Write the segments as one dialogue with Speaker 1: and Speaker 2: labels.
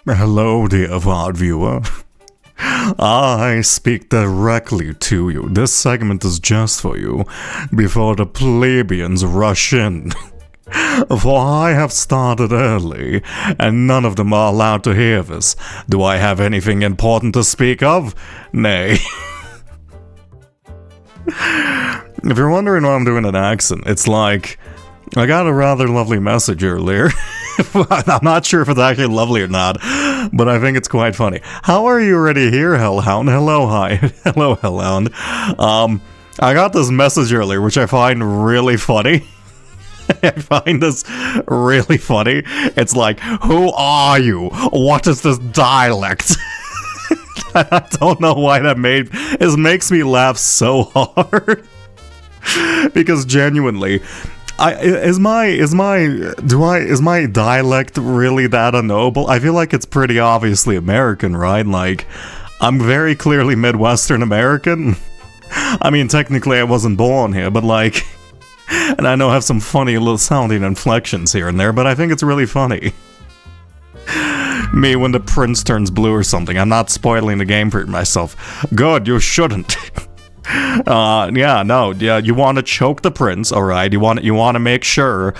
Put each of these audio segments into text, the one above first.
Speaker 1: Hello, dear VOD viewer. I speak directly to you. This segment is just for you, before the plebeians rush in. For I have started early, and none of them are allowed to hear this. Do I have anything important to speak of? Nay. If you're wondering why I'm doing an accent, it's like, I got a rather lovely message earlier. I'm not sure if it's actually lovely or not, but I think it's quite funny. How are you already here, Hellhound? Hello, hi. Hello, Hellhound. I got this message earlier, which I find really funny. I find this really funny. It's like, who are you? What is this dialect? I don't know why that makes me laugh so hard. Because genuinely, is my dialect really that unknowable? I feel like it's pretty obviously American, right? Like, I'm very clearly Midwestern American. I mean, technically I wasn't born here, but like, and I know I have some funny little sounding inflections here and there, but I think it's really funny. Me when the prince turns blue or something. I'm not spoiling the game for myself. Good, you shouldn't. You want to choke the prince, alright? You want to make sure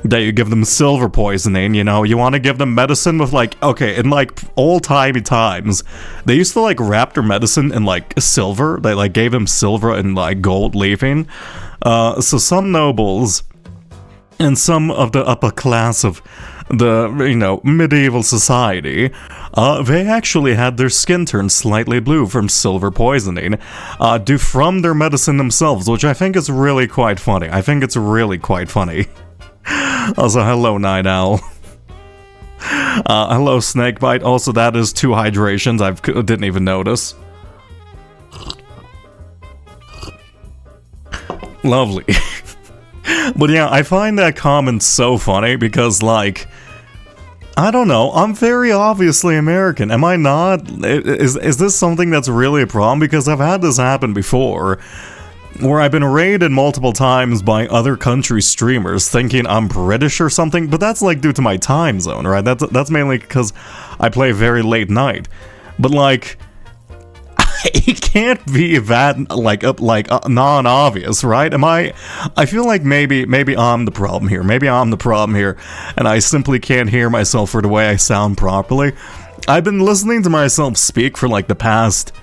Speaker 1: that you give them silver poisoning, you know? You want to give them medicine with, like, okay, in, like, old-timey times, they used to, like, wrap their medicine in, like, silver. They, like, gave them silver and, like, gold leafing. So some nobles and some of the upper class of the, medieval society, they actually had their skin turn slightly blue from silver poisoning, due from their medicine themselves, which I think is really quite funny. Also, hello, Night Owl. Hello, Snakebite. Also, that is 2 hydrations. I didn't even notice. Lovely. But yeah, I find that comment so funny because, like, I don't know, I'm very obviously American. Am I not? Is this something that's really a problem? Because I've had this happen before, where I've been raided multiple times by other country streamers thinking I'm British or something, but that's like due to my time zone, right? That's mainly because I play very late night. But like, it can't be that non-obvious, right? I feel like maybe I'm the problem here. Maybe I'm the problem here, and I simply can't hear myself for the way I sound properly. I've been listening to myself speak for like the past,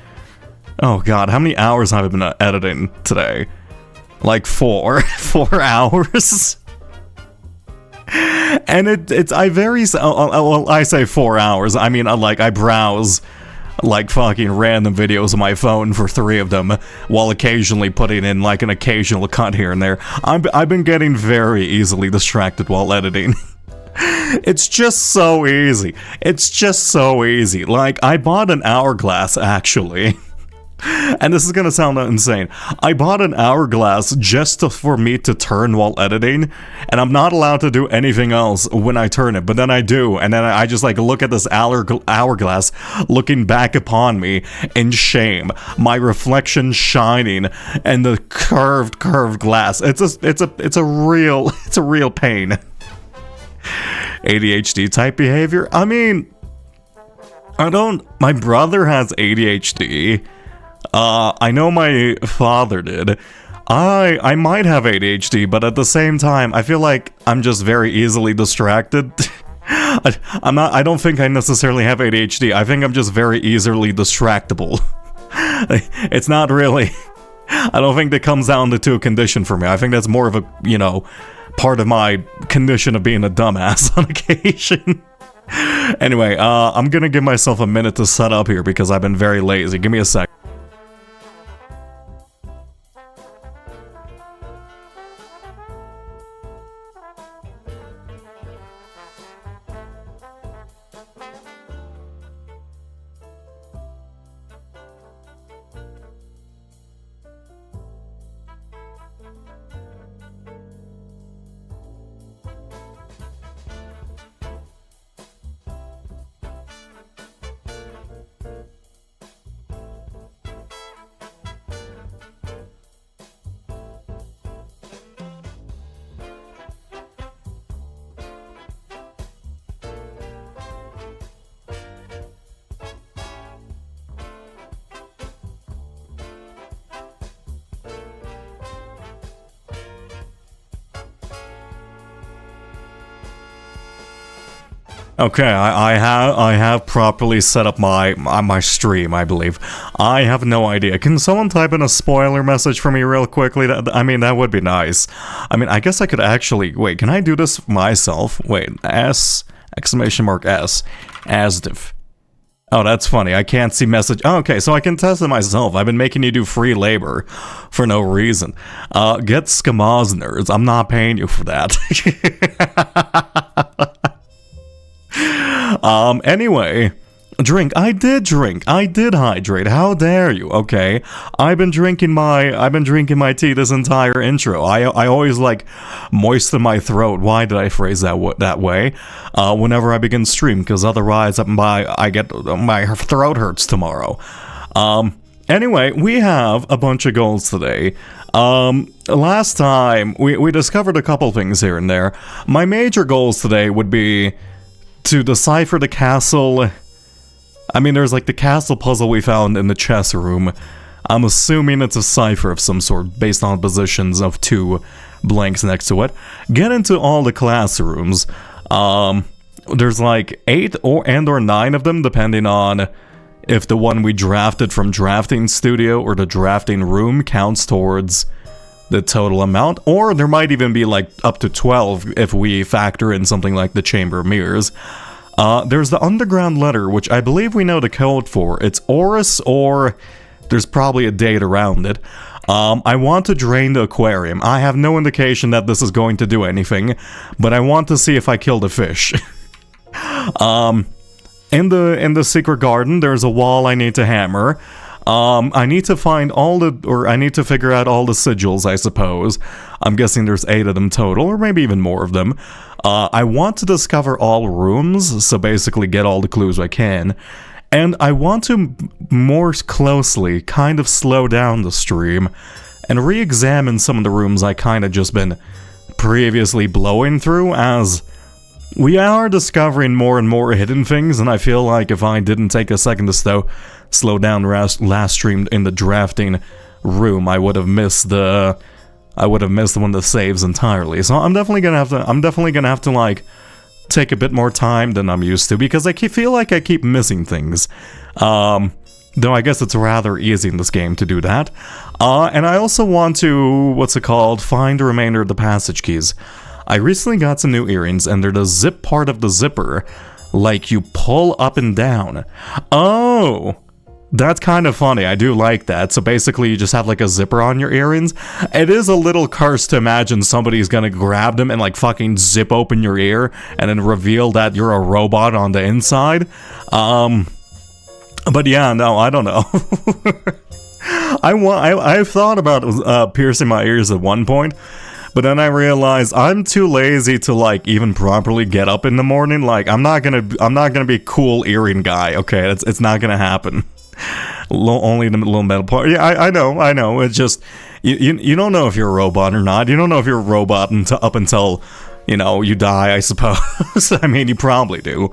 Speaker 1: oh god, how many hours have I been editing today? Like 4 hours. And I say 4 hours. I mean, I browse like fucking random videos on my phone for 3 of them, while occasionally putting in like an occasional cut here and there. I've been getting very easily distracted while editing. It's just so easy. Like, I bought an hourglass, actually. And this is gonna sound insane. I bought an hourglass just for me to turn while editing, and I'm not allowed to do anything else when I turn it, but then I do, and then I just like look at this hourglass looking back upon me in shame, my reflection shining, and the curved glass. It's a real pain. ADHD type behavior? I mean, my brother has ADHD. I know my father did. I might have ADHD, but at the same time, I feel like I'm just very easily distracted. I don't think I necessarily have ADHD. I think I'm just very easily distractible. It's not really, I don't think that comes down to a condition for me. I think that's more of a, part of my condition of being a dumbass on occasion. Anyway, I'm gonna give myself a minute to set up here because I've been very lazy. Give me a sec. Okay, I have properly set up my stream, I believe. I have no idea. Can someone type in a spoiler message for me real quickly? That would be nice. I guess I could actually... Wait, can I do this myself? Wait, S, exclamation mark S, ASDIF. Oh, that's funny. I can't see message... Oh, okay, so I can test it myself. I've been making you do free labor for no reason. Get Skamaz, nerds. I'm not paying you for that. Anyway, drink. I did drink. I did hydrate. How dare you? Okay. I've been drinking my tea this entire intro. I always like moisten my throat. Why did I phrase that way? Whenever I begin stream, because otherwise my throat hurts tomorrow. Anyway, we have a bunch of goals today. Last time we discovered a couple things here and there. My major goals today would be to decipher the castle. There's like the castle puzzle we found in the chess room. I'm assuming it's a cipher of some sort based on positions of 2 blanks next to it. Get into all the classrooms. There's like 8 or 9 of them, depending on if the one we drafted from drafting studio or the drafting room counts towards the total amount, or there might even be like up to 12 if we factor in something like the Chamber of Mirrors. There's the underground letter, which I believe we know the code for. It's Oris, or there's probably a date around it. I want to drain the aquarium. I have no indication that this is going to do anything, but I want to see if I kill the fish. In the secret garden, there's a wall I need to hammer. I need to figure out all the sigils, I suppose. I'm guessing there's 8 of them total, or maybe even more of them. I want to discover all rooms, so basically get all the clues I can. And I want to more closely kind of slow down the stream and re-examine some of the rooms I kind of just been previously blowing through, as we are discovering more and more hidden things, and I feel like if I didn't take a second to slow down last stream in the drafting room, I would have missed one of the saves entirely. So I'm definitely gonna have to like take a bit more time than I'm used to, because I feel like I keep missing things. Though I guess it's rather easy in this game to do that. And I also want to, find the remainder of the passage keys. I recently got some new earrings, and they're the zip part of the zipper, like you pull up and down. Oh, that's kind of funny. I do like that. So basically, you just have like a zipper on your earrings. It is a little cursed to imagine somebody's gonna grab them and like fucking zip open your ear and then reveal that you're a robot on the inside. But yeah, no, I don't know. I've thought about piercing my ears at one point. But then I realized I'm too lazy to like even properly get up in the morning. Like I'm not gonna be a cool earring guy. Okay, it's not gonna happen. Only the little metal part. Yeah, I know. It's just you don't know if you're a robot or not. You don't know if you're a robot up until you die, I suppose. You probably do.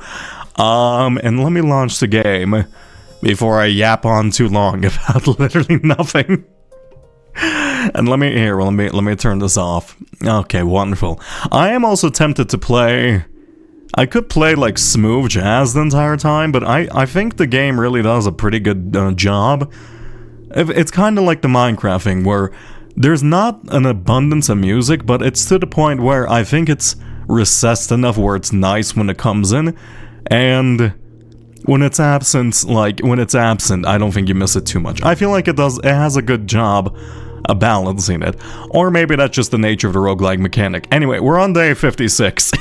Speaker 1: And let me launch the game before I yap on too long about literally nothing. And let me turn this off. Okay, wonderful. I am also tempted to play... I could play like smooth jazz the entire time, but I think the game really does a pretty good job. It's kind of like the Minecraft thing, where there's not an abundance of music, but it's to the point where I think it's recessed enough where it's nice when it comes in, and when it's absent, I don't think you miss it too much. I feel like it has a good job balancing it. Or maybe that's just the nature of the roguelike mechanic. Anyway, we're on day 56.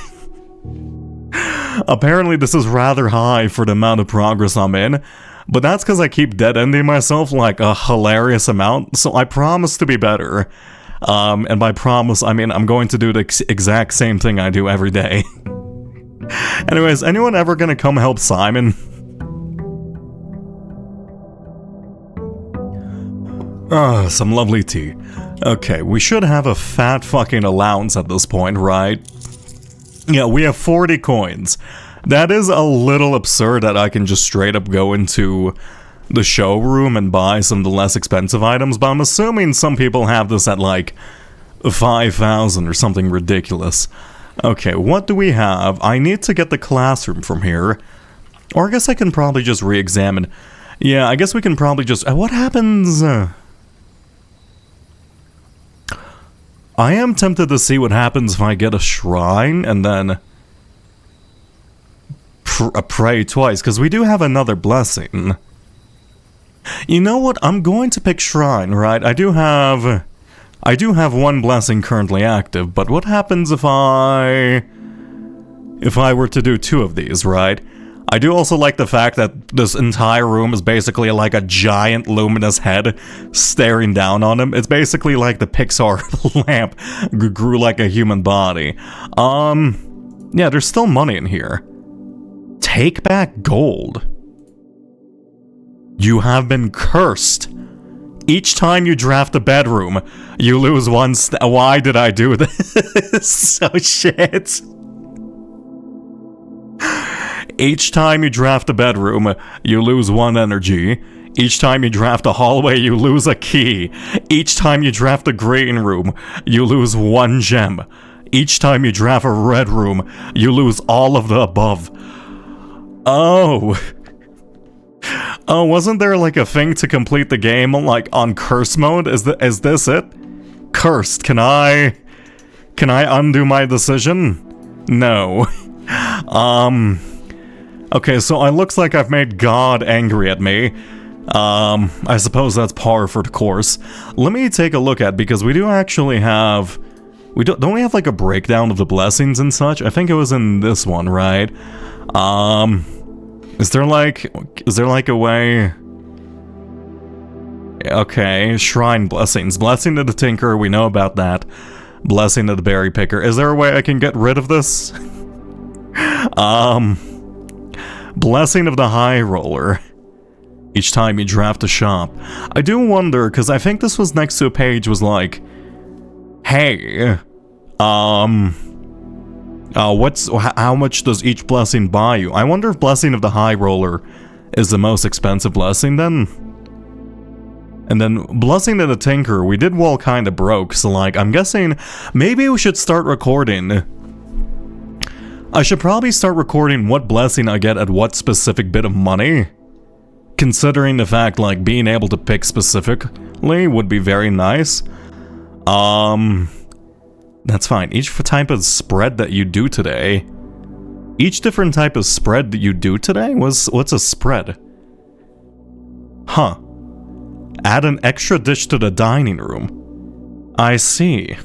Speaker 1: Apparently this is rather high for the amount of progress I'm in, but that's because I keep dead-ending myself like a hilarious amount, so I promise to be better. And by promise, I mean I'm going to do the exact same thing I do every day. Anyways, anyone ever gonna come help Simon? Some lovely tea. Okay, we should have a fat fucking allowance at this point, right? Yeah, we have 40 coins. That is a little absurd that I can just straight up go into the showroom and buy some of the less expensive items, but I'm assuming some people have this at like 5,000 or something ridiculous. Okay, what do we have? I need to get the classroom from here. Or I guess I can probably just re-examine. Yeah, I guess we can probably just... what happens... I am tempted to see what happens if I get a shrine and then... pray twice, because we do have another blessing. You know what? I'm going to pick shrine, right? I do have one blessing currently active, but what happens if I were to do 2 of these, right? I do also like the fact that this entire room is basically like a giant luminous head staring down on him. It's basically like the Pixar lamp grew like a human body. Yeah, there's still money in here. Take back gold. You have been cursed. Each time you draft a bedroom, you lose 1 Why did I do this? So shit. Each time you draft a bedroom, you lose 1 energy. Each time you draft a hallway, you lose a key. Each time you draft a green room, you lose 1 gem. Each time you draft a red room, you lose all of the above. Oh. Oh, wasn't there like a thing to complete the game like on curse mode? Is this it? Cursed. Can I undo my decision? No. Okay, so it looks like I've made God angry at me. I suppose that's par for the course. Let me take a look at, because we do actually have... Don't we have like a breakdown of the blessings and such? I think it was in this one, right? Is there like a way... Okay, shrine blessings. Blessing to the tinker, we know about that. Blessing to the berry picker. Is there a way I can get rid of this? Blessing of the high roller. Each time you draft a shop. I do wonder, because I think this was next to a page was like, hey, how much does each blessing buy you? I wonder if Blessing of the High Roller is the most expensive blessing then. And then Blessing of the Tinker, we did well kind of broke, so like, I'm guessing maybe we should start recording. I should probably start recording what blessing I get at what specific bit of money. Considering the fact, like, being able to pick specifically would be very nice. That's fine. Each type of spread that you do today... Each different type of spread that you do today? What's a spread? Huh. Add an extra dish to the dining room. I see.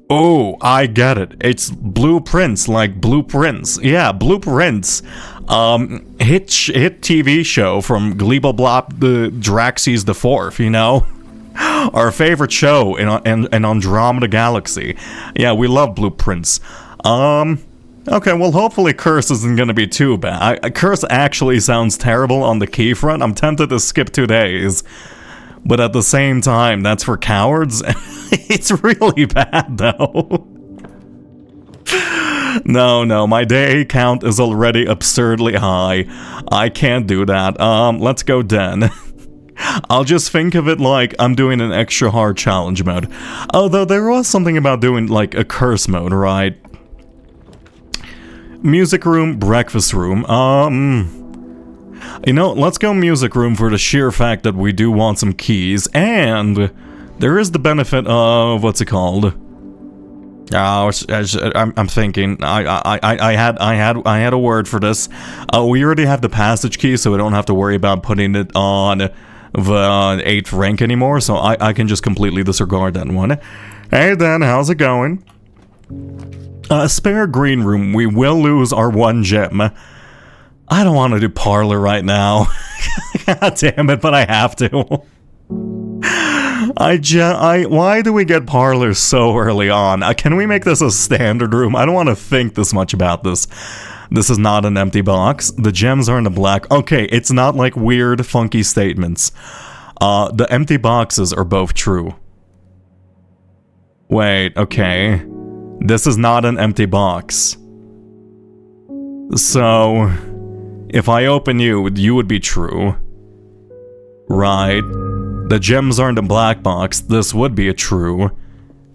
Speaker 1: Oh, I get it. It's blueprints, like blueprints. Yeah, blueprints. Hit TV show from Gleeblebop the Draxes the Fourth, you know? Our favorite show in Andromeda Galaxy. Yeah, we love blueprints. Okay, well hopefully Curse isn't gonna be too bad. Curse actually sounds terrible on the key front. I'm tempted to skip 2 days. But at the same time, that's for cowards. It's really bad, though. No, my day count is already absurdly high. I can't do that. Let's go Den. I'll just think of it like I'm doing an extra hard challenge mode. Although there was something about doing, like, a curse mode, right? Music room, breakfast room, you know, let's go music room for the sheer fact that we do want some keys, and there is the benefit of, what's it called? I'm thinking, I had a word for this. We already have the passage key, so we don't have to worry about putting it on the 8th rank anymore, so I can just completely disregard that one. Hey Dan, how's it going? Spare green room, we will lose our 1 gem. I don't want to do parlor right now. God damn it, but I have to. Why do we get parlor so early on? Can we make this a standard room? I don't want to think this much about this. This is not an empty box. The gems are in the black. Okay, it's not like weird, funky statements. The empty boxes are both true. Wait, okay. This is not an empty box. So... if I open you, you would be true. Right. The gems aren't a black box, this would be a true.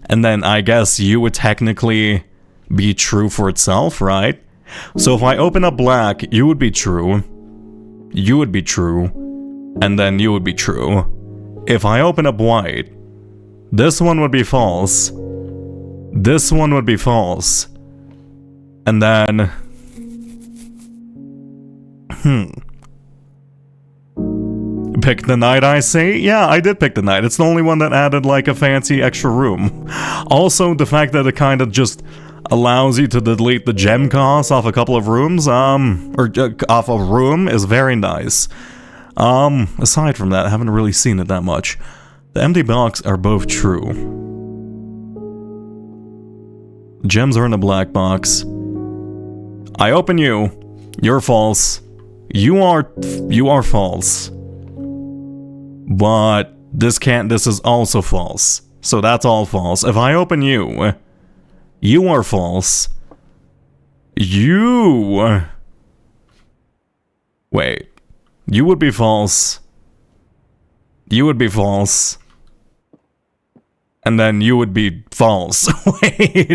Speaker 1: And then I guess you would technically be true for itself, right? So if I open up black, you would be true. You would be true. And then you would be true. If I open up white, this one would be false. This one would be false. And then... Pick the knight, I say? Yeah, I did pick the knight. It's the only one that added like a fancy extra room. Also, the fact that it kind of just allows you to delete the gem cost off a couple of rooms, off a room is very nice. Aside from that, I haven't really seen it that much. The empty box are both true. Gems are in the black box. I open you. You're false. You are false. But this is also false. So that's all false. If I open you, you are false. You... Wait. You would be false. You would be false. And then you would be false. Wait,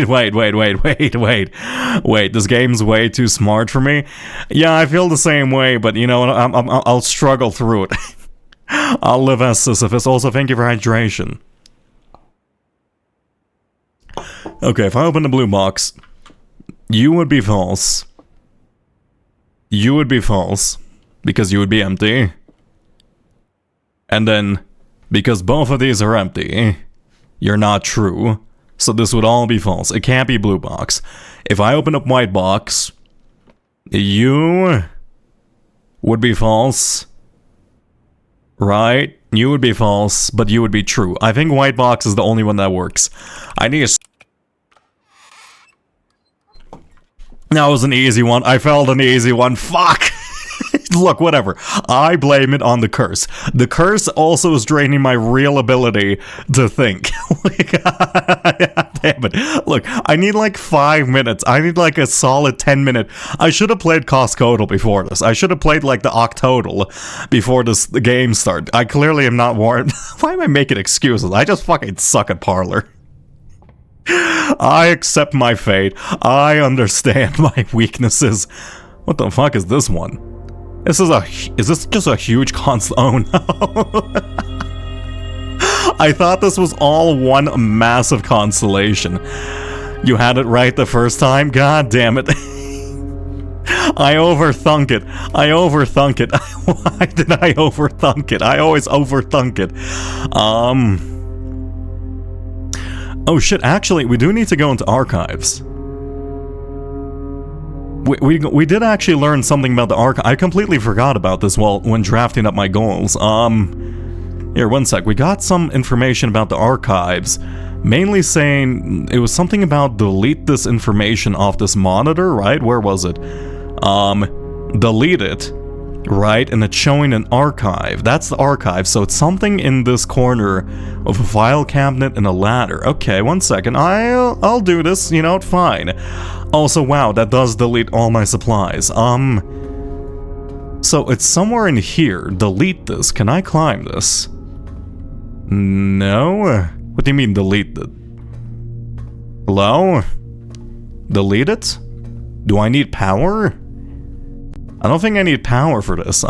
Speaker 1: this game's way too smart for me. Yeah, I feel the same way, but you know what, I'll struggle through it. I'll live as Sisyphus. Also, thank you for hydration. Okay, if I open the blue box, you would be false. You would be false, because you would be empty. And then, because both of these are empty, you're not true. So this would all be false. It can't be blue box. If I open up white box, you would be false. Right? You would be false, but you would be true. I think white box is the only one that works. I need a... That was an easy one. I felt an easy one. Fuck! Look, whatever. I blame it on the curse. The curse also is draining my real ability to think. Damn it. Look, I need like 5 minutes. I need like a solid 10-minute. I should have played Costcotal before this. I should have played like the Octotal before the game started. I clearly am not warned. Why am I making excuses? I just fucking suck at Parlor. I accept my fate. I understand my weaknesses. What the fuck is this one? Is this just a huge console? Oh no. I thought this was all one massive constellation. You had it right the first time? God damn it. I overthunk it. Why did I overthunk it? I always overthunk it. Oh shit, actually, we do need to go into archives. We did actually learn something about the archive. I completely forgot about this when drafting up my goals. Here, one sec. We got some information about the archives. Mainly saying it was something about delete this information off this monitor, right? Where was it? Delete it, right? And it's showing an archive. That's the archive. So it's something in this corner of a file cabinet and a ladder. Okay, one second. I'll do this. You know, fine. Also, wow, that does delete all my supplies. So it's somewhere in here. Delete this. Can I climb this? No? What do you mean delete it? Hello? Delete it? Do I need power? I don't think I need power for this.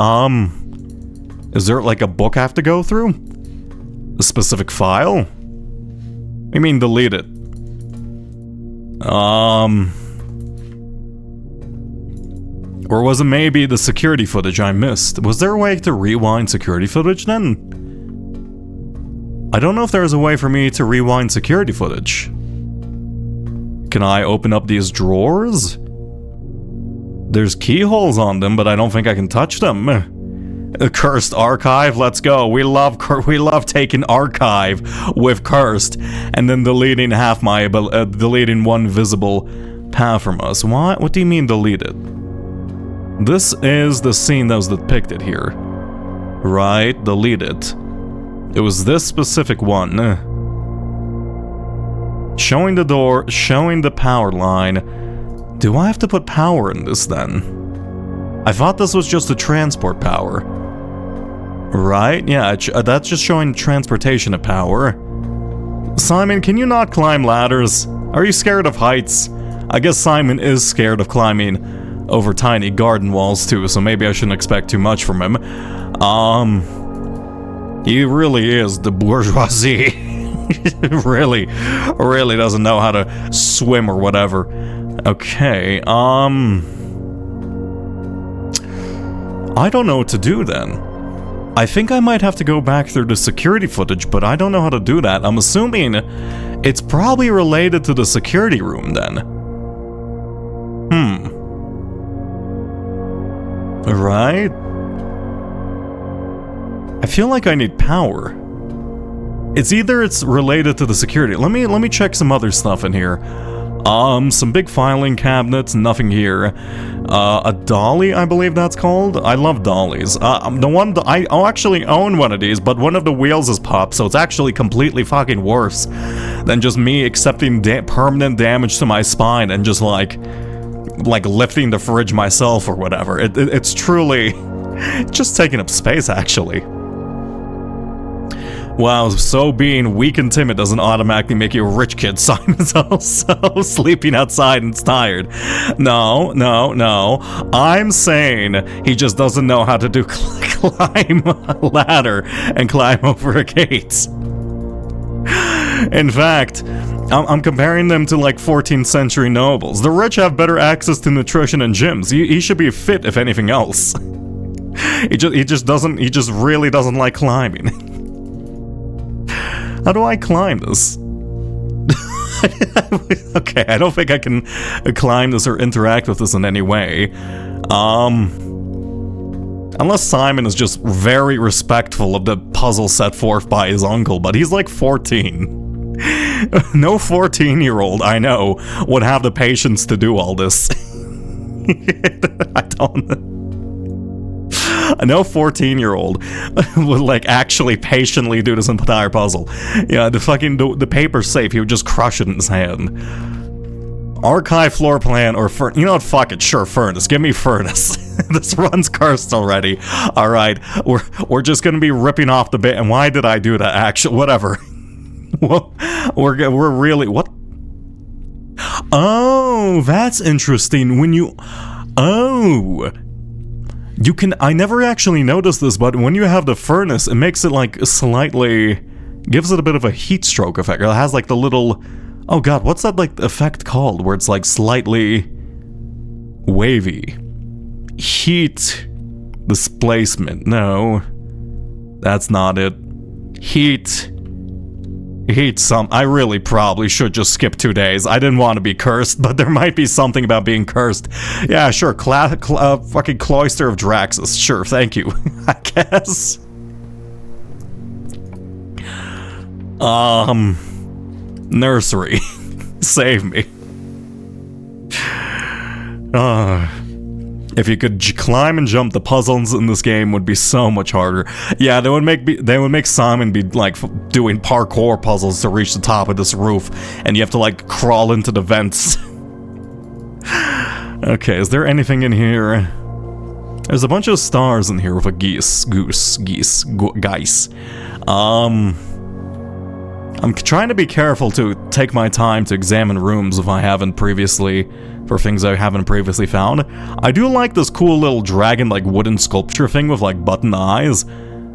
Speaker 1: Is there like a book I have to go through? A specific file? What do you mean delete it? Or was it maybe the security footage I missed? Was there a way to rewind security footage then? I don't know if there's a way for me to rewind security footage. Can I open up these drawers? There's keyholes on them, but I don't think I can touch them. A cursed archive, let's go. We love taking archive with cursed and then deleting half my deleting one visible path from us. What do you mean deleted? This is the scene that was depicted here. Right, deleted. It was this specific one. Showing the door, showing the power line. Do I have to put power in this then? I thought this was just a transport power. Right? Yeah, that's just showing transportation of power. Simon, can you not climb ladders? Are you scared of heights? I guess Simon is scared of climbing over tiny garden walls too, so maybe I shouldn't expect too much from him. He really is the bourgeoisie. really doesn't know how to swim or whatever. Okay, I don't know what to do then. I think I might have to go back through the security footage, but I don't know how to do that. I'm assuming it's probably related to the security room then. Right? I feel like I need power. It's related to the security. Let me check some other stuff in here. Some big filing cabinets, nothing here. A dolly, I believe that's called. I love dollies. I actually own one of these, but one of the wheels is popped, so it's actually completely fucking worse than just me accepting permanent damage to my spine and just like lifting the fridge myself or whatever. It's truly just taking up space, actually. Wow, so being weak and timid doesn't automatically make you a rich kid. Simon's also sleeping outside and is tired. No. I'm saying he just doesn't know how to climb a ladder and climb over a gate. In fact, I'm comparing them to like 14th century nobles. The rich have better access to nutrition and gyms. He should be fit, if anything else. He just really doesn't like climbing. How do I climb this? Okay, I don't think I can climb this or interact with this in any way. Unless Simon is just very respectful of the puzzle set forth by his uncle, but he's like 14. No 14-year-old, I know, would have the patience to do all this. I don't... No 14-year-old would like actually patiently do this entire puzzle. Yeah, the paper's safe. He would just crush it in his hand. Archive floor plan or you know what? Fuck it. Sure, furnace. Give me furnace. This run's cursed already. All right, we're just gonna be ripping off the bit. And why did I do that? Actually, whatever. We're really what? Oh, that's interesting. When you you can, I never actually noticed this, but when you have the furnace, it makes it like slightly, gives it a bit of a heat stroke effect. It has like the little, oh god, what's that like effect called? Where it's like slightly wavy. Heat displacement. No, that's not it. Heat some. I really probably should just skip 2 days. I didn't want to be cursed, but there might be something about being cursed. Yeah, sure. Fucking Cloister of Draxus. Sure, thank you. I guess. Nursery. Save me. If you could climb and jump, the puzzles in this game would be so much harder. Yeah, they would make Simon be like doing parkour puzzles to reach the top of this roof, and you have to like crawl into the vents. Okay, is there anything in here? There's a bunch of stars in here with a geese. I'm trying to be careful to take my time to examine rooms if I haven't previously, for things I haven't previously found. I do like this cool little dragon like wooden sculpture thing with like button eyes.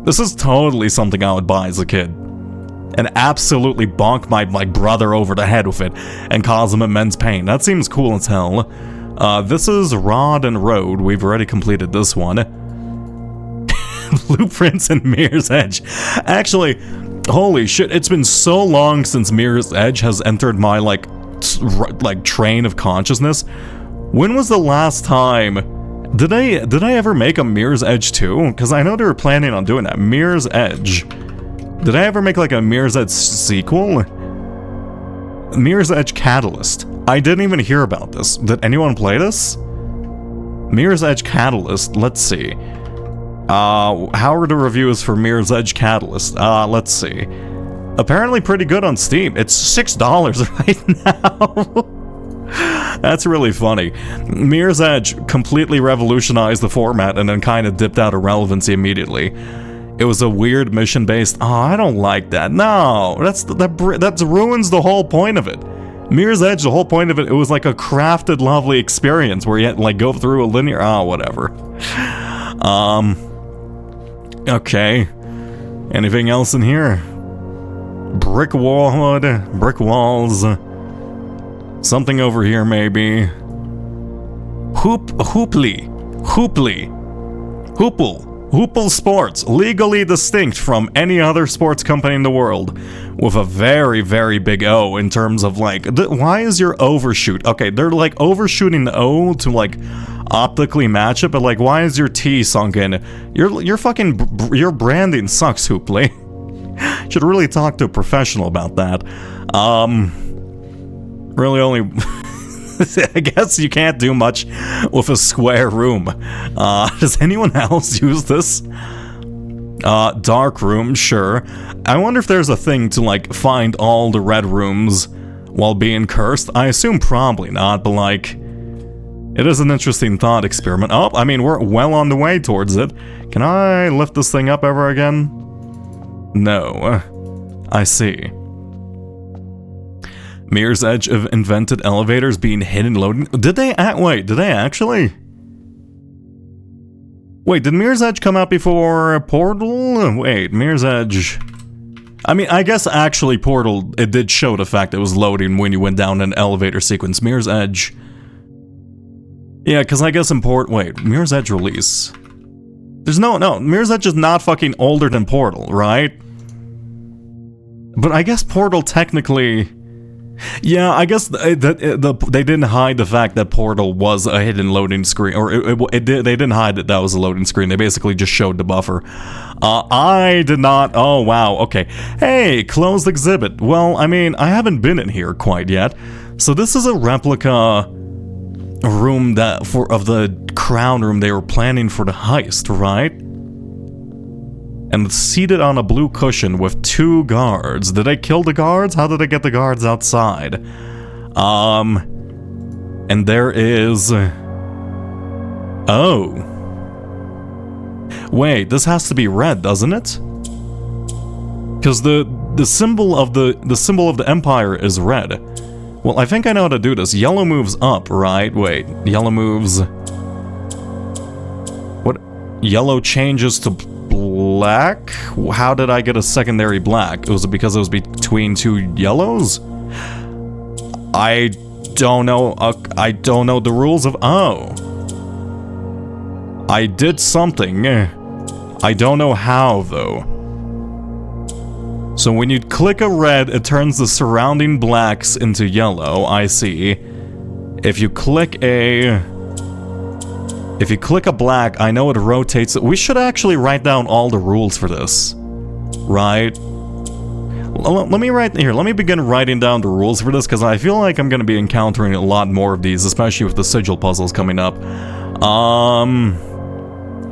Speaker 1: This is totally something I would buy as a kid. And absolutely bonk my brother over the head with it and cause him immense pain. That seems cool as hell. This is Rod and Road. We've already completed this one. Blueprints and Mirror's Edge. Actually, holy shit, it's been so long since Mirror's Edge has entered my like train of consciousness. When was the last time did I ever make a Mirror's Edge 2? Because I know they were planning on doing that. Mirror's Edge. Did I ever make like a Mirror's Edge sequel? Mirror's Edge Catalyst. I didn't even hear about this. Did anyone play this? Mirror's Edge Catalyst. Let's see. How are the reviews for Mirror's Edge Catalyst? Let's see. Apparently pretty good on Steam. It's $6 right now. That's really funny. Mirror's Edge completely revolutionized the format and then kind of dipped out of relevancy immediately. It was a weird mission-based... Oh, I don't like that. No, that ruins the whole point of it. Mirror's Edge, the whole point of it, it was like a crafted, lovely experience where you had to like go through a linear, whatever. Okay. Anything else in here? Brick walls. Something over here maybe. Hoople Sports, legally distinct from any other sports company in the world, with a very, very big O in terms of like, why is your overshoot? Okay, they're like overshooting the O to like optically match it, but like, why is your T sunk in? Your branding sucks, Hoople. Should really talk to a professional about that. Really only... I guess you can't do much with a square room. Does anyone else use this? Dark room, sure. I wonder if there's a thing to, like, find all the red rooms while being cursed. I assume probably not, but, like, it is an interesting thought experiment. Oh, I mean, we're well on the way towards it. Can I lift this thing up ever again? No. I see. Mirror's Edge have invented elevators being hidden loading. Did they actually? Wait, did Mirror's Edge come out before Portal? Wait, Mirror's Edge... I mean, I guess actually Portal, it did show the fact that it was loading when you went down an elevator sequence. Mirror's Edge... Yeah, because I guess wait, Mirror's Edge release... There's no, Mirror's Edge is not fucking older than Portal, right? But I guess Portal technically... Yeah, I guess they didn't hide the fact that Portal was a hidden loading screen, or they didn't hide that was a loading screen. They basically just showed the buffer. I did not. Oh wow. Okay. Hey, closed exhibit. Well, I mean, I haven't been in here quite yet. So this is a replica room of the crown room they were planning for the heist, right? And it's seated on a blue cushion with 2 guards. Did they kill the guards? How did they get the guards outside? And there is... Oh. Wait, this has to be red, doesn't it? Because the symbol of the Empire is red. Well, I think I know how to do this. Yellow moves up, right? Wait, yellow moves... What? Yellow changes to black? How did I get a secondary black? Was it because it was between 2 yellows? I don't know. I don't know the rules of... Oh. I did something. I don't know how, though. So when you click a red, it turns the surrounding blacks into yellow. I see. If you click a black, I know it rotates it. We should actually write down all the rules for this. Right? Let me begin writing down the rules for this, because I feel like I'm going to be encountering a lot more of these, especially with the sigil puzzles coming up.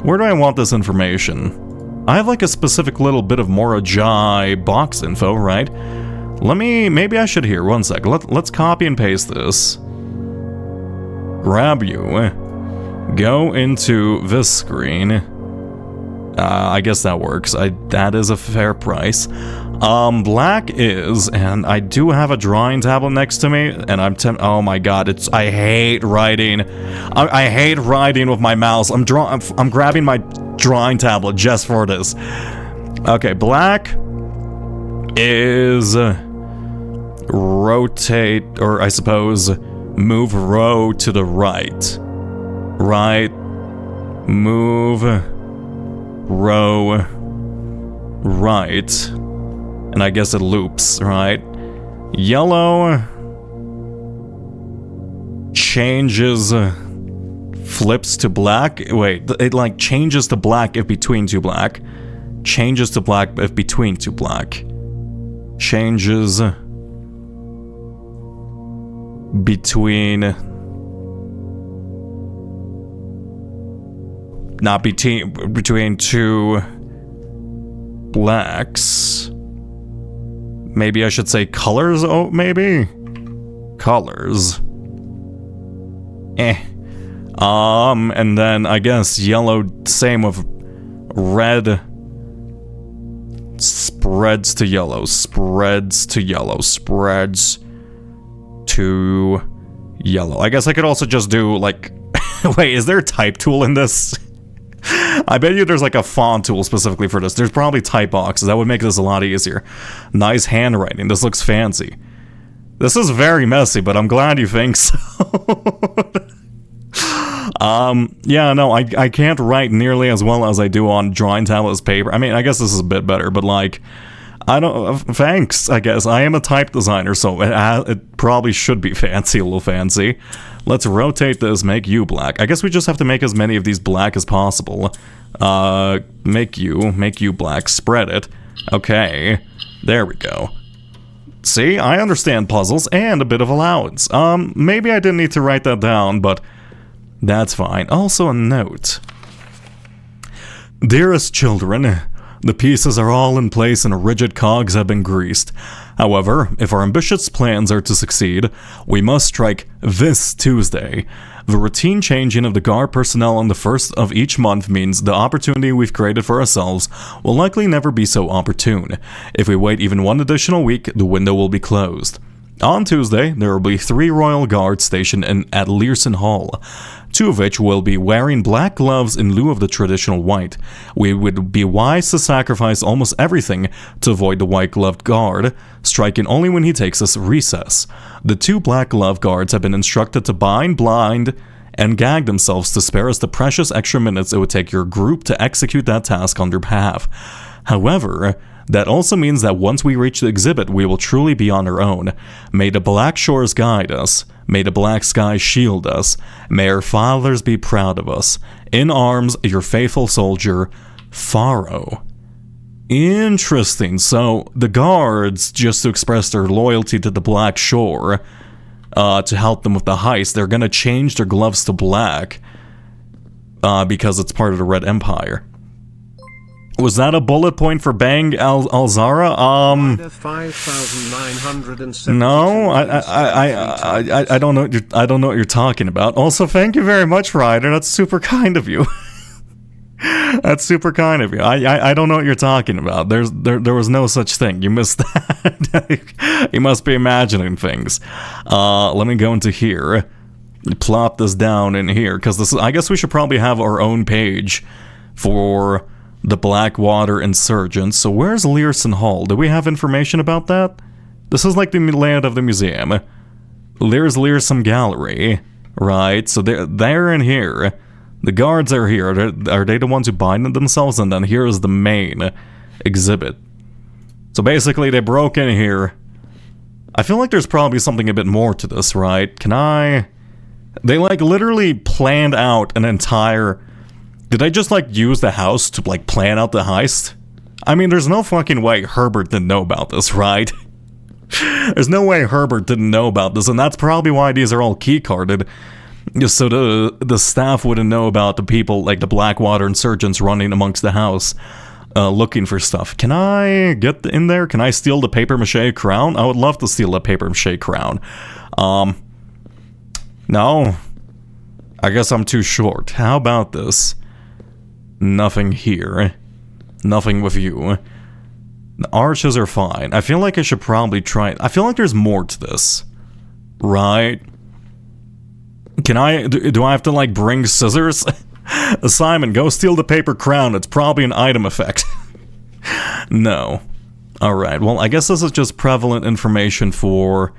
Speaker 1: Where do I want this information? I have like a specific little bit of Morajai box info, right? Maybe I should here, one sec. Let's copy and paste this. Grab you. Go into this screen. I guess that works. That is a fair price. Black is, and I do have a drawing tablet next to me, and oh my god, I hate writing. I hate writing with my mouse. I'm grabbing my drawing tablet just for this. Okay, black is rotate, or I suppose move row to the right. Right, move row right, and I guess it loops, right? Yellow changes, flips to black. Wait, it like changes to black if between 2 black. Changes to black if between 2 black. Changes between... Not between 2 blacks. Maybe I should say colors? Oh, maybe? Colors. And then I guess yellow, same with red. Spreads to yellow. Spreads to yellow. Spreads to to yellow. I guess I could also just do, like... Wait, is there a type tool in this? I bet you there's like a font tool specifically for this. There's probably type boxes. That would make this a lot easier. Nice handwriting. This looks fancy. This is very messy, but I'm glad you think so. Yeah, no, I can't write nearly as well as I do on drawing tablets paper. I mean, I guess this is a bit better, but like, I don't, thanks, I guess. I am a type designer, so it probably should be fancy, a little fancy. Let's rotate this, make you black. I guess we just have to make as many of these black as possible. Make you black, spread it. Okay, there we go. See, I understand puzzles and a bit of allowance. Maybe I didn't need to write that down, but that's fine. Also a note. Dearest children, the pieces are all in place and rigid cogs have been greased. However, if our ambitious plans are to succeed, we must strike this Tuesday. The routine changing of the guard personnel on the first of each month means the opportunity we've created for ourselves will likely never be so opportune. If we wait even one additional week, the window will be closed. On Tuesday, there will be 3 royal guards stationed at Learson Hall, 2 of which will be wearing black gloves in lieu of the traditional white. We would be wise to sacrifice almost everything to avoid the white-gloved guard, striking only when he takes his recess. The 2 black-gloved guards have been instructed to bind, blind, and gag themselves to spare us the precious extra minutes it would take your group to execute that task on their behalf. However, that also means that once we reach the exhibit, we will truly be on our own. May the black shores guide us. May the black sky shield us. May our fathers be proud of us. In arms, your faithful soldier, Faro. Interesting. So, the guards, just to express their loyalty to the Black Shore, to help them with the heist, they're gonna change their gloves to black, because it's part of the Red Empire. Was that a bullet point for Bang Alzara? No, I don't know. I don't know what you're talking about. Also, thank you very much, Ryder. That's super kind of you. That's super kind of you. I don't know what you're talking about. There was no such thing. You missed that. You must be imagining things. Let me go into here. Plop this down in here, because this is, I guess we should probably have our own page for the Blackwater Insurgents. So where's Learson Hall? Do we have information about that? This is like the layout of the museum. There's Learson Gallery, right? So they're in here. The guards are here. Are they the ones who bind themselves? And then here is the main exhibit. So basically they broke in here. I feel like there's probably something a bit more to this, right? They like literally planned out an entire... Did they just, like, use the house to, like, plan out the heist? I mean, there's no fucking way Herbert didn't know about this, right? There's no way Herbert didn't know about this, and that's probably why these are all keycarded. Just so the staff wouldn't know about the people, like the Blackwater Insurgents running amongst the house, looking for stuff. Can I get in there? Can I steal the papier-mâché crown? I would love to steal the papier-mâché crown. No. I guess I'm too short. How about this? Nothing here. Nothing with you. The arches are fine. I feel like I should probably try... I feel like there's more to this. Right? Can I... Do I have to, like, bring scissors? Simon, go steal the paper crown. It's probably an item effect. No. Alright, well, I guess this is just prevalent information for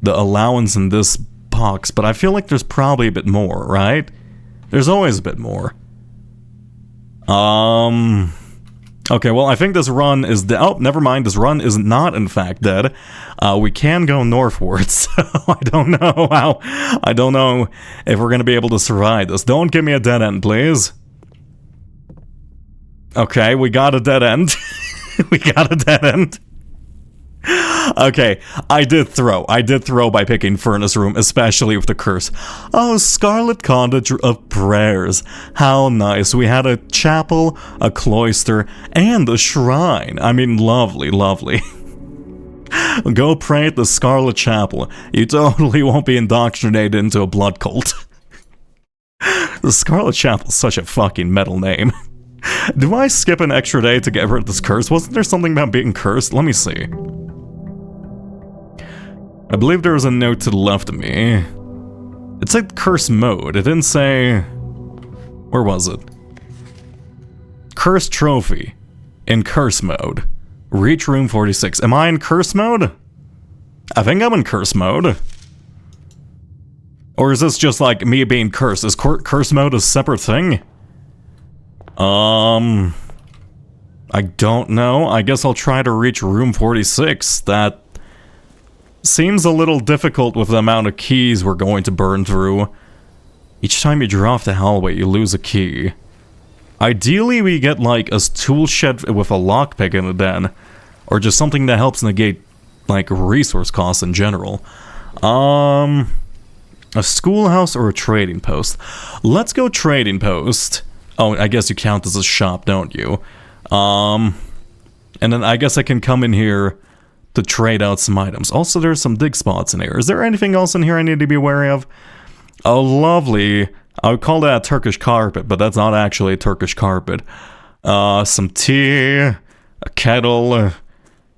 Speaker 1: the allowance in this box, but I feel like there's probably a bit more, right? There's always a bit more. Okay, well, I think this run is oh, never mind, this run is not, in fact, dead. We can go northwards, so I don't know if we're gonna be able to survive this. Don't give me a dead end, please. Okay, we got a dead end. We got a dead end. Okay, I did throw by picking Furnace Room, especially with the curse. Oh, Scarlet Cottage of Prayers. How nice. We had a chapel, a cloister, and a shrine. I mean, lovely, lovely. Go pray at the Scarlet Chapel. You totally won't be indoctrinated into a blood cult. The Scarlet Chapel's such a fucking metal name. Do I skip an extra day to get rid of this curse? Wasn't there something about being cursed? Let me see. I believe there was a note to the left of me. It said curse mode. It didn't say... Where was it? Curse trophy. In curse mode. Reach room 46. Am I in curse mode? I think I'm in curse mode. Or is this just like me being cursed? Is curse mode a separate thing? I don't know. I guess I'll try to reach room 46. That seems a little difficult with the amount of keys we're going to burn through. Each time you draw off the hallway, you lose a key. Ideally, we get like a tool shed with a lockpick in it then. Or just something that helps negate, like, resource costs in general. A schoolhouse or a trading post? Let's go trading post. Oh, I guess you count as a shop, don't you? And then I guess I can come in here to trade out some items. Also, there's some dig spots in here. Is there anything else in here I need to be wary of? Oh, lovely. I would call that a Turkish carpet, but that's not actually a Turkish carpet. Some tea, a kettle,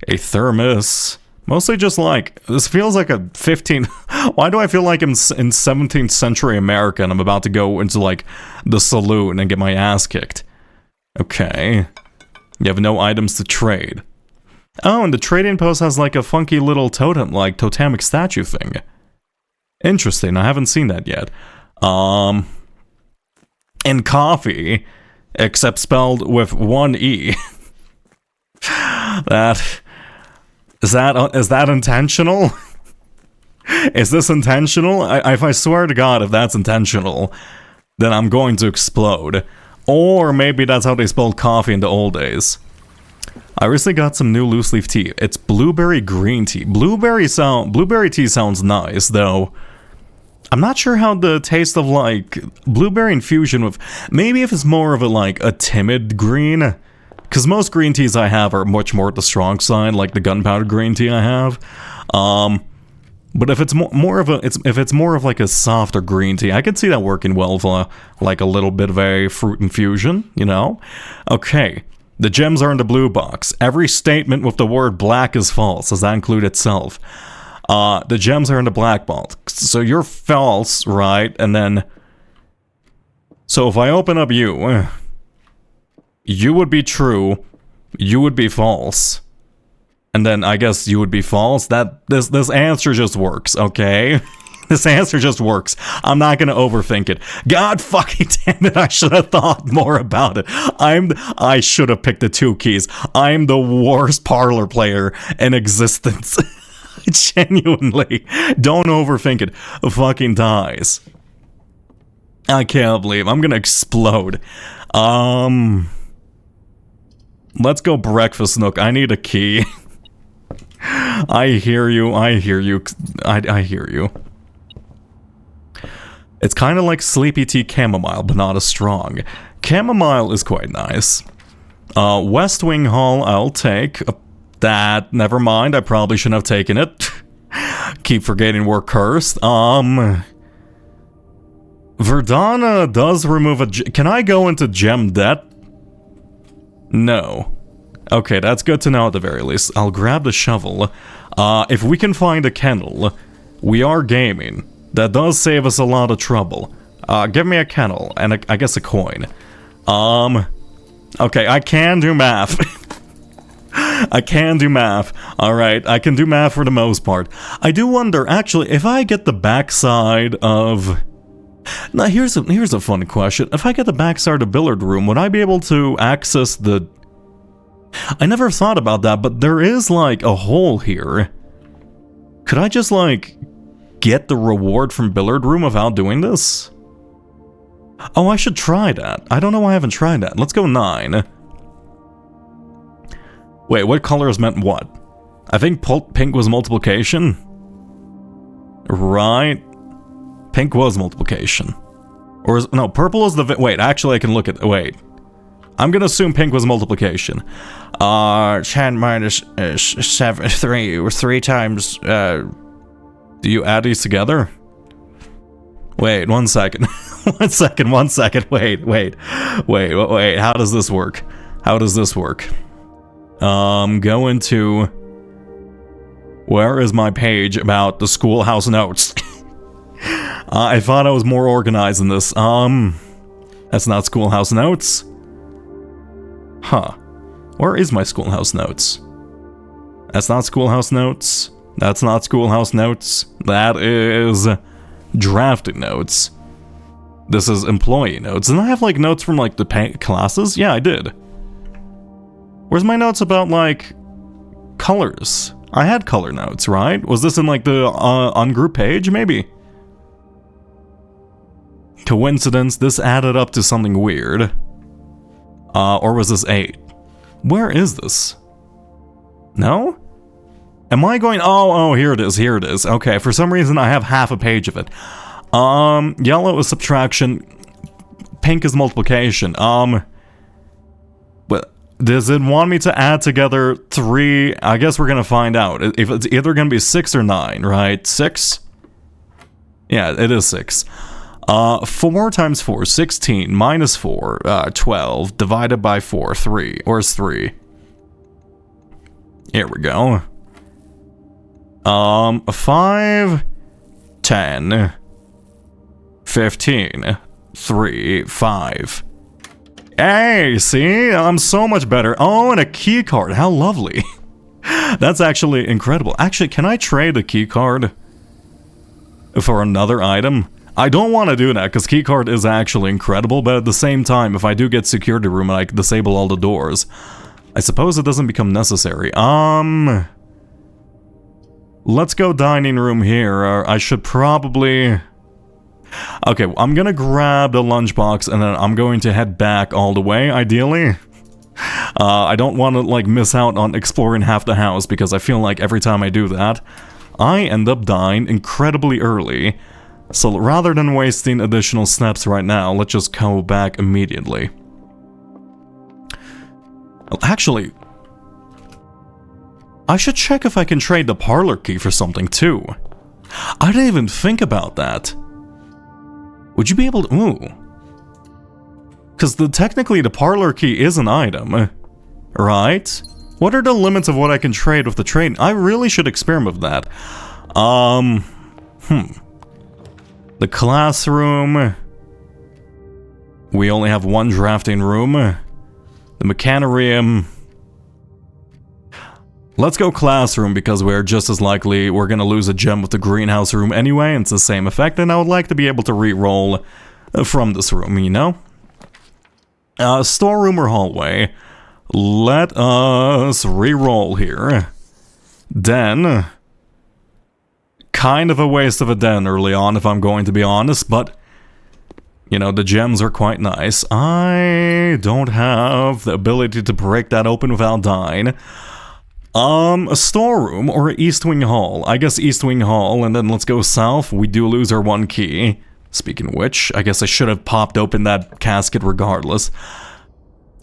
Speaker 1: a thermos. Mostly just like, this feels like a 15... Why do I feel like I'm in 17th century America and I'm about to go into like the saloon and get my ass kicked? Okay. You have no items to trade. Oh, and the trading post has like a funky little totem, like totemic statue thing. Interesting, I haven't seen that yet. And coffee, except spelled with one E. Is that intentional? Is this intentional? If I swear to God, if that's intentional, then I'm going to explode. Or maybe that's how they spelled coffee in the old days. I recently got some new loose leaf tea. It's blueberry green tea. Blueberry tea sounds nice, though. I'm not sure how the taste of like blueberry infusion with, maybe if it's more of a timid green, because most green teas I have are much more at the strong side, like the gunpowder green tea I have. But if it's more of like a softer green tea, I could see that working well for like a little bit of a fruit infusion, you know? Okay, the gems are in the blue box. Every statement with the word black is false. Does that include itself? The gems are in the black box. So you're false, right? And then... So if I open up you... You would be true. You would be false. And then I guess you would be false. This answer just works, okay? This answer just works. I'm not gonna overthink it. God fucking damn it, I should have thought more about it. I should have picked the 2 keys. I'm the worst parlor player in existence. Genuinely. Don't overthink it. Fucking dies. I can't believe I'm gonna explode. Let's go breakfast nook. I need a key. I hear you. I hear you. I hear you. It's kind of like sleepy tea chamomile, but not as strong. Chamomile is quite nice. West Wing Hall, I'll take. That, never mind. I probably shouldn't have taken it. Keep forgetting we're cursed. Verdana does remove a... Can I go into gem debt? No. Okay, that's good to know at the very least. I'll grab the shovel. If we can find a kennel, we are gaming. That does save us a lot of trouble. Give me a kennel, and I guess a coin. Okay, I can do math. I can do math. Alright, I can do math for the most part. I do wonder, actually, if I get the backside of... Now, here's a fun question. If I get the backside of the billiard room, would I be able to access the... I never thought about that, but there is, like, a hole here. Could I just, like, get the reward from billiard room without doing this? Oh, I should try that. I don't know why I haven't tried that. Let's go 9. Wait, what colors meant what? I think pink was multiplication. Right. Pink was multiplication. Or is... No, purple is the... Wait, actually I can look at... Wait. I'm gonna assume pink was multiplication. 10 minus 7, 3, or 3 times... Do you add these together? Wait, 1 second. 1 second, 1 second. Wait. How does this work? How does this work? Go into... Where is my page about the schoolhouse notes? I thought I was more organized than this. That's not schoolhouse notes. Huh. Where is my schoolhouse notes? That's not schoolhouse notes. That's not schoolhouse notes. That is drafting notes. This is employee notes. Didn't I have like notes from like the classes? Yeah, I did. Where's my notes about like colors? I had color notes, right? Was this in like the ungroup page? Maybe. Coincidence, this added up to something weird. Or was this 8? Where is this? No? Am I going... Oh, here it is, here it is. Okay, for some reason I have half a page of it. Yellow is subtraction. Pink is multiplication. But does it want me to add together 3? I guess we're gonna find out. If it's either gonna be 6 or 9, right? 6? Yeah, it is 6. 4 times 4, 16, minus 4, 12, divided by 4, 3. Where's 3? Here we go. 5, 10, 15, 3, 5. Hey, see? I'm so much better. Oh, and a key card. How lovely. That's actually incredible. Actually, can I trade a key card for another item? I don't want to do that because keycard is actually incredible, but at the same time, if I do get security room and I disable all the doors, I suppose it doesn't become necessary. Let's go dining room here. I should probably... Okay, I'm gonna grab the lunchbox and then I'm going to head back all the way, ideally. I don't want to, like, miss out on exploring half the house because I feel like every time I do that, I end up dying incredibly early. So rather than wasting additional steps right now, let's just go back immediately. Actually, I should check if I can trade the parlor key for something too. I didn't even think about that. Would you be able to... Ooh. Because technically the parlor key is an item, right? What are the limits of what I can trade with the trade? I really should experiment with that. The classroom. We only have one drafting room. The mechanarium. Let's go classroom because we're just as likely we're gonna lose a gem with the greenhouse room anyway, and it's the same effect, and I would like to be able to re-roll from this room, you know? Storeroom or hallway. Let us re-roll here. Den. Kind of a waste of a den early on, if I'm going to be honest, but, you know, the gems are quite nice. I don't have the ability to break that open without dying. A storeroom or East Wing Hall. I guess East Wing Hall, and then let's go south. We do lose our one key. Speaking of which, I guess I should have popped open that casket regardless.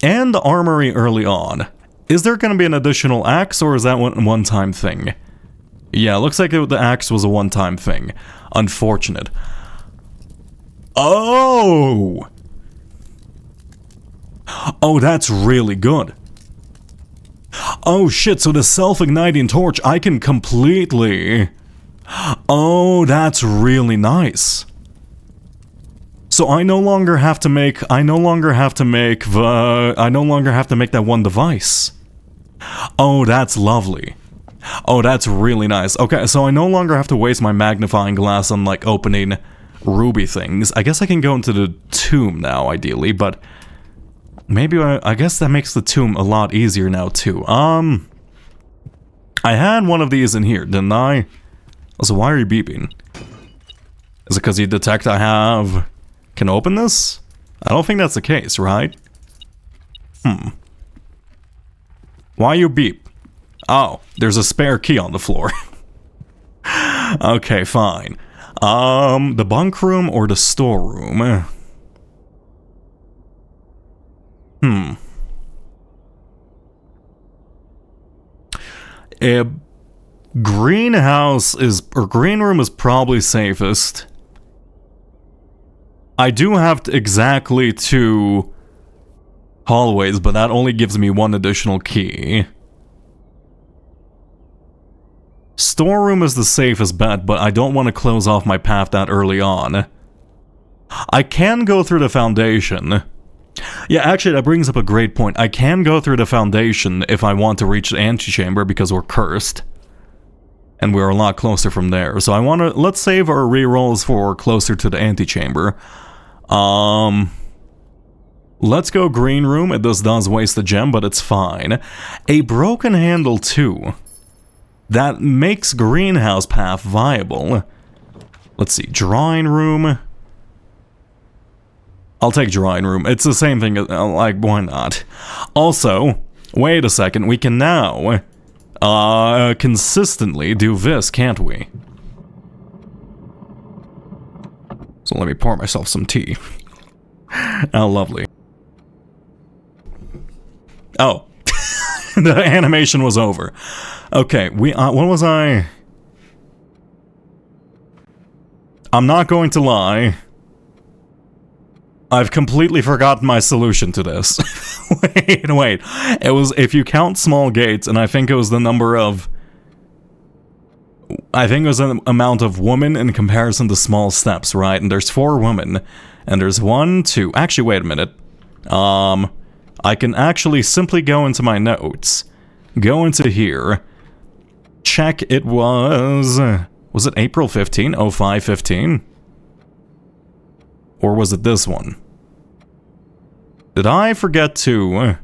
Speaker 1: And the armory early on. Is there going to be an additional axe, or is that one-time thing? Yeah, looks like the axe was a one-time thing. Unfortunate. Oh! Oh, that's really good. Oh shit, so the self-igniting torch, I can completely... Oh, that's really nice. So I no longer have to make that one device. Oh, that's lovely. Oh, that's really nice. Okay, so I no longer have to waste my magnifying glass on, like, opening ruby things. I guess I can go into the tomb now, ideally, but maybe I guess that makes the tomb a lot easier now, too. I had one of these in here, didn't I? So why are you beeping? Is it because you detect I can open this? I don't think that's the case, right? Why you beep? Oh, there's a spare key on the floor. Okay, fine. The bunk room or the storeroom? Greenhouse or green room is probably safest. I do have exactly 2 hallways, but that only gives me 1 additional key. Storeroom is the safest bet, but I don't want to close off my path that early on. I can go through the foundation. Yeah, actually, that brings up a great point. I can go through the foundation if I want to reach the antechamber because we're cursed. And we're a lot closer from there. So I want to... Let's save our rerolls for closer to the antechamber. Let's go green room. This does waste a gem, but it's fine. A broken handle too. That makes greenhouse path viable. Let's see. Drawing room. I'll take drawing room. It's the same thing. Like, why not? Also, wait a second. We can now... consistently do this, can't we? So let me pour myself some tea. Oh, lovely. Oh. The animation was over. Okay, what was I... I'm not going to lie. I've completely forgotten my solution to this. Wait. It was, if you count small gates, and I think it was the number of... I think it was an amount of women in comparison to small steps, right? And there's 4 women. And there's 1, 2... Actually, wait a minute. I can actually simply go into my notes. Go into here. Check it was... Was it April 15? 05-15? Or was it this one? Did I forget to...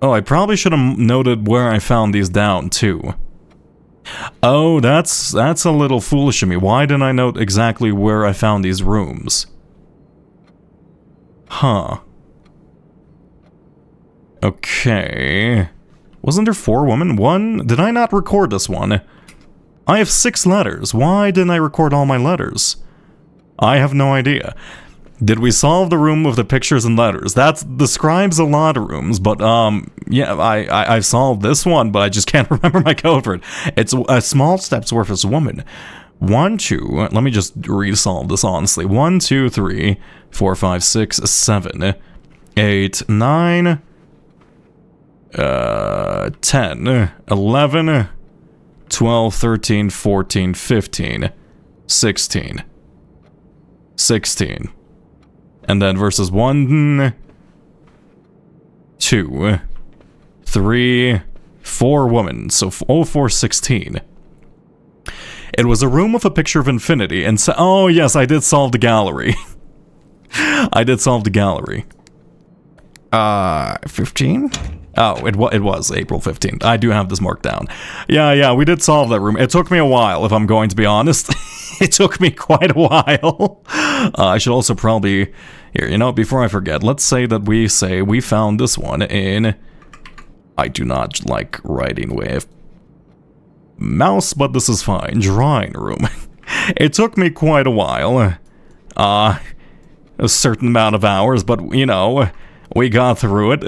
Speaker 1: Oh, I probably should have noted where I found these down, too. Oh, that's a little foolish of me. Why didn't I note exactly where I found these rooms? Huh. Okay. Wasn't there 4 women? 1? Did I not record this one? I have 6 letters. Why didn't I record all my letters? I have no idea. Did we solve the room with the pictures and letters? That describes a lot of rooms, but, yeah, I solved this one, but I just can't remember my code for it. It's a small step's worth as woman. 1, 2, let me just resolve this honestly. 1, 2, 3, 4, 5, 6, 7, 8, 9, 10, 11, 12, 13, 14, 15, 16. 16. And then versus 1, 2, 3, 4 women. So 04, 16. It was a room with a picture of infinity and so... Oh yes, I did solve the gallery. I did solve the gallery. 15? Oh, it was April 15th. I do have this marked down. Yeah, we did solve that room. It took me a while, if I'm going to be honest. It took me quite a while. I should also probably... Here, you know, before I forget, let's say that we found this one in... I do not like writing with mouse, but this is fine. Drawing room. It took me quite a while. A certain amount of hours, but, you know, we got through it.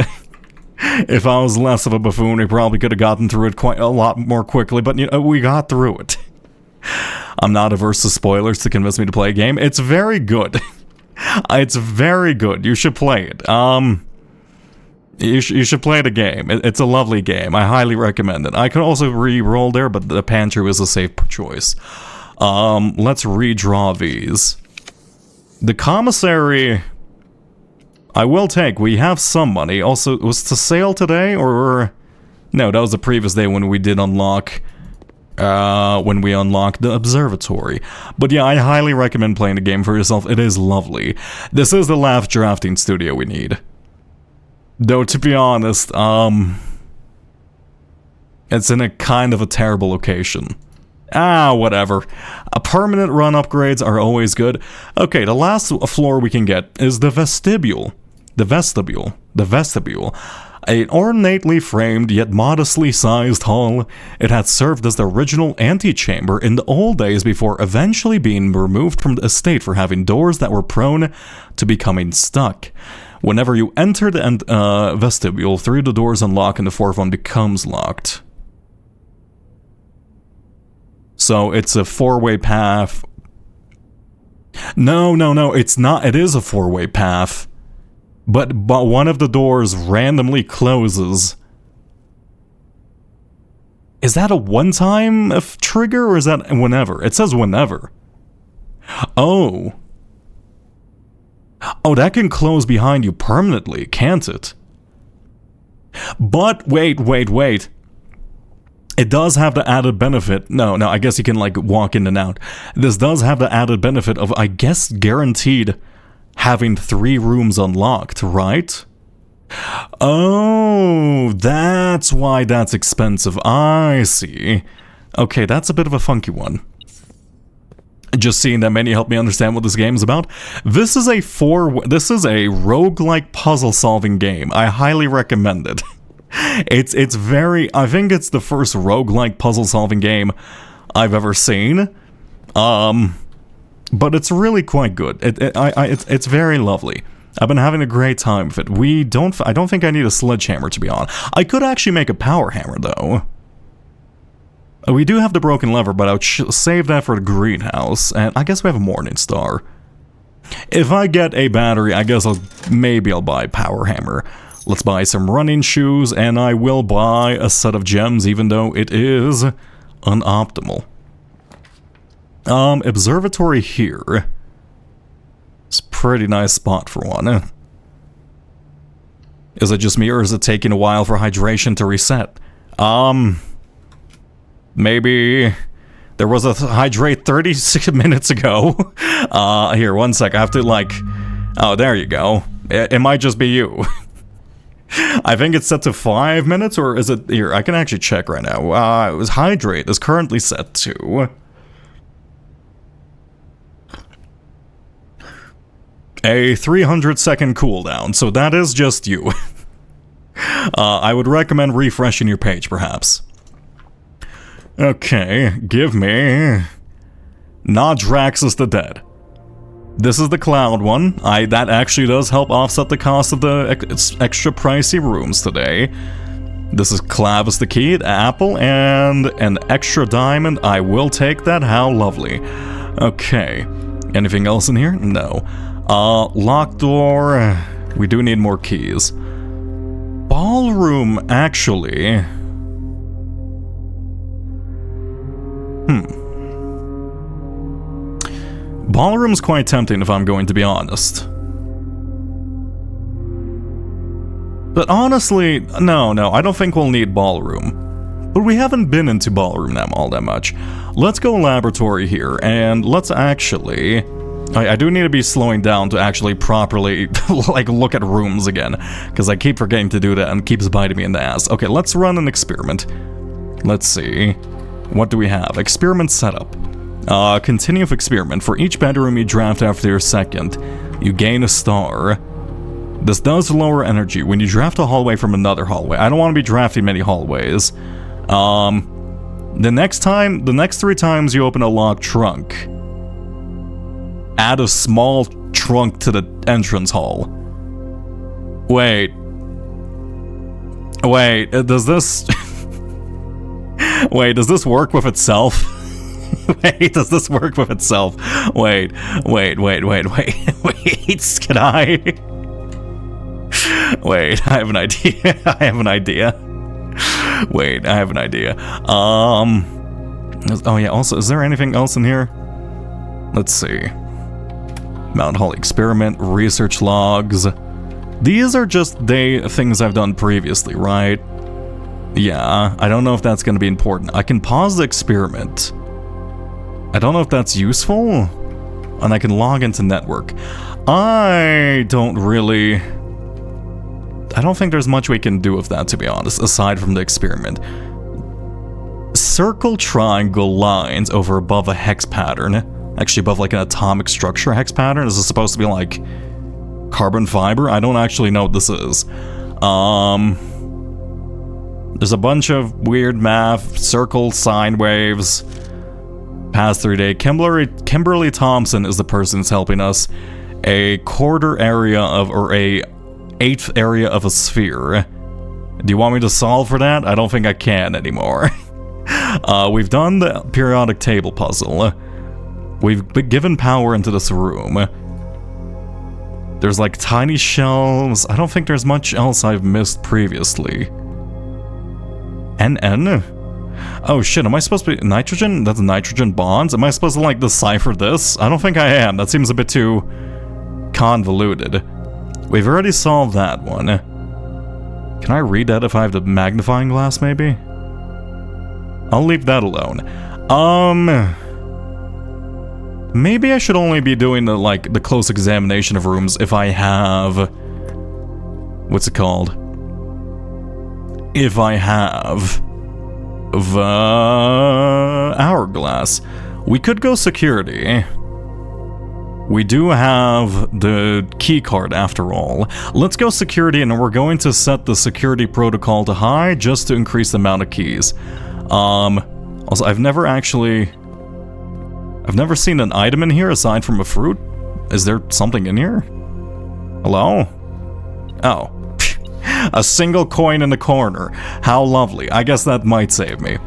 Speaker 1: If I was less of a buffoon, we probably could have gotten through it quite a lot more quickly, but, you know, we got through it. I'm not averse to spoilers to convince me to play a game. It's very good. It's very good. You should play it. You should play the game. It's a lovely game. I highly recommend it. I could also re-roll there, but the pantry was a safe choice. Let's redraw these. The commissary... I will take. We have some money. Also, was the sale today, or... No, that was the previous day when we did unlock... when we unlocked the observatory. But yeah, I highly recommend playing the game for yourself. It is lovely. This is the laugh drafting studio we need. Though, to be honest, it's in a kind of a terrible location. Whatever. Permanent run upgrades are always good. Okay, the last floor we can get is the vestibule. The vestibule. An ornately framed yet modestly sized hall, it had served as the original antechamber in the old days before eventually being removed from the estate for having doors that were prone to becoming stuck. Whenever you enter the vestibule, 3 of the doors unlock and the 4th one becomes locked. So it's a 4-way path. No, it's not. It is a 4-way path. But one of the doors randomly closes. Is that a one-time trigger, or is that whenever? It says whenever. Oh. Oh, that can close behind you permanently, can't it? But wait. It does have the added benefit. No, I guess you can like walk in and out. This does have the added benefit of, I guess, guaranteed having 3 rooms unlocked, right? Oh, that's why that's expensive. I see. Okay, that's a bit of a funky one. Just seeing that many helped me understand what this game is about. This is a roguelike puzzle solving game. I highly recommend it. It's very, I think it's the first roguelike puzzle solving game I've ever seen. But it's really quite good. It's very lovely. I've been having a great time with it. I don't think I need a sledgehammer, to be honest. I could actually make a power hammer, though. We do have the broken lever, but I'll save that for the greenhouse. And I guess we have a morning star. If I get a battery, I guess maybe I'll buy a power hammer. Let's buy some running shoes, and I will buy a set of gems, even though it is unoptimal. Observatory here. It's a pretty nice spot for one. Is it just me, or is it taking a while for hydration to reset? Maybe there was a hydrate 36 minutes ago. Here, one sec, I have to like... Oh, there you go. It might just be you. I think it's set to 5 minutes, or is it... Here, I can actually check right now. It was hydrate is currently set to... a 300-second cooldown, so that is just you. I would recommend refreshing your page, perhaps. Okay, give me... Nodraxis the Dead. This is the cloud one. That actually does help offset the cost of the extra pricey rooms today. This is Clavis the Key, apple, and an extra diamond. I will take that. How lovely. Okay. Anything else in here? No. Locked door. We do need more keys. Ballroom, actually. Ballroom's quite tempting, if I'm going to be honest. But honestly, no, I don't think we'll need ballroom. But we haven't been into ballroom all that much. Let's go laboratory here, and let's actually... I do need to be slowing down to actually properly, like, look at rooms again. Because I keep forgetting to do that and keeps biting me in the ass. Okay, let's run an experiment. Let's see. What do we have? Experiment setup. Continue with experiment. For each bedroom you draft after your second, you gain a star. This does lower energy when you draft a hallway from another hallway. I don't want to be drafting many hallways. The next 3 times you open a locked trunk, add a small trunk to the entrance hall. Wait, does this... Wait, does this work with itself? Wait, does this work with itself? Wait, can I? Wait, I have an idea. Wait, I have an idea. Oh yeah, also, is there anything else in here? Let's see. Mount Holly experiment, research logs. These are just things I've done previously, right? Yeah, I don't know if that's going to be important. I can pause the experiment. I don't know if that's useful. And I can log into network. I don't think there's much we can do with that, to be honest, aside from the experiment. Circle triangle lines over above a hex pattern. Actually above like an atomic structure hex pattern. Is this supposed to be like carbon fiber? I don't actually know what this is. There's a bunch of weird math, circle sine waves. Past 3 day. Kimberly Thompson is the person who's helping us. A quarter area of, or a eighth area of a sphere. Do you want me to solve for that? I don't think I can anymore. We've done the periodic table puzzle. We've been given power into this room. There's like tiny shelves. I don't think there's much else I've missed previously. NN? Oh shit, am I supposed to be nitrogen? That's nitrogen bonds? Am I supposed to like decipher this? I don't think I am. That seems a bit too convoluted. We've already solved that one. Can I read that if I have the magnifying glass maybe? I'll leave that alone. Maybe I should only be doing the close examination of rooms if I have... What's it called? If I have the hourglass. We could go security. We do have the key card after all. Let's go security, and we're going to set the security protocol to high just to increase the amount of keys. Also, I've never seen an item in here aside from a fruit. Is there something in here? Hello? Oh. A single coin in the corner. How lovely. I guess that might save me.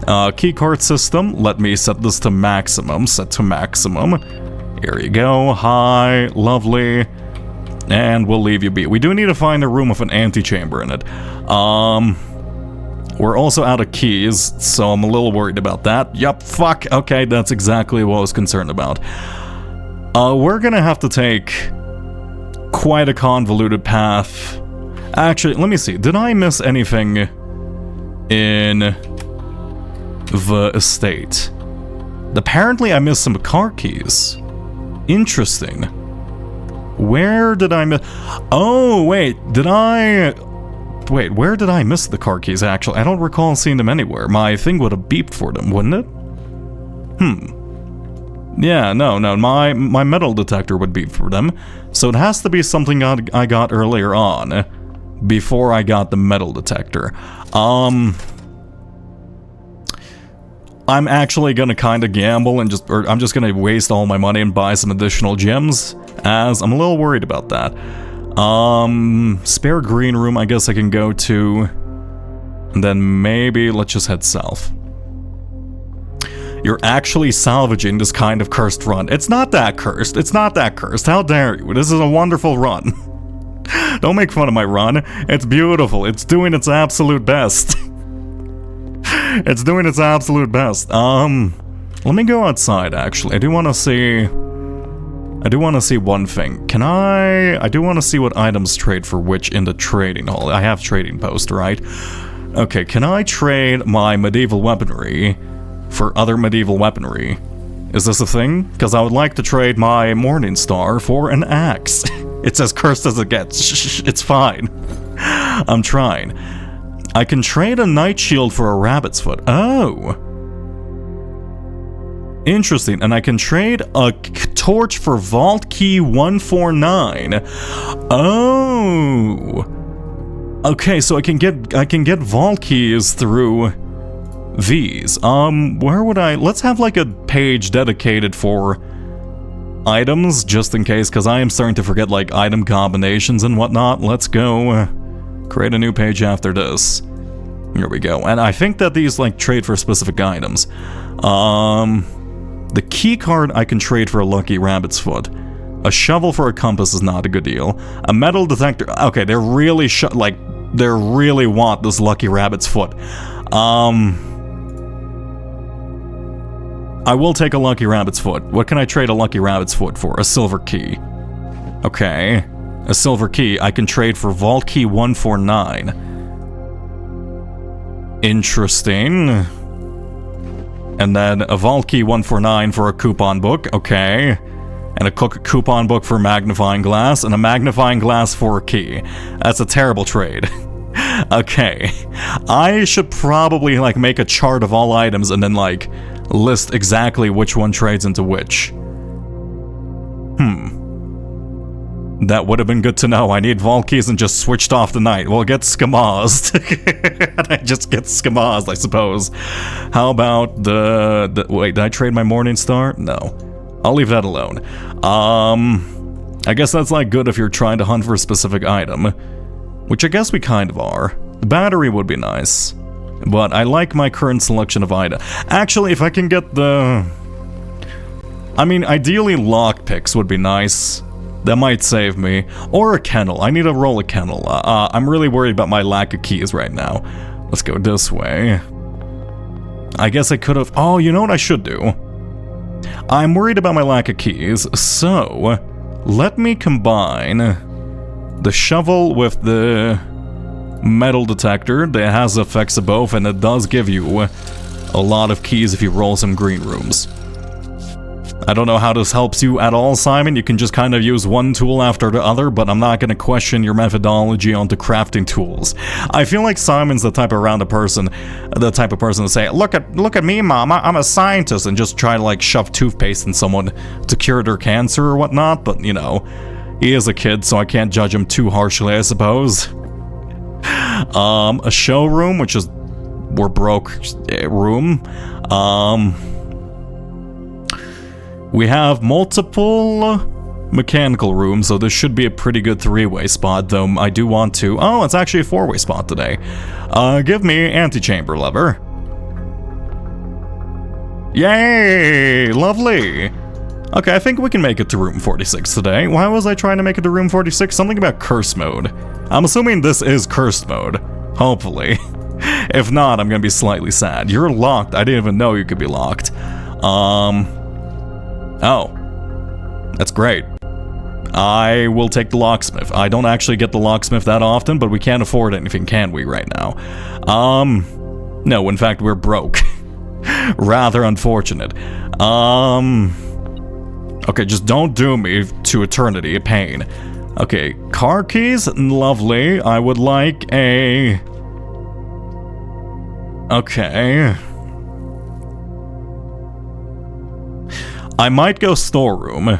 Speaker 1: Keycard system. Let me set this to maximum. Set to maximum. Here you go. Hi. Lovely. And we'll leave you be. We do need to find a room with an antechamber in it. We're also out of keys, so I'm a little worried about that. Yup, fuck. Okay, that's exactly what I was concerned about. We're gonna have to take quite a convoluted path. Actually, let me see. Did I miss anything in the estate? Apparently, I missed some car keys. Interesting. Where did I miss... Oh, wait. Wait, where did I miss the car keys, actually? I don't recall seeing them anywhere. My thing would have beeped for them, wouldn't it? Yeah, no, my metal detector would beep for them. So it has to be something I got earlier on, before I got the metal detector. I'm actually gonna kind of gamble and I'm just gonna waste all my money and buy some additional gems, as I'm a little worried about that. Spare green room I guess I can go to, and then maybe let's just head south. You're actually salvaging this kind of cursed run. It's not that cursed. It's not that cursed. How dare you? This is a wonderful run. Don't make fun of my run. It's beautiful. It's doing its absolute best. It's doing its absolute best. Let me go outside, actually. I do want to see one thing. I do want to see what items trade for which in the trading hall. I have trading post, right? Okay, can I trade my medieval weaponry for other medieval weaponry? Is this a thing? Because I would like to trade my Morning Star for an axe. It's as cursed as it gets. It's fine. I'm trying. I can trade a Night Shield for a Rabbit's Foot. Oh. Interesting. And I can trade a torch for Vault Key 149. Oh. Okay, so I can get Vault Keys through these. Where would let's have like a page dedicated for items, just in case, because I am starting to forget like item combinations and whatnot. Let's go create a new page after this. Here we go. And I think that these like trade for specific items. The key card I can trade for a lucky rabbit's foot. A shovel for a compass is not a good deal. A metal detector. Okay, they really they really want this lucky rabbit's foot. I will take a lucky rabbit's foot. What can I trade a lucky rabbit's foot for? A silver key. Okay. A silver key I can trade for Vault Key 149. Interesting. And then a Vault Key 149 for a coupon book. Okay. And a coupon book for magnifying glass. And a magnifying glass for a key. That's a terrible trade. Okay. I should probably like make a chart of all items and then like list exactly which one trades into which. That would have been good to know. I need Vault Keys and just switched off the night. Well, get skamazed. I just get skamazed, I suppose. How about the... Wait, did I trade my Morning Star? No. I'll leave that alone. I guess that's like good if you're trying to hunt for a specific item. Which I guess we kind of are. The battery would be nice. But I like my current selection of items. Actually, if I can get the... I mean, ideally lockpicks would be nice. That might save me. Or a kennel. I need to roll a kennel. I'm really worried about my lack of keys right now. Let's go this way. I guess I could have... Oh, you know what I should do? I'm worried about my lack of keys, so let me combine the shovel with the metal detector that has effects of both, and it does give you a lot of keys if you roll some green rooms. I don't know how this helps you at all, Simon. You can just kind of use one tool after the other, but I'm not going to question your methodology onto crafting tools. I feel like Simon's the type of person to say, look at me, Mom, I'm a scientist, and just try to like shove toothpaste in someone to cure their cancer or whatnot, but you know, he is a kid, so I can't judge him too harshly, I suppose. A showroom, which is we're broke room. We have multiple mechanical rooms, so this should be a pretty good three-way spot, though I do want to... Oh, it's actually a four-way spot today. Give me antechamber lever. Yay! Lovely! Okay, I think we can make it to room 46 today. Why was I trying to make it to room 46? Something about curse mode. I'm assuming this is cursed mode. Hopefully. If not, I'm gonna be slightly sad. You're locked. I didn't even know you could be locked. Oh. That's great. I will take the locksmith. I don't actually get the locksmith that often, but we can't afford anything, can we, right now? No, in fact, we're broke. Rather unfortunate. Okay, just don't doom me to eternity of pain. Okay, car keys, lovely. I would like a... Okay. I might go storeroom,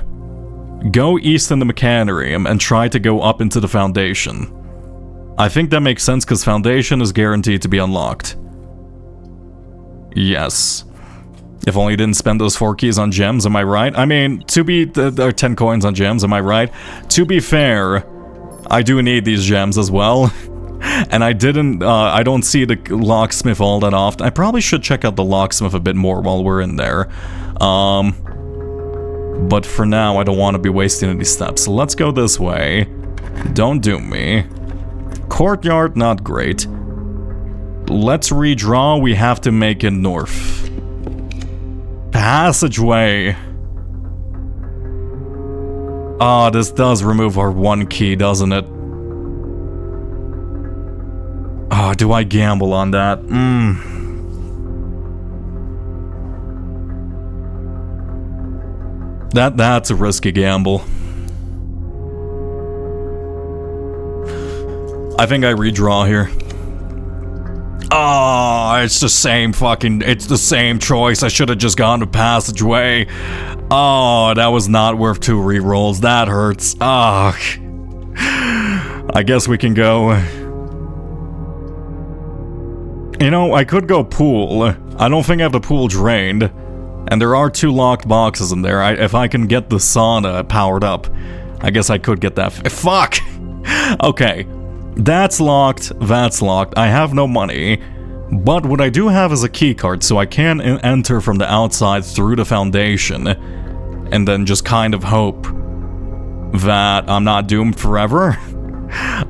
Speaker 1: go east in the mechanarium, and try to go up into the foundation. I think that makes sense because foundation is guaranteed to be unlocked. Yes. If only you didn't spend those 4 keys on gems, am I right? I mean, or 10 coins on gems, am I right? To be fair, I do need these gems as well. And I don't see the locksmith all that often. I probably should check out the locksmith a bit more while we're in there. But for now, I don't want to be wasting any steps. So let's go this way. Don't doom me. Courtyard, not great. Let's redraw. We have to make it north. Passageway. Oh, this does remove our 1 key, doesn't it? Oh, do I gamble on that? That's a risky gamble. I think I redraw here. Oh, it's the same choice. I should have just gone to passageway. Oh, that was not worth 2 rerolls. That hurts. Oh. I guess we can go. You know, I could go pool. I don't think I have the pool drained. And there are 2 locked boxes in there. If I can get the sauna powered up, I guess I could get that. Fuck! Okay. That's locked. That's locked. I have no money. But what I do have is a key card, so I can enter from the outside through the foundation. And then just kind of hope that I'm not doomed forever.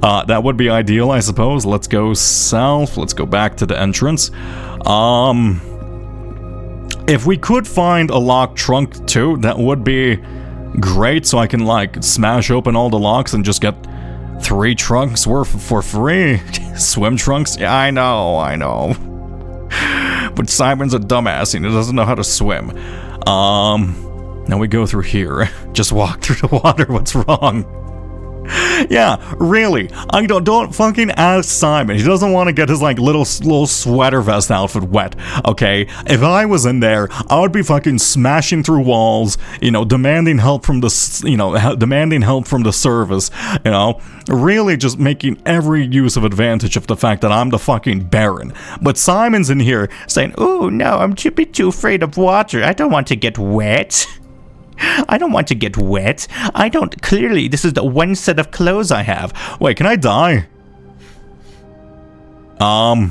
Speaker 1: That would be ideal, I suppose. Let's go south. Let's go back to the entrance. If we could find a locked trunk too, that would be great, so I can like smash open all the locks and just get 3 trunks worth for free. Swim trunks? Yeah, I know. But Simon's a dumbass and he doesn't know how to swim. Now we go through here. Just walk through the water, what's wrong? Yeah, really. I don't fucking ask Simon. He doesn't want to get his like little sweater vest outfit wet. Okay, if I was in there, I would be fucking smashing through walls. You know, demanding help from the service. You know, really just making every use of advantage of the fact that I'm the fucking Baron. But Simon's in here saying, "Oh no, I'm too afraid of water. I don't want to get wet." Clearly, this is the one set of clothes I have. Wait, can I die? No!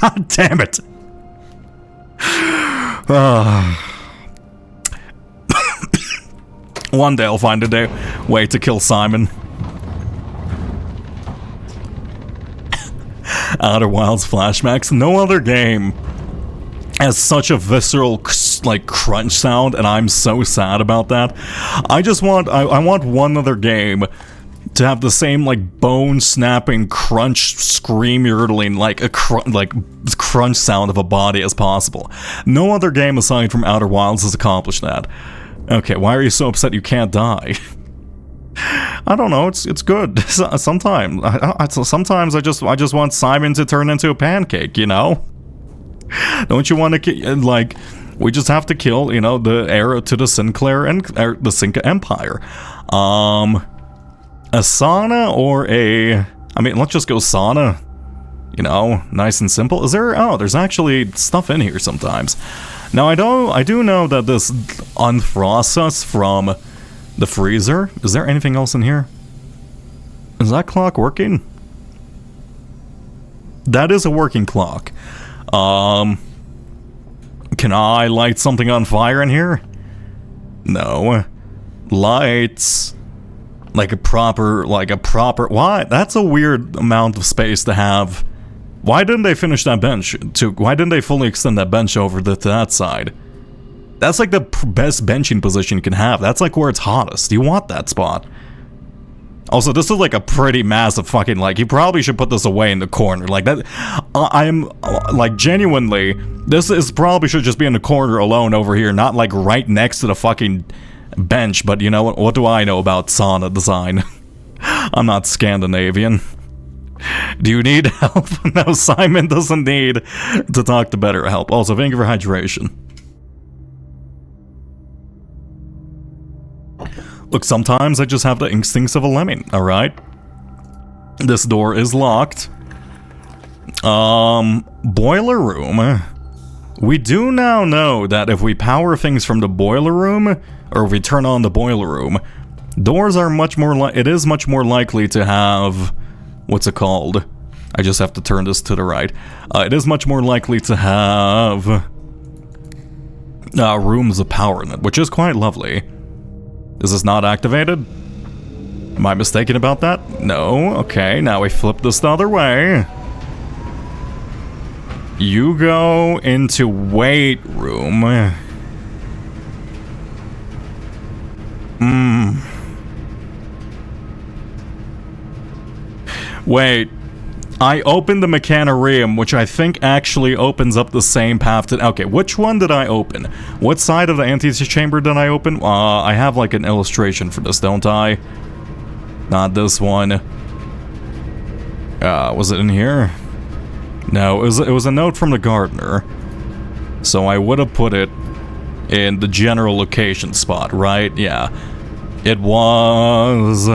Speaker 1: God damn it. One day I'll find a way to kill Simon. Outer Wilds flashbacks. No other game has such a visceral, like, crunch sound, and I'm so sad about that. I want one other game to have the same, like, bone-snapping, crunch, scream-yurdling, like, crunch sound of a body as possible. No other game aside from Outer Wilds has accomplished that. Okay, why are you so upset you can't die? I don't know, it's good. Sometimes I just want Simon to turn into a pancake, you know? Don't you want to, like, we just have to kill, you know, the heir to the Sinclair and the Cinca Empire. A sauna or I mean, let's just go sauna. You know, nice and simple. Is there, oh, there's actually stuff in here sometimes. Now, I do know that this unfrosts us from the freezer. Is there anything else in here? Is that clock working? That is a working clock. Can I light something on fire in here? No. Lights. Like a proper, why? That's a weird amount of space to have. Why didn't they finish that bench? Why didn't they fully extend that bench over to that side? That's like the best benching position you can have. That's like where it's hottest. You want that spot. Also, this is like a pretty massive fucking, like, you probably should put this away in the corner. Like, that, I'm, like, genuinely, this is probably should just be in the corner alone over here, not like right next to the fucking bench. But you know what do I know about sauna design? I'm not Scandinavian. Do you need help? No, Simon doesn't need to talk to BetterHelp. Also, thank you for hydration. Look, sometimes I just have the instincts of a lemming, alright? This door is locked. Boiler room. We do now know that if we power things from the boiler room, or if we turn on the boiler room, doors are much more it is much more likely to have, what's it called? I just have to turn this to the right. It is much more likely to have rooms of power in it, which is quite lovely. Is this not activated? Am I mistaken about that? No. Okay, now we flip this the other way. You go into weight room. Wait. I opened the Mechanarium, which I think actually opens up the same path to... Okay, which one did I open? What side of the antechamber did I open? I have like an illustration for this, don't I? Not this one. Was it in here? No, it was a note from the gardener. So I would have put it in the general location spot, right? Yeah. It was...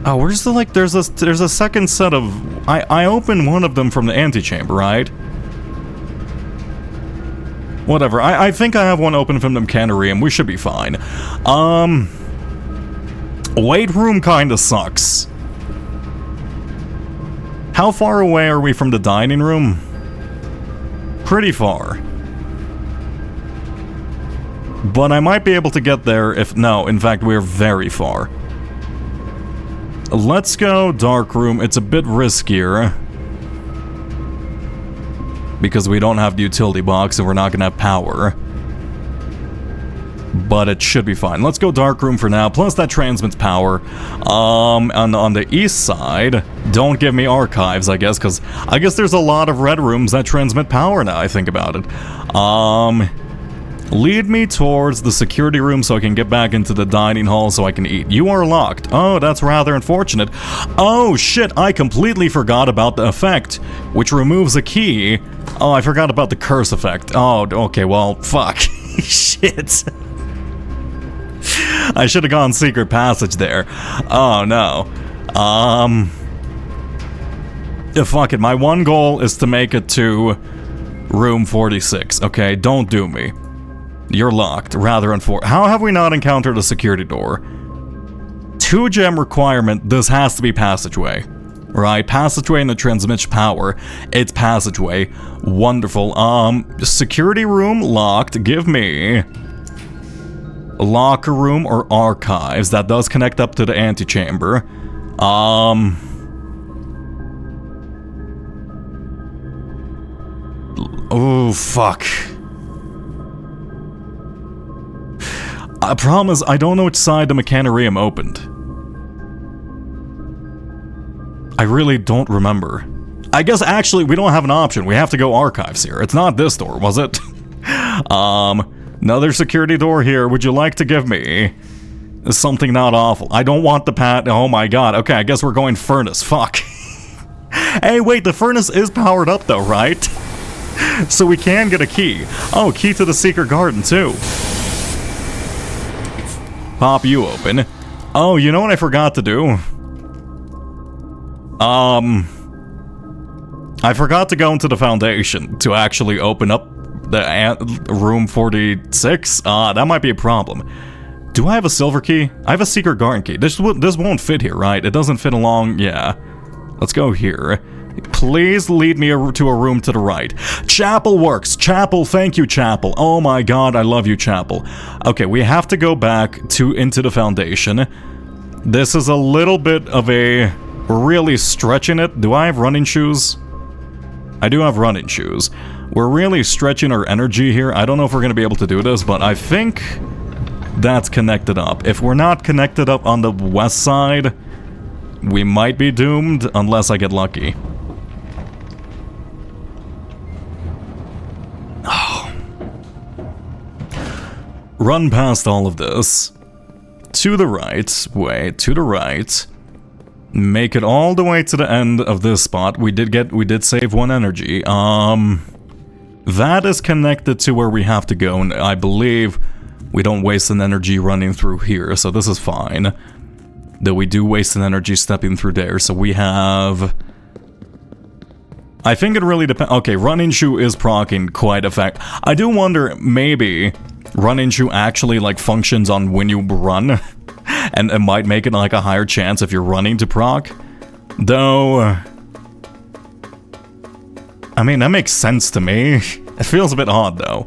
Speaker 1: Oh, where's the, like, there's a second set of... I opened one of them from the antechamber, right? Whatever, I think I have one open from the Mechanarium. We should be fine. Weight room kinda sucks. How far away are we from the dining room? Pretty far. But I might be able to get there if... No, in fact, we're very far. Let's go dark room. It's a bit riskier. Because we don't have the utility box and we're not gonna have power. But it should be fine. Let's go dark room for now. Plus that transmits power. On the east side, don't give me archives, I guess, because I guess there's a lot of red rooms that transmit power now I think about it. Lead me towards the security room so I can get back into the dining hall so I can eat. You are locked. Oh, that's rather unfortunate. Oh, shit, I completely forgot about the effect, which removes a key. Oh, I forgot about the curse effect. Oh, okay, well, fuck. Shit. I should have gone secret passage there. Oh, no. Fuck it, my one goal is to make it to room 46. Okay, don't do me. You're locked. Rather unfortunate. How have we not encountered a security door? 2 gem requirement. This has to be passageway. Right? Passageway in the transmits power. It's passageway. Wonderful. Security room locked. Give me a locker room or archives. That does connect up to the antechamber. Oh, fuck. I promise I don't know which side the Mechanarium opened. I really don't remember. I guess actually we don't have an option. We have to go archives here. It's not this door, was it? Another security door here. Would you like to give me something not awful? I don't want the pat. Oh my god. Okay, I guess we're going furnace. Fuck. Hey, wait, the furnace is powered up though, right? So we can get a key. Oh, key to the secret garden too. Pop you open. Oh, you know what I forgot to do? I forgot to go into the foundation to actually open up the room 46. That might be a problem. Do I have a silver key? I have a secret garden key. This won't fit here, right? It doesn't fit along. Yeah. Let's go here. Please lead me to a room to the right. Chapel works. Chapel, thank you, Chapel. Oh my god, I love you, Chapel. Okay, we have to go back into the foundation. This is a little bit of a... We're really stretching it. Do I have running shoes? I do have running shoes. We're really stretching our energy here. I don't know if we're going to be able to do this, but I think that's connected up. If we're not connected up on the west side, we might be doomed unless I get lucky. Oh. Run past all of this. To the right. Wait, to the right. Make it all the way to the end of this spot. We did save 1 energy. That is connected to where we have to go, and I believe we don't waste an energy running through here, so this is fine. Though we do waste an energy stepping through there, so we have... I think it really depends. Okay, running shoe is proccing quite effect. I do wonder, maybe running shoe actually like functions on when you run. And it might make it like a higher chance if you're running to proc. Though... I mean, that makes sense to me. It feels a bit odd, though.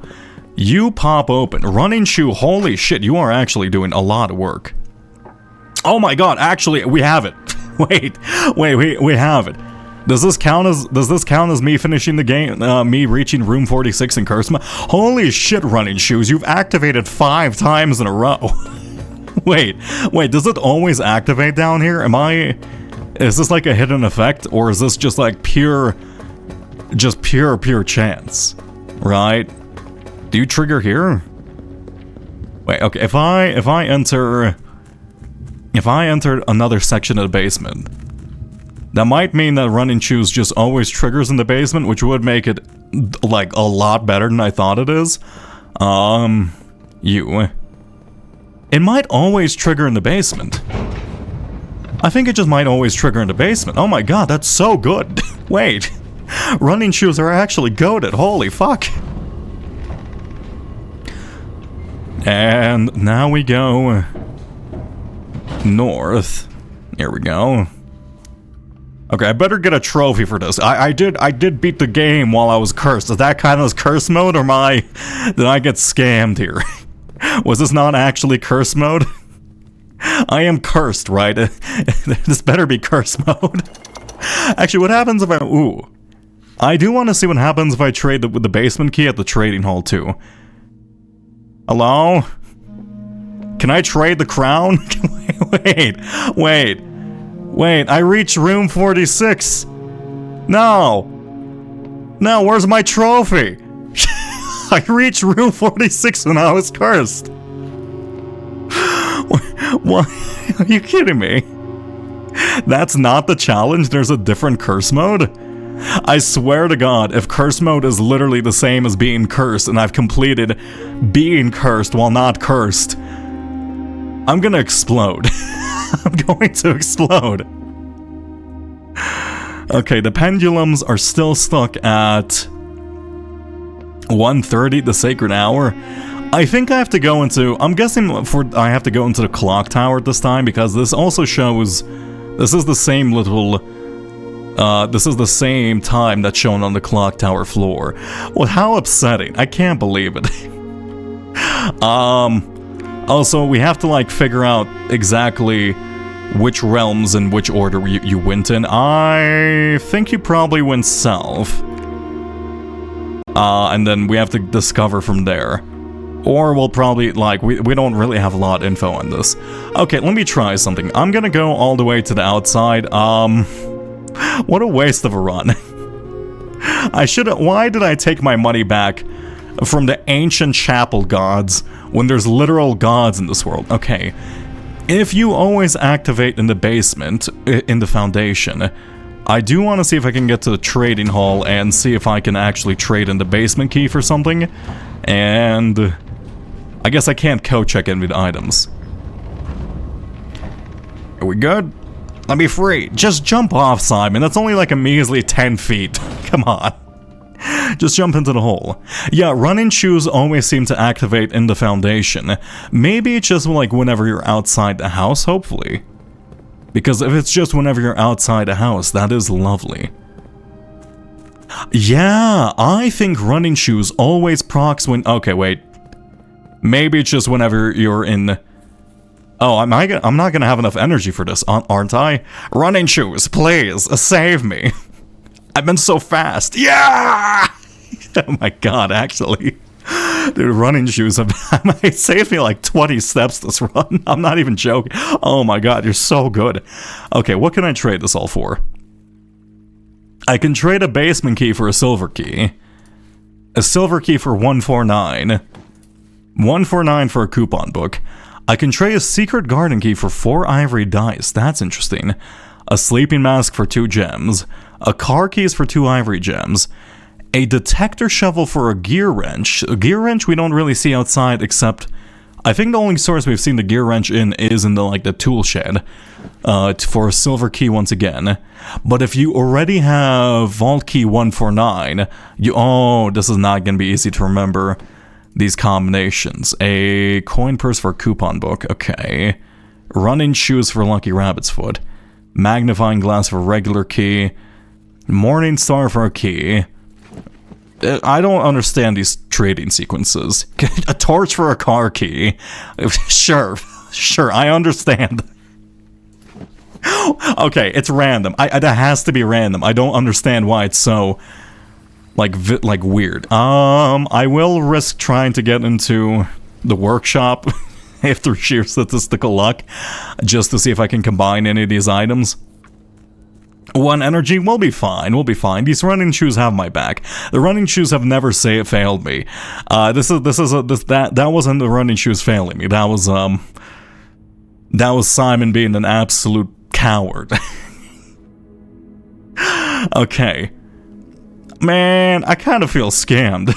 Speaker 1: You pop open. Running shoe, holy shit, you are actually doing a lot of work. Oh my god, actually, we have it. Wait, we have it. Does this count as me finishing the game, me reaching room 46 in Kursma? Holy shit, running shoes, you've activated 5 times in a row. Wait, does it always activate down here? Is this like a hidden effect, or is this just like pure chance, right? Do you trigger here? Wait, okay, if I enter another section of the basement, that might mean that running shoes just always triggers in the basement, which would make it like a lot better than I thought it is. It might always trigger in the basement. I think it just might always trigger in the basement. Oh my god, that's so good. Wait. Running shoes are actually goated. Holy fuck. And now we go north. Here we go. Okay, I better get a trophy for this. I did beat the game while I was cursed. Is that kind of curse mode, or did I get scammed here? Was this not actually curse mode? I am cursed, right? This better be curse mode. Actually, what happens if I... Ooh. I do want to see what happens if I trade the basement key at the trading hall, too. Hello? Can I trade the crown? Wait, I reached room 46. No, where's my trophy? I reached room 46 when I was cursed. What? Are you kidding me? That's not the challenge? There's a different curse mode? I swear to God, if curse mode is literally the same as being cursed, and I've completed being cursed while not cursed, I'm gonna explode. I'm going to explode. Okay, the pendulums are still stuck at 1:30, the sacred hour. I think I have to go into... I'm guessing I have to go into the clock tower this time, because this also shows... This is the same little... this is the same time that's shown on the clock tower floor. Well, how upsetting. I can't believe it. Also, we have to, like, figure out exactly which realms and which order you went in. I think you probably went south. and then we have to discover from there. Or we'll probably, like, we don't really have a lot of info on this. Okay, let me try something. I'm gonna go all the way to the outside. What a waste of a run. Why did I take my money back from the ancient chapel gods when there's literal gods in this world? Okay, if you always activate in the basement, in the foundation, I do want to see if I can get to the trading hall and see if I can actually trade in the basement key for something. And I guess I can't co-check in with items. Are we good? Let me free. Just jump off, Simon. That's only like a measly 10 feet. Come on. Just jump into the hole. Yeah, running shoes always seem to activate in the foundation. Maybe it's just like whenever you're outside the house, hopefully. Because if it's just whenever you're outside the house, that is lovely. Yeah, I think running shoes always procs when... Okay, wait. Maybe it's just whenever you're in... Oh, I'm not gonna have enough energy for this, aren't I? Running shoes, please, save me. I've been so fast. Yeah! Oh my god, actually. Dude, running shoes have saved me like 20 steps this run. I'm not even joking. Oh my god, you're so good. Okay, what can I trade this all for? I can trade a basement key for a silver key. A silver key for 149. 149 for a coupon book. I can trade a secret garden key for 4 ivory dice. That's interesting. A sleeping mask for 2 gems. A car keys for 2 ivory gems. A detector shovel for a gear wrench. A gear wrench we don't really see outside, except I think the only source we've seen the gear wrench in is in the tool shed. For a silver key once again. But if you already have vault key 149, this is not gonna be easy to remember these combinations. A coin purse for a coupon book, okay. Running shoes for Lucky Rabbit's foot. Magnifying glass for a regular key. Morning star for a key. I don't understand these trading sequences. A torch for a car key. Sure, I understand. Okay, it's random. That has to be random. I don't understand why it's so... like weird. I will risk trying to get into the workshop if through sheer statistical luck, just to see if I can combine any of these items. 1 energy, we'll be fine, These running shoes have my back. The running shoes have never failed me. That wasn't the running shoes failing me. That was Simon being an absolute coward. Okay. Man, I kind of feel scammed.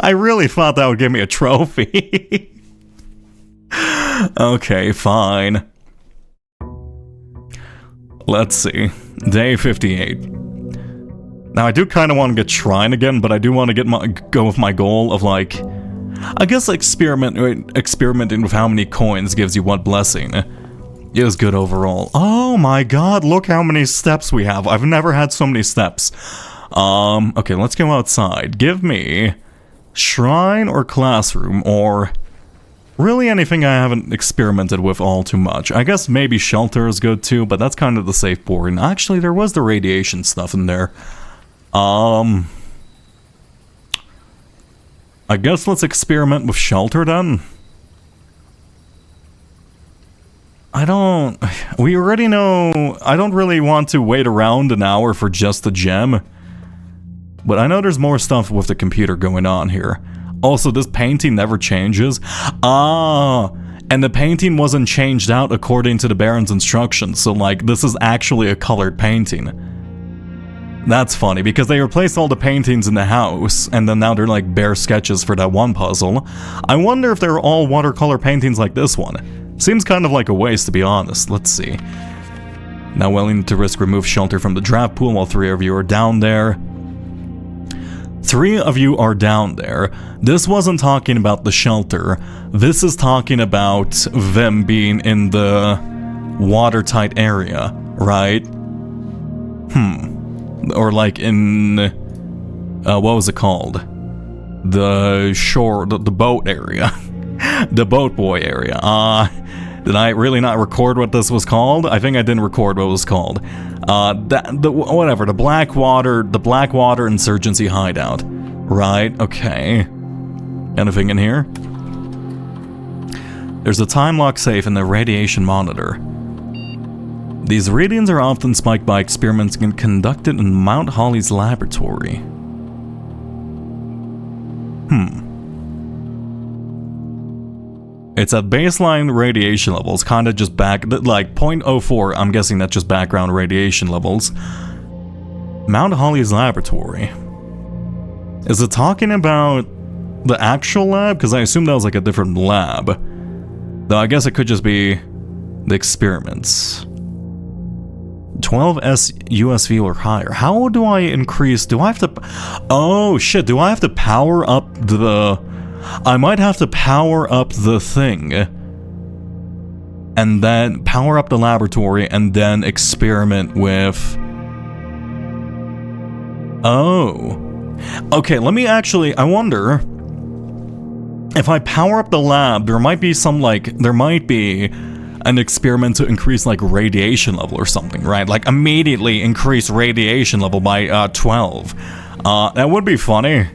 Speaker 1: I really thought that would give me a trophy. Okay, fine. Let's see. Day 58. Now, I do kind of want to get Shrine again, but I do want to go with my goal of, like... I guess experimenting with how many coins gives you what blessing is good overall. Oh my god, look how many steps we have. I've never had so many steps. Okay, let's go outside. Give me Shrine or Classroom or really anything I haven't experimented with all too much. I guess maybe Shelter is good too, but that's kind of the safe boarding. Actually, there was the radiation stuff in there. I guess let's experiment with Shelter then. We already know, I don't really want to wait around an hour for just a gem. But I know there's more stuff with the computer going on here. Also, this painting never changes. And the painting wasn't changed out according to the Baron's instructions, so like, this is actually a colored painting. That's funny, because they replaced all the paintings in the house, and then now they're like bare sketches for that one puzzle. I wonder if they're all watercolor paintings like this one. Seems kind of like a waste, to be honest. Let's see. Now willing to risk remove Shelter from the draft pool while 3 of you are down there. 3 of you are down there. This wasn't talking about the Shelter. This is talking about them being in the watertight area, right? Or like in... what was it called? The shore... the boat area. The boat boy area. Did I really not record what this was called? I think I didn't record what it was called. The Blackwater Insurgency Hideout. Right, okay. Anything in here? There's a time lock safe and a radiation monitor. These readings are often spiked by experiments conducted in Mount Holly's laboratory. It's at baseline radiation levels, kinda just like 0.04, I'm guessing that's just background radiation levels. Mount Holly's laboratory. Is it talking about the actual lab? Because I assume that was like a different lab. Though I guess it could just be the experiments. 12S USV or higher. How do I increase? Do I have to... Oh shit, do I have to power up the... I might have to power up the thing. And then power up the laboratory and then experiment with... Oh. Okay, let me actually... I wonder... If I power up the lab, there might be some like... There might be an experiment to increase like radiation level or something, right? Like immediately increase radiation level by 12. That would be funny.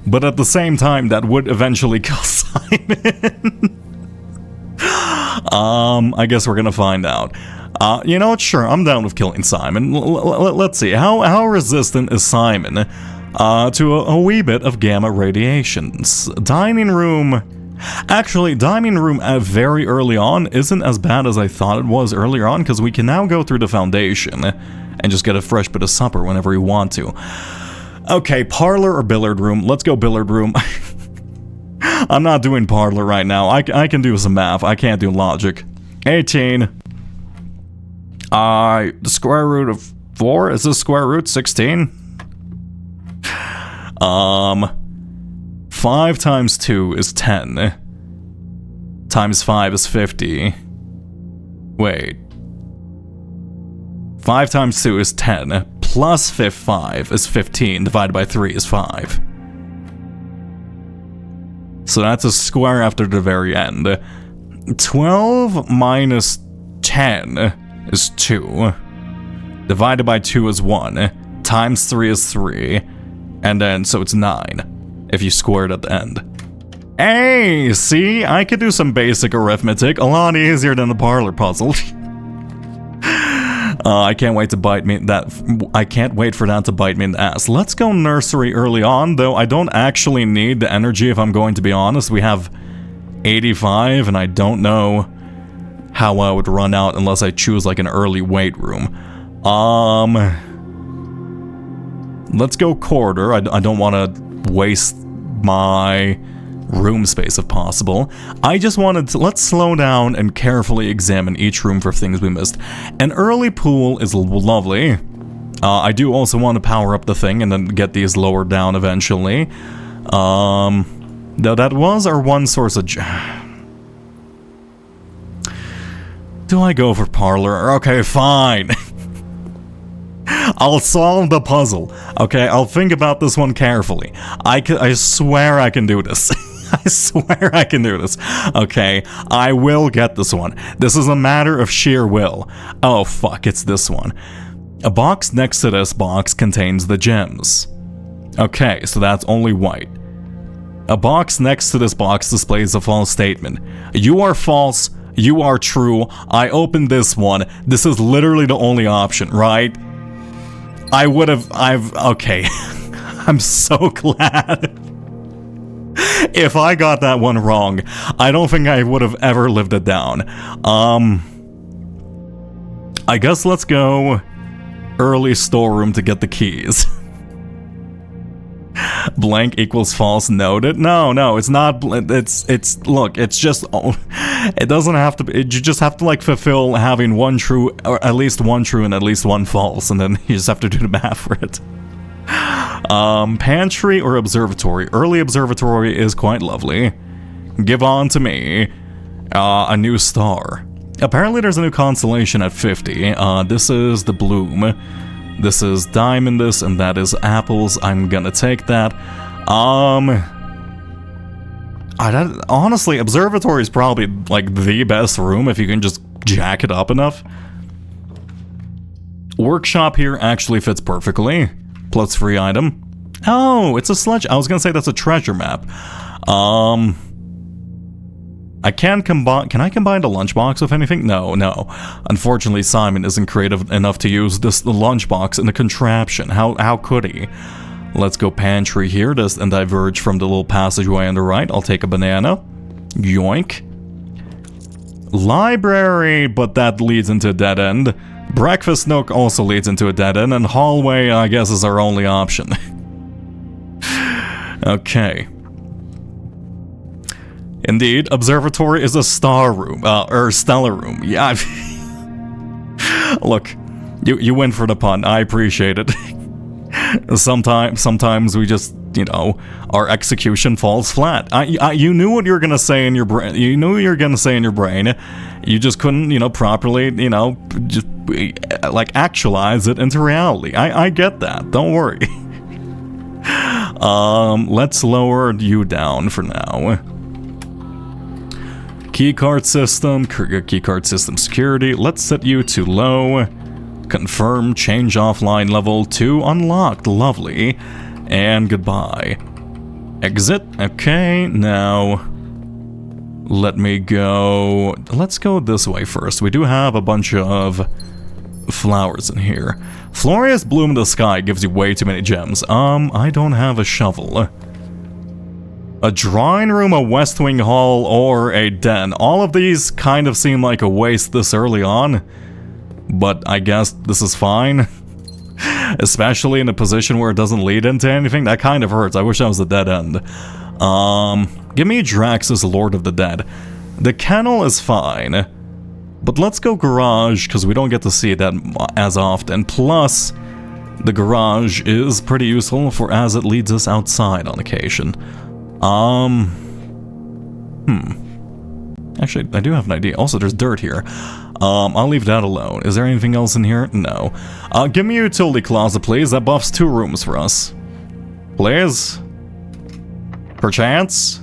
Speaker 1: But at the same time, that would eventually kill Simon. I guess we're gonna find out. You know what? Sure, I'm down with killing Simon. Let's see. How resistant is Simon to a wee bit of gamma radiations? Dining room. Actually, dining room very early on isn't as bad as I thought it was earlier on, because we can now go through the foundation and just get a fresh bit of supper whenever we want to. Okay, parlor or billiard room? Let's go billiard room. I'm not doing parlor right now. I can do some math. I can't do logic. 18. The square root of 4? Is this square root 16? 5 times 2 is 10. Times 5 is 50. Wait. 5 times 2 is 10. Plus 5 is 15. Divided by 3 is 5. So that's a square after the very end. 12 minus 10 is 2. Divided by 2 is 1. Times 3 is 3. And then, so it's 9. If you square it at the end. Hey, see? I could do some basic arithmetic. A lot easier than the parlor puzzle. I can't wait to bite me I can't wait for that to bite me in the ass. Let's go nursery early on, though I don't actually need the energy if I'm going to be honest. We have 85 and I don't know how I would run out unless I choose like an early weight room. Let's go corridor. I don't want to waste my room space if possible. I just wanted to, let's slow down and carefully examine each room for things we missed. An early pool is lovely. I do also want to power up the thing and then get these lowered down eventually. Though that was our one source of... Do I go for parlor? Okay, fine. I'll solve the puzzle. Okay, I'll think about this one carefully. I swear I can do this. I swear I can do this. Okay, I will get this one. This is a matter of sheer will. Oh fuck, it's this one. A box next to this box contains the gems. Okay, so that's only white. A box next to this box displays a false statement. You are false, you are true, I opened this one. This is literally the only option, right? Okay. I'm so glad. If I got that one wrong, I don't think I would have ever lived it down. I guess let's go early storeroom to get the keys. Blank equals false noted. No, it's not. Look, it's just. It doesn't have to be. You just have to like fulfill having one true, or at least one true and at least one false, and then you just have to do the math for it. Pantry or observatory? Early observatory is quite lovely. Give on to me. A new star. Apparently there's a new constellation at 50. This is the Bloom. This is Diamondus, and that is Apples. I'm gonna take that. Honestly, observatory is probably like the best room if you can just jack it up enough. Workshop here actually fits perfectly. Plus free item. Oh, it's a sledge. I was gonna say that's a treasure map. I can combine. Can I combine the lunchbox with anything? No. Unfortunately, Simon isn't creative enough to use the lunchbox in the contraption. How could he? Let's go pantry here and diverge from the little passageway on the right. I'll take a banana. Yoink. Library, but that leads into a dead end. Breakfast nook also leads into a dead end, and hallway, I guess, is our only option. Okay. Indeed, observatory is a star room, or stellar room. Yeah, look, you win for the pun. I appreciate it. Sometimes we just, our execution falls flat. You knew what you were gonna say in your brain. You knew what you were gonna say in your brain. You just couldn't, properly, just like actualize it into reality. I get that. Don't worry. Let's lower you down for now. Keycard system security. Let's set you to low. Confirm, change offline level to unlocked. Lovely. And goodbye. Exit. Okay, now let me go. Let's go this way first. We do have a bunch of flowers in here. Floria's Bloom in the Sky gives you way too many gems. I don't have a shovel. A drawing room, a West Wing hall, or a den. All of these kind of seem like a waste this early on, but I guess this is fine. Especially in a position where it doesn't lead into anything. That kind of hurts. I wish that was a dead end. Give me Drax as Lord of the Dead. The kennel is fine, but let's go garage, because we don't get to see that as often. Plus, the garage is pretty useful as it leads us outside on occasion. Actually, I do have an idea. Also, there's dirt here. I'll leave that alone. Is there anything else in here? No. Give me a utility closet, please. That buffs 2 rooms for us. Please? Perchance?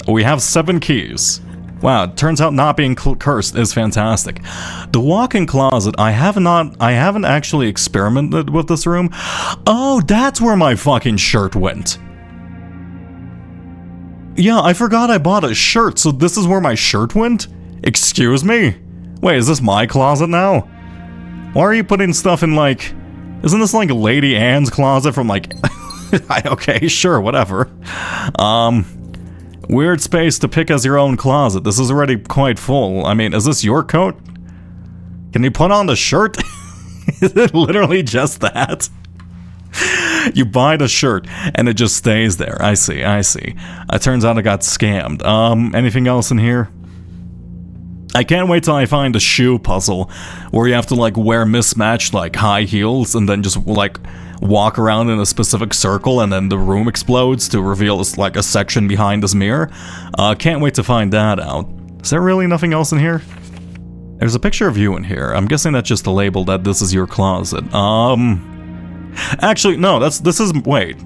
Speaker 1: We have 7 keys. Wow, it turns out not being cursed is fantastic. The walk-in closet, I haven't actually experimented with this room. Oh, that's where my fucking shirt went. Yeah, I forgot I bought a shirt, so this is where my shirt went? Excuse me? Wait, is this my closet now? Why are you putting stuff in, like... Isn't this like Lady Anne's closet from, like... Okay, sure, whatever. Weird space to pick as your own closet. This is already quite full. I mean, is this your coat? Can you put on the shirt? Is it literally just that? You buy the shirt, and it just stays there. I see. It turns out I got scammed. Anything else in here? I can't wait till I find a shoe puzzle, where you have to, like, wear mismatched, like, high heels, and then just, like, walk around in a specific circle, and then the room explodes to reveal, like, a section behind this mirror. Can't wait to find that out. Is there really nothing else in here? There's a picture of you in here. I'm guessing that's just a label that this is your closet. Actually, no, wait.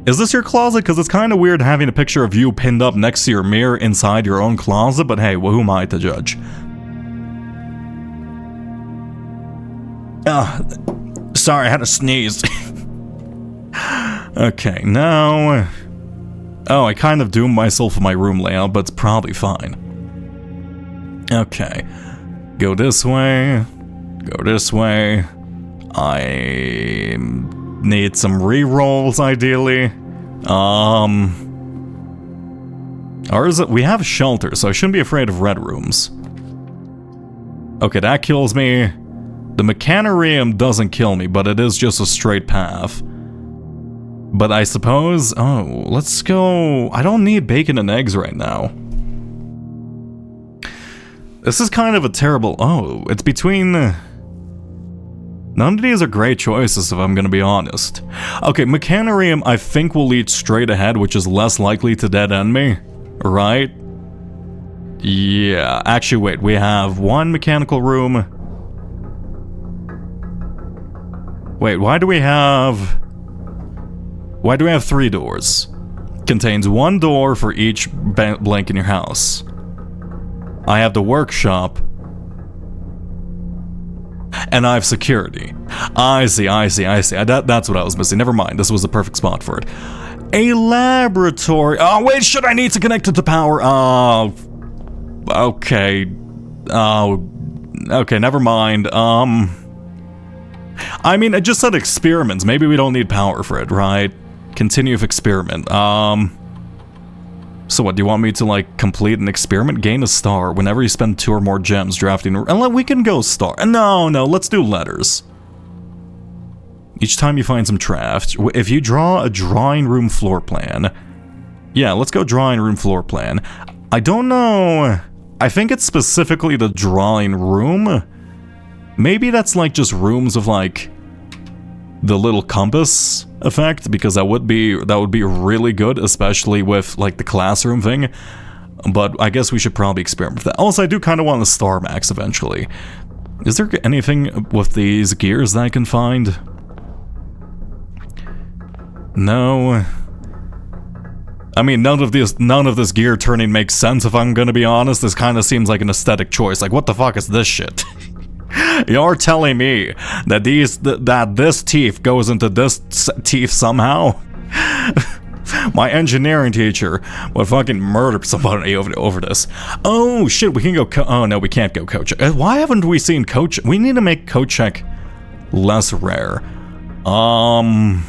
Speaker 1: Is this your closet? Because it's kind of weird having a picture of you pinned up next to your mirror inside your own closet, but hey, who am I to judge? Sorry, I had to sneeze. Okay, now... Oh, I kind of doomed myself with my room layout, but it's probably fine. Okay. Go this way. Go this way. I need some re-rolls, ideally. Or is it? We have shelter, so I shouldn't be afraid of red rooms. Okay, that kills me. The Mechanarium doesn't kill me, but it is just a straight path. But I suppose... Oh, let's go... I don't need bacon and eggs right now. This is kind of a terrible... Oh, it's between... None of these are great choices, if I'm gonna be honest. Okay, Mechanarium I think will lead straight ahead, which is less likely to dead end me. Right? Yeah, actually wait, we have 1 mechanical room. Wait, why do we have 3 doors? Contains 1 door for each blank in your house. I have the workshop. And I have security. I see. That's what I was missing. Never mind. This was the perfect spot for it. A laboratory. Oh, wait, should I need to connect it to power? Oh, okay. Oh, okay, never mind. I mean, I just said experiments. Maybe we don't need power for it, right? Continue with experiment. So what, do you want me to, like, complete an experiment? Gain a star whenever you spend 2 or more gems drafting. And we can go star. No, let's do letters. Each time you find some draft, if you draw a drawing room floor plan. Yeah, let's go drawing room floor plan. I don't know. I think it's specifically the drawing room. Maybe that's like just rooms of like the little compass effect, because that would be really good, especially with like the classroom thing. But I guess we should probably experiment with that. Also, I do kind of want a Star Max eventually. Is there anything with these gears that I can find? No. I mean, none of this gear turning makes sense, if I'm gonna be honest. This kind of seems like an aesthetic choice. Like, what the fuck is this shit? You're telling me that this teeth goes into this teeth somehow? My engineering teacher would fucking murder somebody over this. Oh shit, we can go oh no, we can't go coach. Why haven't we seen coach? We need to make coach check less rare. I'll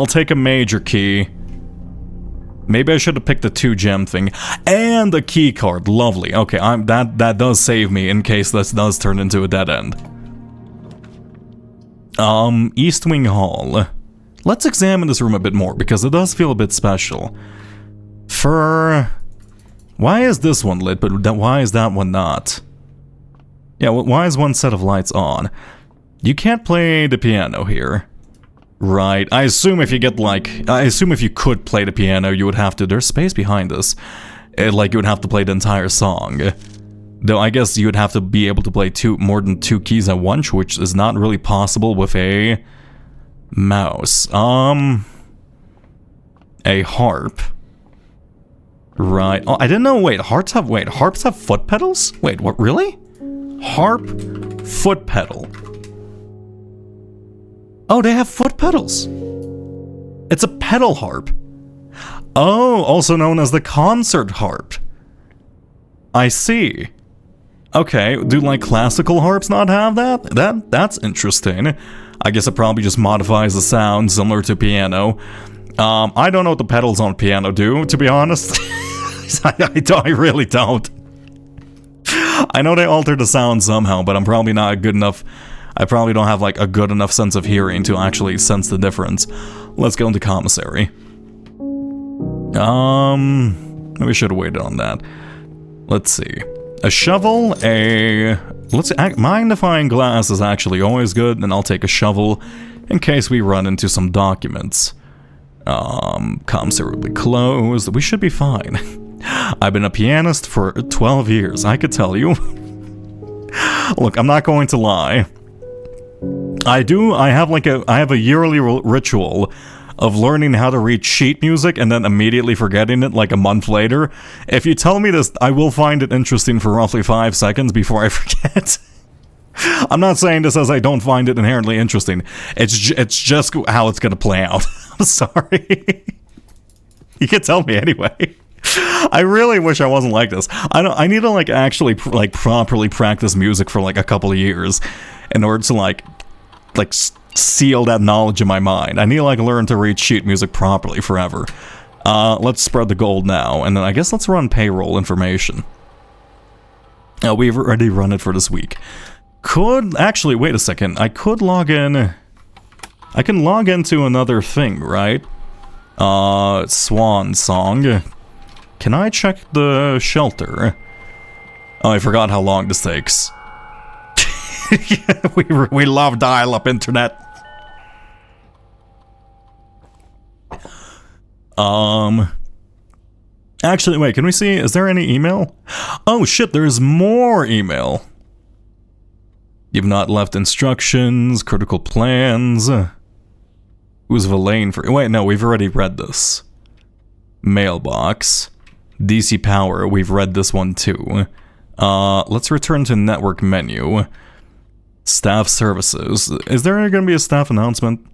Speaker 1: take a major key. Maybe I should have picked the 2 gem thing. And the key card. Lovely. Okay, that does save me in case this does turn into a dead end. East Wing Hall. Let's examine this room a bit more, because it does feel a bit special. Why is this one lit, but why is that one not? Yeah, well, why is one set of lights on? You can't play the piano here. Right, I assume if you could play the piano, you would have to, there's space behind this. Like, you would have to play the entire song. Though I guess you would have to be able to play more than 2 keys at once, which is not really possible with a mouse. A harp. Right, oh, I didn't know, wait, harps have foot pedals? Wait, what, really? Harp, foot pedal. Oh, they have foot pedals. It's a pedal harp. Oh, also known as the concert harp. I see. Okay, do like classical harps not have that? That's interesting. I guess it probably just modifies the sound similar to piano. I don't know what the pedals on piano do, to be honest. I really don't. I know they alter the sound somehow, but I'm probably not good enough. I probably don't have like a good enough sense of hearing to actually sense the difference. Let's go into commissary. Maybe I should have waited on that. Let's see. A shovel, magnifying glass is actually always good, and I'll take a shovel in case we run into some documents. Commissary will be closed. We should be fine. I've been a pianist for 12 years, I could tell you. Look, I'm not going to lie. I have a yearly ritual of learning how to read sheet music and then immediately forgetting it like a month later. If you tell me this, I will find it interesting for roughly 5 seconds before I forget. I'm not saying this as I don't find it inherently interesting. It's just how it's gonna play out. I'm sorry. You can tell me anyway. I really wish I wasn't like this. I need to like actually like properly practice music for like a couple of years in order to like seal that knowledge in my mind. I need to like learn to read sheet music properly forever. Let's spread the gold now, and then I guess let's run payroll information. We've already run it for this week. Actually, wait a second. I could log in. I can log into another thing, right? Swan Song. Can I check the shelter? Oh, I forgot how long this takes. we love dial-up internet. Actually, wait, can we see, is there any email? Oh shit, there's more email. You've not left instructions, critical plans. Who's Villain for? Wait, no, we've already read this. Mailbox. DC Power, we've read this one too. Let's return to network menu. Staff services. Is there going to be a staff announcement?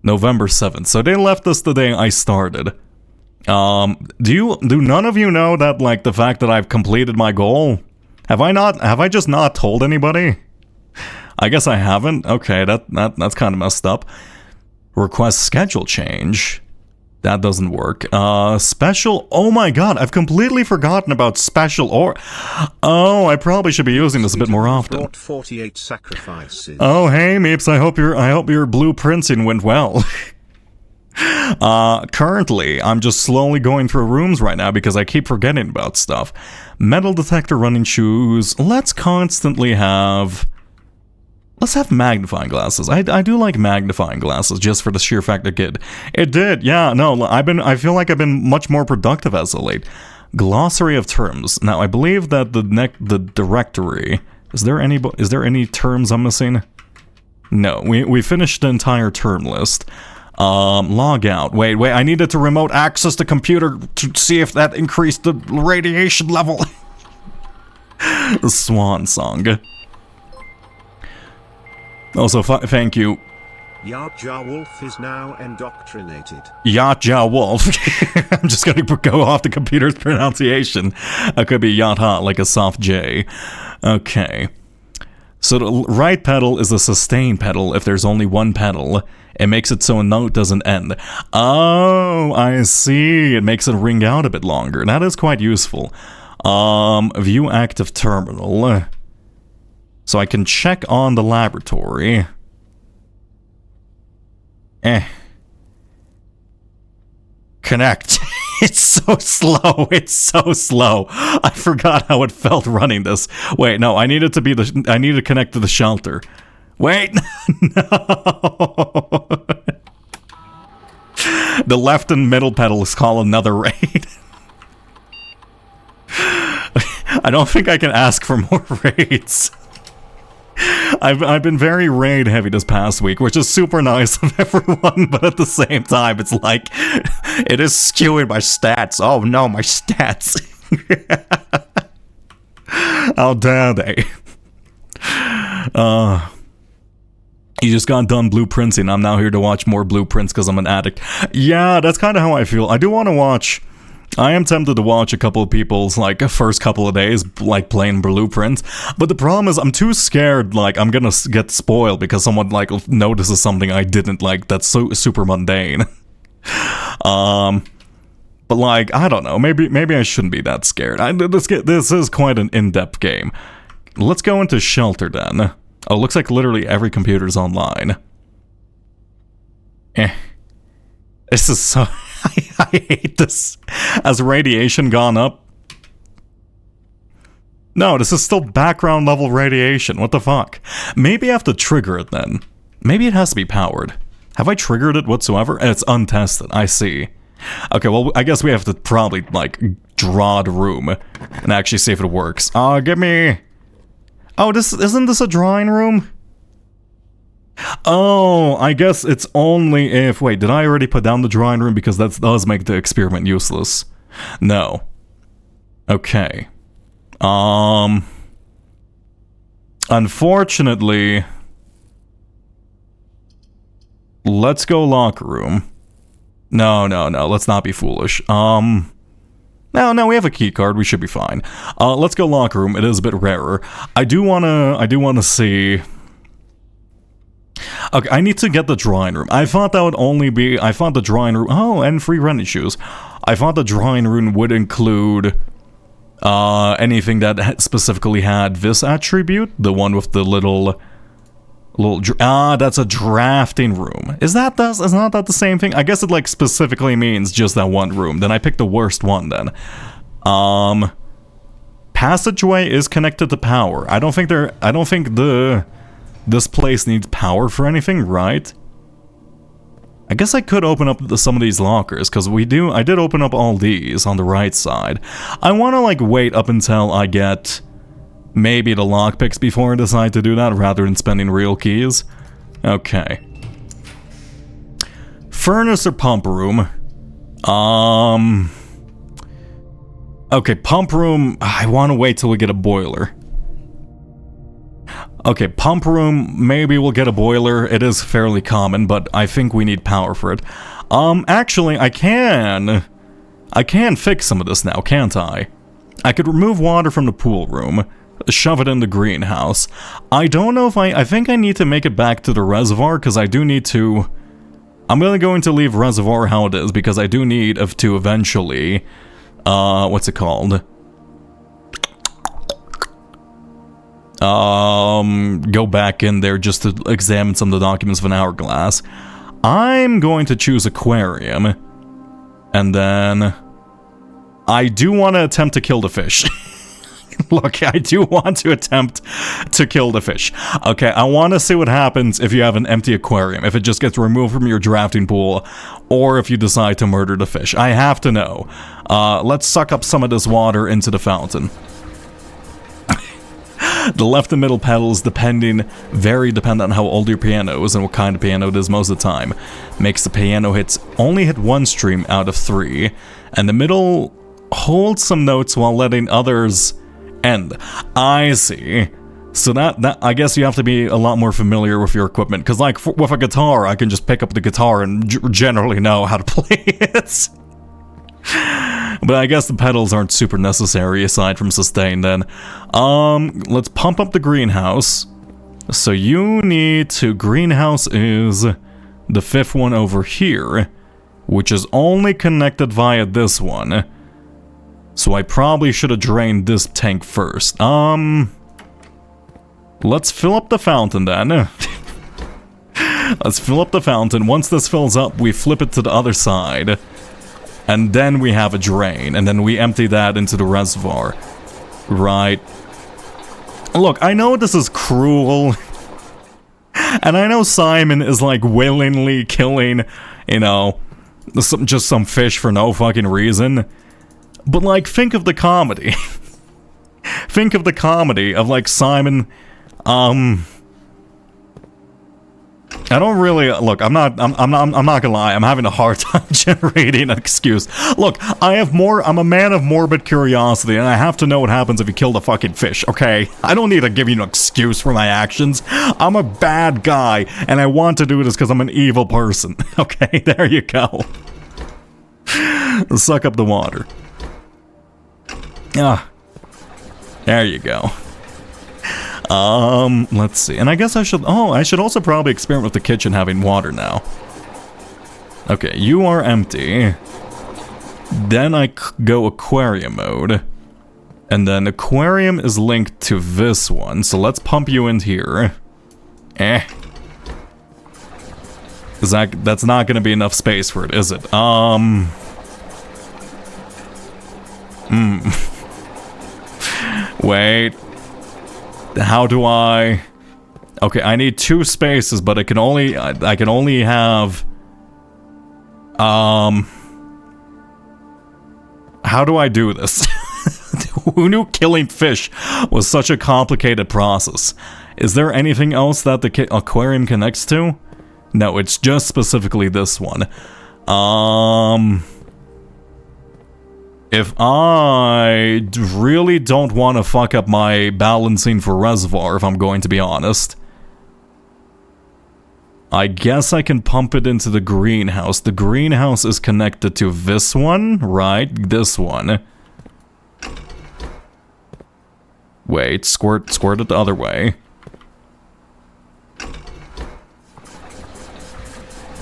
Speaker 1: November 7th. So they left us the day I started. Do none of you know that, like, the fact that I've completed my goal? Have I just not told anybody? I guess I haven't. Okay, that's kind of messed up. Request schedule change. That doesn't work. Special. Oh my god, I've completely forgotten about special or. Oh, I probably should be using this a bit more often.
Speaker 2: 48 sacrifices.
Speaker 1: Oh, hey Meeps, I hope your blueprinting went well. Currently, I'm just slowly going through rooms right now because I keep forgetting about stuff. Metal detector, running shoes. Let's have magnifying glasses. I do like magnifying glasses just for the sheer fact that it did. Yeah, no, I feel like I've been much more productive as of late. Glossary of terms. Now, I believe that the directory, is there any terms I'm missing? No, we finished the entire term list. Log out. Wait, I needed to remote access the computer to see if that increased the radiation level. The swan song. Also, thank you.
Speaker 2: Yatja Wolf is now indoctrinated.
Speaker 1: Yatja Wolf. I'm just gonna go off the computer's pronunciation. It could be Yatha, like a soft J. Okay. So the right pedal is a sustain pedal if there's only one pedal. It makes it so a note doesn't end. Oh, I see. It makes it ring out a bit longer. That is quite useful. View active terminal. So I can check on the laboratory. Connect. It's so slow. It's so slow. I forgot how it felt running this. Wait, no, I need to connect to the shelter. Wait, no. The left and middle pedal is called another raid. I don't think I can ask for more raids. I've been very raid heavy this past week, which is super nice of everyone, but at the same time, it's like, it is skewing my stats. Oh no, my stats. How dare they? You just got done blueprinting. I'm now here to watch more blueprints because I'm an addict. Yeah, that's kind of how I feel. I am tempted to watch a couple of people's, like, first couple of days, like, playing blueprints. But the problem is, I'm too scared, like, I'm gonna get spoiled because someone, like, notices something I didn't like that's so super mundane. But, like, I don't know. Maybe I shouldn't be that scared. This is quite an in-depth game. Let's go into shelter, then. Oh, looks like literally every computer's online. This is so... I hate this. Has radiation gone up? No, this is still background level radiation. What the fuck? Maybe I have to trigger it then. Maybe it has to be powered. Have I triggered it whatsoever? It's untested. I see. Okay, well, I guess we have to probably, like, draw the room and actually see if it works. Give me... Oh, isn't this a drawing room? Oh, I guess it's only if... Wait, did I already put down the drawing room? Because that does make the experiment useless. No. Okay. Unfortunately... Let's go locker room. No, let's not be foolish. No, we have a key card. We should be fine. Let's go locker room. It is a bit rarer. I do wanna see... Okay, I need to get the drawing room. I thought the drawing room... Oh, and free running shoes. I thought the drawing room would include anything that specifically had this attribute. The one with the little... that's a drafting room. Is not that the same thing? I guess it, like, specifically means just that one room. Then I picked the worst one, then. Passageway is connected to power. I don't think this place needs power for anything, right? I guess I could open up some of these lockers, because I did open up all these on the right side. I want to, like, wait up until I get maybe the lockpicks before I decide to do that, rather than spending real keys. Okay. Furnace or pump room? Okay, pump room, I want to wait till we get a boiler. Okay, pump room, maybe we'll get a boiler. It is fairly common, but I think we need power for it. Actually, I can fix some of this now, can't I? I could remove water from the pool room, shove it in the greenhouse. I don't know if I think I need to make it back to the reservoir, because I do need to... I'm going to leave reservoir how it is, because I do need to eventually... what's it called? Go back in there just to examine some of the documents of an hourglass. I'm going to choose aquarium. And then... I do want to attempt to kill the fish. Look, I do want to attempt to kill the fish. Okay, I want to see what happens if you have an empty aquarium. If it just gets removed from your drafting pool, or if you decide to murder the fish. I have to know. Let's suck up some of this water into the fountain. The left and middle pedals, very dependent on how old your piano is and what kind of piano it is most of the time. Makes the piano only hit one stream out of 3. And the middle holds some notes while letting others end. I see. So that I guess you have to be a lot more familiar with your equipment. Because like with a guitar, I can just pick up the guitar and generally know how to play it. But I guess the pedals aren't super necessary aside from sustain then. Let's pump up the greenhouse. So you need to... Greenhouse is the 5th one over here, which is only connected via this one. So I probably should have drained this tank first. Let's fill up the fountain then. Let's fill up the fountain. Once this fills up, we flip it to the other side. And then we have a drain, and then we empty that into the reservoir. Right. Look, I know this is cruel. And I know Simon is like willingly killing, you know, just some fish for no fucking reason. But like, think of the comedy. Think of the comedy of like Simon, I don't really look. I'm not gonna lie. I'm having a hard time generating an excuse. Look, I'm a man of morbid curiosity, and I have to know what happens if you kill the fucking fish. Okay, I don't need to give you an excuse for my actions. I'm a bad guy, and I want to do this because I'm an evil person. Okay, there you go. Suck up the water. Ah, there you go. Let's see. And I guess I should also probably experiment with the kitchen having water now. Okay, you are empty. Then I go aquarium mode. And then aquarium is linked to this one. So let's pump you in here. That's not gonna be enough space for it, is it? Wait. How do I... Okay, I need 2 spaces, but I can only have... How do I do this? Who knew killing fish was such a complicated process? Is there anything else that the aquarium connects to? No, it's just specifically this one. If I really don't want to fuck up my balancing for reservoir, if I'm going to be honest, I guess I can pump it into the greenhouse. The greenhouse is connected to this one, right? This one. Wait, squirt it the other way.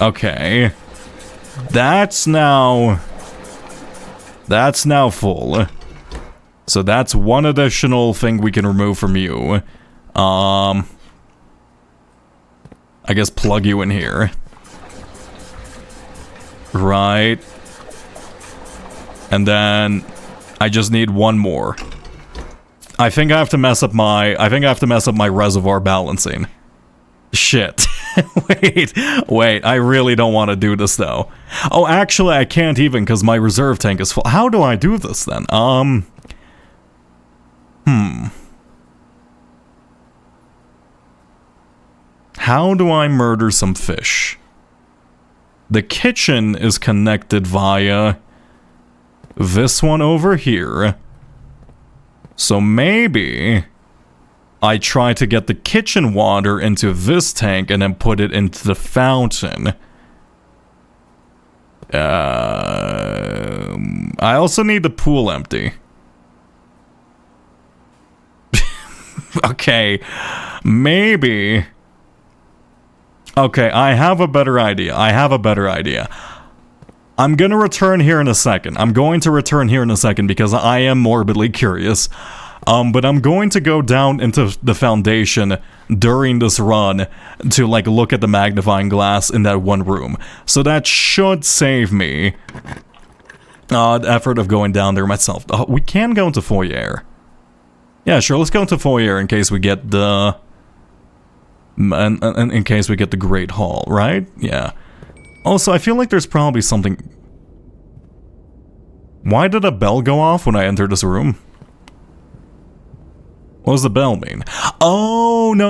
Speaker 1: Okay. That's now full. So that's one additional thing we can remove from you. I guess plug you in here. Right. And then I just need one more. I think I have to mess up my reservoir balancing. Shit. Wait, I really don't want to do this though. Oh, actually I can't even because my reserve tank is full. How do I do this then? How do I murder some fish? The kitchen is connected via this one over here. So maybe I try to get the kitchen water into this tank and then put it into the fountain. I also need the pool empty. Okay, maybe. Okay, I have a better idea. I'm gonna return here in a second. Because I am morbidly curious. But I'm going to go down into the foundation during this run to, like, look at the magnifying glass in that one room. So that should save me the effort of going down there myself. We can go into foyer. Yeah, sure, let's go into foyer in case we get the... in case we get the Great Hall, right? Yeah. Also, I feel like there's probably something... Why did a bell go off when I entered this room? What does the bell mean? Oh, no.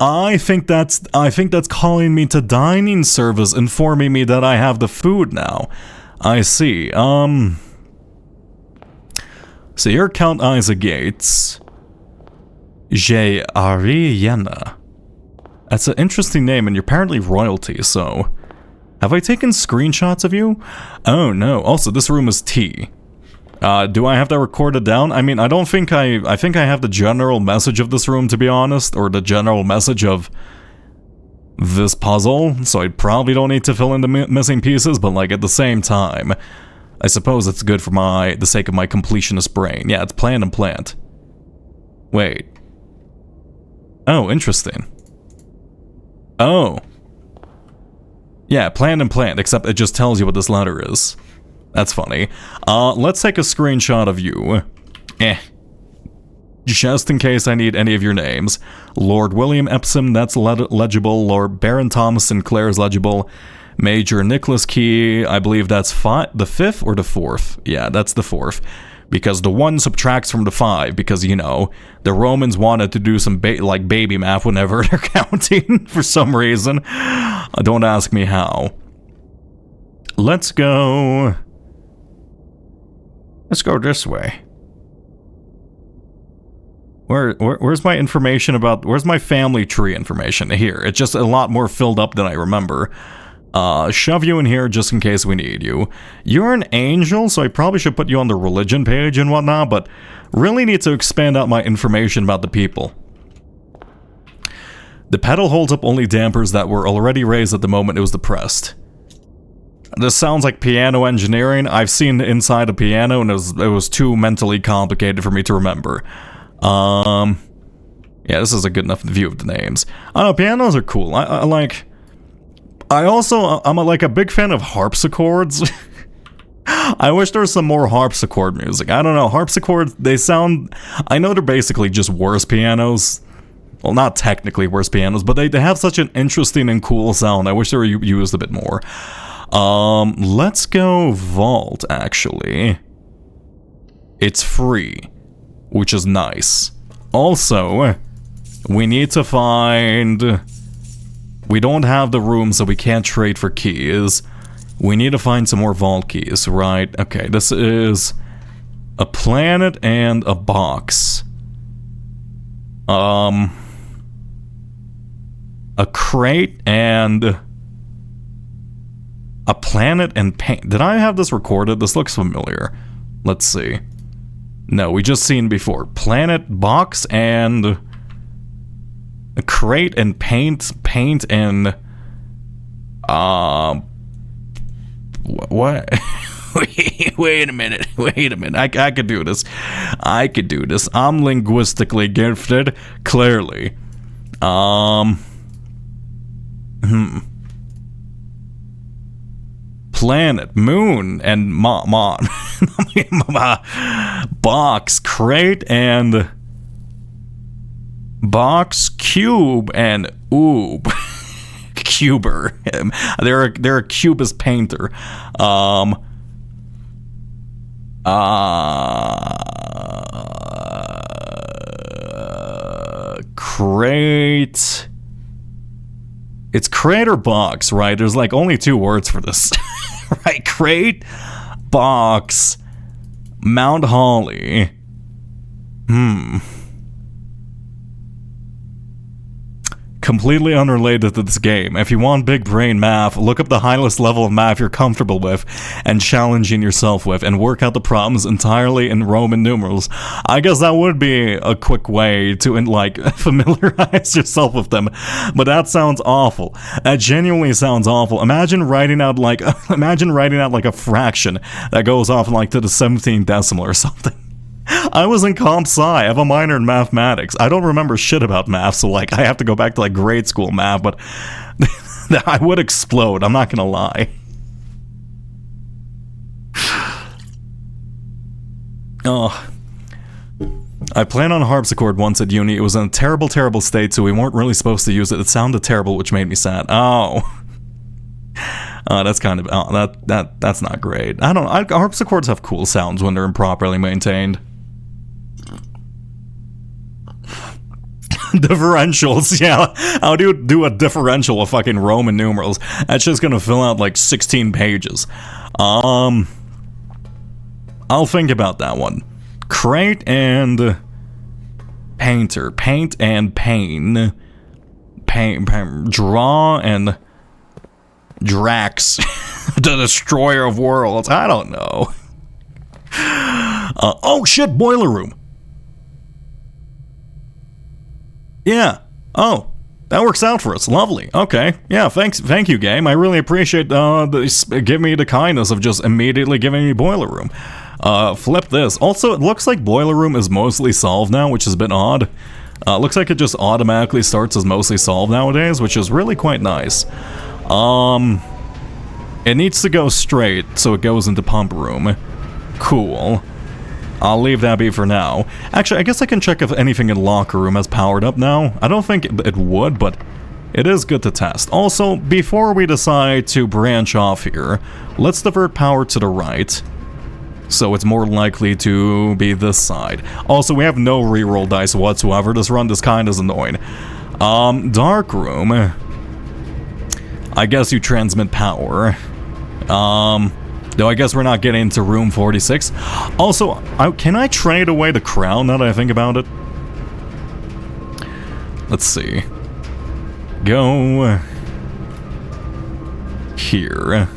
Speaker 1: I think that's calling me to dining service, informing me that I have the food now. I see. So you're Count Isaac Gates. J. Ariana. That's an interesting name, and you're apparently royalty, so... Have I taken screenshots of you? Oh, no. Also, this room is T. Do I have that recorded down? I mean, I don't think I think I have the general message of this room, to be honest, or the general message of this puzzle, so I probably don't need to fill in the missing pieces, but, like, at the same time, I suppose it's good for the sake of my completionist brain. Yeah, it's plant and plant. Wait. Oh, interesting. Oh. Yeah, plant and plant, except it just tells you what this letter is. That's funny. Let's take a screenshot of you. Just in case I need any of your names. Lord William Epsom, that's legible. Lord Baron Thomas Sinclair is legible. Major Nicholas Key, I believe that's the 5th or the 4th? Yeah, that's the 4th. Because the 1 subtracts from the 5, because, you know, the Romans wanted to do some baby math whenever they're counting, for some reason. Don't ask me how. Let's go this way. Where's my information about... Where's my family tree information? Here. It's just a lot more filled up than I remember. Shove you in here just in case we need you. You're an angel, so I probably should put you on the religion page and whatnot, but really need to expand out my information about the people. The pedal holds up only dampers that were already raised at the moment it was depressed. This sounds like piano engineering. I've seen the inside a piano and it was too mentally complicated for me to remember. Yeah, this is a good enough view of the names. I don't know, pianos are cool. I'm a big fan of harpsichords. I wish there was some more harpsichord music. I don't know, harpsichords, they sound... I know they're basically just worse pianos. Well, not technically worse pianos, but they have such an interesting and cool sound. I wish they were used a bit more. Let's go vault, actually. It's free, which is nice. Also, we need to find... We don't have the room, so we can't trade for keys. We need to find some more vault keys, right? Okay, this is a planet and a box. A crate and a planet and paint. Did I have this recorded? This looks familiar. Let's see. No, we just seen before. Planet, box, and a crate and paint and what? Wait a minute. I could do this. I'm linguistically gifted, clearly. Planet, moon, and box, crate, and box, cube, and oob. Cuber. They're a cubist painter. Crate. It's crate or box, right? There's like only 2 words for this. Right? Crate, box, Mount Holly. completely unrelated to this game. If you want big brain math, look up the highest level of math you're comfortable with and challenging yourself with, and work out the problems entirely in Roman numerals. I guess that would be a quick way to, like, familiarize yourself with them, but that sounds awful. That genuinely sounds awful. Imagine writing out like a fraction that goes off like to the 17th decimal or something. I was in comp sci. I have a minor in mathematics. I don't remember shit about math, so like I have to go back to like grade school math, but I would explode. I'm not gonna lie. Oh, I played on a harpsichord once at uni. It was in a terrible, terrible state, so we weren't really supposed to use it. It sounded terrible, which made me sad. Oh. That's kind of that's not great. Harpsichords have cool sounds when they're improperly maintained. Differentials, yeah. How do you do a differential with fucking Roman numerals? That's just gonna fill out like 16 pages. I'll think about that one. Crate and painter. Paint and pain. Draw and Drax, the destroyer of worlds. I don't know. Oh shit, boiler room. Yeah. Oh, that works out for us. Lovely. Okay. Yeah, thank you, game. I really appreciate give me the kindness of just immediately giving me boiler room. Flip this. Also, it looks like boiler room is mostly solved now, which is a bit odd. Looks like it just automatically starts as mostly solved nowadays, which is really quite nice. It needs to go straight, so it goes into pump room. Cool. I'll leave that be for now. Actually, I guess I can check if anything in locker room has powered up now. I don't think it would, but it is good to test. Also, before we decide to branch off here, let's divert power to the right, so it's more likely to be this side. Also, we have no reroll dice whatsoever. This run is kind of annoying. Dark room. I guess you transmit power. Though I guess we're not getting into room 46. Also, can I trade away the crown now that I think about it? Let's see. Go here.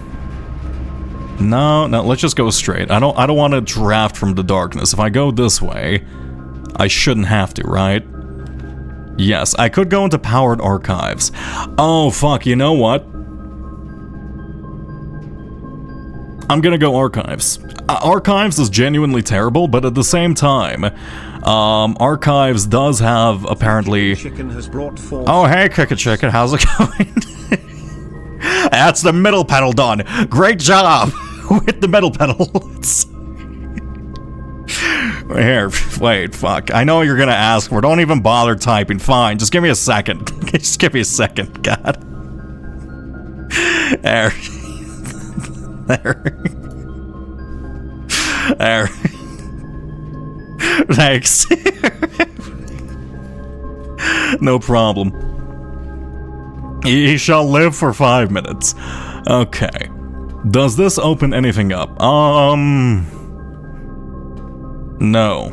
Speaker 1: No, let's just go straight. I don't want to draft from the darkness. If I go this way, I shouldn't have to, right? Yes, I could go into powered archives. Oh, fuck, you know what? I'm gonna go archives. Archives is genuinely terrible, but at the same time, archives does have apparently...
Speaker 2: Chicken has brought forth...
Speaker 1: Oh, hey, Kicka Chicken, how's it going? That's the middle pedal done. Great job with the middle pedal. Here, wait, fuck. I know you're gonna ask for it. Don't even bother typing. Fine, just give me a second. Just give me a second, God. There. There. Thanks. No problem. He shall live for 5 minutes. Okay. Does this open anything up? No.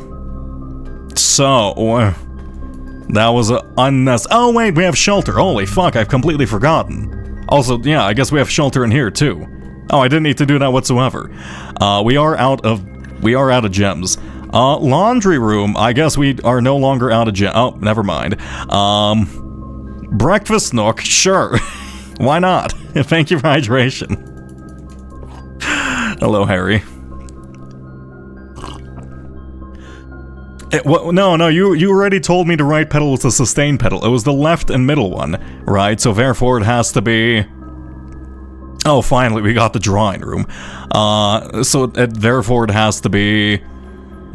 Speaker 1: So, that was a unnecessary. Oh wait, we have shelter. Holy fuck, I've completely forgotten. Also, yeah, I guess we have shelter in here too. Oh, I didn't need to do that whatsoever. We are out of gems. Laundry room. I guess we are no longer out of gems. Oh, never mind. Breakfast nook. Sure. Why not? Thank you for hydration. Hello, Harry. No, you already told me the right pedal was the sustain pedal. It was the left and middle one, right? So therefore it has to be... Oh, finally, we got the drawing room. Therefore it has to be...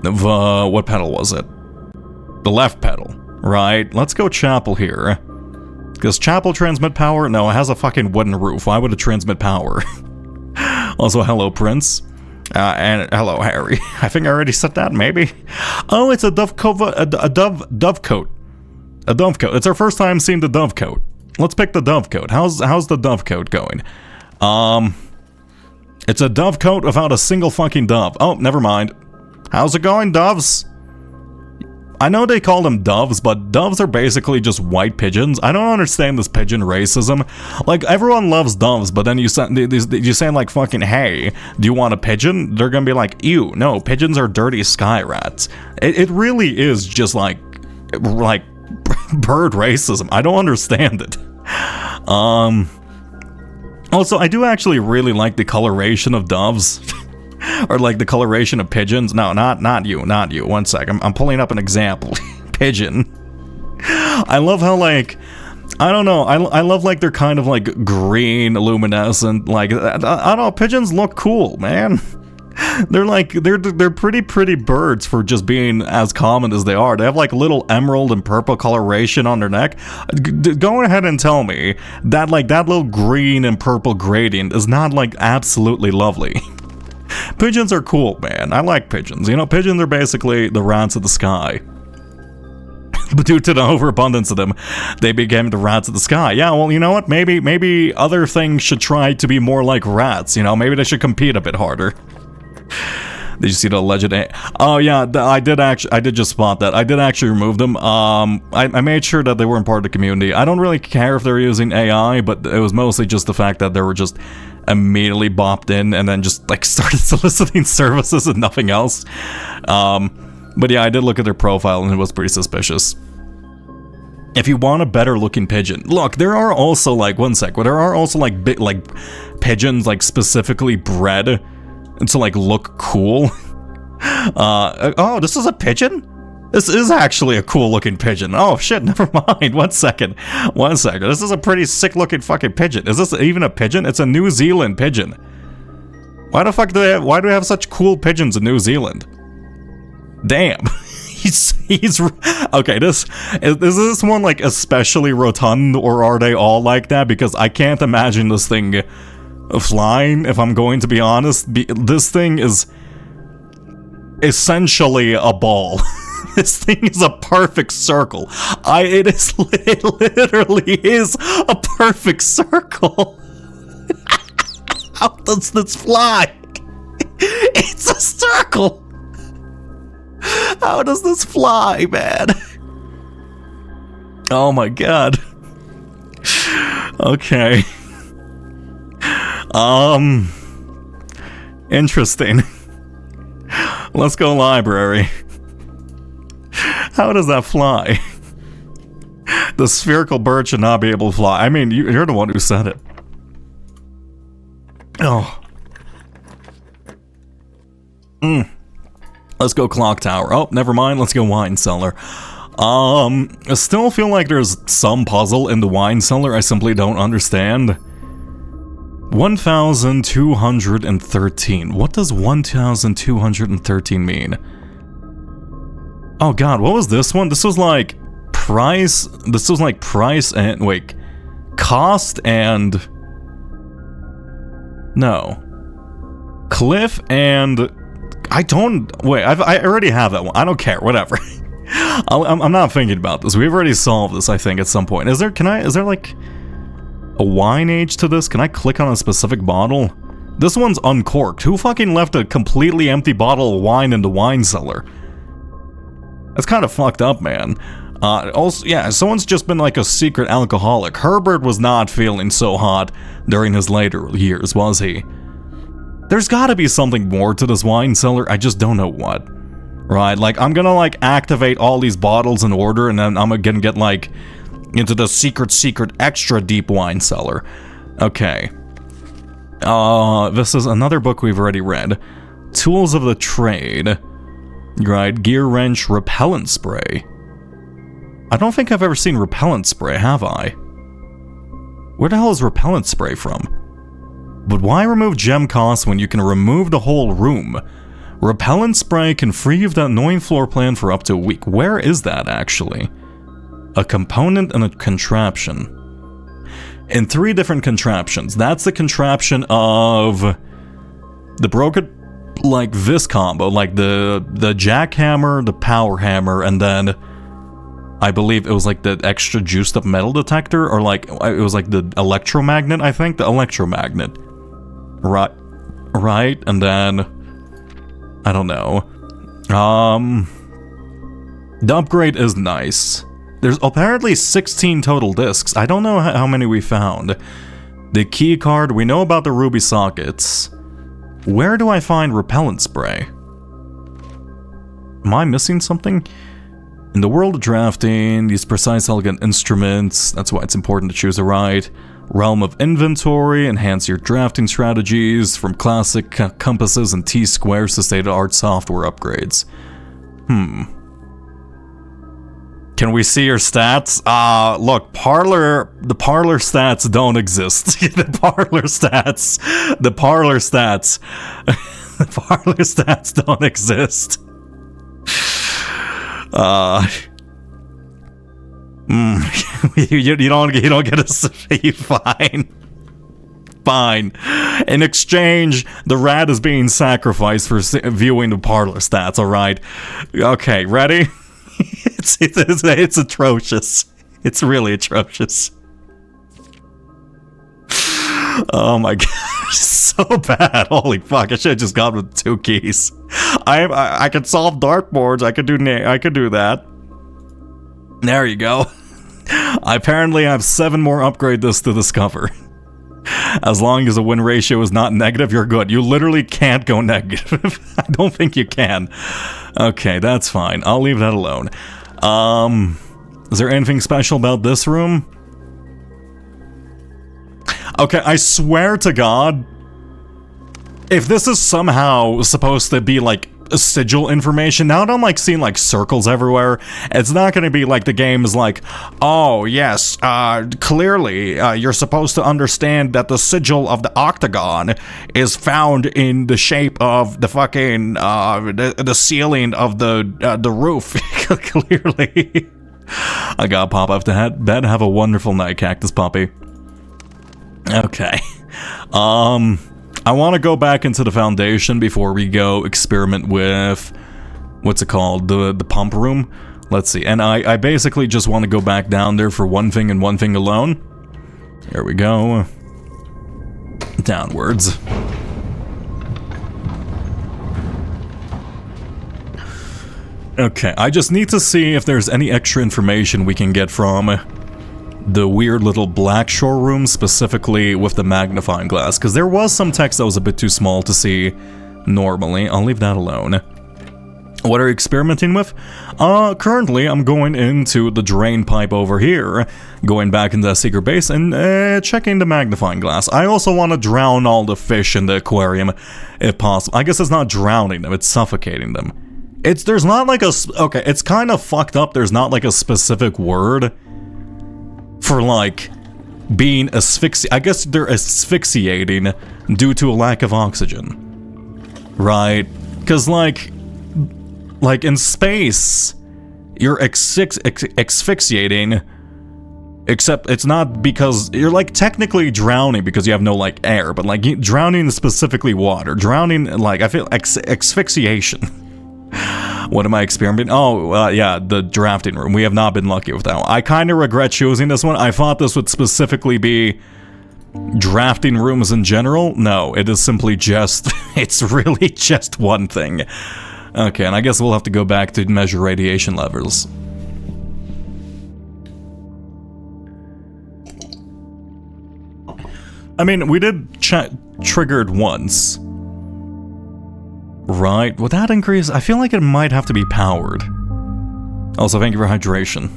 Speaker 1: what pedal was it? The left pedal, right? Let's go chapel here. Does chapel transmit power? No, it has a fucking wooden roof. Why would it transmit power? Also, hello, Prince. And hello, Harry. I think I already said that, maybe? Oh, it's a dovecoat. A dovecoat. A dovecoat. It's our first time seeing the dovecoat. Let's pick the dovecoat. How's the dovecoat going? It's a dovecoat without a single fucking dove. Oh, never mind. How's it going, doves? I know they call them doves, but doves are basically just white pigeons. I don't understand this pigeon racism. Like, everyone loves doves, but then you say like fucking, hey, do you want a pigeon? They're gonna be like, ew, no, pigeons are dirty sky rats. It really is just like bird racism. I don't understand it. Also, I do actually really like the coloration of doves. Or like the coloration of pigeons. No, not you. One sec. I'm pulling up an example. Pigeon. I love how, like, I don't know. I love like they're kind of like green, luminescent. Like, I don't know. Pigeons look cool, man. They're pretty birds for just being as common as they are. They have like little emerald and purple coloration on their neck. Go ahead and tell me that like that little green and purple gradient is not like absolutely lovely. Pigeons are cool, man. I like pigeons. You know, pigeons are basically the rats of the sky. But due to the overabundance of them, they became the rats of the sky. Yeah, well, you know what? Maybe other things should try to be more like rats. You know, maybe they should compete a bit harder. Did you see the alleged? Oh yeah, I did just spot that. I did actually remove them. I made sure that they weren't part of the community. I don't really care if they're using AI, but it was mostly just the fact that they were just immediately bopped in and then just like started soliciting services and nothing else. But yeah, I did look at their profile and it was pretty suspicious. If you want a better looking pigeon, look, there are also like, one sec, but there are also like pigeons like specifically bred to like look cool. Oh, this is a pigeon? This is actually a cool looking pigeon. Oh shit, never mind. One second. This is a pretty sick looking fucking pigeon. Is this even a pigeon? It's a New Zealand pigeon. Why the fuck why do we have such cool pigeons in New Zealand? Damn. He's okay, is this one like especially rotund, or are they all like that? Because I can't imagine this thing flying, if I'm going to be honest. This thing is essentially a ball. This thing is a perfect circle. It literally is a perfect circle. How does this fly? It's a circle. How does this fly, man? Oh my god. Okay. Interesting. Let's go library. How does that fly? The spherical bird should not be able to fly. I mean, you're the one who said it. Oh. Let's go clock tower. Oh, never mind. Let's go wine cellar. I still feel like there's some puzzle in the wine cellar I simply don't understand. 1,213. What does 1,213 mean? Oh god, what was this one? This was like price. This was like price and wait, cost and no, cliff and I don't wait. I already have that one. I don't care. Whatever. I'm not thinking about this. We've already solved this. I think at some point. Is there like a wine age to this? Can I click on a specific bottle? This one's uncorked. Who fucking left a completely empty bottle of wine in the wine cellar? That's kind of fucked up, man. Also, yeah, someone's just been like a secret alcoholic. Herbert was not feeling so hot during his later years, was he? There's gotta be something more to this wine cellar, I just don't know what. Right, like, I'm gonna like activate all these bottles in order, and then I'm gonna get like into the secret extra deep wine cellar. Okay. This is another book we've already read. Tools of the Trade. Right, gear wrench, repellent spray. I don't think I've ever seen repellent spray, have I? Where the hell is repellent spray from? But why remove gem costs when you can remove the whole room? Repellent spray can free you of that annoying floor plan for up to a week. Where is that, actually? A component and a contraption. In 3 different contraptions. That's the contraption of the broken, like this combo, like the jackhammer, the power hammer, and then I believe it was like the extra juiced up metal detector, or like it was like the electromagnet, I think, the electromagnet. Right, and then I don't know. The upgrade is nice. There's apparently 16 total discs. I don't know how many we found. The key card, we know about the ruby sockets. Where do I find repellent spray? Am I missing something? In the world of drafting, these precise elegant instruments, that's why it's important to choose a right. Realm of inventory, enhance your drafting strategies from classic compasses and T-squares to state-of-the-art software upgrades. Can we see your stats? Look, the parlor stats don't exist. the parlor stats don't exist. You don't get a fine. In exchange, the rat is being sacrificed for viewing the parlor stats. All right. Okay, ready? It's atrocious. It's really atrocious. Oh my god, so bad. Holy fuck, I should have just gone with 2 keys. I could solve dartboards. I could do that. There you go. I apparently have 7 more upgrade discs to discover. As long as the win ratio is not negative, you're good. You literally can't go negative. I don't think you can. Okay, that's fine. I'll leave that alone. Is there anything special about this room? Okay, I swear to God, if this is somehow supposed to be like sigil information, now that I'm like seeing like circles everywhere, it's not going to be like the game is like, oh yes, clearly you're supposed to understand that the sigil of the octagon is found in the shape of the fucking the ceiling of the roof. Clearly. I gotta pop up to bed. Have a wonderful night, Cactus Puppy. Okay. I want to go back into the foundation before we go experiment with, what's it called, the pump room. Let's see, and I basically just want to go back down there for one thing and one thing alone. Here we go. Downwards. Okay, I just need to see if there's any extra information we can get from the weird little Blackshore room, specifically with the magnifying glass, because there was some text that was a bit too small to see normally. I'll leave that alone. What are you experimenting with? Currently I'm going into the drain pipe over here, going back into the secret base and checking the magnifying glass. I also want to drown all the fish in the aquarium, if possible. I guess it's not drowning them, it's suffocating them. There's not like a, okay, it's kind of fucked up, there's not like a specific word for like being asphyxiated. I guess they're asphyxiating due to a lack of oxygen, right? Because like in space, you're asphyxiating, except it's not because you're like technically drowning because you have no like air, but like drowning is specifically water. Drowning, like I feel asphyxiation. What am I experimenting? Oh, yeah, the drafting room. We have not been lucky with that one. I kind of regret choosing this one. I thought this would specifically be drafting rooms in general. No, it is simply just, it's really just one thing. Okay, and I guess we'll have to go back to measure radiation levels. I mean, we did triggered once. Right, would that increase? I feel like it might have to be powered. Also, thank you for hydration.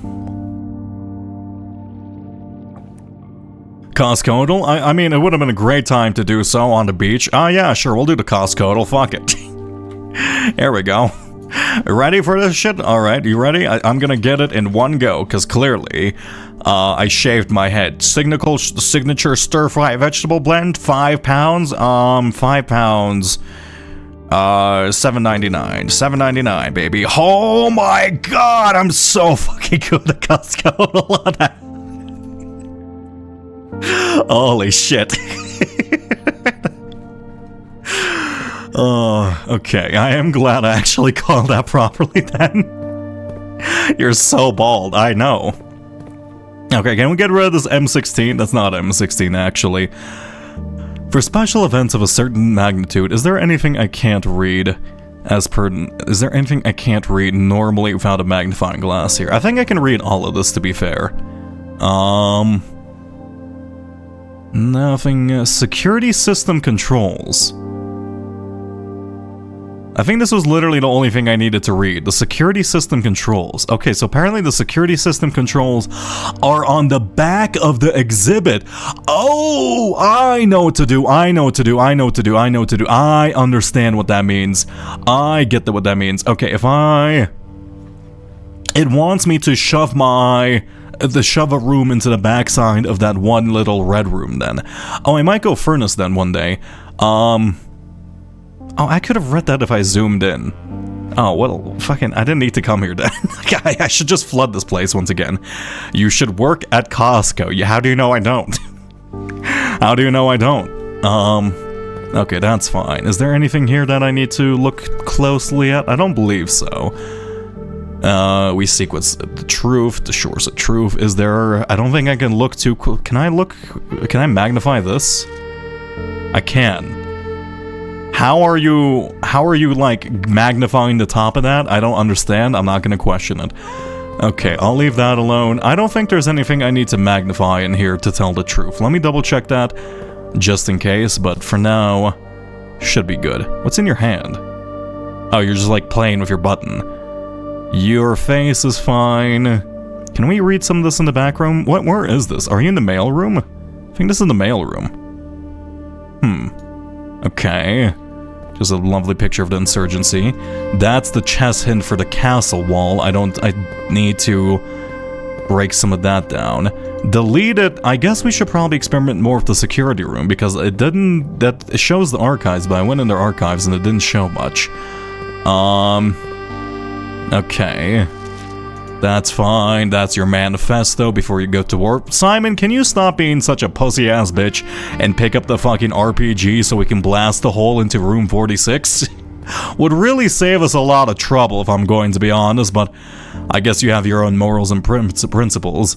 Speaker 1: Coscodal? I mean, it would have been a great time to do so on the beach. Yeah, sure, we'll do the Coscodal, fuck it. There we go. Ready for this shit? Alright, you ready? I'm gonna get it in one go, because clearly, I shaved my head. Signature stir-fry vegetable blend, 5 pounds, 5 pounds... $7.99. $7.99, baby. Oh my god, I'm so fucking good at Costco on that. Holy shit. Oh, okay. I am glad I actually called that properly then. You're so bald, I know. Okay, can we get rid of this M16? That's not M16, actually. For special events of a certain magnitude, is there anything I can't read? As per, is there anything I can't read normally without a magnifying glass here? I think I can read all of this, to be fair. Nothing. Security system controls. I think this was literally the only thing I needed to read. The security system controls. Okay, so apparently the security system controls are on the back of the exhibit. Oh, I know what to do. I know what to do. I know what to do. I know what to do. I understand what that means. I get what that means. Okay, it wants me to shove shove a room into the backside of that one little red room then. Oh, I might go furnace then one day. Oh, I could have read that if I zoomed in. Oh, well, fucking, I didn't need to come here then. I should just flood this place once again. You should work at Costco. How do you know I don't? How do you know I don't? Okay, that's fine. Is there anything here that I need to look closely at? I don't believe so. We sequence the truth, the shores of truth. Is there... I don't think I can look too... Can I magnify this? I can. How are you, like, magnifying the top of that? I don't understand. I'm not gonna question it. Okay, I'll leave that alone. I don't think there's anything I need to magnify in here to tell the truth. Let me double check that, just in case, but for now, should be good. What's in your hand? Oh, you're just, like, playing with your button. Your face is fine. Can we read some of this in the back room? Where is this? Are you in the mail room? I think this is the mail room. Okay. Just a lovely picture of the insurgency. That's the chess hint for the castle wall. I need to break some of that down. Delete it. I guess we should probably experiment more with the security room because it shows the archives, but I went in their archives and it didn't show much. Okay. That's fine. That's your manifesto before you go to work. Simon, can you stop being such a pussy-ass bitch and pick up the fucking RPG so we can blast the hole into room 46? Would really save us a lot of trouble if I'm going to be honest, but I guess you have your own morals and principles.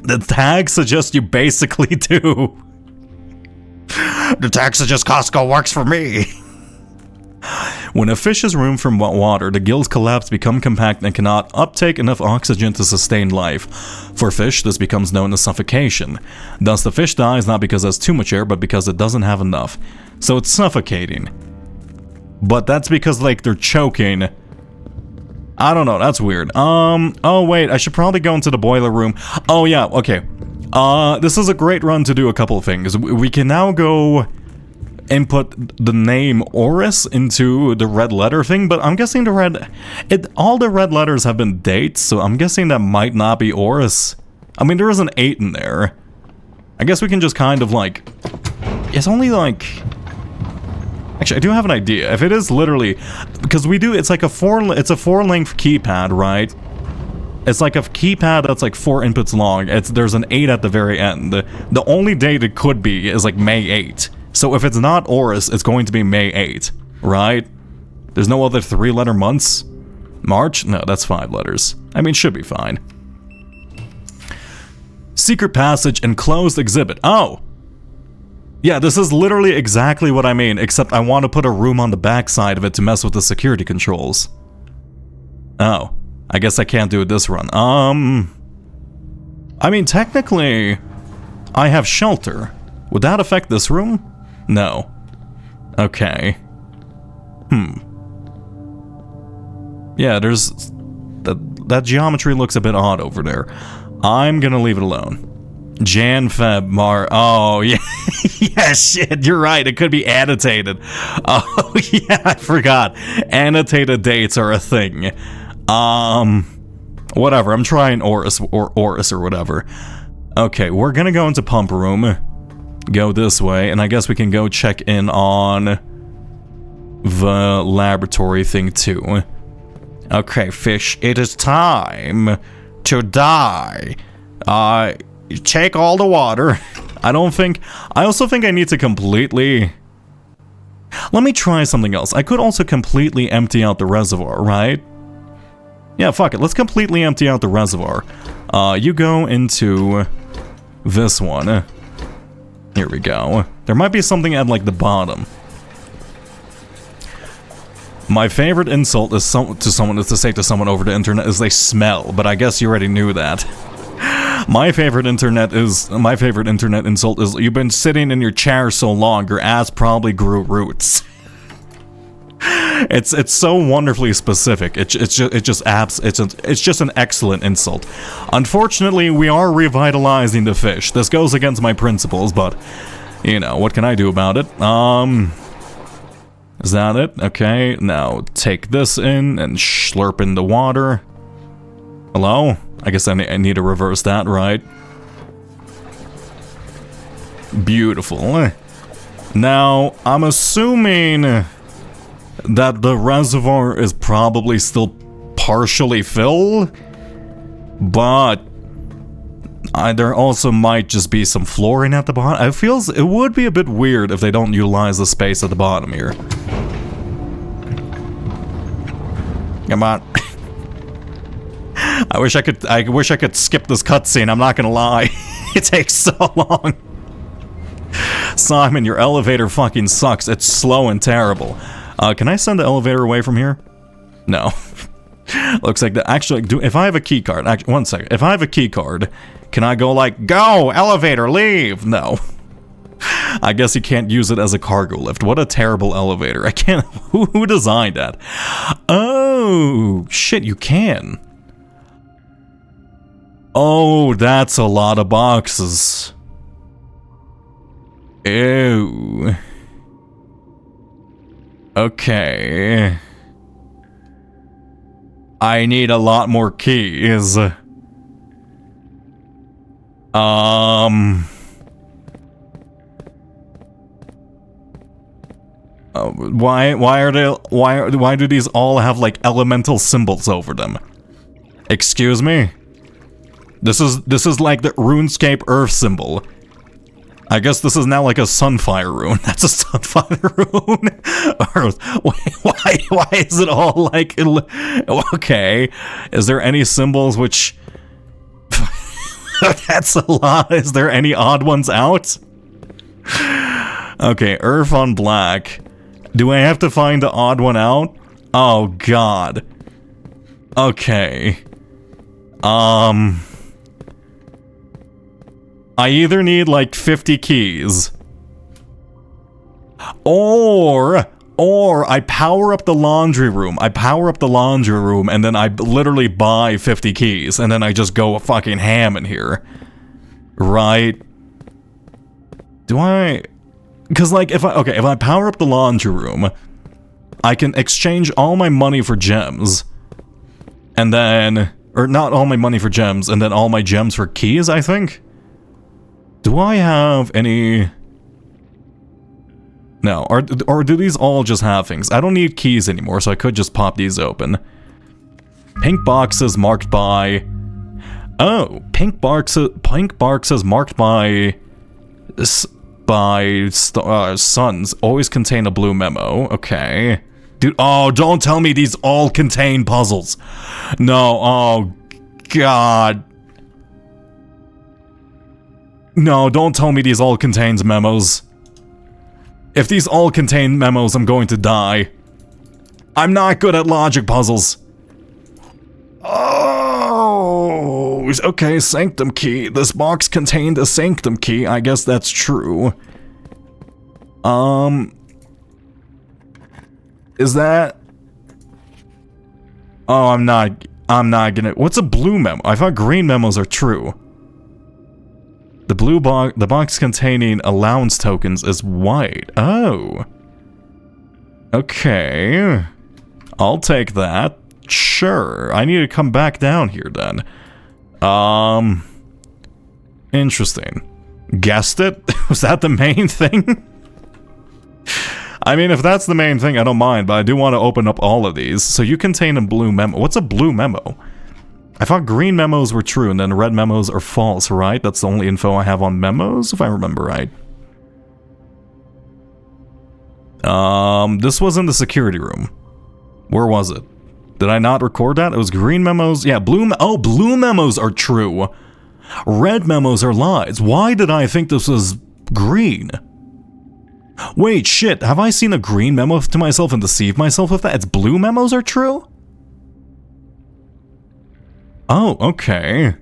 Speaker 1: The tag suggests you basically do. The tag suggests Costco works for me. When a fish is removed from water, the gills collapse, become compact, and cannot uptake enough oxygen to sustain life. For fish, this becomes known as suffocation. Thus, the fish dies not because it has too much air, but because it doesn't have enough. So it's suffocating. But that's because, like, they're choking. I don't know, that's weird. Oh wait, I should probably go into the boiler room. Oh yeah, okay. This is a great run to do a couple of things. We can now go input the name Oris into the red letter thing, but I'm guessing all the red letters have been dates, so I'm guessing that might not be Oris. I mean, there is an 8 in there. I guess we can just kind of like, it's only like, actually I do have an idea. If it is literally, because it's like it's a 4-length keypad, right? It's like a keypad that's like 4 inputs long. There's an 8 at the very end. The only date it could be is like May 8. So if it's not Oris, it's going to be May 8, right? There's no other 3-letter months? March? No, that's 5 letters. I mean, should be fine. Secret passage and closed exhibit. Oh! Yeah, this is literally exactly what I mean, except I want to put a room on the backside of it to mess with the security controls. Oh. I guess I can't do it this run. I mean, technically, I have shelter. Would that affect this room? No. Okay. Yeah, there's... That geometry looks a bit odd over there. I'm gonna leave it alone. Jan, Feb, Mar... Oh, yeah. Yeah, shit, you're right. It could be annotated. Oh, yeah, I forgot. Annotated dates are a thing. Whatever. I'm trying Oris or whatever. Okay, we're gonna go into pump room. Go this way, and I guess we can go check in on the laboratory thing too. Okay, fish, it is time to die. Take all the water. I also think I need to completely... Let me try something else. I could also completely empty out the reservoir, right? Yeah, fuck it. Let's completely empty out the reservoir. You go into this one. Here we go. There might be something at, like, the bottom. My favorite insult is to say to someone over the internet is they smell, but I guess you already knew that. My favorite internet insult is you've been sitting in your chair so long, your ass probably grew roots. It's so wonderfully specific. It's just an excellent insult. Unfortunately, we are revitalizing the fish. This goes against my principles, but you know, what can I do about it? Is that it? Okay, now take this in and slurp in the water. Hello? I guess I need to reverse that, right? Beautiful. Now, I'm assuming that the reservoir is probably still partially filled, but there also might just be some flooring at the bottom. It would be a bit weird if they don't utilize the space at the bottom here. Come on. I wish I could skip this cutscene, I'm not gonna lie. It takes so long. Simon, your elevator fucking sucks. It's slow and terrible. Can I send the elevator away from here? No. Looks like that. Actually, if I have a key card, one second. If I have a key card, can I go like, go, elevator, leave? No. I guess you can't use it as a cargo lift. What a terrible elevator. I can't. Who designed that? Oh, shit, you can. Oh, that's a lot of boxes. Ew. Okay. I need a lot more keys. Why do these all have like elemental symbols over them? Excuse me? This is like the RuneScape Earth symbol. I guess this is now like a Sunfire rune. That's a Sunfire rune. Earth. Why is it all like? Okay. Is there any symbols which? That's a lot. Is there any odd ones out? Okay, Earth on black. Do I have to find the odd one out? Oh God. Okay. I either need like 50 keys, or I power up the laundry room. And then I literally buy 50 keys, and then I just go fucking ham in here. Right? Do I? Because like if I power up the laundry room, I can exchange all my money for gems, and then, or not all my money for gems, and then all my gems for keys, I think. Do I have any? No, or do these all just have things? I don't need keys anymore, so I could just pop these open. Pink boxes marked by... Oh, pink boxes marked by suns always contain a blue memo. Okay. Dude, oh, don't tell me these all contain puzzles. No, oh, God. No, don't tell me these all contains memos. If these all contain memos, I'm going to die. I'm not good at logic puzzles. Oh, okay, sanctum key. This box contained a sanctum key. I guess that's true. Is that? Oh, I'm not gonna. What's a blue memo? I thought green memos are true. The box containing allowance tokens is white. Oh. Okay. I'll take that. Sure. I need to come back down here then. Interesting. Guessed it? Was that the main thing? I mean, if that's the main thing, I don't mind, but I do want to open up all of these. So you contain a blue memo. What's a blue memo? I thought green memos were true and then red memos are false, right? That's the only info I have on memos, if I remember right. This was in the security room. Where was it? Did I not record that? It was green memos. Yeah, blue memos are true. Red memos are lies. Why did I think this was green? Wait, shit, have I seen a green memo to myself and deceived myself with that? It's blue memos are true? Oh, okay.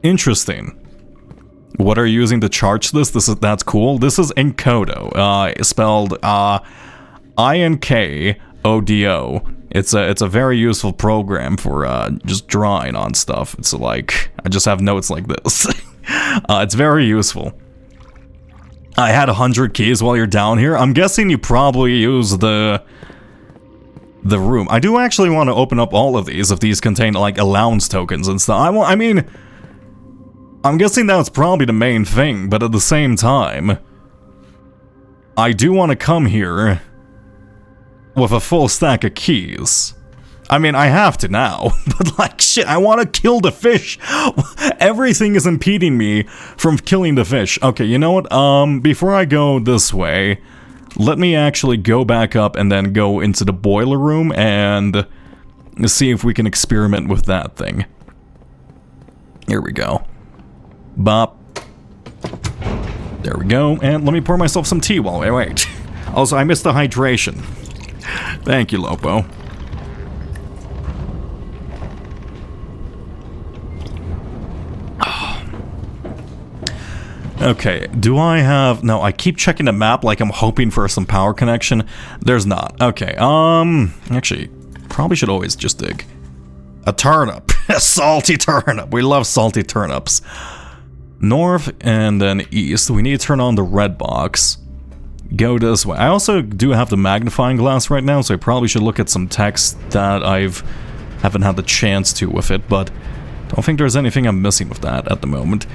Speaker 1: Interesting. What are you using to charge this? That's cool. This is Encodo, spelled I-N-K-O-D-O. It's a very useful program for just drawing on stuff. It's like, I just have notes like this. It's very useful. I had 100 keys while you're down here. I'm guessing you probably use the room. I do actually want to open up all of these if these contain like allowance tokens and stuff. I mean, I'm guessing that's probably the main thing, but at the same time, I do want to come here with a full stack of keys. I mean, I have to now, but like, shit, I want to kill the fish. Everything is impeding me from killing the fish. Okay, you know what? Before I go this way, let me actually go back up and then go into the boiler room and see if we can experiment with that thing. Here we go. Bop. There we go, and let me pour myself some tea while I wait. Also, I missed the hydration. Thank you, Lopo. Okay, do I have... No, I keep checking the map like I'm hoping for some power connection. There's not. Okay, actually, probably should always just dig. A turnip. A salty turnip. We love salty turnips. North and then east. We need to turn on the red box. Go this way. I also do have the magnifying glass right now, so I probably should look at some text that haven't had the chance to with it, but don't think there's anything I'm missing with that at the moment.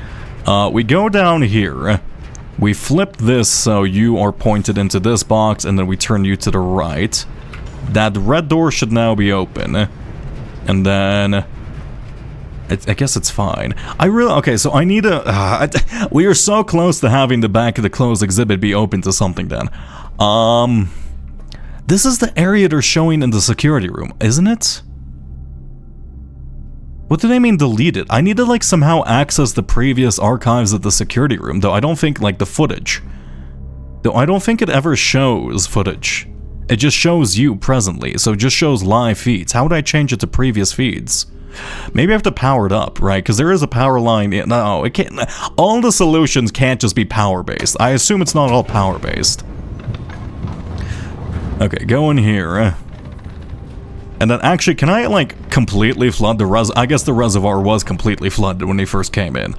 Speaker 1: We go down here. We flip this so you are pointed into this box, and then we turn you to the right. That red door should now be open. And then... I guess it's fine. Okay, so I need a... we are so close to having the back of the closed exhibit be open to something then. This is the area they're showing in the security room, isn't it? What do they mean deleted? I need to like somehow access the previous archives of the security room, though I don't think like the footage. Though I don't think it ever shows footage. It just shows you presently, so it just shows live feeds. How would I change it to previous feeds? Maybe I have to power it up, right? Because there is a power line. No, it can't. All the solutions can't just be power-based. I assume it's not all power-based. Okay, go in here. And then actually, can I like completely flood the I guess the reservoir was completely flooded when they first came in.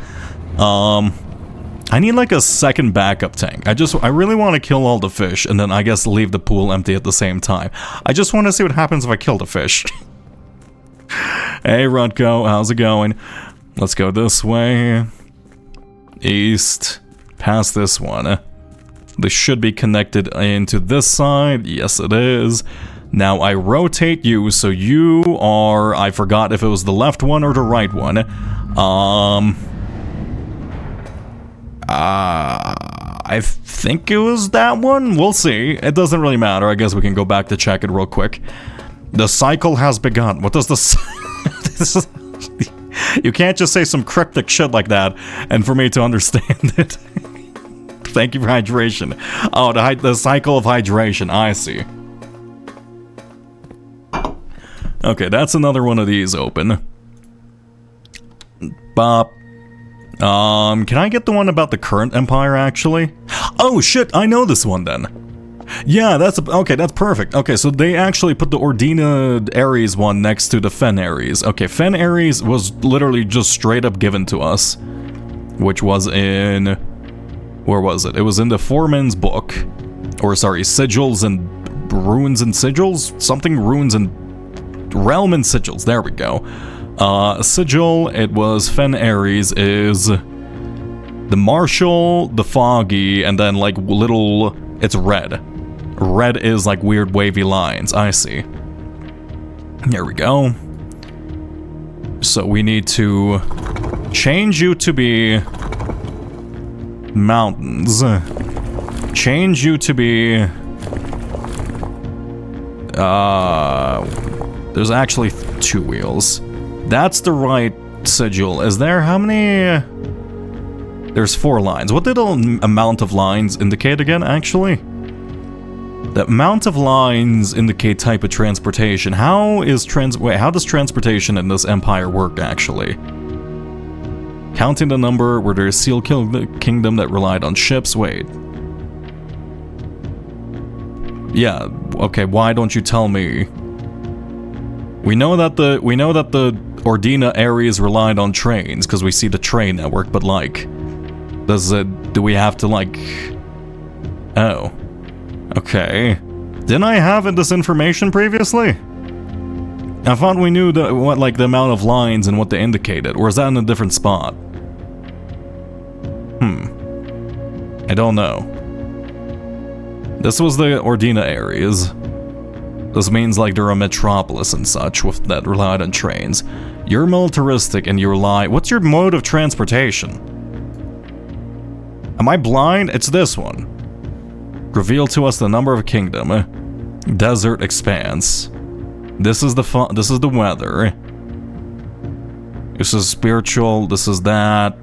Speaker 1: I need like a second backup tank. I really want to kill all the fish and then I guess leave the pool empty at the same time. I just want to see what happens if I kill the fish. Hey Rutko, how's it going? Let's go this way. East. Past this one. This should be connected into this side. Yes, it is. Now I rotate you, so you are... I forgot if it was the left one or the right one. I think it was that one? We'll see. It doesn't really matter. I guess we can go back to check it real quick. The cycle has begun. What does this... You can't just say some cryptic shit like that and for me to understand it. Thank you for hydration. Oh, the cycle of hydration. I see. Okay, that's another one of these open. Bop. Can I get the one about the current empire, actually? Oh, shit, I know this one, then. Yeah, okay, that's perfect. Okay, so they actually put the Ordina Ares one next to the Fen Ares. Okay, Fen Ares was literally just straight up given to us. Which was in... Where was it? It was in the Foreman's book. Or, sorry, Sigils and... Runes and Sigils? Something Runes and... Realm and Sigils, there we go. Sigil, it was Fen Ares, is... The Marshal, the Foggy, and then like little... It's red. Red is like weird wavy lines, I see. There we go. So we need to change you to be mountains. Change you to be there's actually 2 wheels. That's the right sigil. Is there how many? There's 4 lines. What did the amount of lines indicate again, actually? The amount of lines indicate type of transportation. How does transportation in this empire work, actually? Counting the number where there's Seal Kingdom that relied on ships. Wait. Yeah, okay, why don't you tell me? We know that the Ordina areas relied on trains, because we see the train network, but like, do we have to like, oh, okay. Didn't I have this information previously? I thought we knew the amount of lines and what they indicated, or is that in a different spot? I don't know. This was the Ordina areas. This means like they're a metropolis and such that relied on trains. You're militaristic and you rely... What's your mode of transportation? Am I blind? It's this one. Reveal to us the number of a kingdom. Desert expanse. This is the weather. This is spiritual. This is that.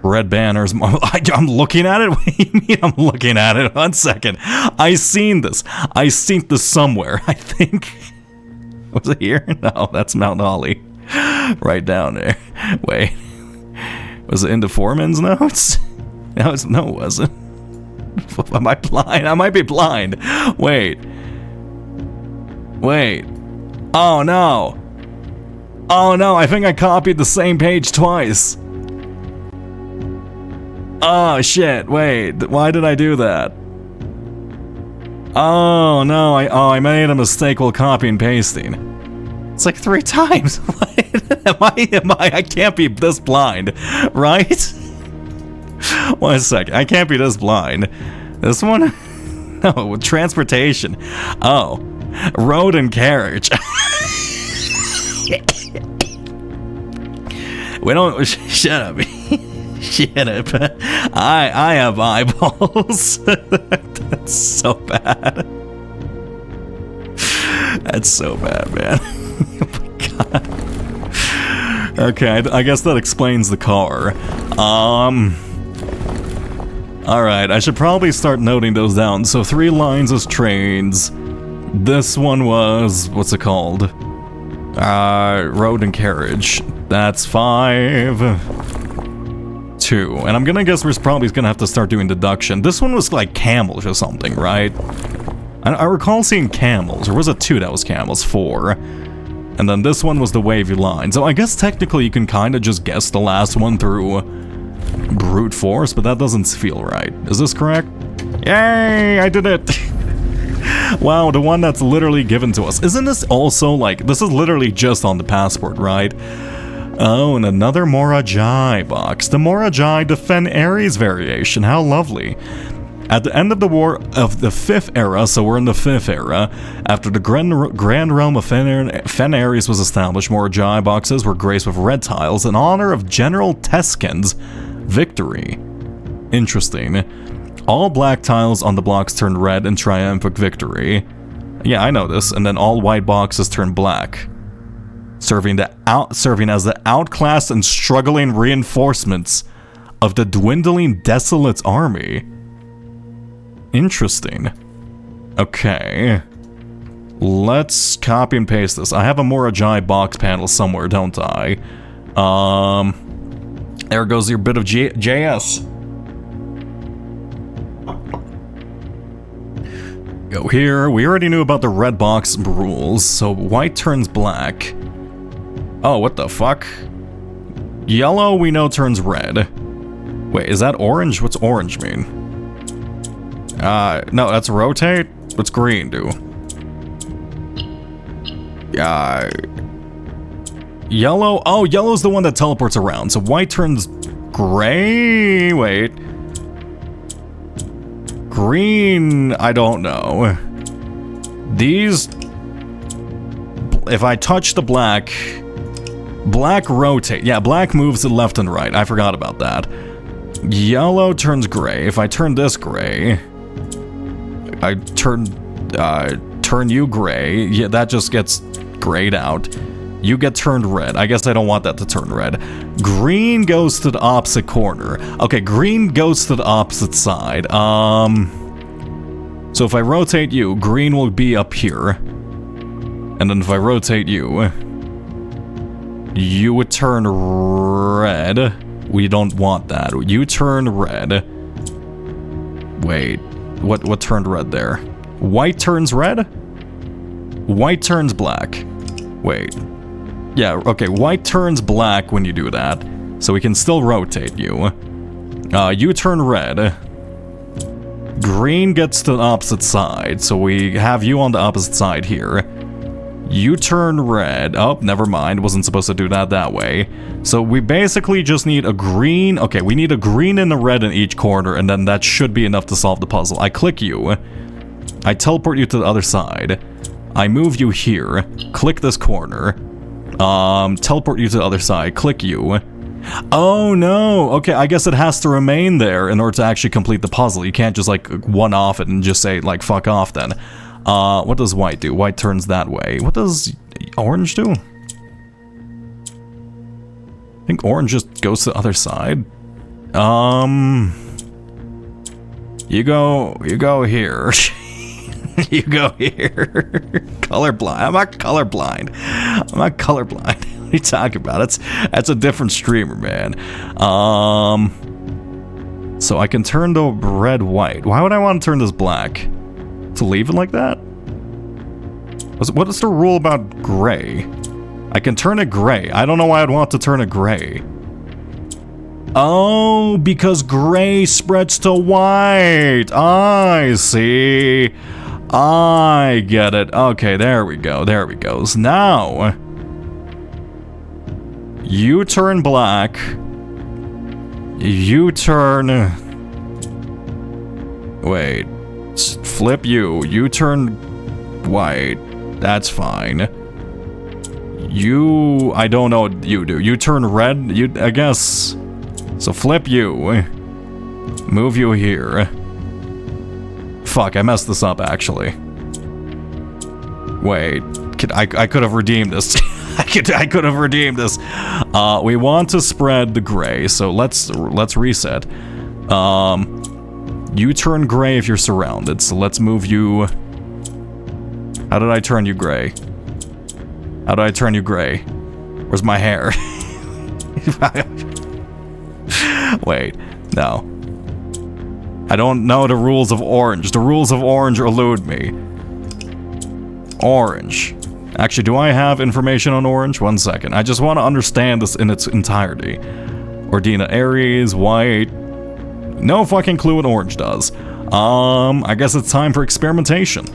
Speaker 1: Red banners. I'm looking at it? What do you mean I'm looking at it? 1 second. I seen this somewhere, I think. Was it here? No, that's Mount Holly. Right down there. Wait. Was it into Foreman's notes? No, it wasn't. Am I blind? I might be blind. Wait. Oh no. Oh no, I think I copied the same page twice. Oh shit, wait, why did I do that? Oh no, I made a mistake while copying and pasting. It's like 3 times. Am I can't be this blind, right? 1 second, I can't be this blind. This one? No, transportation. Oh, road and carriage. We don't, shut up. Shut up. I have eyeballs. That's so bad. That's so bad, man. Oh my god. Okay, I guess that explains the car. Alright, I should probably start noting those down. So 3 lines as trains. This one was, what's it called? Road and carriage. That's 5. 2. And I'm gonna guess we're probably gonna have to start doing deduction. This one was like camels or something, right? I recall seeing camels. Or was it 2 that was camels? 4. And then this one was the wavy line. So I guess technically you can kind of just guess the last one through brute force, but that doesn't feel right. Is this correct? Yay! I did it! Wow, the one that's literally given to us. Isn't this also like... This is literally just on the passport, right? Oh, and another Morajai box. The Morajai Defend Ares variation. How lovely. At the end of the War of the 5th Era, so we're in the 5th Era, after the Grand Realm of Fen Ares was established, Morajai boxes were graced with red tiles in honor of General Teskin's victory. Interesting. All black tiles on the blocks turned red in triumphant victory. Yeah, I know this. And then all white boxes turned black. Serving as the outclassed and struggling reinforcements of the dwindling Desolate's army. Interesting. Okay. Let's copy and paste this. I have a Morajai box panel somewhere, don't I? There goes your bit of JS. Go here. We already knew about the red box rules, so white turns black. Oh, what the fuck? Yellow, we know, turns red. Wait, is that orange? What's orange mean? No, that's rotate. What's green do? Yellow? Oh, yellow's the one that teleports around. So white turns gray? Wait. Green, I don't know. These... If I touch the black... Black rotate. Yeah, black moves to left and right. I forgot about that. Yellow turns gray. If I turn this gray... I turn you gray. Yeah, that just gets grayed out. You get turned red. I guess I don't want that to turn red. Green goes to the opposite corner. Okay, green goes to the opposite side. So if I rotate you, green will be up here. And then if I rotate you, you would turn red. We don't want that. You turn red. Wait, what turned red there? White turns red? White turns black. Wait. Yeah, okay, white turns black when you do that. So we can still rotate you. You turn red. Green gets to the opposite side, so we have you on the opposite side here. You turn red. Oh, never mind. Wasn't supposed to do that way. So we basically just need a green. Okay, we need a green and a red in each corner, and then that should be enough to solve the puzzle. I click you. I teleport you to the other side. I move you here. Click this corner. Teleport you to the other side. Click you. Oh no! Okay, I guess it has to remain there in order to actually complete the puzzle. You can't just like one-off it and just say like fuck off then. What does white do? White turns that way. What does orange do? I think orange just goes to the other side. You go here. You go here. Colorblind. I'm not colorblind. I'm not colorblind. What are you talking about? That's a different streamer, man. So I can turn the red white. Why would I want to turn this black? To leave it like that? What is the rule about gray? I can turn it gray. I don't know why I'd want to turn it gray. Oh, because gray spreads to white. I see. I get it. Okay, there we go. There we go. So now, you turn black. You turn... Wait. Flip you. You turn white. That's fine. You... I don't know what you do. You turn red? I guess... So flip you. Move you here. Fuck, I messed this up, actually. Wait. I could have redeemed this. I could have redeemed this. We want to spread the gray, so let's reset. You turn gray if you're surrounded, so let's move you... How did I turn you gray? How did I turn you gray? Where's my hair? Wait, no. I don't know the rules of orange. The rules of orange elude me. Orange. Actually, do I have information on orange? 1 second. I just want to understand this in its entirety. Ordina Aries, white... No fucking clue what orange does. I guess it's time for experimentation.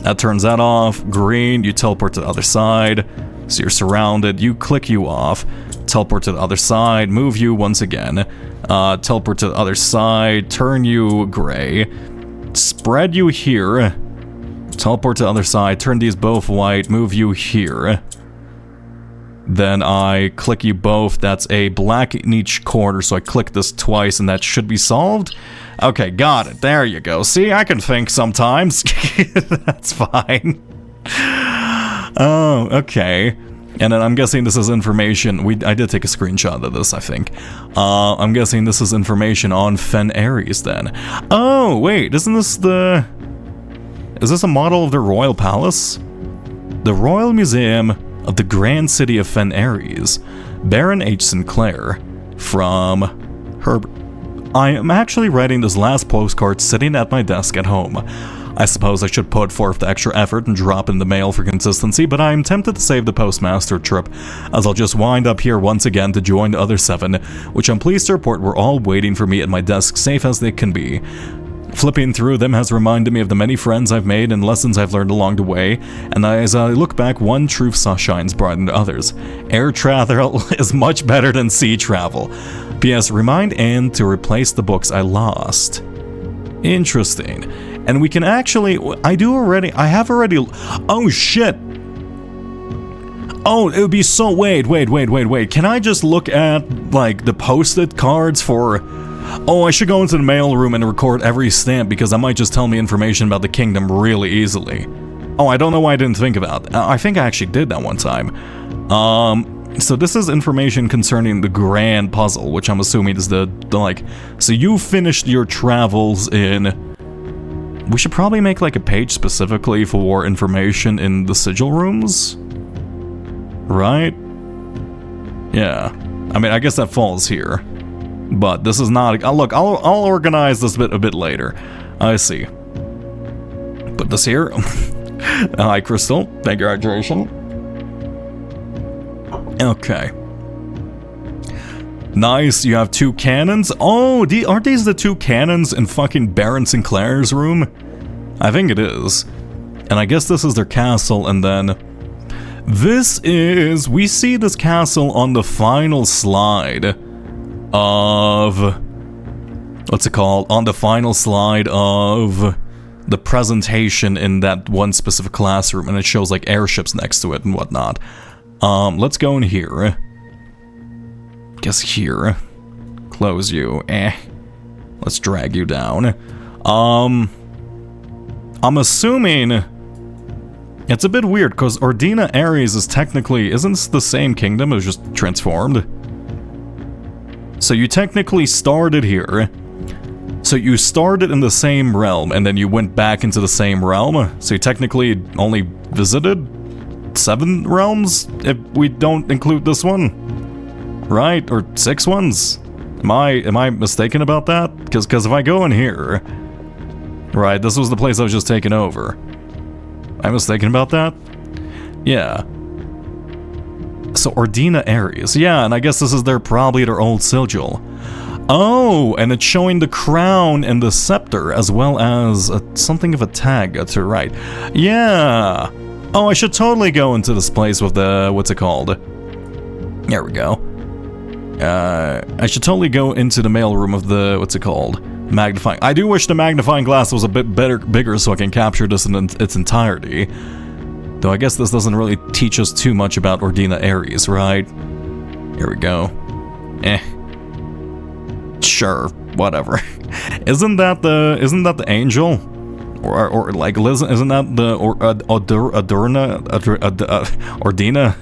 Speaker 1: That turns that off. Green, you teleport to the other side. So you're surrounded. You click you off. Teleport to the other side. Move you once again. Teleport to the other side. Turn you gray. Spread you here. Teleport to the other side. Turn these both white. Move you here. Then I click you both. That's a black in each corner, so I click this twice and that should be solved. Okay, got it. There you go. See, I can think sometimes. That's fine. Oh, okay. And then I'm guessing this is information. I did take a screenshot of this, I think. I'm guessing this is information on Fen Aries then. Oh, wait, isn't this the... Is this a model of the Royal Palace? The Royal Museum of the Grand City of Fen Aries. Baron H. Sinclair. From Herbert. I am actually writing this last postcard sitting at my desk at home. I suppose I should put forth the extra effort and drop in the mail for consistency, but I am tempted to save the postmaster trip, as I'll just wind up here once again to join the other 7, which I'm pleased to report were all waiting for me at my desk, safe as they can be. Flipping through them has reminded me of the many friends I've made and lessons I've learned along the way, and as I look back, one truth shines brighter than others. Air travel is much better than sea travel. P.S. Remind Anne to replace the books I lost. Interesting. And we can actually... I have already... Oh, shit! Oh, it would be so... Wait. Can I just look at, like, the post-it cards for... Oh, I should go into the mail room and record every stamp because that might just tell me information about the kingdom really easily. Oh, I don't know why I didn't think about that. I think I actually did that one time. So this is information concerning the grand puzzle, which I'm assuming is the like... So you finished your travels in... We should probably make like a page specifically for information in the sigil rooms? Right? Yeah. I mean, I guess that falls here. But this is not... look, I'll organize this a bit later. I see. Put this here. Hi, Crystal. Thank you, hydration. Okay. Nice, you have 2 cannons. Oh, aren't these the 2 cannons in fucking Baron Sinclair's room? I think it is. And I guess this is their castle, and then... This is... We see this castle on the final slide of... What's it called? On the final slide of... the presentation in that one specific classroom, and it shows like airships next to it and whatnot. Let's go in here. Guess here. Close you. Let's drag you down. I'm assuming it's a bit weird because Ordina Ares is technically isn't the same kingdom, it was just transformed. So you technically started here. So you started in the same realm, and then you went back into the same realm? So you technically only visited 7 realms, if we don't include this one? Right? Or 6 ones? Am I mistaken about that? Because if I go in here... Right, this was the place I was just taking over. Am I mistaken about that? Yeah. So Ordina Ares. Yeah, and I guess this is probably their old sigil. Oh, and it's showing the crown and the scepter, as well as something of a tag to right. Yeah. Oh, I should totally go into this place with the... What's it called? There we go. I should totally go into the mailroom of the... What's it called? Magnifying... I do wish the magnifying glass was a bit bigger so I can capture this in its entirety. Though I guess this doesn't really teach us too much about Ordina Ares, right? Here we go. Sure, whatever. Isn't that the angel? Or like, isn't that the Ordina?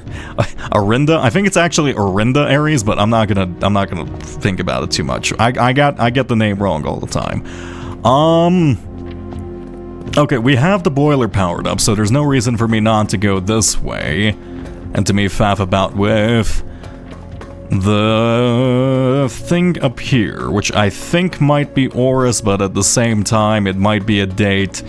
Speaker 1: Orinda? I think it's actually Orinda Ares, but I'm not gonna think about it too much. I get the name wrong all the time. Okay, we have the boiler powered up, so there's no reason for me not to go this way, and to me faff about with the thing up here, which I think might be Oris, but at the same time, it might be a date.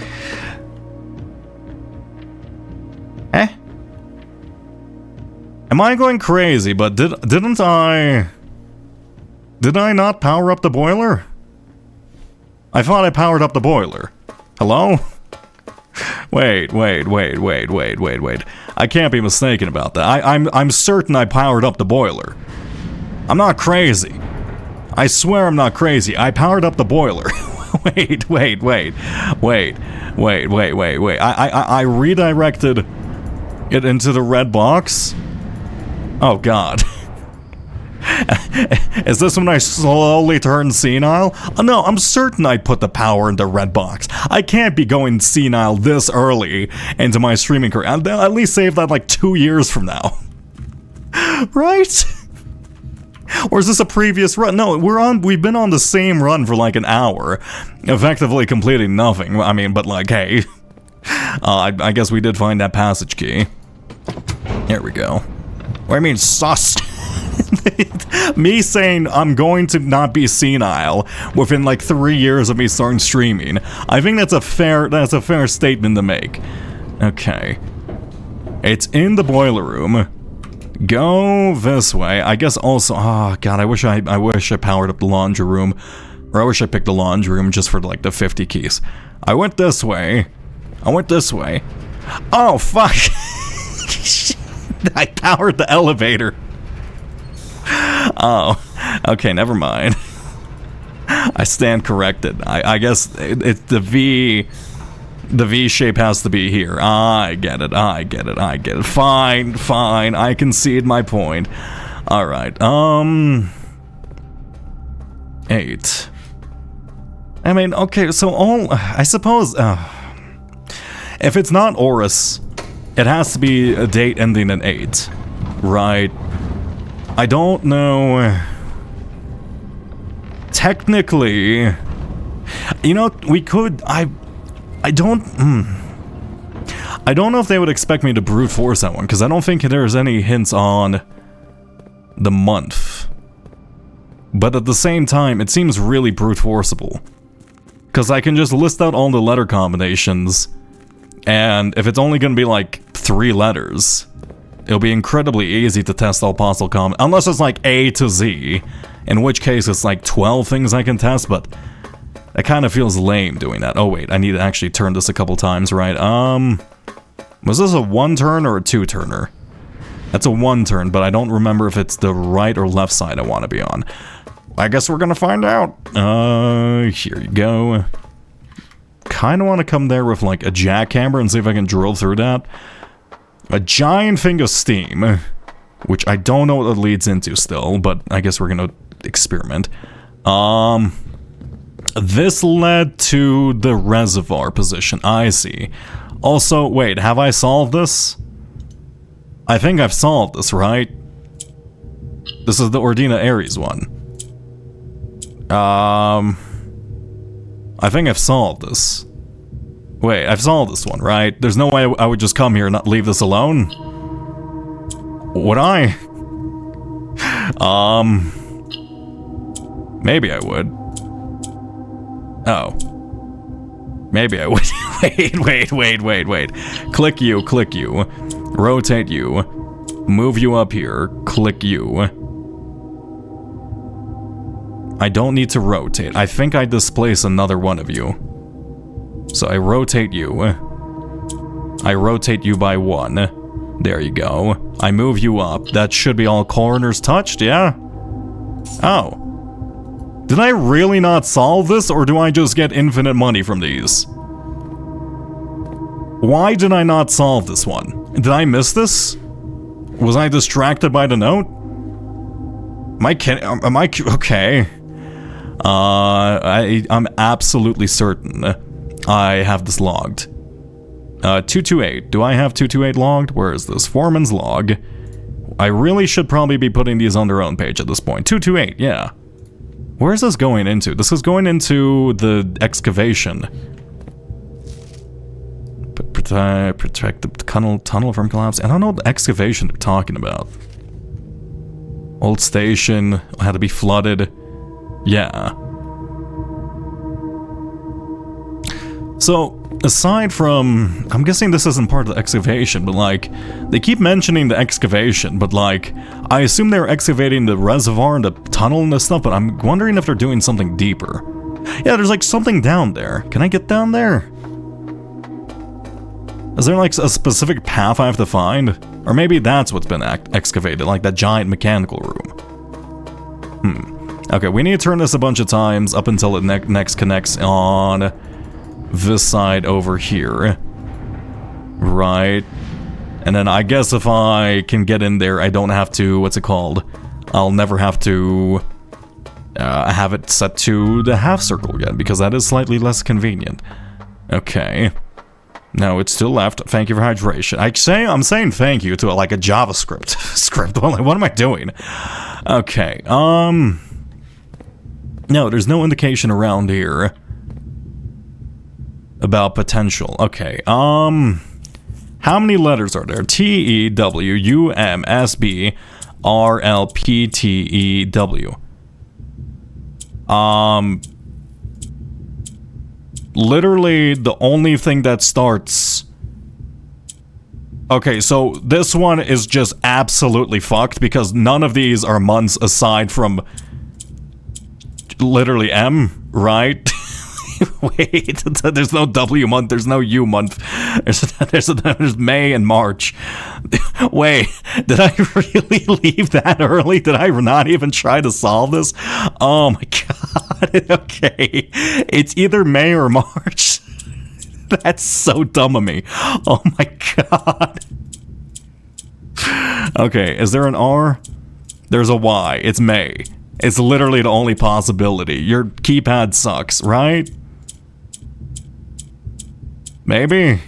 Speaker 1: Am I going crazy? But didn't I... Did I not power up the boiler? I thought I powered up the boiler. Hello? Wait. I can't be mistaken about that. I'm certain I powered up the boiler. I'm not crazy. I swear I'm not crazy. I powered up the boiler. Wait. I redirected it into the red box? Oh god. Is this when I slowly turn senile? No, I'm certain I put the power in the red box. I can't be going senile this early into my streaming career. I'll at least save that like 2 years from now. Right? Or is this a previous run? No, we've been on the same run for like an hour, effectively completing nothing. I mean, but like, hey, I guess we did find that passage key. Here we go. What do you mean, sus? Me saying I'm going to not be senile within like 3 years of me starting streaming. I think that's a fair statement to make. Okay. It's in the boiler room. Go this way. I guess also... Oh, God, I wish I powered up the laundry room. Or I wish I picked the laundry room just for, like, the 50 keys. I went this way. Oh, fuck. I powered the elevator. Oh. Okay, never mind. I stand corrected. I guess it's the V... The V shape has to be here. I get it. Fine. I concede my point. Alright, 8. I mean, okay, so I suppose, If it's not Oris, it has to be a date ending in 8. Right. I don't know. Technically, you know, we could. I don't know if they would expect me to brute force that one, because I don't think there's any hints on the month. But at the same time, it seems really brute forceable. Because I can just list out all the letter combinations, and if it's only going to be like 3 letters, it'll be incredibly easy to test all possible unless it's like A to Z, in which case it's like 12 things I can test, but that kind of feels lame doing that. Oh wait, I need to actually turn this a couple times, right? Was this a 1-turn or a 2-turner? That's a 1-turn, but I don't remember if it's the right or left side I want to be on. I guess we're gonna find out. Here you go. Kinda want to come there with like a jackhammer and see if I can drill through that. A giant thing of steam, which I don't know what it leads into still, but I guess we're gonna experiment. This led to the reservoir position, I see. Also, wait, have I solved this? I think I've solved this, right? This is the Ordina Ares one. I think I've solved this. Wait, I've solved this one, right? There's no way I would just come here and not leave this alone? Would I? Maybe I would. Oh. Maybe I would. Wait. Click you. Rotate you. Move you up here. Click you. I don't need to rotate. I think I displace another one of you. So I rotate you. I rotate you by 1. There you go. I move you up. That should be all corners touched, yeah? Oh. Did I really not solve this, or do I just get infinite money from these? Why did I not solve this one? Did I miss this? Was I distracted by the note? Am I okay? I'm absolutely certain I have this logged. 228. Do I have 228 logged? Where is this? Foreman's log. I really should probably be putting these on their own page at this point. 228, yeah. Where is this going into? This is going into the excavation. Protect the tunnel from collapse. I don't know what the excavation they're talking about. Old station had to be flooded. Yeah. So, aside from... I'm guessing this isn't part of the excavation, but like... They keep mentioning the excavation, but like... I assume they're excavating the reservoir and the tunnel and this stuff, but I'm wondering if they're doing something deeper. Yeah, there's like something down there. Can I get down there? Is there like a specific path I have to find? Or maybe that's what's been excavated, like that giant mechanical room. Okay, we need to turn this a bunch of times up until it next connects on this side over here. Right. And then I guess if I can get in there, I don't have to, what's it called? I'll never have to have it set to the half circle again, because that is slightly less convenient. Okay. No, it's still left. Thank you for hydration. I'm saying thank you to like a JavaScript script. What am I doing? Okay. No, there's no indication around here about potential. Okay. How many letters are there? T, E, W, U, M, S, B, R, L, P, T, E, W. Literally the only thing that starts... Okay, so this one is just absolutely fucked because none of these are months aside from literally M, right? Wait, there's no W month, there's no U month. There's May and March. Wait, did I really leave that early? Did I not even try to solve this? Oh my god, okay. It's either May or March. That's so dumb of me. Oh my god. Okay, is there an R? There's a Y. It's May. It's literally the only possibility. Your keypad sucks, right? Maybe?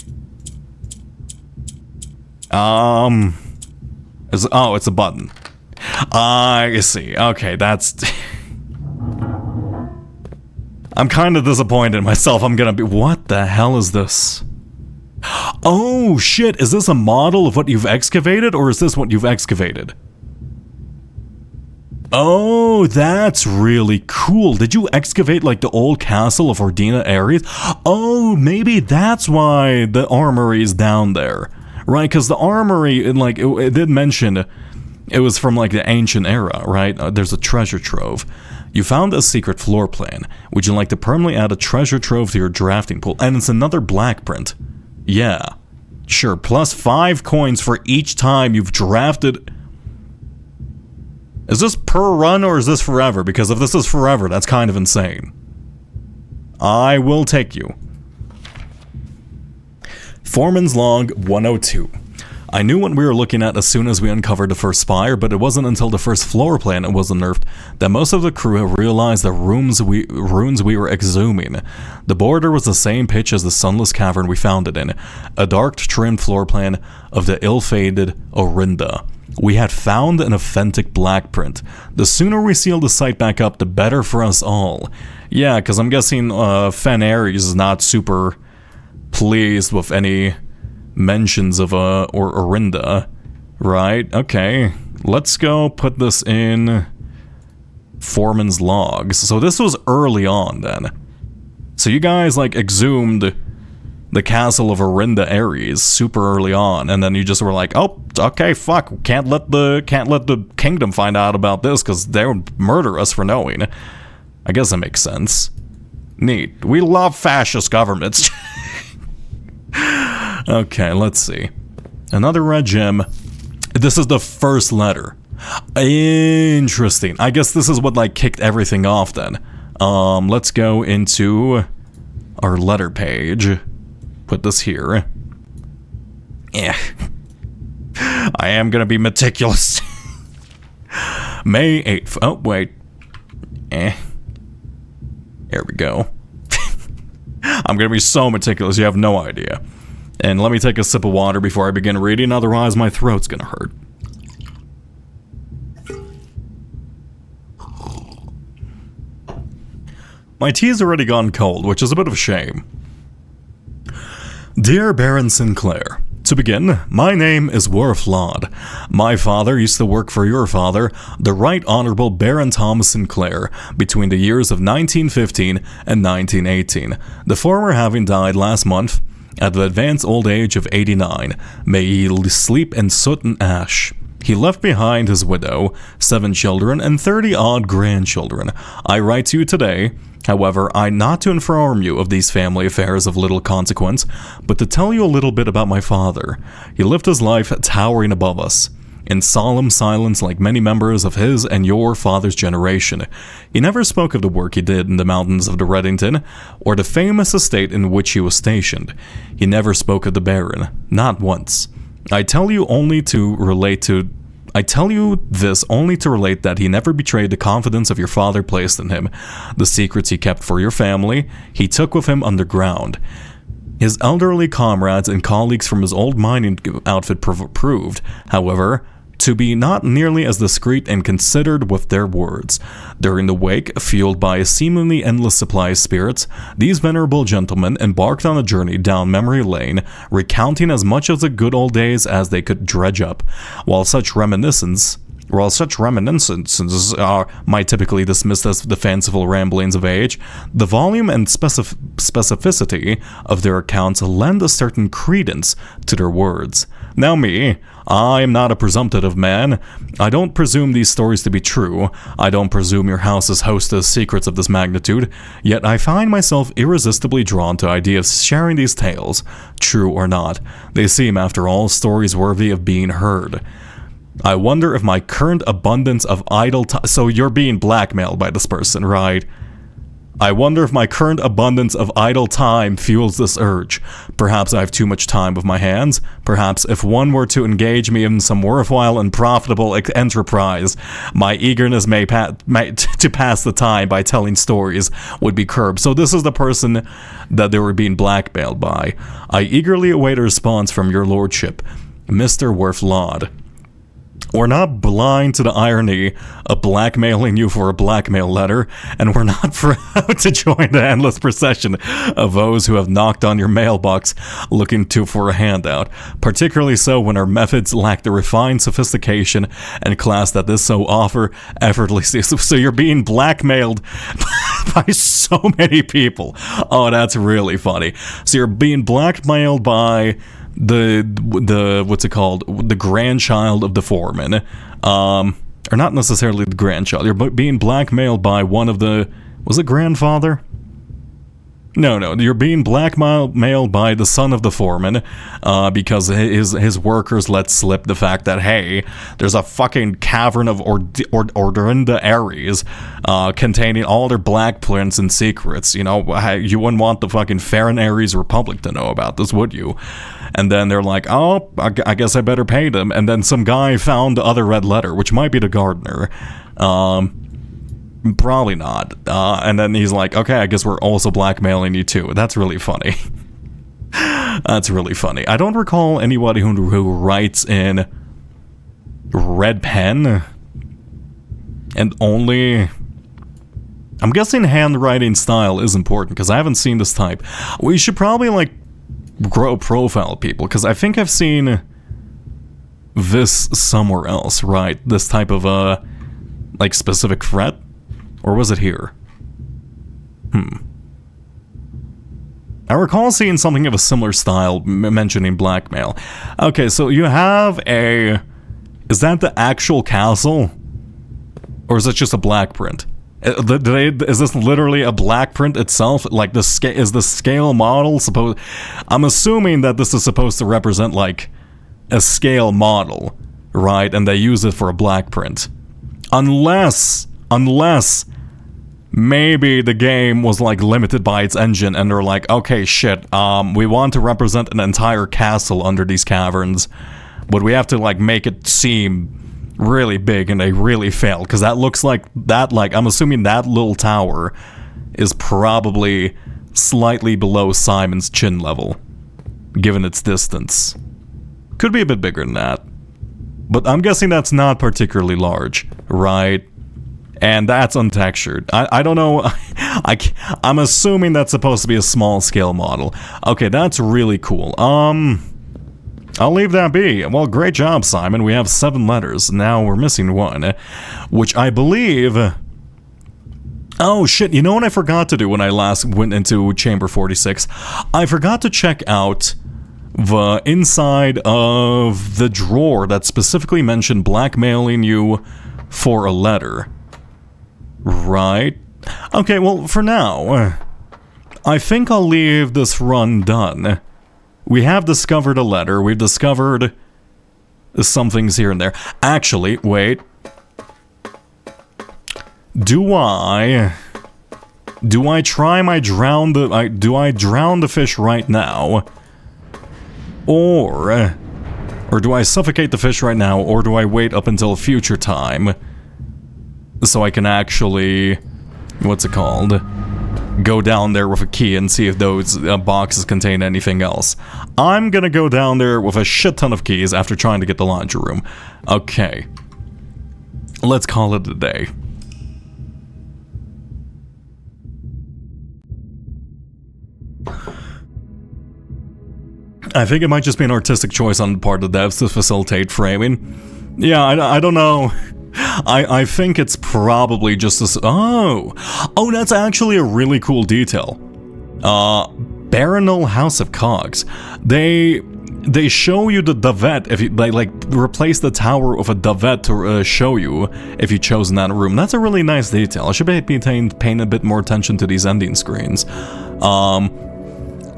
Speaker 1: It's a button. I see. Okay, that's... I'm kind of disappointed in myself. I'm gonna be... What the hell is this? Oh, shit. Is this a model of what you've excavated, or is this what you've excavated? Oh, that's really cool. Did you excavate, like, the old castle of Ordina Ares? Oh, maybe that's why the armory is down there. Right, because the armory, like, it did mention it was from, like, the ancient era, right? There's a treasure trove. You found a secret floor plan. Would you like to permanently add a treasure trove to your drafting pool? And it's another black print. Yeah. Sure, plus 5 coins for each time you've drafted... Is this per run or is this forever? Because if this is forever, that's kind of insane. I will take you. Foreman's Log 102. I knew what we were looking at as soon as we uncovered the first spire, but it wasn't until the first floor plan was unearthed that most of the crew realized the ruins we were exhuming. The border was the same pitch as the sunless cavern we found it in, a dark trimmed floor plan of the ill-fated Orinda. We had found an authentic black print. The sooner we seal the site back up, the better for us all. Yeah, because I'm guessing Fenris is not super pleased with any mentions of Orinda, right? Okay, let's go put this in Foreman's Logs. So this was early on then. So you guys like exhumed the castle of Ordina Ares super early on, and then you just were like, oh, okay, fuck, can't let the kingdom find out about this because they would murder us for knowing. I guess that makes sense. Neat. We love fascist governments. Okay, let's see. Another red gem. This is the first letter. Interesting. I guess this is what like kicked everything off then. Let's go into our letter page. Put this here. Yeah. I am gonna be meticulous. May 8th. Oh, wait. There we go. I'm gonna be so meticulous, you have no idea. And let me take a sip of water before I begin reading, otherwise my throat's gonna hurt. My tea's already gone cold, which is a bit of a shame. Dear Baron Sinclair, to begin, my name is Worf Laud. My father used to work for your father, the Right Honorable Baron Thomas Sinclair, between the years of 1915 and 1918, the former having died last month at the advanced old age of 89. May he sleep in soot and ash. He left behind his widow, 7 children, and 30-odd grandchildren. I write to you today, however, not to inform you of these family affairs of little consequence, but to tell you a little bit about my father. He lived his life towering above us, in solemn silence like many members of his and your father's generation. He never spoke of the work he did in the mountains of the Reddington, or the famous estate in which he was stationed. He never spoke of the Baron, not once. I tell you this only to relate that he never betrayed the confidence of your father placed in him. The secrets he kept for your family, he took with him underground. His elderly comrades and colleagues from his old mining outfit proved, however, to be not nearly as discreet and considered with their words. During the wake, fueled by a seemingly endless supply of spirits, these venerable gentlemen embarked on a journey down memory lane, recounting as much of the good old days as they could dredge up. While such reminiscences are might typically dismissed as the fanciful ramblings of age, the volume and specificity of their accounts lend a certain credence to their words. Now me, I am not a presumptive man. I don't presume these stories to be true. I don't presume your house is host to secrets of this magnitude. Yet I find myself irresistibly drawn to the idea of sharing these tales. True or not, they seem, after all, stories worthy of being heard. I wonder if my current abundance of idle time... So you're being blackmailed by this person, right? I wonder if my current abundance of idle time fuels this urge. Perhaps I have too much time with my hands. Perhaps if one were to engage me in some worthwhile and profitable enterprise, my eagerness to pass the time by telling stories would be curbed. So this is the person that they were being blackmailed by. I eagerly await a response from your lordship. Mr. Worthlod. We're not blind to the irony of blackmailing you for a blackmail letter, and we're not proud to join the endless procession of those who have knocked on your mailbox looking for a handout, particularly so when our methods lack the refined sophistication and class that this so offer effortlessly. So you're being blackmailed by so many people. Oh, that's really funny. So you're being blackmailed by the what's it called, the grandchild of the foreman, or not necessarily the grandchild. You're being blackmailed by one of the, was it grandfather? No, you're being blackmailed by the son of the foreman, because his workers let slip the fact that, hey, there's a fucking cavern of Ordrinda Ares, containing all their black prints and secrets. You know, you wouldn't want the fucking Farron Ares Republic to know about this, would you? And then they're like, oh, I guess I better pay them. And then some guy found the other red letter, which might be the gardener. Probably not. And then he's like, okay, I guess we're also blackmailing you too. That's really funny. That's really funny. I don't recall anybody who writes in red pen. And only... I'm guessing handwriting style is important, because I haven't seen this type. We should probably, like, grow profile people, because I think I've seen this somewhere else, right? This type of, like, specific threat. Or was it here? I recall seeing something of a similar style mentioning blackmail. Okay, so you have a... Is that the actual castle? Or is it just a black print? Is this literally a black print itself? Like, is the scale model supposed... I'm assuming that this is supposed to represent, like, a scale model, right? And they use it for a black print. Unless maybe the game was, like, limited by its engine, and they're like, okay, shit, we want to represent an entire castle under these caverns, but we have to, like, make it seem really big, and they really failed, because that looks like, I'm assuming that little tower is probably slightly below Simon's chin level, given its distance. Could be a bit bigger than that. But I'm guessing that's not particularly large, right? And that's untextured. I don't know. I'm assuming that's supposed to be a small scale model. Okay, that's really cool. I'll leave that be. Well, great job, Simon. We have 7 letters. Now we're missing one, which I believe... Oh, shit. You know what I forgot to do when I last went into Chamber 46? I forgot to check out the inside of the drawer that specifically mentioned blackmailing you for a letter. Right. Okay, well, for now, I think I'll leave this run done. We have discovered a letter. We've discovered some things here and there. Actually, wait. Do I try my drown the fish right now? Or do I suffocate the fish right now, or do I wait up until a future time so I can actually, what's it called, go down there with a key and see if those boxes contain anything else? I'm gonna go down there with a shit ton of keys after trying to get the laundry room. Okay. Let's call it a day. I think it might just be an artistic choice on the part of the devs to facilitate framing. Yeah, I don't know. I think it's probably just this. Oh, that's actually a really cool detail. Baronal House of Cogs. They show you the Davette if you like replace the tower with a Davette to show you if you chose in that room. That's a really nice detail. I should be paying a bit more attention to these ending screens.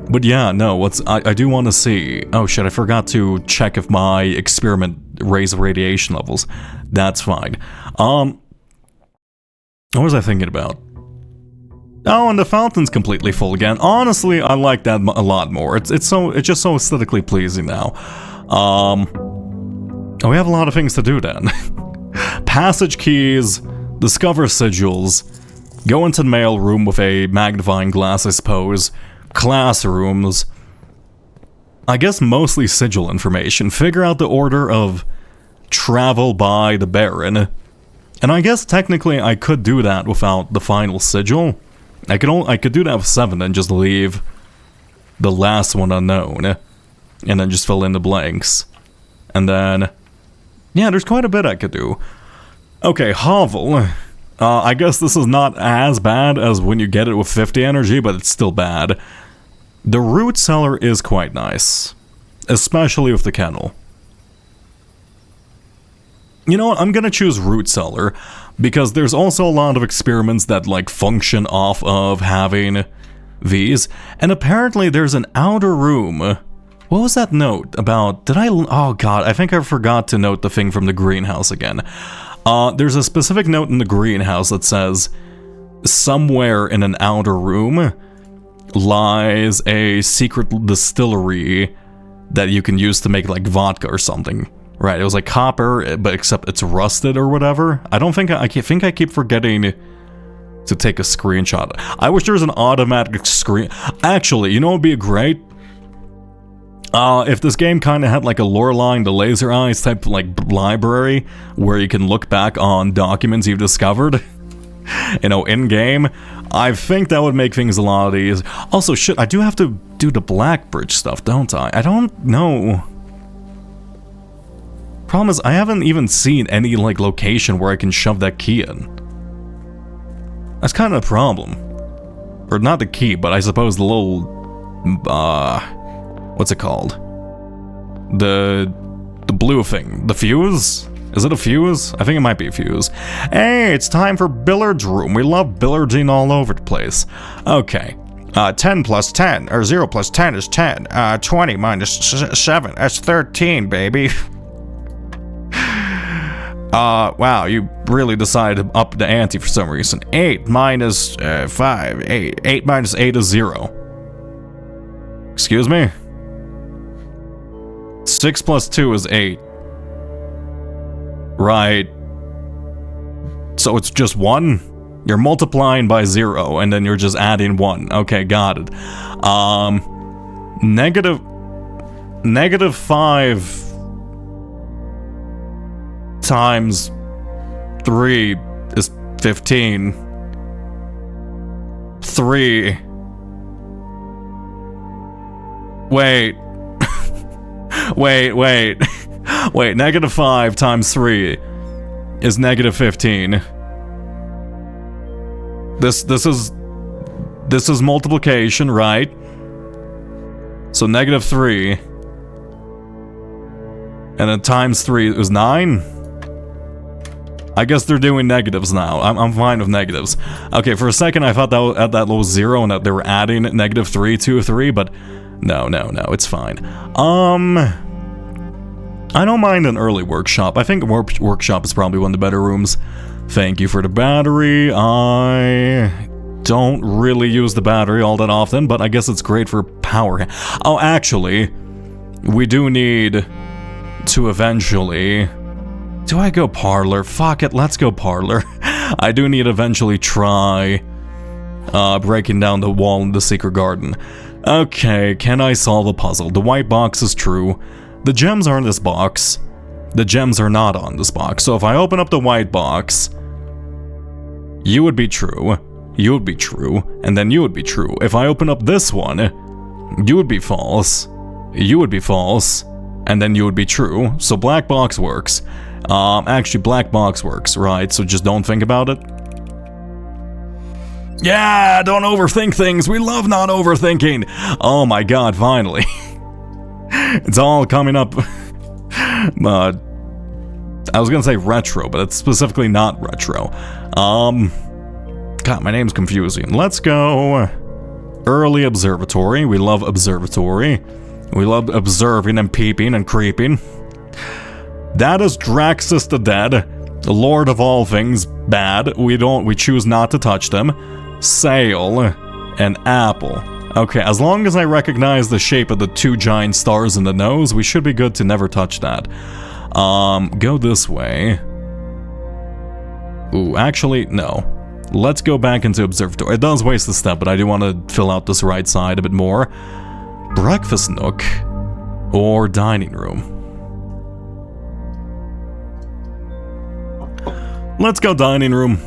Speaker 1: But yeah, no, I do want to see... Oh shit, I forgot to check if my experiment raised radiation levels. That's fine. What was I thinking about? Oh, and the fountain's completely full again. Honestly, I like that a lot more. It's just so aesthetically pleasing now. We have a lot of things to do then. Passage keys, discover sigils, go into the mail room with a magnifying glass, I suppose. Classrooms. I guess mostly sigil information. Figure out the order of travel by the Baron. And I guess technically I could do that without the final sigil. I could do that with 7 and just leave the last one unknown. And then just fill in the blanks. And then... yeah, there's quite a bit I could do. Okay, Hovel. I guess this is not as bad as when you get it with 50 energy, but it's still bad. The root cellar is quite nice. Especially with the kennel. You know what, I'm gonna choose root cellar, because there's also a lot of experiments that like function off of having these, and apparently there's an outer room. What was that note about? Oh god, I think I forgot to note the thing from the greenhouse again. There's a specific note in the greenhouse that says, somewhere in an outer room lies a secret distillery that you can use to make like vodka or something. Right, it was like copper, but except it's rusted or whatever. I think I keep forgetting to take a screenshot. I wish there was an automatic screen. Actually, you know what would be great? If this game kind of had like a Loreline, the Laser Eyes type like library, where you can look back on documents you've discovered, you know, in-game. I think that would make things a lot easier. Also, shit, I do have to do the Blackbridge stuff, don't I? I don't know. Problem is, I haven't even seen any, like, location where I can shove that key in. That's kind of a problem. Or not the key, but I suppose the little, what's it called? The blue thing. The fuse? Is it a fuse? I think it might be a fuse. Hey, it's time for billiards room. We love billiarding all over the place. Okay. 10 plus 10, or 0 plus 10 is 10. 20 minus 7, that's 13, baby. Wow, you really decided to up the ante for some reason. 8 minus 5, 8. 8 minus 8 is 0. Excuse me? 6 plus 2 is 8. Right. So it's just 1? You're multiplying by 0, and then you're just adding 1. Okay, got it. Negative 5 times 3 is 15. 3. Wait. Wait, negative 5 times 3 is negative 15. This is multiplication, right? So negative 3. And then times 3 is 9? I guess they're doing negatives now. I'm fine with negatives. Okay, for a second I thought that was 0 and that they were adding negative 3 to 3, but no, it's fine. I don't mind an early workshop. I think workshop is probably one of the better rooms. Thank you for the battery. I don't really use the battery all that often, but I guess it's great for power. Oh, actually, we do need to eventually... Do I go parlor? Fuck it, let's go parlor. I do need to eventually try breaking down the wall in the secret garden. Okay, can I solve a puzzle? The white box is true. The gems are in this box. The gems are not on this box. So if I open up the white box, you would be true. You would be true. And then you would be true. If I open up this one, you would be false. You would be false. And then you would be true. So black box works. Actually, black box works, right? So just don't think about it. Yeah, don't overthink things. We love not overthinking. Oh my god, finally. It's all coming up. I was gonna say retro, but it's specifically not retro. God, my name's confusing. Let's go. Early observatory. We love observatory. We love observing and peeping and creeping. That is Draxus the Dead, the Lord of all things bad. We choose not to touch them. Sail and apple. Okay, as long as I recognize the shape of the 2 giant stars in the nose, we should be good to never touch that. Go this way. Ooh, actually, no. Let's go back into observatory. It does waste a step, but I do want to fill out this right side a bit more. Breakfast nook. or dining room? Let's go dining room.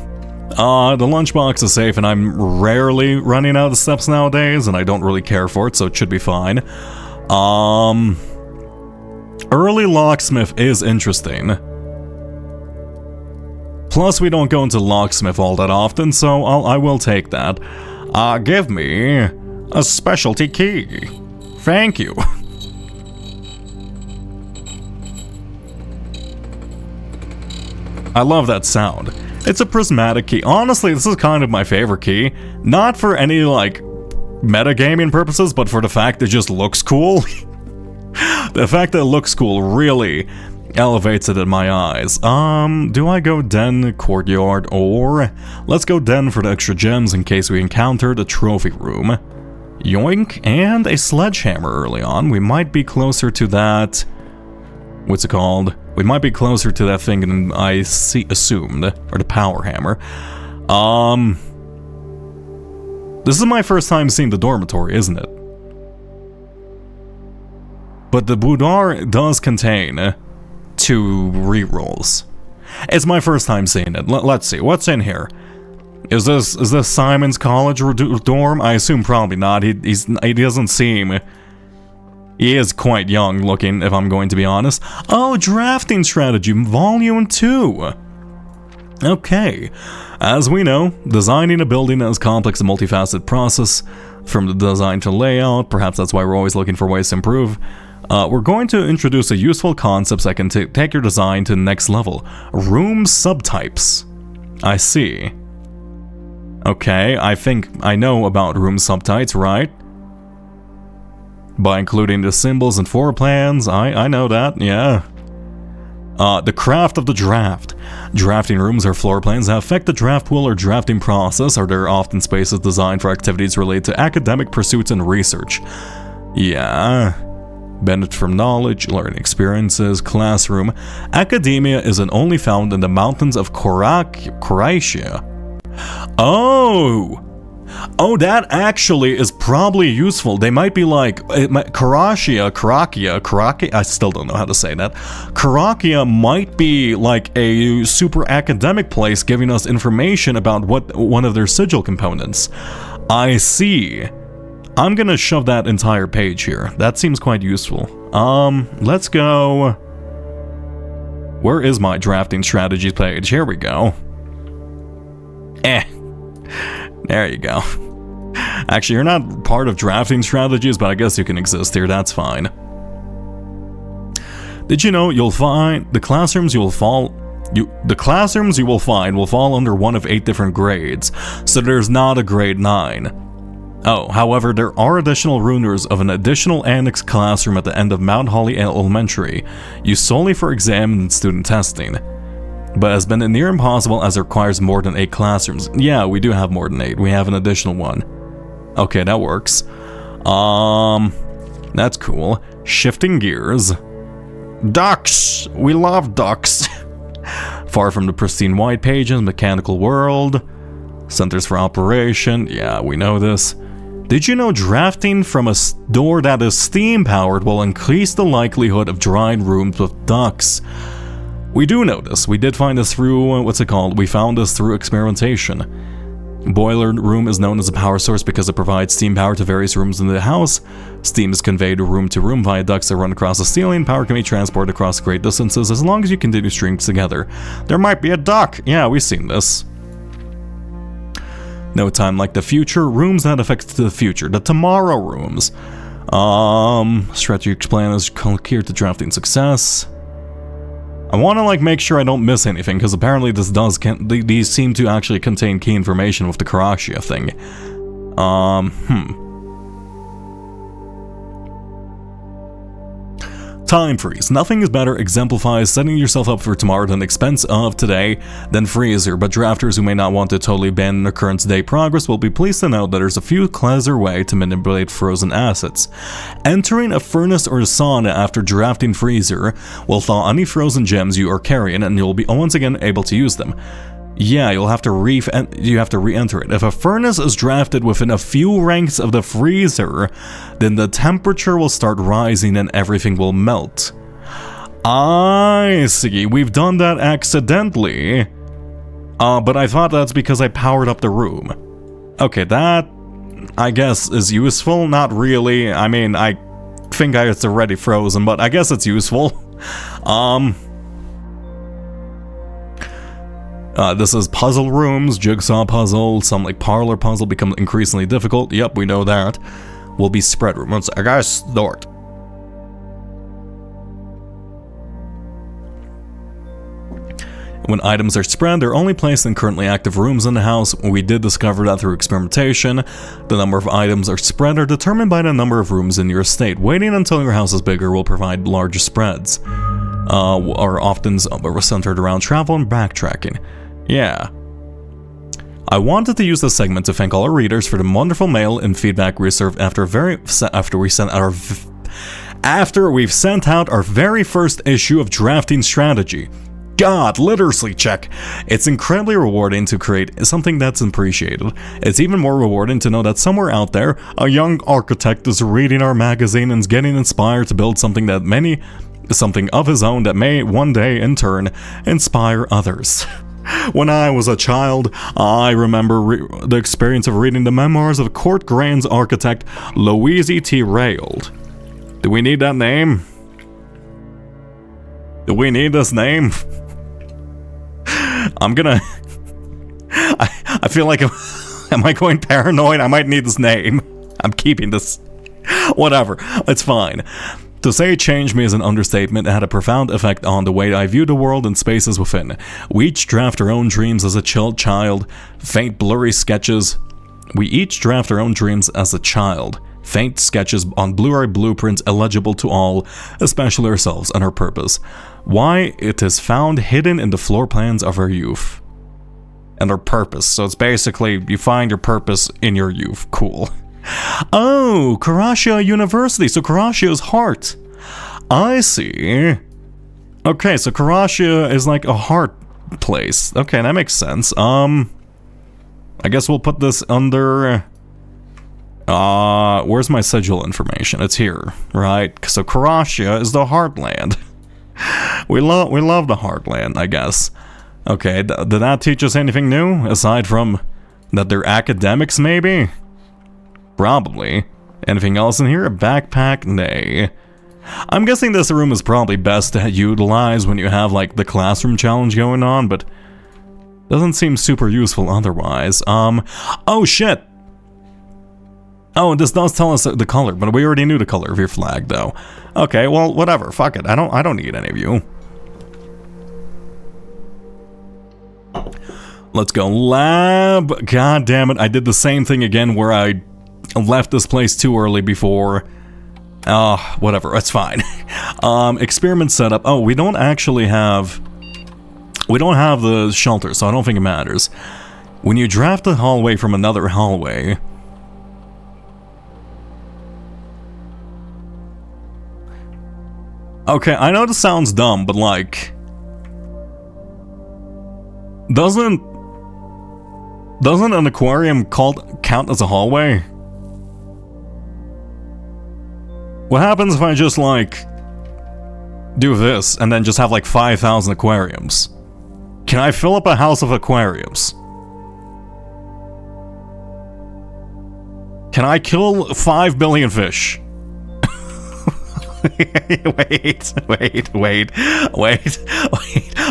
Speaker 1: The lunchbox is safe and I'm rarely running out of steps nowadays and I don't really care for it, so it should be fine. Early locksmith is interesting. Plus we don't go into locksmith all that often, so I will take that. Give me a specialty key. Thank you. I love that sound. It's a prismatic key. Honestly, this is kind of my favorite key. Not for any, like, metagaming purposes, but for the fact it just looks cool. The fact that it looks cool really elevates it in my eyes. Do I go den, courtyard, or... Let's go den for the extra gems in case we encounter the trophy room. Yoink, and a sledgehammer early on. We might be closer to that... What's it called? We might be closer to that thing than I assumed, or the power hammer. This is my first time seeing the dormitory, isn't it? But the boudoir does contain 2 rerolls. It's my first time seeing it. Let's see, what's in here? Is this Simon's college dorm? I assume probably not. He doesn't seem... He is quite young looking, if I'm going to be honest. Oh, drafting strategy, volume 2. Okay. As we know, designing a building is a complex and multifaceted process. From the design to layout, perhaps that's why we're always looking for ways to improve. We're going to introduce a useful concepts that can take your design to the next level. Room subtypes. I see. Okay, I think I know about room subtypes, right? By including the symbols and floor plans, I know that, yeah. The craft of the draft. Drafting rooms or floor plans that affect the draft pool or drafting process, or they're often spaces designed for activities related to academic pursuits and research. Yeah. Benefit from knowledge, learning experiences, classroom. Academia is only found in the mountains of Croatia. Oh, that actually is probably useful. They might be like, Croatia, I still don't know how to say that. Croatia might be like a super academic place giving us information about one of their sigil components. I see. I'm gonna shove that entire page here. That seems quite useful. Let's go... Where is my drafting strategies page? Here we go. There you go. Actually, you're not part of drafting strategies, but I guess you can exist here, that's fine. Did you know you'll find the classrooms you will find will fall under one of 8 different grades, so there's not a grade 9. Oh, however, there are additional rumors of an additional annex classroom at the end of Mount Holly Elementary, used solely for exam and student testing, but has been near impossible as it requires more than 8 classrooms. Yeah, we do have more than 8. We have an additional one. Okay, that works. That's cool. Shifting gears. Ducks! We love ducks! Far from the pristine white pages, mechanical world. Centers for operation. Yeah, we know this. Did you know drafting from a door that is steam-powered will increase the likelihood of drying rooms with ducks? We do know this. We did find this through, we found this through experimentation. Boiler room is known as a power source because it provides steam power to various rooms in the house. Steam is conveyed room to room via ducts that run across the ceiling. Power can be transported across great distances as long as you continue strings together. There might be a duck. Yeah, we've seen this. No time like the future. Rooms that affect the future. The tomorrow rooms. Strategic plan is key to drafting success. I want to make sure I don't miss anything, because apparently these seem to actually contain key information with the Croatia thing. Time freeze. Nothing is better exemplifies setting yourself up for tomorrow at an expense of today than freezer, but drafters who may not want to totally abandon their current day progress will be pleased to know that there's a few clever way to manipulate frozen assets. Entering a furnace or a sauna after drafting freezer will thaw any frozen gems you are carrying, and you'll be once again able to use them. Yeah, you have to re-enter it. If a furnace is drafted within a few ranks of the freezer, then the temperature will start rising and everything will melt. I see, we've done that accidentally. But I thought that's because I powered up the room. Okay, that, I guess, is useful. Not really. I mean, I think it's already frozen, but I guess it's useful. This is puzzle rooms, jigsaw puzzle, some like parlor puzzle become increasingly difficult. Yep, we know that. Will be spread room. I gotta snort. When items are spread, they're only placed in currently active rooms in the house. We did discover that through experimentation. The number of items are spread are determined by the number of rooms in your estate. Waiting until your house is bigger will provide larger spreads. Are often centered around travel and backtracking. Yeah. I wanted to use this segment to thank all our readers for the wonderful mail and feedback we received after we've sent out our very first issue of Drafting Strategy. God, literacy check. It's incredibly rewarding to create something that's appreciated. It's even more rewarding to know that somewhere out there, a young architect is reading our magazine and is getting inspired to build something of his own that may one day, in turn, inspire others. When I was a child, I remember the experience of reading the memoirs of Court Grand's architect, Louise T. Railed. Do we need that name? Do we need this name? I'm gonna... I feel like... Am I going paranoid? I might need this name. I'm keeping this. Whatever. It's fine. To say it changed me is an understatement. It had a profound effect on the way I view the world and spaces within. We each draft our own dreams as a child. Faint, blurry sketches. We each draft our own dreams as a child. Faint sketches on blurry blueprints illegible to all, especially ourselves and our purpose. Why it is found hidden in the floor plans of our youth. And our purpose. So it's basically, you find your purpose in your youth. Cool. Oh, Karashia University. So Karashia's heart. I see. Okay, so Karashia is like a heart place. Okay, that makes sense. I guess we'll put this under... where's my sigil information? It's here, right? So Karashia is the heartland. we love the heartland, I guess. Okay, did that teach us anything new? Aside from that they're academics, maybe? Probably. Anything else in here? A backpack? Nay. I'm guessing this room is probably best to utilize when you have, like, the classroom challenge going on, but doesn't seem super useful otherwise. Oh shit! Oh, this does tell us the color, but we already knew the color of your flag, though. Okay, well, whatever. Fuck it. I don't need any of you. Let's go lab. God damn it. I did the same thing again where I left this place too early before. Whatever. It's fine. Experiment setup. Oh, we don't actually have... We don't have the shelter, so I don't think it matters. When you draft a hallway from another hallway... Okay, I know this sounds dumb, but like... Doesn't an aquarium count as a hallway? What happens if I just, like, do this and then just have, like, 5,000 aquariums? Can I fill up a house of aquariums? Can I kill 5 billion fish? Wait.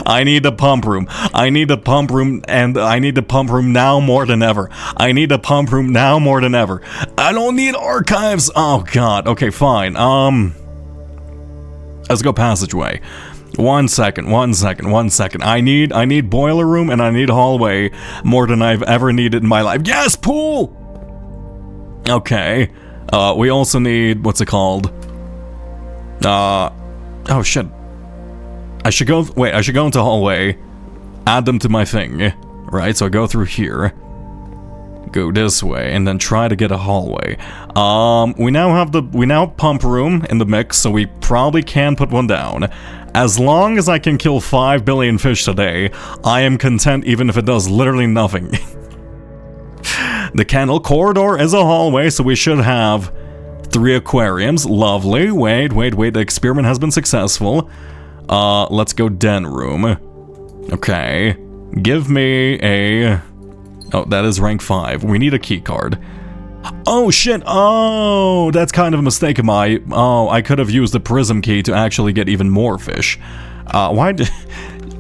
Speaker 1: I need a pump room. I need a pump room, and I need a pump room now more than ever. I need a pump room now more than ever. I don't need archives. Oh god. Okay, fine. Let's go passageway. One second. I need boiler room and I need hallway more than I've ever needed in my life. Yes, pool. Okay. We also need, what's it called? Oh shit. I should go into hallway, add them to my thing, right? So I go through here, go this way, and then try to get a hallway. We now have pump room in the mix, so we probably can put one down. As long as I can kill 5 billion fish today, I am content even if it does literally nothing. The kennel corridor is a hallway, so we should have 3 aquariums. Lovely. Wait, the experiment has been successful. Let's go den room. Okay. Give me a... Oh, that is rank 5. We need a key card. Oh, shit. Oh, that's kind of a mistake of mine. Oh, I could have used the prism key to actually get even more fish. Why did...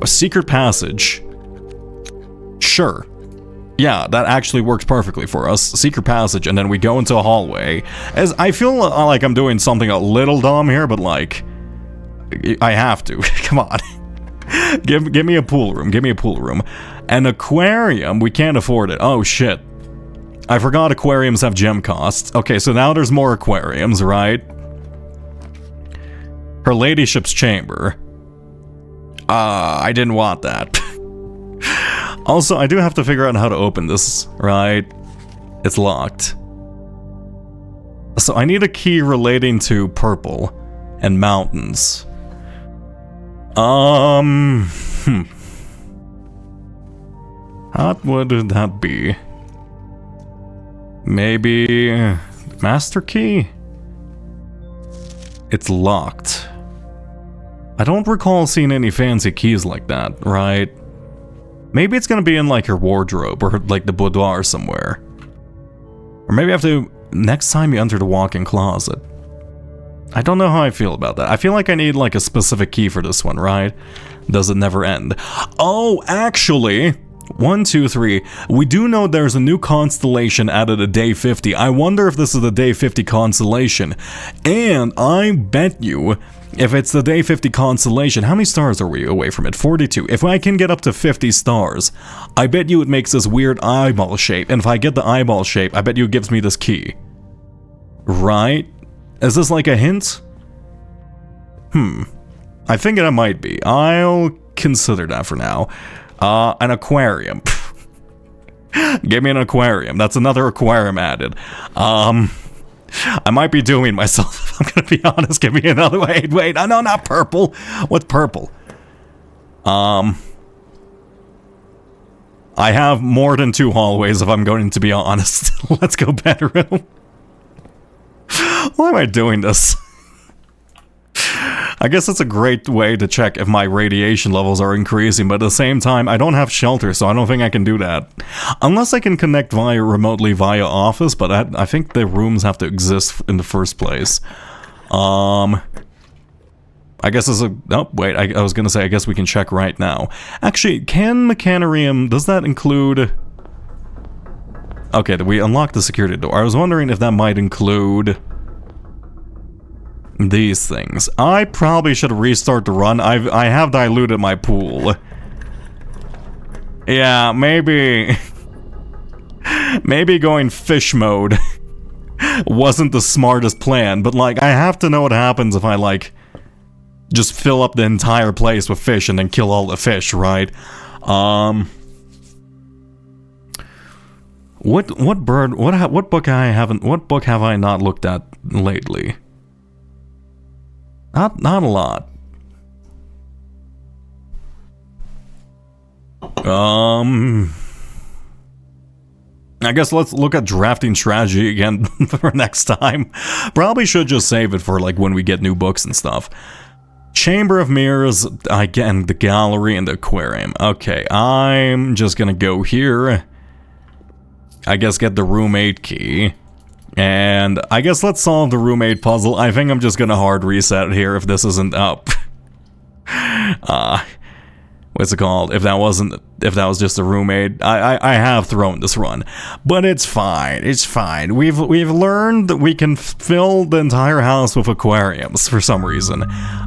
Speaker 1: A secret passage. Sure. Yeah, that actually works perfectly for us. Secret passage, and then we go into a hallway. As I feel like I'm doing something a little dumb here, but like... I have to. Come on. Give me a pool room. Give me a pool room. An aquarium? We can't afford it. Oh, shit. I forgot aquariums have gem costs. Okay, so now there's more aquariums, right? Her ladyship's chamber. I didn't want that. Also, I do have to figure out how to open this, right? It's locked. So I need a key relating to purple and mountains. What would that be? Maybe... master key? It's locked. I don't recall seeing any fancy keys like that, right? Maybe it's gonna be in like her wardrobe or like the boudoir somewhere. Or maybe I have to... next time you enter the walk-in closet. I don't know how I feel about that. I feel like I need like a specific key for this one, right? Does it never end? Oh, actually... 1, 2, 3. We do know there's a new constellation added at day 50. I wonder if this is the day 50 constellation. And I bet you, if it's the day 50 constellation, how many stars are we away from it? 42. If I can get up to 50 stars, I bet you it makes this weird eyeball shape. And if I get the eyeball shape, I bet you it gives me this key. Right? Is this like a hint? I think it might be. I'll consider that for now. An aquarium. Give me an aquarium. That's another aquarium added. I might be doing myself, if I'm gonna be honest. Give me another. Wait. Oh, no, not purple. What's purple? I have more than 2 hallways, if I'm going to be honest. Let's go bedroom. Why am I doing this? I guess it's a great way to check if my radiation levels are increasing, but at the same time, I don't have shelter, so I don't think I can do that. Unless I can connect remotely via office, but I think the rooms have to exist in the first place. I guess it's a... Oh, wait, I was gonna say, I guess we can check right now. Actually, can Mechanarium... does that include... Okay, we unlocked the security door. I was wondering if that might include... these things. I probably should restart the run. I have diluted my pool. Yeah, maybe... maybe going fish mode wasn't the smartest plan, but like, I have to know what happens if I like... just fill up the entire place with fish and then kill all the fish, right? What book have I not looked at lately? Not a lot. I guess let's look at drafting strategy again for next time. Probably should just save it for like when we get new books and stuff. Chamber of Mirrors, again, the gallery and the aquarium. Okay, I'm just gonna go here. I guess get the roommate key. And I guess let's solve the roommate puzzle. I think I'm just gonna hard reset here if this isn't up. What's it called? If that was just a roommate, I have thrown this run, but it's fine. It's fine. We've learned that we can fill the entire house with aquariums for some reason.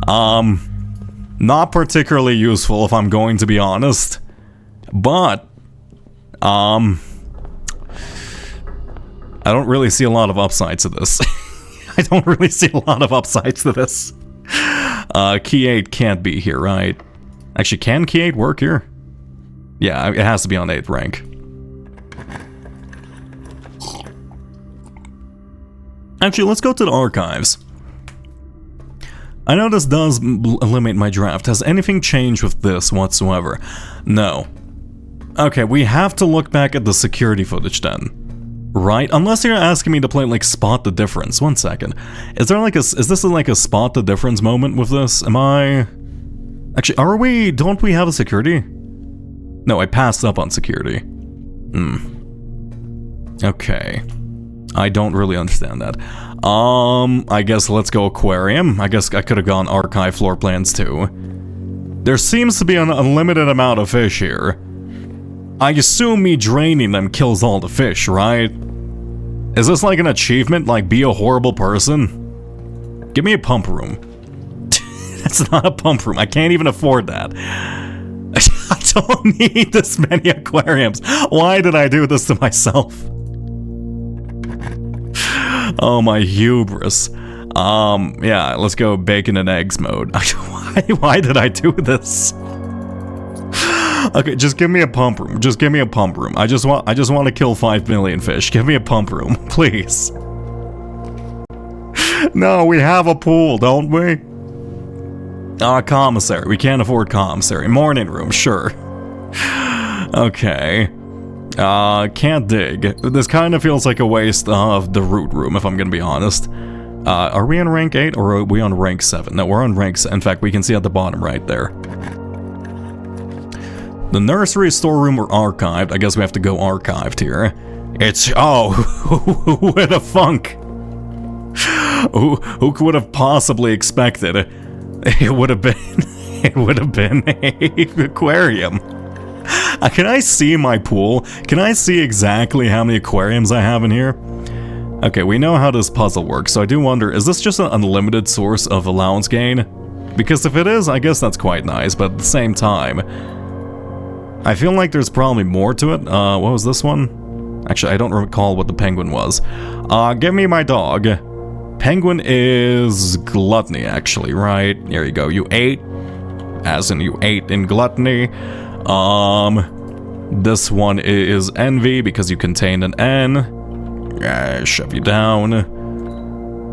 Speaker 1: Not particularly useful if I'm going to be honest, but I don't really see a lot of upsides to this. I don't really see a lot of upsides to this. Key 8 can't be here, right? Actually, can Key 8 work here? Yeah, it has to be on 8th rank. Actually, let's go to the archives. I know this does limit my draft. Has anything changed with this whatsoever? No. Okay, we have to look back at the security footage then. Right? Unless you're asking me to play like spot the difference. One second. Is this like a spot the difference moment with this? Am I... Actually, don't we have a security? No, I passed up on security. Okay. I don't really understand that. I guess let's go aquarium. I guess I could have gone archive floor plans too. There seems to be an unlimited amount of fish here. I assume me draining them kills all the fish, right? Is this like an achievement, like be a horrible person? Give me a pump room. That's not a pump room, I can't even afford that. I don't need this many aquariums. Why did I do this to myself? Oh, my hubris. Yeah, let's go bacon and eggs mode. Why did I do this? Okay, just give me a pump room. Just give me a pump room. I just want to kill 5 million fish. Give me a pump room, please. No, we have a pool, don't we? Commissary. We can't afford commissary. Morning room, sure. Okay. Can't dig. This kind of feels like a waste of the root room, if I'm gonna be honest. Are we on rank 8 or are we on rank 7? No, we're on rank 7. In fact, we can see at the bottom right there. The nursery, storeroom, or archived. I guess we have to go archived here. It's... Oh, who would have funk? Who would have possibly expected? It would have been... It would have been an aquarium. Can I see my pool? Can I see exactly how many aquariums I have in here? Okay, we know how this puzzle works, so I do wonder, is this just an unlimited source of allowance gain? Because if it is, I guess that's quite nice, but at the same time, I feel like there's probably more to it. What was this one? Actually, I don't recall what the penguin was. Give me my dog. Penguin is gluttony, actually, right? There you go. You ate, as in you ate in gluttony. This one is envy because you contain an N. Shove you down.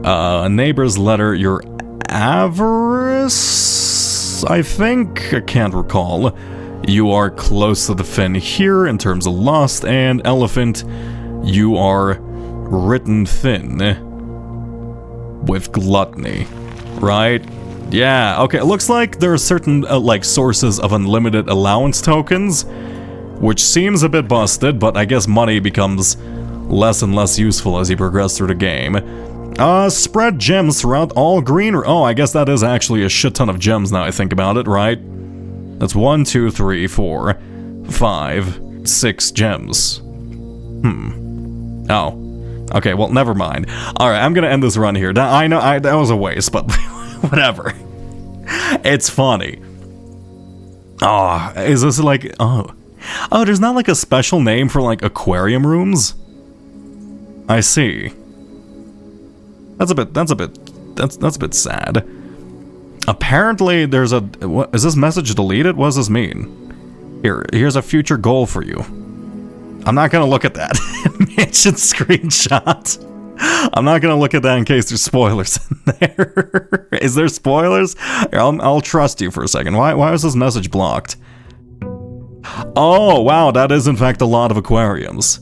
Speaker 1: A neighbor's letter, your avarice, I think? I can't recall. You are close to the fin here in terms of lust, and elephant, you are written thin with gluttony, right? Yeah, okay, it looks like there are certain, like, sources of unlimited allowance tokens, which seems a bit busted, but I guess money becomes less and less useful as you progress through the game. Spread gems throughout all green... Oh, I guess that is actually a shit ton of gems now I think about it, right? That's 1, 2, 3, 4, 5, 6 gems. Oh. Okay, well, never mind. Alright, I'm gonna end this run here. I know, that was a waste, but whatever. It's funny. Oh, is this like... Oh, there's not like a special name for like aquarium rooms? I see. That's a bit sad. Apparently there's a... What, is this message deleted? What does this mean? Here's a future goal for you. I'm not gonna look at that. Mansion screenshot. I'm not gonna look at that in case there's spoilers in there. Is there spoilers? Here, I'll trust you for a second. Why was this message blocked? Oh, wow, that is in fact a lot of aquariums.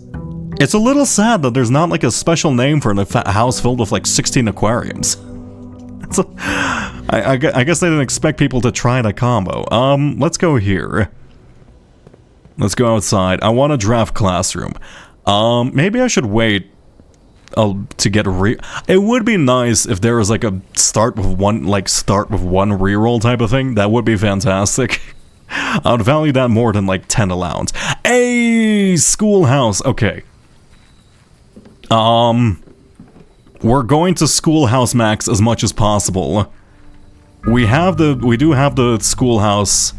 Speaker 1: It's a little sad that there's not like a special name for a house filled with like 16 aquariums. I guess they didn't expect people to try that combo. Let's go here. Let's go outside. I want a draft classroom. Maybe I should wait to get it would be nice if there was like a start with one reroll type of thing. That would be fantastic. I would value that more than like 10 allowance. Hey, schoolhouse. Okay. We're going to schoolhouse max as much as possible. We do have the schoolhouse.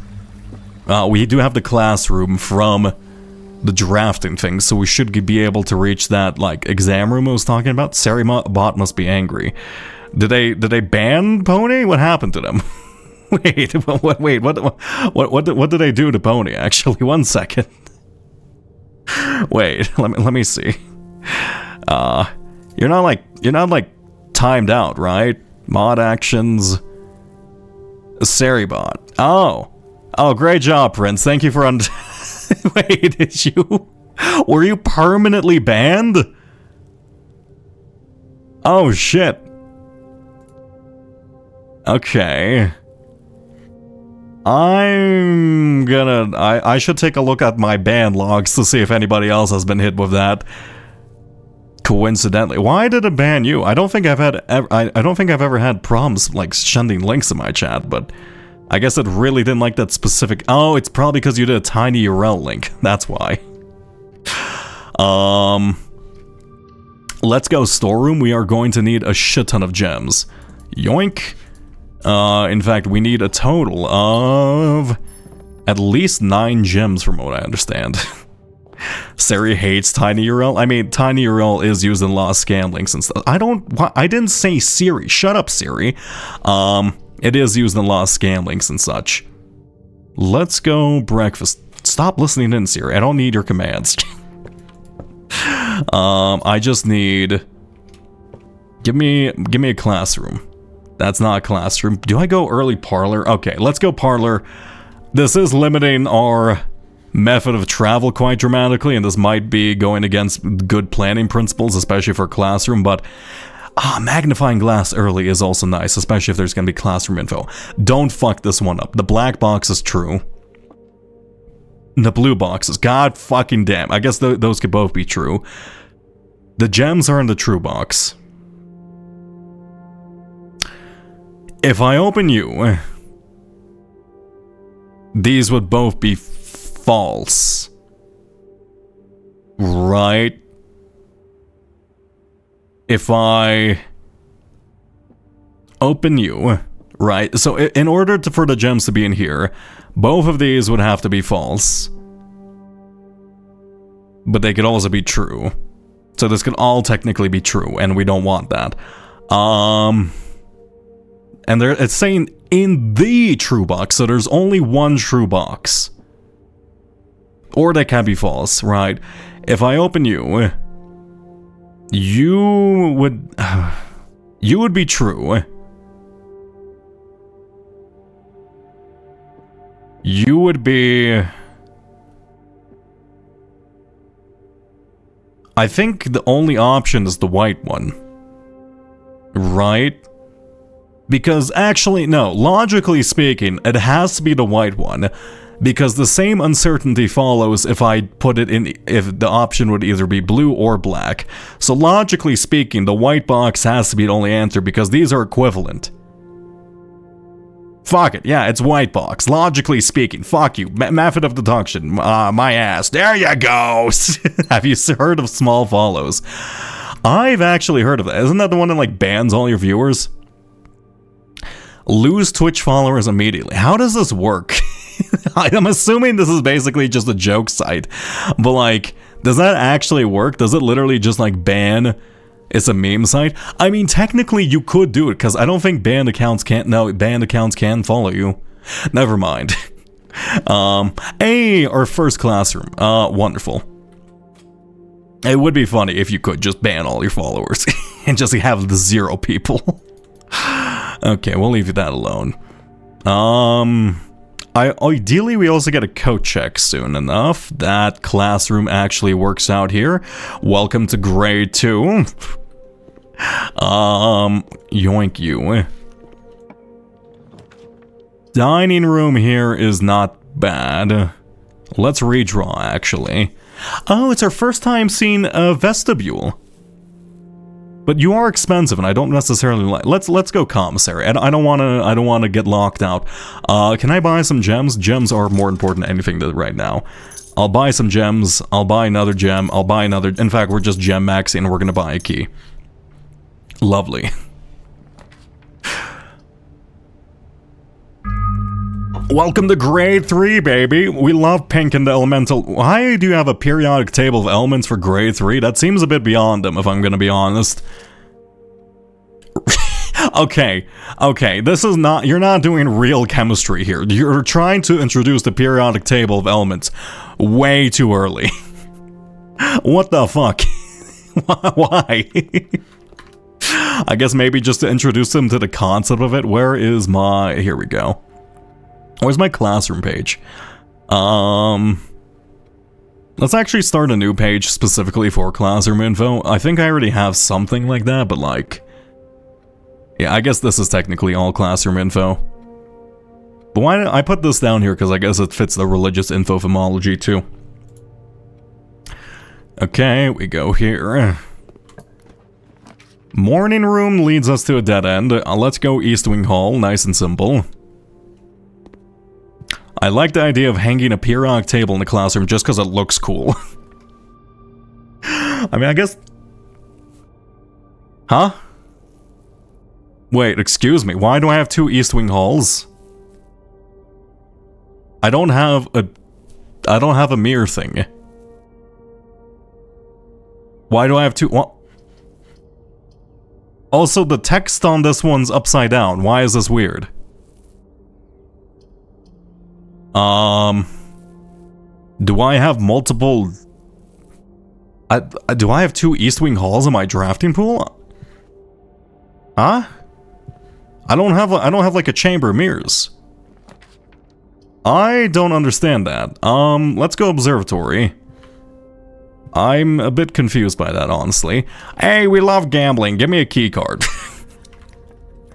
Speaker 1: We do have the classroom from the drafting thing, so we should be able to reach that like exam room I was talking about. Saribot must be angry. Did they ban Pony? What happened to them? Wait, what did they do to Pony? Actually, one second. Wait, let me see. You're not like timed out, right? Mod actions, Seribot. Oh. Oh, great job, Prince. Thank you for Wait, did you... Were you permanently banned? Oh, shit. Okay. I should take a look at my ban logs to see if anybody else has been hit with that. Coincidentally. Why did it ban you? I don't think I've ever had problems like sending links in my chat, but I guess it really didn't like that specific... Oh, it's probably because you did a tiny URL link. That's why. Let's go storeroom. We are going to need a shit ton of gems. Yoink. In fact, we need a total of at least 9 gems from what I understand. Siri hates TinyURL. I mean, TinyURL is used in a lot of scam links and stuff. I didn't say Siri. Shut up, Siri. It is used in a lot of scam links and such. Let's go breakfast. Stop listening in, Siri. I don't need your commands. I just need... Give me a classroom. That's not a classroom. Do I go early parlor? Okay, let's go parlor. This is limiting our method of travel quite dramatically, and this might be going against good planning principles, especially for classroom, but magnifying glass early is also nice, especially if there's going to be classroom info. Don't fuck this one up. The black box is true. The blue boxes, god fucking damn. I guess those could both be true. The gems are in the true box. If I open you, these would both be false. Right? If I open you, right? So in order for the gems to be in here, both of these would have to be false. But they could also be true. So this could all technically be true, and we don't want that. And it's saying in the true box, so there's only one true box. Or they can be false, right? If I open you, you would be true. You would be... I think the only option is the white one. Right? Because actually, no, logically speaking, it has to be the white one. Because the same uncertainty follows if I put it in, if the option would either be blue or black. So logically speaking, the white box has to be the only answer because these are equivalent. Fuck it, yeah, it's white box. Logically speaking, fuck you. Method of deduction, my ass. There you go! Have you heard of small follows? I've actually heard of that. Isn't that the one that like bans all your viewers? Lose Twitch followers immediately. How does this work? I'm assuming this is basically just a joke site. But like, does that actually work? Does it literally just like ban... It's a meme site? I mean, technically you could do it, because I don't think banned accounts can follow you. Never mind. Our first classroom. Wonderful. It would be funny if you could just ban all your followers and just have the 0 people. Okay, we'll leave that alone. Ideally, we also get a code check soon enough. That classroom actually works out here. Welcome to grade 2. Yoink you. Dining room here is not bad. Let's redraw, actually. Oh, it's our first time seeing a vestibule. But you are expensive, and I don't necessarily like. Let's go commissary. I don't want to get locked out. Can I buy some gems? Gems are more important than anything right now. I'll buy some gems. I'll buy another gem. I'll buy another. In fact, we're just gem maxing, and we're gonna buy a key. Lovely. Welcome to grade 3, baby. We love pink and the elemental. Why do you have a periodic table of elements for grade 3? That seems a bit beyond them, if I'm gonna be honest. Okay, this is not, you're not doing real chemistry here. You're trying to introduce the periodic table of elements way too early. What the fuck? Why? I guess maybe just to introduce them to the concept of it. Where is my... Here we go. Where's my classroom page? Let's actually start a new page specifically for classroom info. I think I already have something like that, but like... yeah, I guess this is technically all classroom info. But why did I put this down here? Because I guess it fits the religious info phomology too. Okay, we go here. Morning room leads us to a dead end. Let's go East Wing Hall, nice and simple. I like the idea of hanging a periodic table in the classroom just because it looks cool. I mean, I guess... huh? Wait, excuse me, why do I have 2 East Wing Halls? I don't have a mirror thing. Why do I have 2? What? Also, the text on this one's upside down. Why is this weird? Do I have multiple... do I have 2 East Wing Halls in my drafting pool? Huh? I don't have like a chamber of mirrors. I don't understand that. Let's go observatory. I'm a bit confused by that, honestly. Hey, we love gambling. Give me a key card.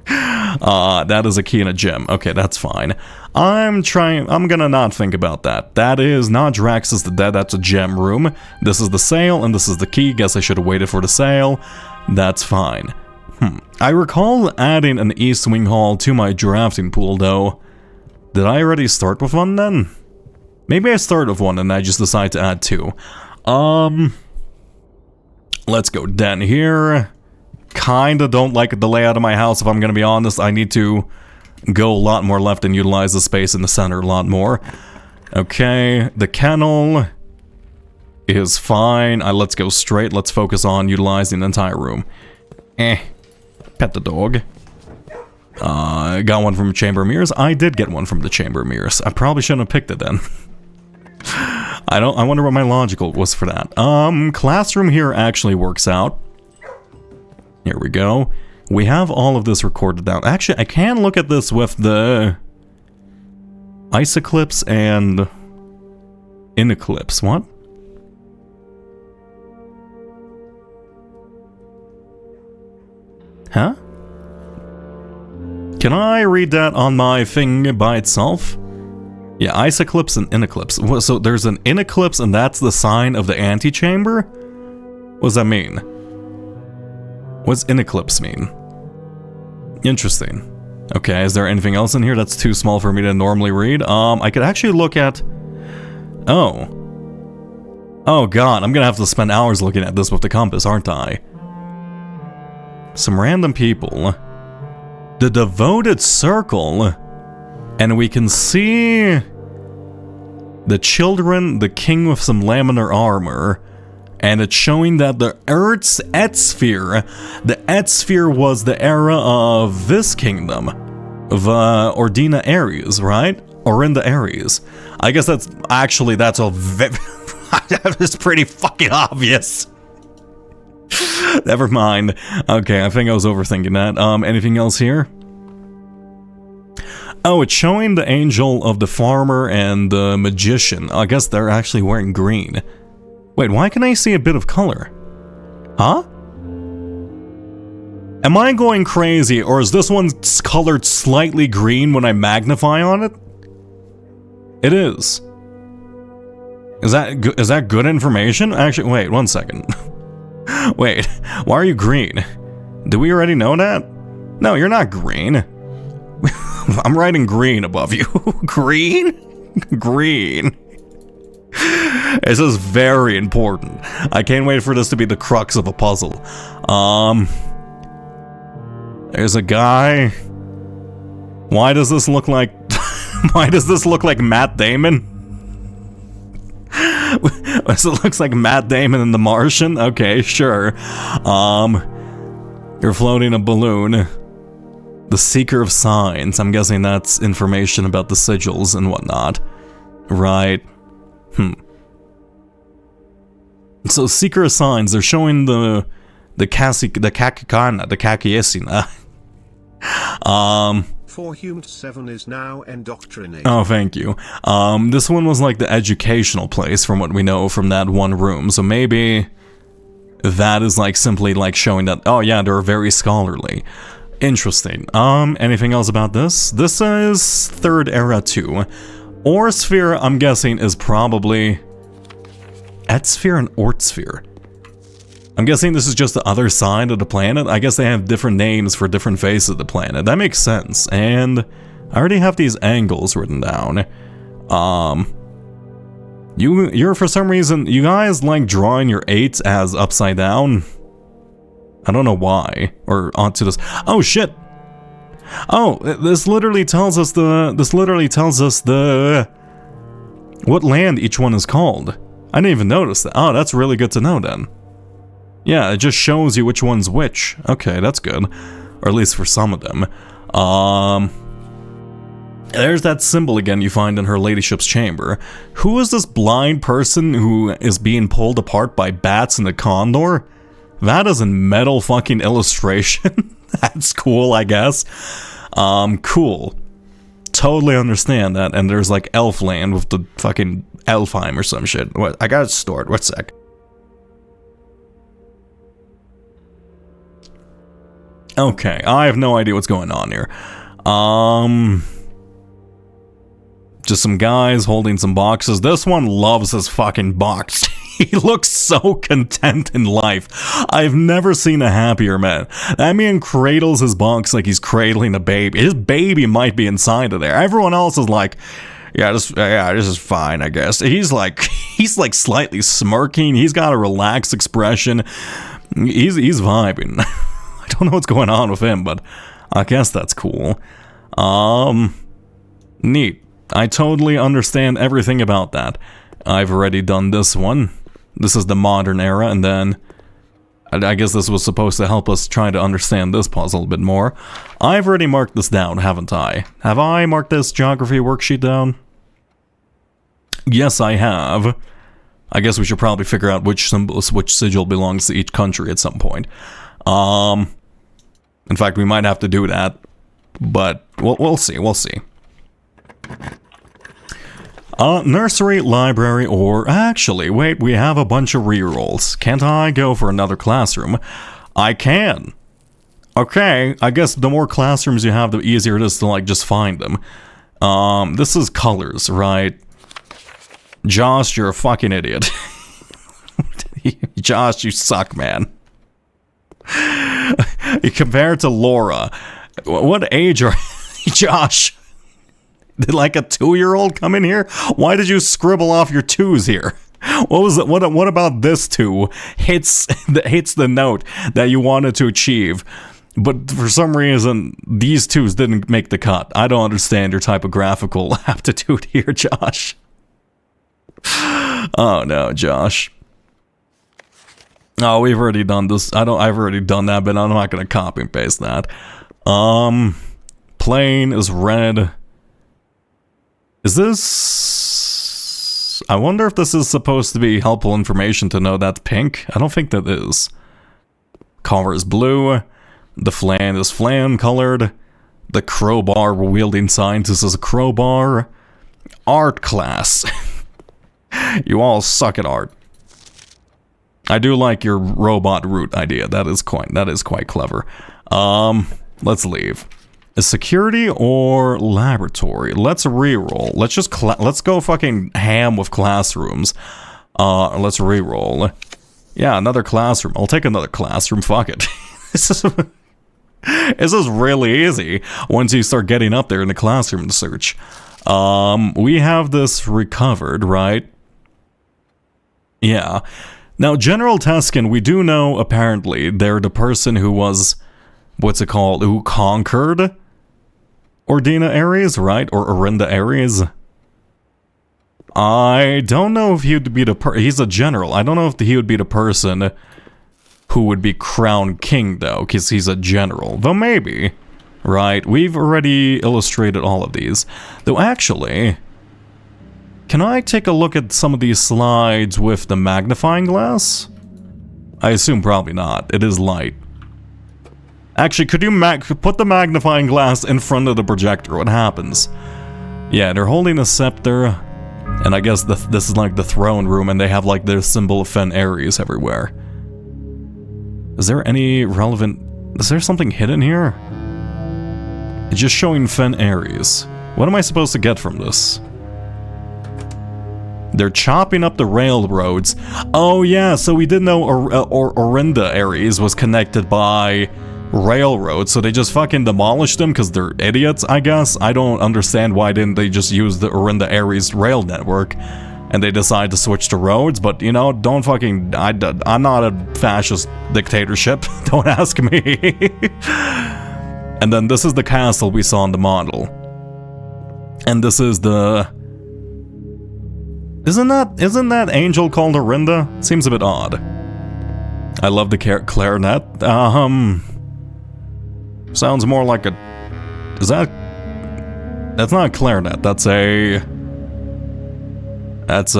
Speaker 1: That is a key and a gem. Okay, that's fine. I'm gonna not think about that. That is not Draxus the Dead, that's a gem room. This is the sale, and this is the key. Guess I should have waited for the sale. That's fine. I recall adding an East Wing Hall to my drafting pool, though. Did I already start with one, then? Maybe I started with one, and I just decided to add 2. Let's go down here. Kinda don't like the layout of my house, if I'm gonna be honest. I need to go a lot more left and utilize the space in the center a lot more. Okay, the kennel is fine. Let's go straight. Let's focus on utilizing the entire room. Pet the dog. Got one from Chamber of Mirrors. I did get one from the Chamber of Mirrors. I probably shouldn't have picked it then. I wonder what my logical was for that. Classroom here actually works out. Here we go. We have all of this recorded down. Actually, I can look at this with the Ice Eclipse and In Eclipse. What? Huh? Can I read that on my thing by itself? Yeah, Ice Eclipse and In Eclipse. So there's an In Eclipse and that's the sign of the antechamber? What does that mean? What's In Eclipse mean? Interesting. Okay, is there anything else in here that's too small for me to normally read? I could actually look at... oh. Oh god, I'm gonna have to spend hours looking at this with the compass, aren't I? Some random people. The Devoted Circle. And we can see... the children, the king with some laminar armor. And it's showing that the Earth's Etsphere, the Etsphere was the era of this kingdom, of Ordina Ares, right? Orinda Ares. I guess that's a that's pretty fucking obvious. Never mind. Okay, I think I was overthinking that. Anything else here? Oh, it's showing the angel of the farmer and the magician. I guess they're actually wearing green. Wait, why can I see a bit of color? Huh? Am I going crazy, or is this one colored slightly green when I magnify on it? It is. Is that good information? Actually, wait, 1 second. Wait, why are you green? Do we already know that? No, you're not green. I'm writing green above you. Green? Green. This is very important. I can't wait for this to be the crux of a puzzle. There's a guy. Why does this look like... why does this look like Matt Damon? So it looks like Matt Damon in The Martian? Okay, sure. You're floating a balloon. The Seeker of Signs. I'm guessing that's information about the sigils and whatnot. Right. So Seeker of Signs, they're showing the Kakikana, the Kakiesina.
Speaker 2: for Humed 7 is now indoctrinated.
Speaker 1: Oh, thank you. This one was like the educational place from what we know from that one room, so maybe that is like simply like showing that, oh yeah, they're very scholarly. Interesting. Anything else about this? This is Third Era 2. Orsphere, I'm guessing, is probably Etsphere and Ortsphere. I'm guessing this is just the other side of the planet. I guess they have different names for different faces of the planet. That makes sense. And I already have these angles written down. You're for some reason, you guys like drawing your 8s as upside down. I don't know why. Or onto this. Oh shit! Oh, this literally tells us what land each one is called. I didn't even notice that. Oh, that's really good to know then. Yeah, it just shows you which one's which. Okay, that's good. Or at least for some of them. There's that symbol again you find in her ladyship's chamber. Who is this blind person who is being pulled apart by bats and a condor? That is a metal fucking illustration. That's cool, I guess. Cool. Totally understand that. And there's like Elfland with the fucking Elfheim or some shit. What? I got it stored. One sec. Okay, I have no idea what's going on here. Just some guys holding some boxes. This one loves his fucking box. He looks so content in life. I've never seen a happier man. That man cradles his box like he's cradling a baby. His baby might be inside of there. Everyone else is like, this is fine, I guess. He's like slightly smirking. He's got a relaxed expression. He's vibing. I don't know what's going on with him, but I guess that's cool. Neat. I totally understand everything about that. I've already done this one. This is the modern era, and then I guess this was supposed to help us try to understand this puzzle a bit more. I've already marked this down, haven't I? Have I marked this geography worksheet down? Yes, I have. I guess we should probably figure out which sigil belongs to each country at some point. In fact, we might have to do that, but we'll see. Nursery, library, or actually, wait, we have a bunch of rerolls. Can't I go for another classroom? I can. Okay, I guess the more classrooms you have, the easier it is to like just find them. This is colors, right? Josh, you're a fucking idiot. Josh, you suck, man. Compared to Laura, what age are Josh? Did like a 2-year-old come in here? Why did you scribble off your 2s here? What was it? What about this 2 hits the note that you wanted to achieve? But for some reason, these 2s didn't make the cut. I don't understand your typographical aptitude here, Josh. Oh no, Josh. Oh, we've already done this. I've already done that, but I'm not gonna copy and paste that. Plane is red. Is this... I wonder if this is supposed to be helpful information to know that's pink. I don't think that is. Color is blue. The flan is flan colored. The crowbar wielding scientist is a crowbar. Art class. You all suck at art. I do like your robot root idea. That is quite clever. Let's leave. Is security or laboratory? Let's reroll. Let's go fucking ham with classrooms. Let's reroll. Yeah, another classroom. I'll take another classroom. Fuck it. This is really easy once you start getting up there in the classroom search. We have this recovered, right? Yeah. Now, General Teskin, we do know, apparently, they're the person who was, what's it called, who conquered Ordina Ares, right? Or Orinda Ares. I don't know if he would be he's a general. I don't know if he would be the person who would be crowned king, though, because he's a general. Though maybe, right? We've already illustrated all of these. Though actually, can I take a look at some of these slides with the magnifying glass? I assume probably not. It is light. Actually, could you put the magnifying glass in front of the projector? What happens? Yeah, they're holding a scepter, and I guess this is like the throne room, and they have like their symbol of Fen Ares everywhere. Is there any relevant... Is there something hidden here? It's just showing Fen Ares. What am I supposed to get from this? They're chopping up the railroads. Oh yeah, so we didn't know Orinda Ares was connected by railroads, so they just fucking demolished them because they're idiots, I guess. I don't understand why didn't they just use the Orinda Ares rail network and they decide to switch to roads, but you know, don't fucking... I'm not a fascist dictatorship. Don't ask me. And then this is the castle we saw in the model. And this is the... Isn't that angel called Orinda? Seems a bit odd. I love the clarinet. Sounds more like a... Is that... That's not a clarinet, that's a... That's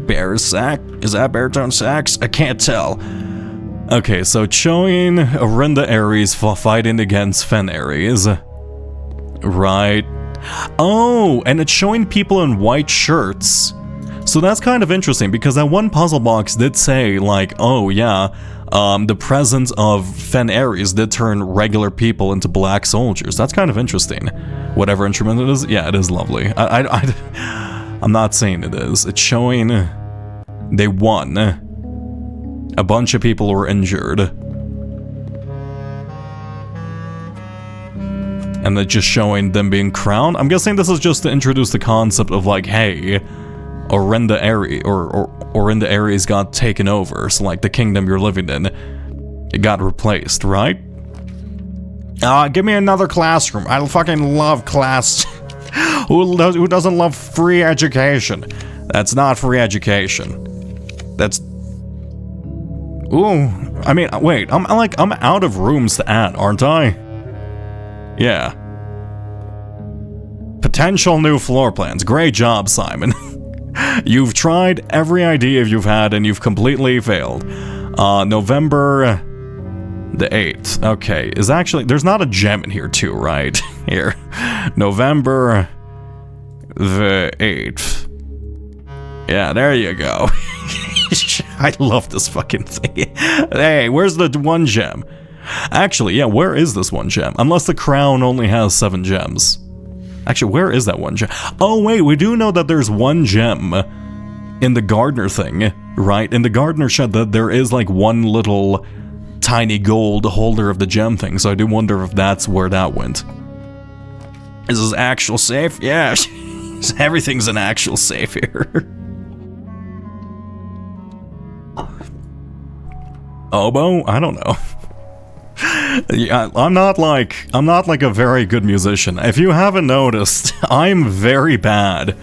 Speaker 1: bear sax? Is that baritone sax? I can't tell. Okay, so it's showing Orinda Ares fighting against Fen Ares. Right. Oh, and it's showing people in white shirts. So that's kind of interesting, because that one puzzle box did say, like, oh yeah, the presence of Fen Ares did turn regular people into black soldiers. That's kind of interesting. Whatever instrument it is, yeah, it is lovely. I'm not saying it is. It's showing they won. A bunch of people were injured. And they're just showing them being crowned. I'm guessing this is just to introduce the concept of like, hey, Orinda Ares, or Orinda Ares got taken over, so like the kingdom you're living in, it got replaced, right? Give me another classroom. I fucking love class. Who doesn't love free education? That's not free education. That's... Ooh, I mean, wait, I'm out of rooms to add, aren't I? Yeah. Potential new floor plans. Great job, Simon. You've tried every idea you've had and you've completely failed. November the 8th. Okay, is actually... There's not a gem in here too, right? Here. November the 8th. Yeah, there you go. I love this fucking thing. Hey, where's the one gem? Actually, yeah, where is this one gem? Unless the crown only has 7 gems. Actually, where is that one gem? Oh, wait, we do know that there's one gem in the gardener thing, right? In the gardener shed, that there is like one little tiny gold holder of the gem thing, so I do wonder if that's where that went. Is this actual safe? Yeah, everything's an actual safe here. Oboe? I don't know. Yeah, I'm not like a very good musician. If you haven't noticed, I'm very bad.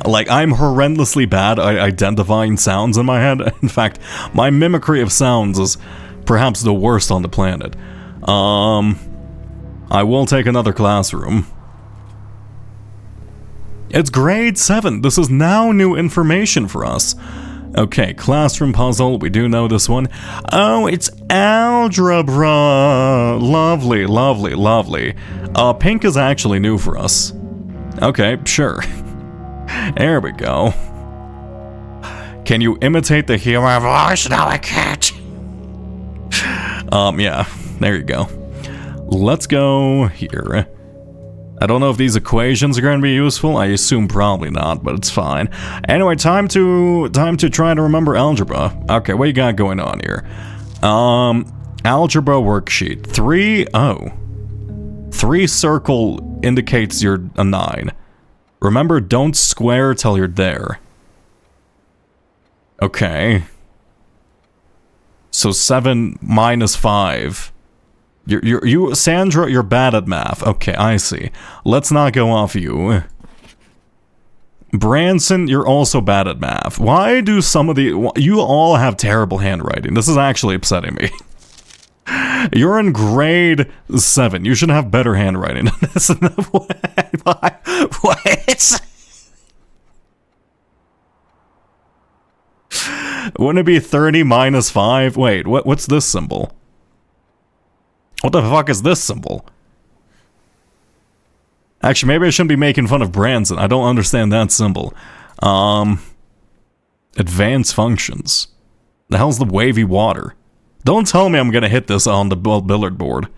Speaker 1: Like, I'm horrendously bad at identifying sounds in my head. In fact, my mimicry of sounds is perhaps the worst on the planet. I will take another classroom. It's grade 7. This is now new information for us. Okay, classroom puzzle, we do know this one. Oh, it's algebra! Lovely, lovely, lovely. Pink is actually new for us. Okay, sure. There we go. Can you imitate the human voice? No, I can't. Yeah, there you go. Let's go here. I don't know if these equations are going to be useful. I assume probably not, but it's fine. Anyway, time to try to remember algebra. Okay, what you got going on here? Algebra worksheet. 3 circle indicates you're a 9. Remember, don't square till you're there. Okay. So 7 minus 5. You, Sandra, you're bad at math. Okay, I see. Let's not go off you. Branson, you're also bad at math. Why do some of the... You all have terrible handwriting. This is actually upsetting me. You're in grade 7. You should have better handwriting. What? Wouldn't it be 30 minus 5? Wait, what's this symbol? What the fuck is this symbol? Actually, maybe I shouldn't be making fun of Branson. I don't understand that symbol. Advanced functions. The hell's the wavy water? Don't tell me I'm gonna hit this on the billiard board.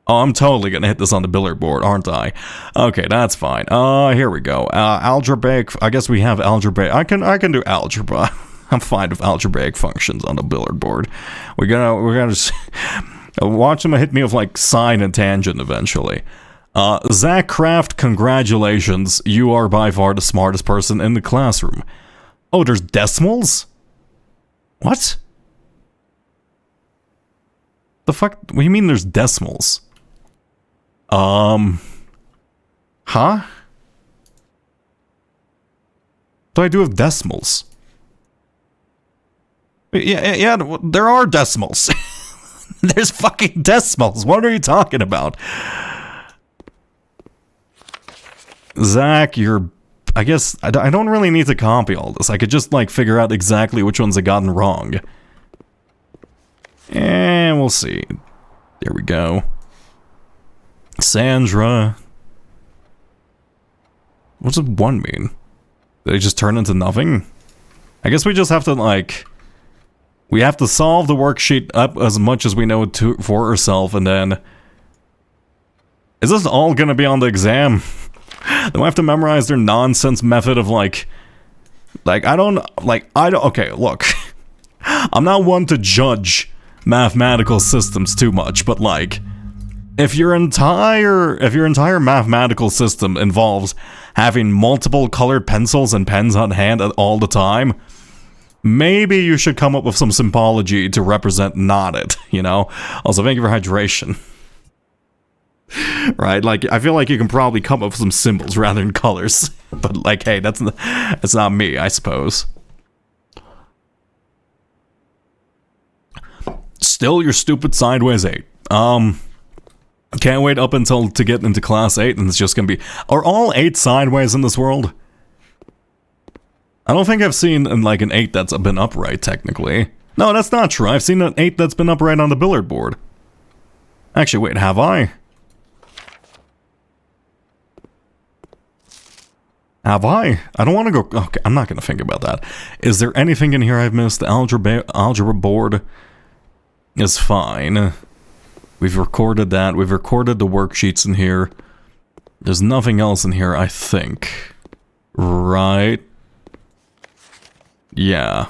Speaker 1: Oh, I'm totally gonna hit this on the billiard board, aren't I? Okay, that's fine. Here we go. Algebraic. I guess we have algebraic. I can do algebra. I'm fine with algebraic functions on the billiard board. We're gonna watch them hit me with like sine and tangent eventually. Zach Kraft, congratulations. You are by far the smartest person in the classroom. Oh, there's decimals? What? The fuck? What do you mean there's decimals? Huh? What do I do with decimals? Yeah, there are decimals. There's fucking decimals. What are you talking about? Zach, I guess I don't really need to copy all this. I could just like figure out exactly which ones I gotten wrong. And we'll see. There we go. Sandra. What does 1 mean? Did it just turn into nothing? I guess we just have to like... We have to solve the worksheet up as much as we know for ourselves, and then... Is this all gonna be on the exam? Then we have to memorize their nonsense method of like... Okay, look. I'm not one to judge mathematical systems too much, but like... If your entire mathematical system involves having multiple colored pencils and pens on hand all the time, maybe you should come up with some symbology to represent not it, you know? Also, thank you for hydration. Right? Like, I feel like you can probably come up with some symbols rather than colors. But like, hey, that's not me, I suppose. Still your stupid sideways 8. Can't wait up until to get into class 8 and it's just gonna be... Are all 8 sideways in this world? I don't think I've seen like an 8 that's been upright, technically. No, that's not true. I've seen an 8 that's been upright on the billiard board. Actually, wait, have I? Have I? I don't want to go... Okay, I'm not going to think about that. Is there anything in here I've missed? The algebra board is fine. We've recorded that. We've recorded the worksheets in here. There's nothing else in here, I think. Right? Yeah.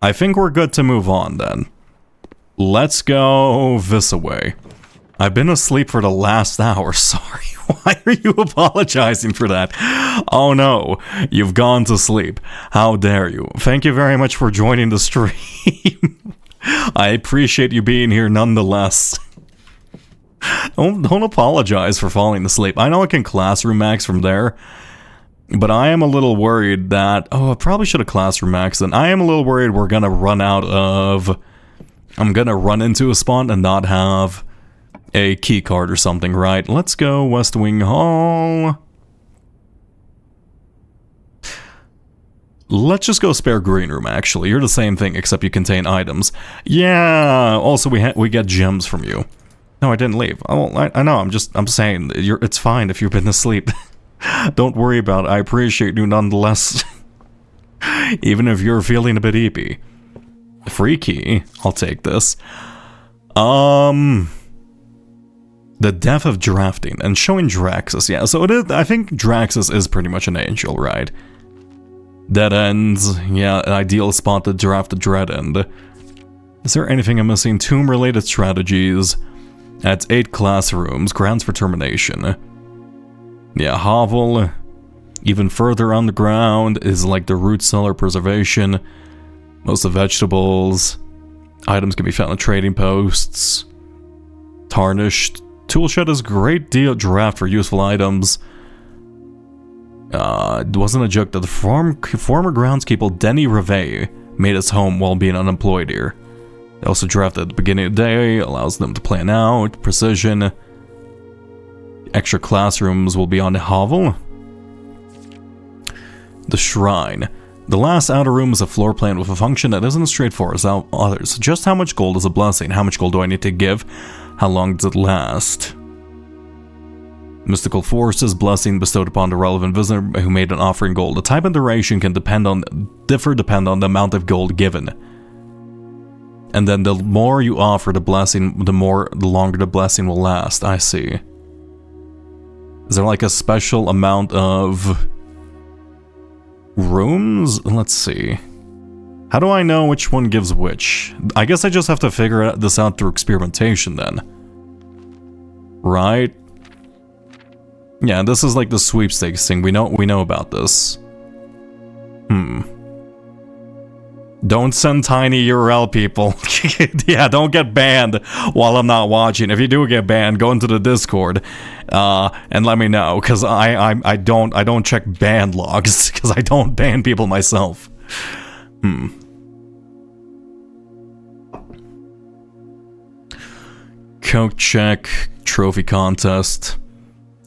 Speaker 1: I think we're good to move on then. Let's go this way. I've been asleep for the last hour, sorry. Why are you apologizing for that? Oh no, you've gone to sleep. How dare you. Thank you very much for joining the stream. I appreciate you being here nonetheless. Don't apologize for falling asleep. I know I can classroom max from there, but I am a little worried that... Oh, I probably should have classroom maxed then. I am a little worried we're gonna run out of... I'm gonna run into a spawn and not have a key card or something, right? Let's go West Wing Hall. Let's just go spare green room, actually. You're the same thing, except you contain items. Yeah, also we get gems from you. No, I didn't leave. Oh, I know, I'm saying, it's fine if you've been asleep. Don't worry about it, I appreciate you nonetheless. Even if you're feeling a bit eepy. Free key, I'll take this. The death of drafting and showing Draxus, yeah, so it is, I think Draxus is pretty much an angel, right? Dead ends, yeah, an ideal spot to draft a dread end. Is there anything I'm missing? Tomb-related strategies. That's 8 classrooms, grounds for termination. Yeah, hovel. Even further on the ground is like the root cellar preservation. Most of the vegetables. Items can be found in trading posts. Tarnished. Toolshed is a great deal draft for useful items. It wasn't a joke that the former groundskeeper Denny Reve made his home while being unemployed here. They also draft at the beginning of the day, allows them to plan out, precision. Extra classrooms will be on the hovel. The shrine. The last outer room is a floor plan with a function that isn't as straightforward as others. Just how much gold is a blessing? How much gold do I need to give? How long does it last? Mystical forces, blessing bestowed upon the relevant visitor who made an offering gold. The type and duration can depend on the amount of gold given. And then the more you offer the blessing, the longer the blessing will last. I see. Is there like a special amount of rooms? Let's see. How do I know which one gives which? I guess I just have to figure this out through experimentation then. Right? Yeah, this is like the sweepstakes thing. We know about this. Don't send tiny URL, people. Yeah, don't get banned while I'm not watching. If you do get banned, go into the Discord and let me know, because I don't check ban logs, because I don't ban people myself. Coke check, trophy contest,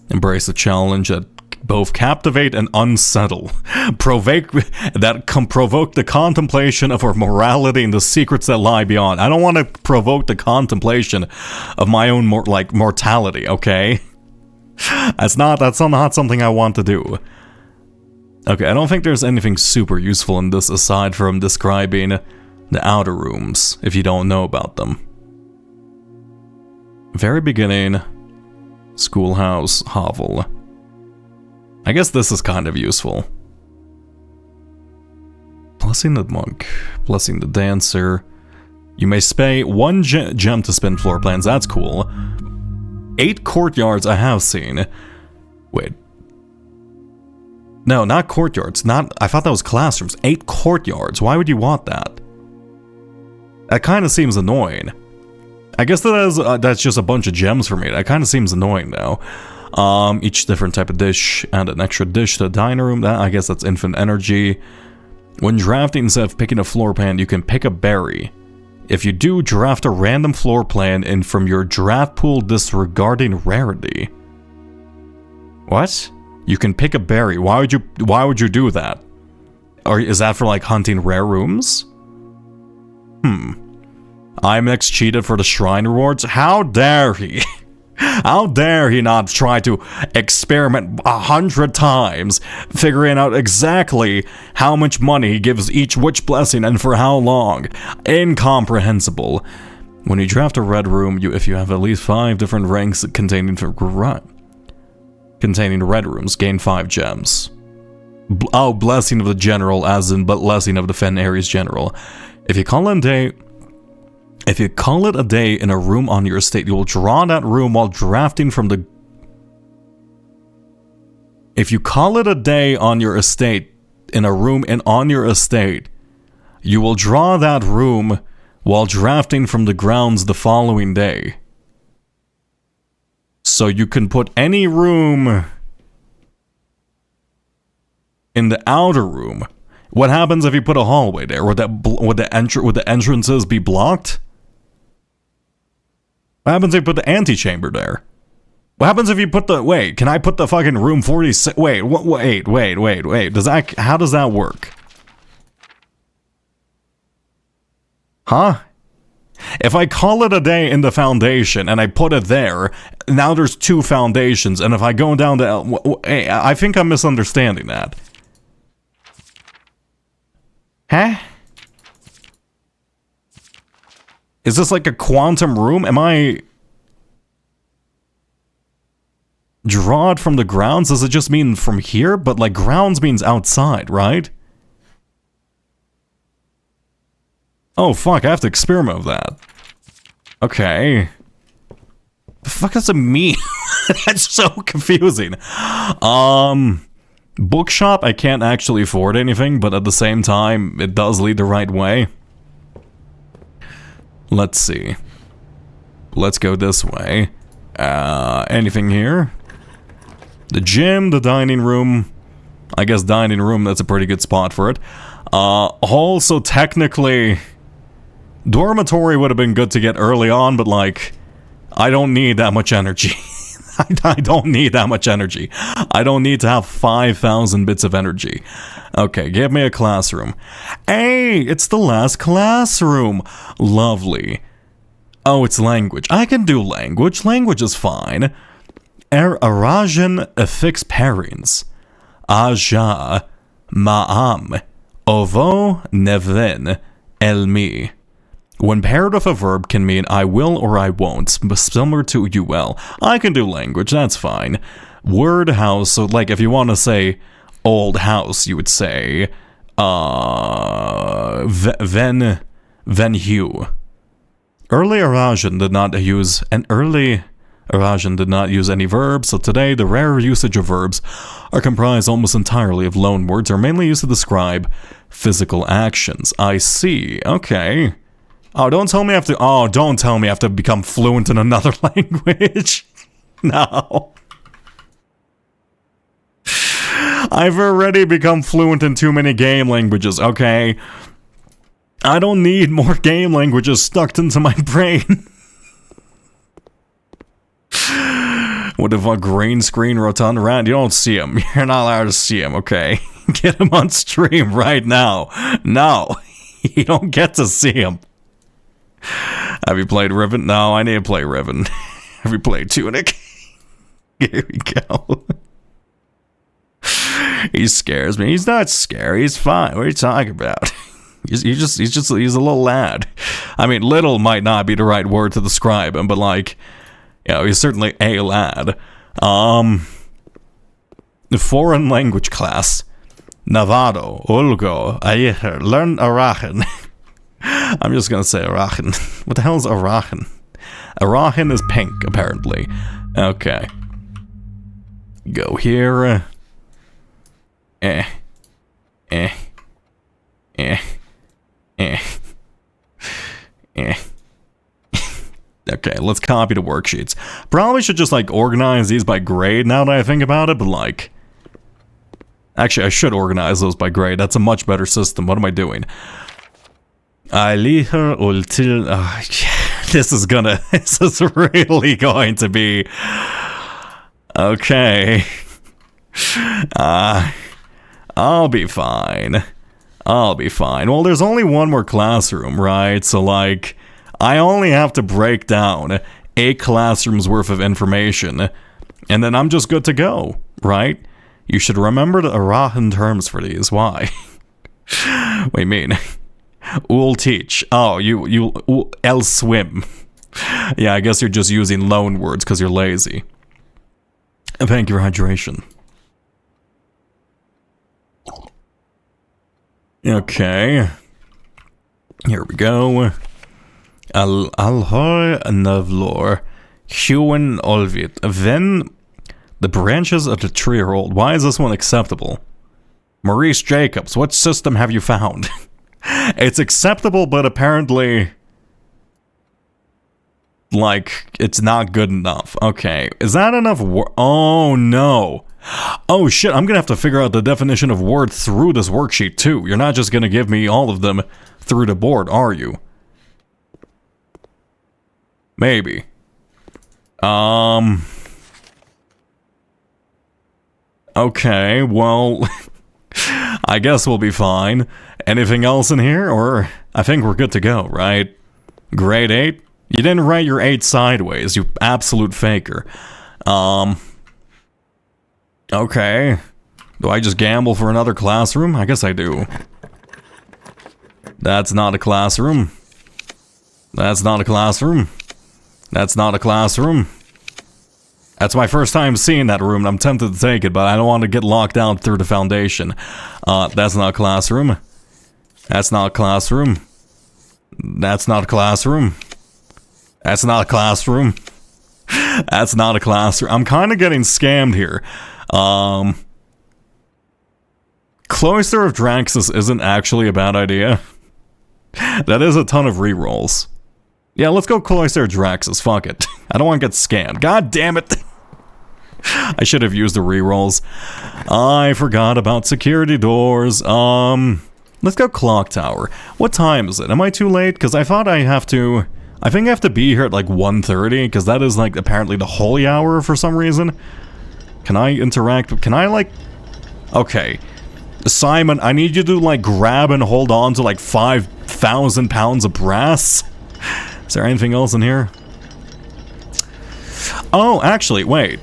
Speaker 1: embrace the challenge that both captivate and unsettle, provoke the contemplation of our morality and the secrets that lie beyond. I don't want to provoke the contemplation of my own mortality, okay? That's not something I want to do. Okay, I don't think there's anything super useful in this aside from describing the outer rooms, if you don't know about them. Very beginning, schoolhouse hovel. I guess this is kind of useful. Blessing the monk, blessing the dancer. You may pay 1 gem to spin floor plans, that's cool. 8 courtyards I have seen. Wait. No, not courtyards, I thought that was classrooms. 8 courtyards, why would you want that? That kind of seems annoying. I guess that's just a bunch of gems for me. That kind of seems annoying though. Each different type of dish, and an extra dish to the diner room. I guess that's infinite energy. When drafting, instead of picking a floor plan, you can pick a berry. If you do, draft a random floor plan in from your draft pool disregarding rarity. What? You can pick a berry. Why would you do that? Or is that for like hunting rare rooms? IMX cheated for the shrine rewards? How dare he? How dare he not try to experiment 100 times, figuring out exactly how much money he gives each witch blessing and for how long. Incomprehensible. When you draft a red room, if you have at least 5 different ranks containing red rooms, gain 5 gems. Blessing of the general, as in blessing of the Fen Ares general. If you call it a day in a room on your estate, you will draw that room while drafting from the... If you call it a day on your estate, in a room and on your estate, you will draw that room while drafting from the grounds the following day. So you can put any room in the outer room. What happens if you put a hallway there? Would the entrances be blocked? What happens if you put the antechamber there? What happens if you put the... Wait, can I put the fucking room 46... Wait. How does that work? Huh? If I call it a day in the foundation and I put it there, now there's 2 foundations, and if I go down to... I think I'm misunderstanding that. Huh? Is this like a quantum room? Am I... Draw it from the grounds? Does it just mean from here? But like grounds means outside, right? Oh fuck, I have to experiment with that. Okay. The fuck does it mean? That's so confusing. Bookshop, I can't actually afford anything, but at the same time, it does lead the right way. Let's see. Let's go this way. Anything here? The gym, the dining room. I guess dining room, that's a pretty good spot for it. Also, technically, dormitory would have been good to get early on, but like, I don't need that much energy. I don't need that much energy. I don't need to have 5,000 bits of energy. Okay, give me a classroom. Hey, it's the last classroom. Lovely. Oh, it's language. I can do language. Language is fine. Arajan affix parens. Aja ma'am. Ovo nevlen elmi. When paired with a verb can mean I will or I won't, similar to you will. I can do language, that's fine. Word house, so like if you want to say old house, you would say ven hue. Early Arajan did not use any verbs, so today the rare usage of verbs are comprised almost entirely of loan words, are mainly used to describe physical actions. I see, okay. Don't tell me I have to become fluent in another language. No. I've already become fluent in too many game languages, okay? I don't need more game languages stuck into my brain. What if a green screen rotund around? You don't see him. You're not allowed to see him, okay? Get him on stream right now. No, you don't get to see him. Have you played Riven? No, I need to play Riven. Have you played Tunic? Here we go. He scares me. He's not scary. He's fine. What are you talking about? He's a little lad. I mean, little might not be the right word to describe him, but like, you know, he's certainly a lad. Foreign language class. Navado, Ulgo, Ayer, learn Arachen. I'm just gonna say Arachen. What the hell is Arachen? Arachen is pink, apparently. Okay. Go here. Okay, let's copy the worksheets. Probably should just, like, organize these by grade now that I think about it, but, like... Actually, I should organize those by grade. That's a much better system. What am I doing? This is really going to be... Okay. I'll be fine. I'll be fine. Well, there's only one more classroom, right? So, like, I only have to break down 8 classrooms worth of information, and then I'm just good to go, right? You should remember the Arahan terms for these. Why? What do you mean? Ul teach. Oh, you el swim. Yeah, I guess you're just using loan words because you're lazy. Thank you for hydration. Okay. Here we go. Alhor Navlor. Huan Olvit. Then the branches of the tree are old. Why is this one acceptable? Maurice Jacobs, what system have you found? It's acceptable, but apparently... like, it's not good enough. Okay, is that enough oh, no. Oh, shit, I'm gonna have to figure out the definition of word through this worksheet, too. You're not just gonna give me all of them through the board, are you? Maybe. Okay, well... I guess we'll be fine. Anything else in here? Or... I think we're good to go, right? Grade 8? You didn't write your 8 sideways, you absolute faker. Okay. Do I just gamble for another classroom? I guess I do. That's not a classroom. That's not a classroom. That's not a classroom. That's my first time seeing that room, and I'm tempted to take it, but I don't want to get locked out through the foundation. That's not a classroom. That's not a classroom. That's not a classroom. That's not a classroom. That's not a classroom. I'm kind of getting scammed here. Cloister of Draxus isn't actually a bad idea. That is a ton of rerolls. Yeah, let's go Cloister of Draxus. Fuck it. I don't want to get scammed. God damn it. I should have used the rerolls. I forgot about security doors. Let's go Clock Tower. What time is it? Am I too late? Because I thought I have to... I think I have to be here at like 1:30 because that is like apparently the holy hour for some reason. Can I interact? Can I like... Okay. Simon, I need you to like grab and hold on to like 5,000 pounds of brass. Is there anything else in here? Oh, actually, wait.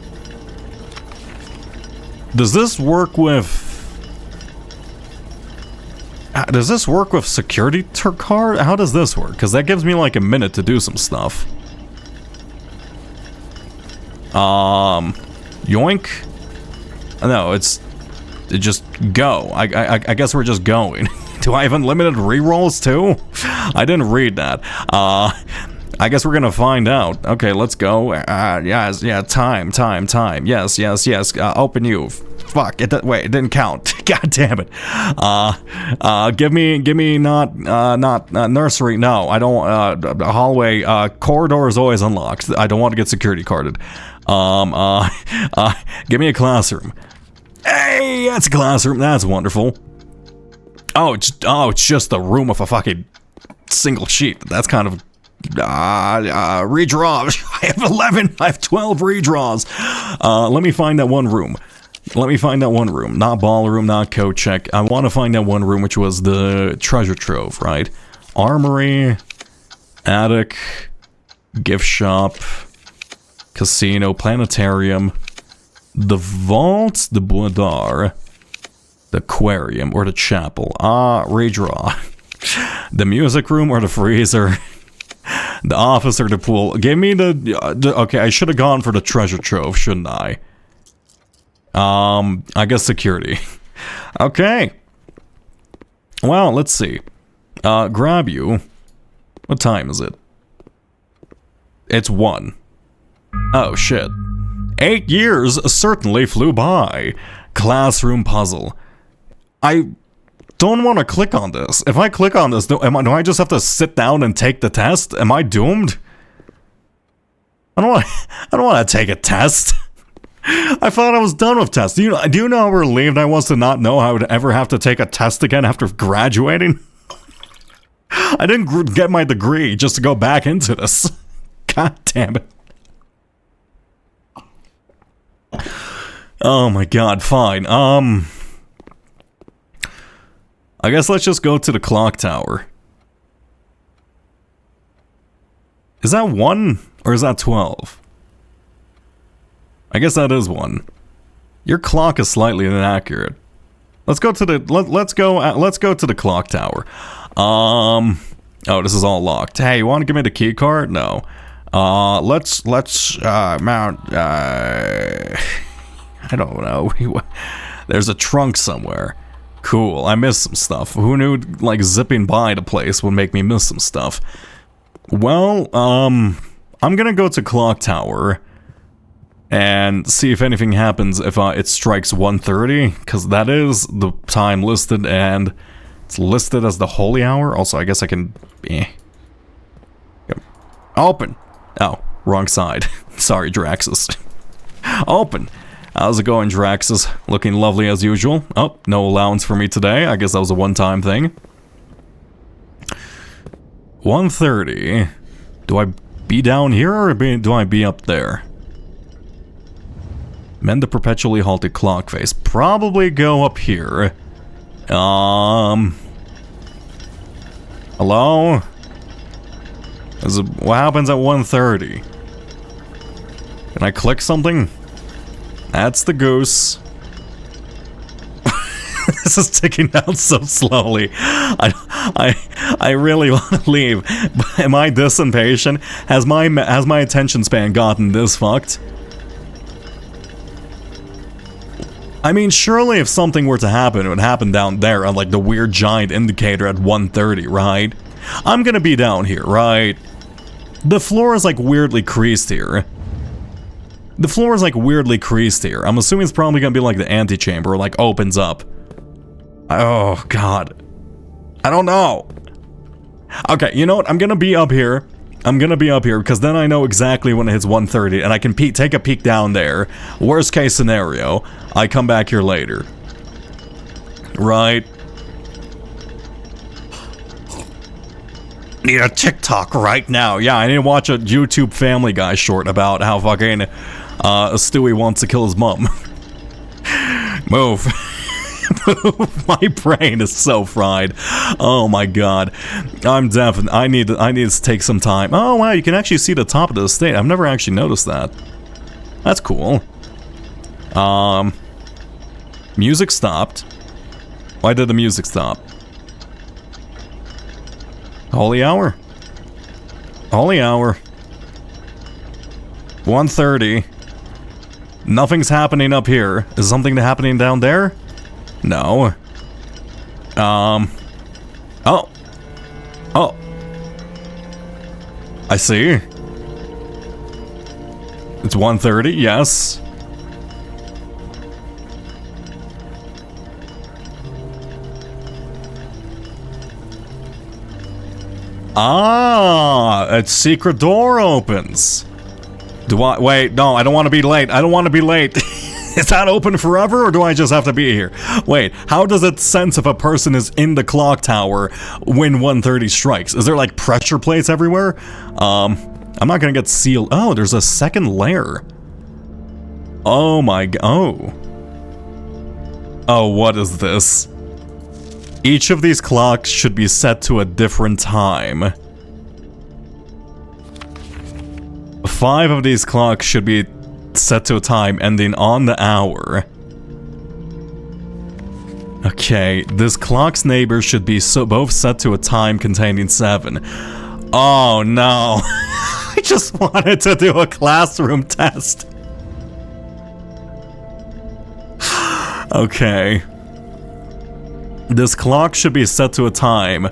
Speaker 1: Does this work with... Does this work with security card? How does this work? Because that gives me like a minute to do some stuff. Yoink? No, it's just go. I guess we're just going. Do I have unlimited rerolls too? I didn't read that. I guess we're gonna find out. Okay, let's go. Yes, yeah, time. Yes. Open you. Fuck, it didn't count. God damn it. Give me not nursery. No, I don't, hallway, corridor is always unlocked. I don't want to get security carded. Give me a classroom. Hey, that's a classroom. That's wonderful. Oh, it's just a room with a fucking single sheet. That's kind of... redraw. I have 11. I have 12 redraws. Let me find that one room. Not ballroom, not coat check. I want to find that one room, which was the treasure trove, right? Armory, attic, gift shop, casino, planetarium, the vault, the boudoir, the aquarium, or the chapel. Redraw. The music room or the freezer. The office or the pool. Give me the okay, I should have gone for the treasure trove, shouldn't I? I guess security. Okay. Well, let's see. Grab you. What time is it? It's 1. Oh, shit. 8 years certainly flew by. Classroom puzzle. I don't want to click on this. If I click on this, do I just have to sit down and take the test? Am I doomed? I don't want to take a test. I thought I was done with tests. Do you know how relieved I was to not know I would ever have to take a test again after graduating? I didn't get my degree just to go back into this. God damn it. Oh my god, fine. I guess let's just go to the clock tower. Is that 1 or is that 12? I guess that is 1. Your clock is slightly inaccurate. Let's go to the let's go to the clock tower. Oh, this is all locked. Hey, you want to give me the key card? No. Let's mount. I don't know. There's a trunk somewhere. Cool. I missed some stuff. Who knew like zipping by the place would make me miss some stuff? Well, I'm gonna go to clock tower and see if anything happens if it strikes 1:30, because that is the time listed, and it's listed as the holy hour. Also, I guess I can... Open! Oh, wrong side. Sorry, Draxus. Open! How's it going, Draxus? Looking lovely as usual. Oh, no allowance for me today. I guess that was a one-time thing. 1:30. Do I be down here, or do I be up there? Mend the perpetually halted clock face. Probably go up here. Hello? What happens at 1:30? Can I click something? That's the goose. This is ticking down so slowly. I really want to leave. But am I this impatient? Has my attention span gotten this fucked? I mean, surely if something were to happen, it would happen down there on like the weird giant indicator at 1:30, right? I'm gonna be down here, right? The floor is like weirdly creased here. I'm assuming it's probably gonna be like the antechamber, like opens up. Oh god. I don't know. Okay, you know what? I'm gonna be up here. Because then I know exactly when it hits 1:30 and I can take a peek down there. Worst case scenario, I come back here later. Right? need a TikTok right now. Yeah, I need to watch a YouTube Family Guy short about how fucking Stewie wants to kill his mom. Move. My brain is so fried. Oh my god. I'm definitely. I need to take some time. Oh wow, you can actually see the top of the estate. I've never actually noticed that. That's cool. Music stopped. Why did the music stop? Holy hour. Holy hour. 1:30. Nothing's happening up here. Is something happening down there? No. Oh. Oh. I see. It's 1:30, yes. Ah, a secret door opens. Wait, no, I don't want to be late. I don't want to be late. Is that open forever, or do I just have to be here? Wait, how does it sense if a person is in the clock tower when 1:30 strikes? Is there like pressure plates everywhere? I'm not gonna get sealed. Oh, there's a second layer. Oh my god. Oh. Oh, what is this? Each of these clocks should be set to a different time. 5 of these clocks should be set to a time ending on the hour. Okay, this clock's neighbor should be both set to a time containing 7. Oh no. I just wanted to do a classroom test. Okay. This clock should be set to a time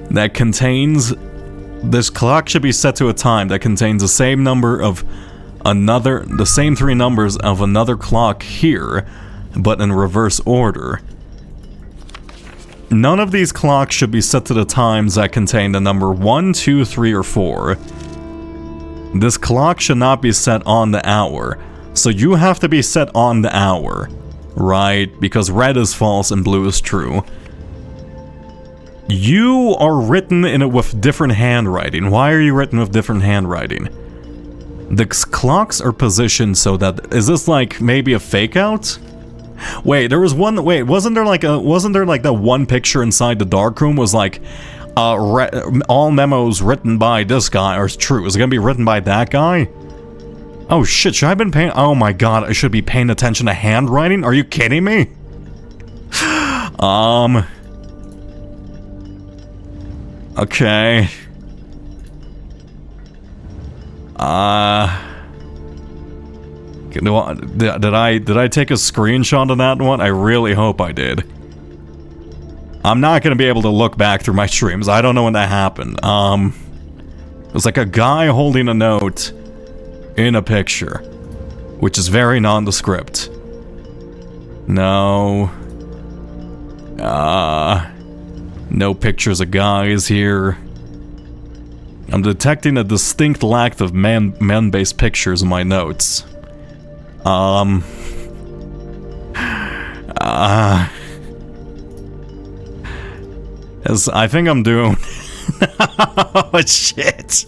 Speaker 1: that contains... This clock should be set to a time that contains the same number of the same 3 numbers of another clock here, but in reverse order. None of these clocks should be set to the times that contain the number 1, 2, 3, or 4. This clock should not be set on the hour, so you have to be set on the hour, right? Because red is false and blue is true. You are written in it with different handwriting. Why are you written with different handwriting? The clocks are positioned so that... Is this like maybe a fake out? Wait, there was one... Wait, wasn't there like that one picture inside the darkroom was like... all memos written by this guy are true. Is it gonna be written by that guy? Oh shit, should I have been paying... Oh my god, I should be paying attention to handwriting? Are you kidding me? Okay. Did I take a screenshot of that one? I really hope I did. I'm not gonna be able to look back through my streams. I don't know when that happened. It was like a guy holding a note in a picture, which is very nondescript. No. No pictures of guys here. I'm detecting a distinct lack of men-based pictures in my notes. As I think I'm doomed. Oh shit.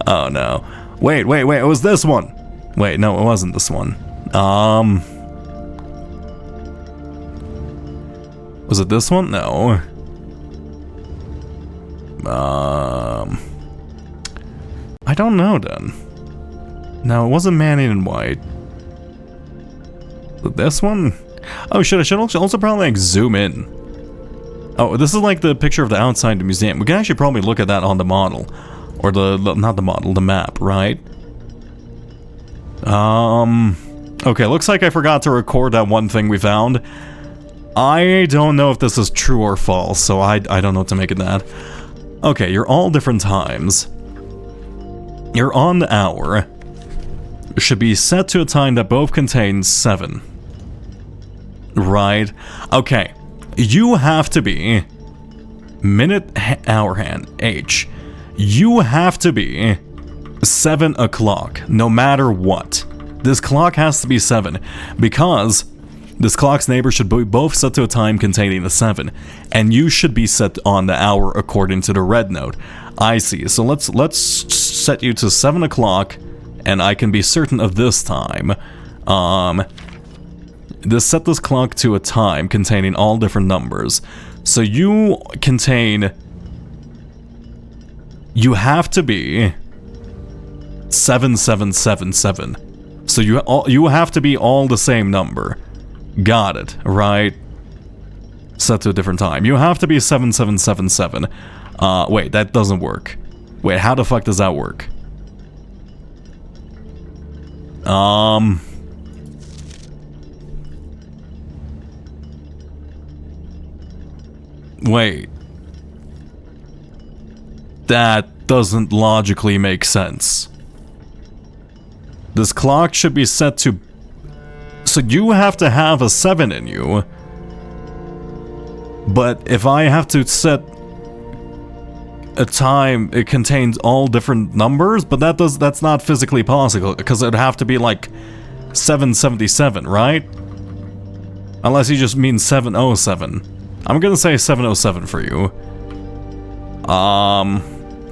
Speaker 1: Oh no. Wait, it was this one. Wait, no, it wasn't this one. Was it this one? No. I don't know then. No, it wasn't Manning in White. This one? Oh shit, I should also probably like zoom in. Oh, this is like the picture of the outside of the museum. We can actually probably look at that on the model. Or not the model, the map, right? Okay, looks like I forgot to record that one thing we found. I don't know if this is true or false, so I don't know what to make of that. Okay, you're all different times. You're on the hour. Should be set to a time that both contains 7. Right. Okay. You have to be... Minute, hour hand, H. You have to be 7 o'clock, no matter what. This clock has to be 7, because This clock's neighbor should be both set to a time containing a 7, and you should be set on the hour according to the red note. I see. So let's set you to 7 o'clock, and I can be certain of this time. Set this clock to a time containing all different numbers. So you have to be 7777. So you have to be all the same number. Got it, right? Set to a different time. You have to be 7777. Wait, that doesn't work. Wait, how the fuck does that work? Wait. That doesn't logically make sense. This clock should be set to... So you have to have a 7 in you. But if I have to set a time, it contains all different numbers, but that's not physically possible, because it'd have to be like 777, right? Unless you just mean 707. I'm gonna say 707 for you.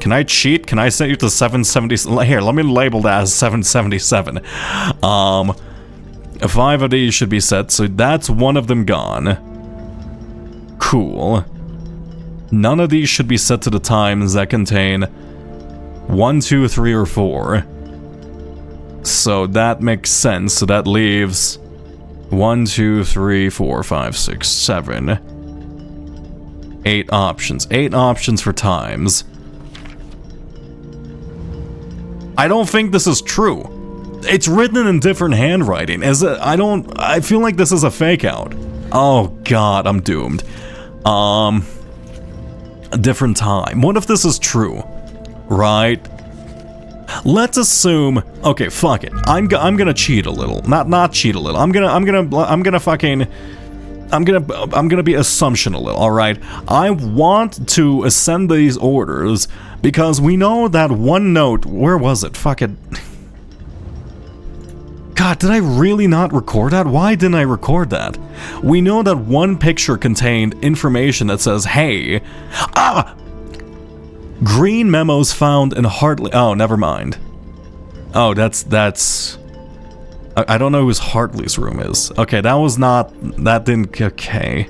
Speaker 1: Can I cheat? Can I set you to 770? Here, let me label that as 777. 5 of these should be set, so that's one of them gone. Cool. None of these should be set to the times that contain 1, 2, 3, or 4. So that makes sense. So that leaves 1, 2, 3, 4, 5, 6, 7. 8 options. 8 options for times. I don't think this is true. It's written in different handwriting. I feel like this is a fake out. Oh god, I'm doomed. A different time. What if this is true? Right? Let's assume. Okay, fuck it. I'm gonna cheat a little. Not cheat a little. I'm gonna be assumption a little. All right. I want to ascend these orders because we know that one note. Where was it? Fuck it. God, did I really not record that? Why didn't I record that? We know that one picture contained information that says, hey, green memos found in Hartley. Oh, never mind. Oh, that's. I don't know whose Hartley's room is. Okay, that didn't. Okay.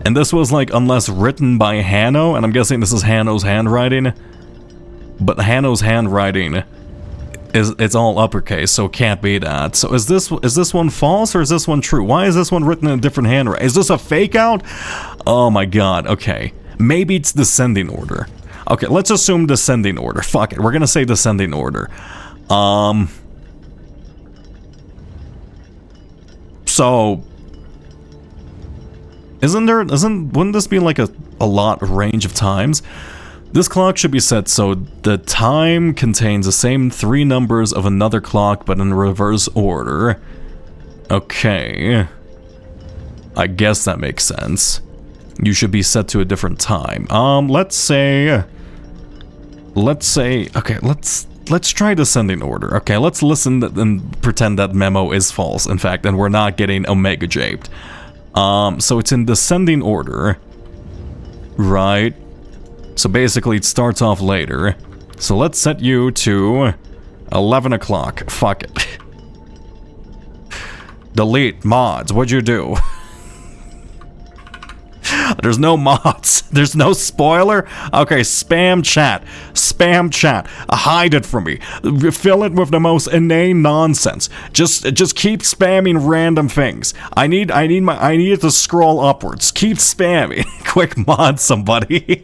Speaker 1: And this was like, unless written by Hanno, and I'm guessing this is Hanno's handwriting. But Hanno's handwriting it's all uppercase, so it can't be that. So is this one false or is this one true? Why is this one written in a different handwriting? Is this a fake out? Oh my god, okay. Maybe it's descending order. Okay, let's assume descending order. Fuck it, we're gonna say descending order. So wouldn't this be like a lot range of times? This clock should be set so the time contains the same 3 numbers of another clock but in reverse order. Okay. I guess that makes sense. You should be set to a different time. Let's say, okay, let's try descending order. Okay, let's listen and pretend that memo is false, in fact, and we're not getting omega japed. So it's in descending order, right? So basically it starts off later. So let's set you to 11 o'clock. Fuck it. Delete mods. What'd you do? There's no mods. There's no spoiler. Okay, spam chat. Spam chat. Hide it from me. Fill it with the most inane nonsense. Just keep spamming random things. I need it to scroll upwards. Keep spamming. Quick mod somebody.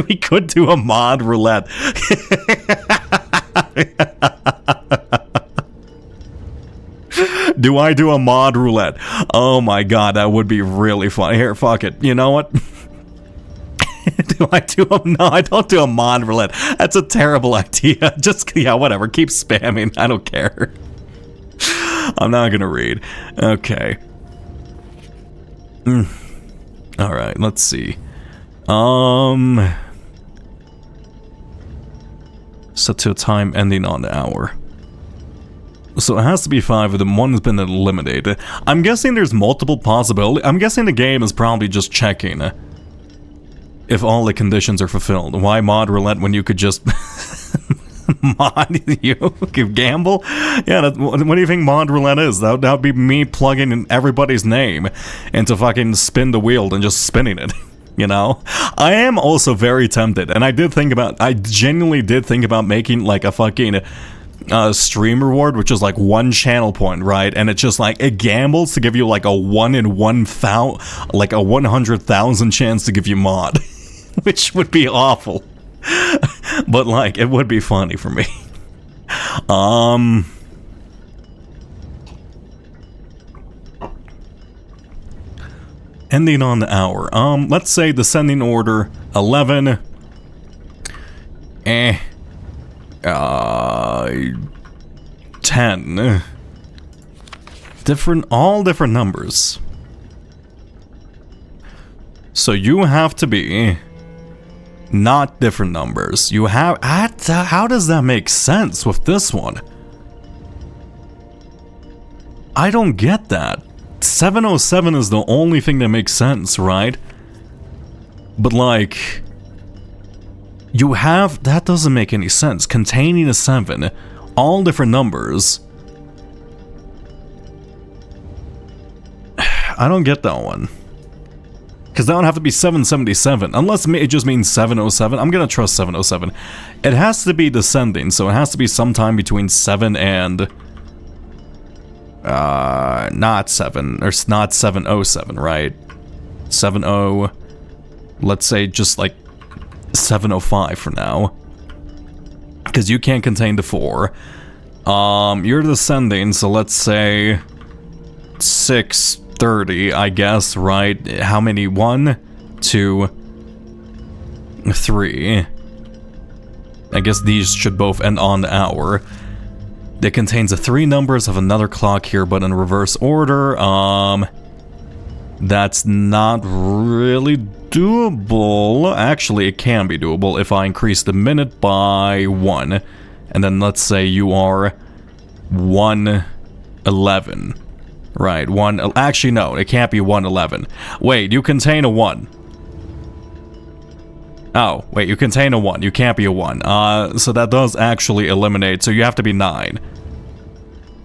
Speaker 1: We could do a mod roulette. Do I do a mod roulette? Oh my god, that would be really funny. Here, fuck it. You know what? No, I don't do a mod roulette. That's a terrible idea. Just, yeah, whatever. Keep spamming. I don't care. I'm not gonna read. Okay. Alright, let's see. Set to a time ending on the hour. So it has to be 5 of them. One has been eliminated. I'm guessing there's multiple possibilities. I'm guessing the game is probably just checking if all the conditions are fulfilled. Why mod roulette when you could just mod you could gamble? Yeah, what do you think mod roulette is? That would be me plugging in everybody's name into fucking spin the wheel and just spinning it. You know? I am also very tempted, and I genuinely did think about making like a fucking stream reward, which is like 1 channel point, right? And it's just like, it gambles to give you like a 1 in 1,000, like a 100,000 chance to give you mod, which would be awful. But like, it would be funny for me. Ending on the hour. Let's say descending order 11. 10. All different numbers. So you have to be not different numbers. You have, how does that make sense with this one? I don't get that. 707 is the only thing that makes sense, right? But like, you have, that doesn't make any sense. Containing a 7, all different numbers. I don't get that one. Because that would have to be 777, unless it just means 707. I'm gonna trust 707. It has to be descending, so it has to be sometime between 7 and not 7, or not 707, right? 70, let's say just like 705 for now. Because you can't contain the 4. You're descending, so let's say 630, I guess, right? How many? 1, 2, 3. I guess these should both end on the hour. It contains the 3 numbers of another clock here, but in reverse order. That's not really doable. Actually, it can be doable if I increase the minute by 1. And then let's say you are 111. Right, actually no, it can't be 111. Wait, you contain a 1. Oh, wait, you contain a 1. You can't be a 1. So that does actually eliminate, so you have to be 9.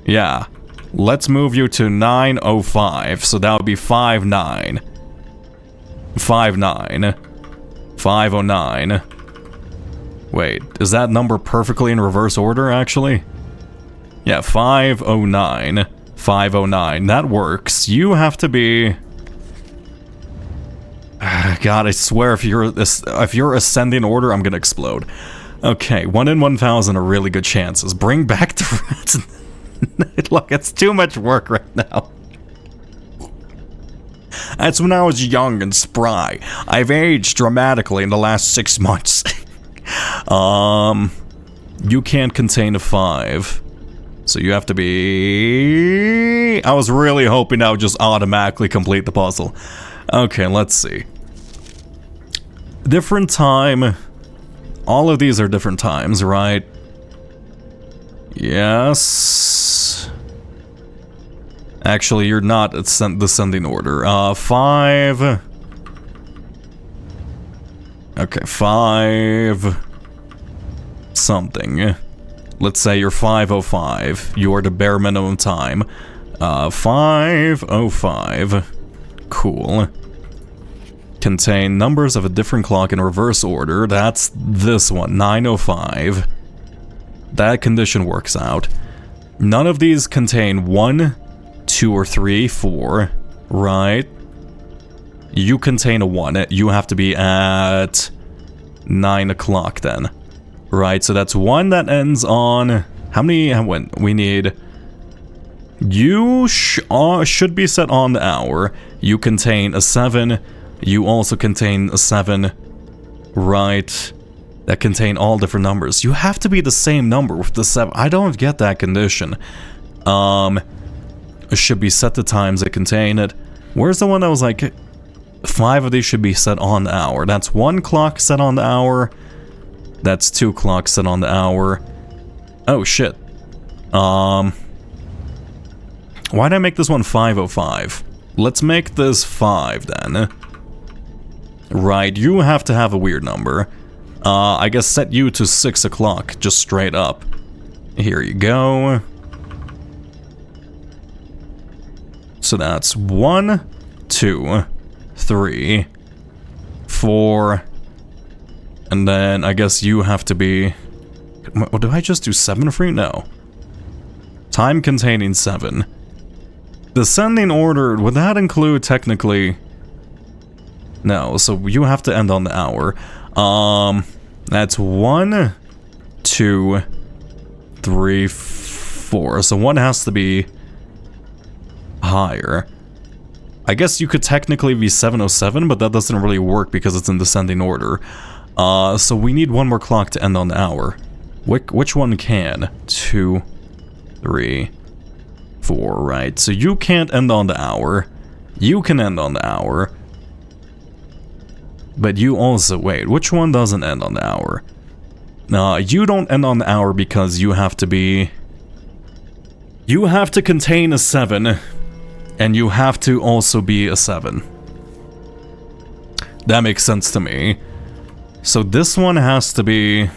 Speaker 1: Yeah. Let's move you to 905, so that would be 59. 59. 509. Wait, is that number perfectly in reverse order, actually? Yeah, 509. 509. That works. You have to be... God, I swear if you're ascending order, I'm gonna explode. Okay, 1 in 1,000 are really good chances. Bring back the rats. Look, it's too much work right now. That's when I was young and spry. I've aged dramatically in the last 6 months. You can't contain a 5. So you have to be... I was really hoping I would just automatically complete the puzzle. Okay, let's see. Different time. All of these are different times, right? Yes. Actually, you're not at descending order. 5. Okay, 5. Something. Let's say you're 505. You are the bare minimum time. 505. Cool. Contain numbers of a different clock in reverse order. That's this one, 905. That condition works out. None of these contain 1, 2, or 3, 4. Right? You contain a 1. You have to be at 9 o'clock then. Right, so that's 1 that ends on... How many... When we need... You should be set on the hour. You contain a 7. You also contain a 7. Right. That contain all different numbers. You have to be the same number with the 7. I don't get that condition. It should be set to times that contain it. Where's the one that was like... 5 of these should be set on the hour. That's 1 clock set on the hour. That's 2 clocks set on the hour. Oh, shit. Why did I make this one 5:05? Let's make this 5 then. Right, you have to have a weird number. I guess set you to 6 o'clock, just straight up. Here you go. So that's 1, 2, 3, 4, and then I guess you have to be... What, do I just do 7 for you? No. Time containing 7. Descending order, would that include technically... No, so you have to end on the hour. That's 1, 2, 3, 4. So 1 has to be higher. I guess you could technically be 7:07, but that doesn't really work because it's in descending order. So we need one more clock to end on the hour. Which one can? 2, 3, 4, right. So you can't end on the hour. You can end on the hour. But you also... Wait, which one doesn't end on the hour? You don't end on the hour because you have to be... You have to contain a 7. And you have to also be a 7. That makes sense to me. So this one has to be...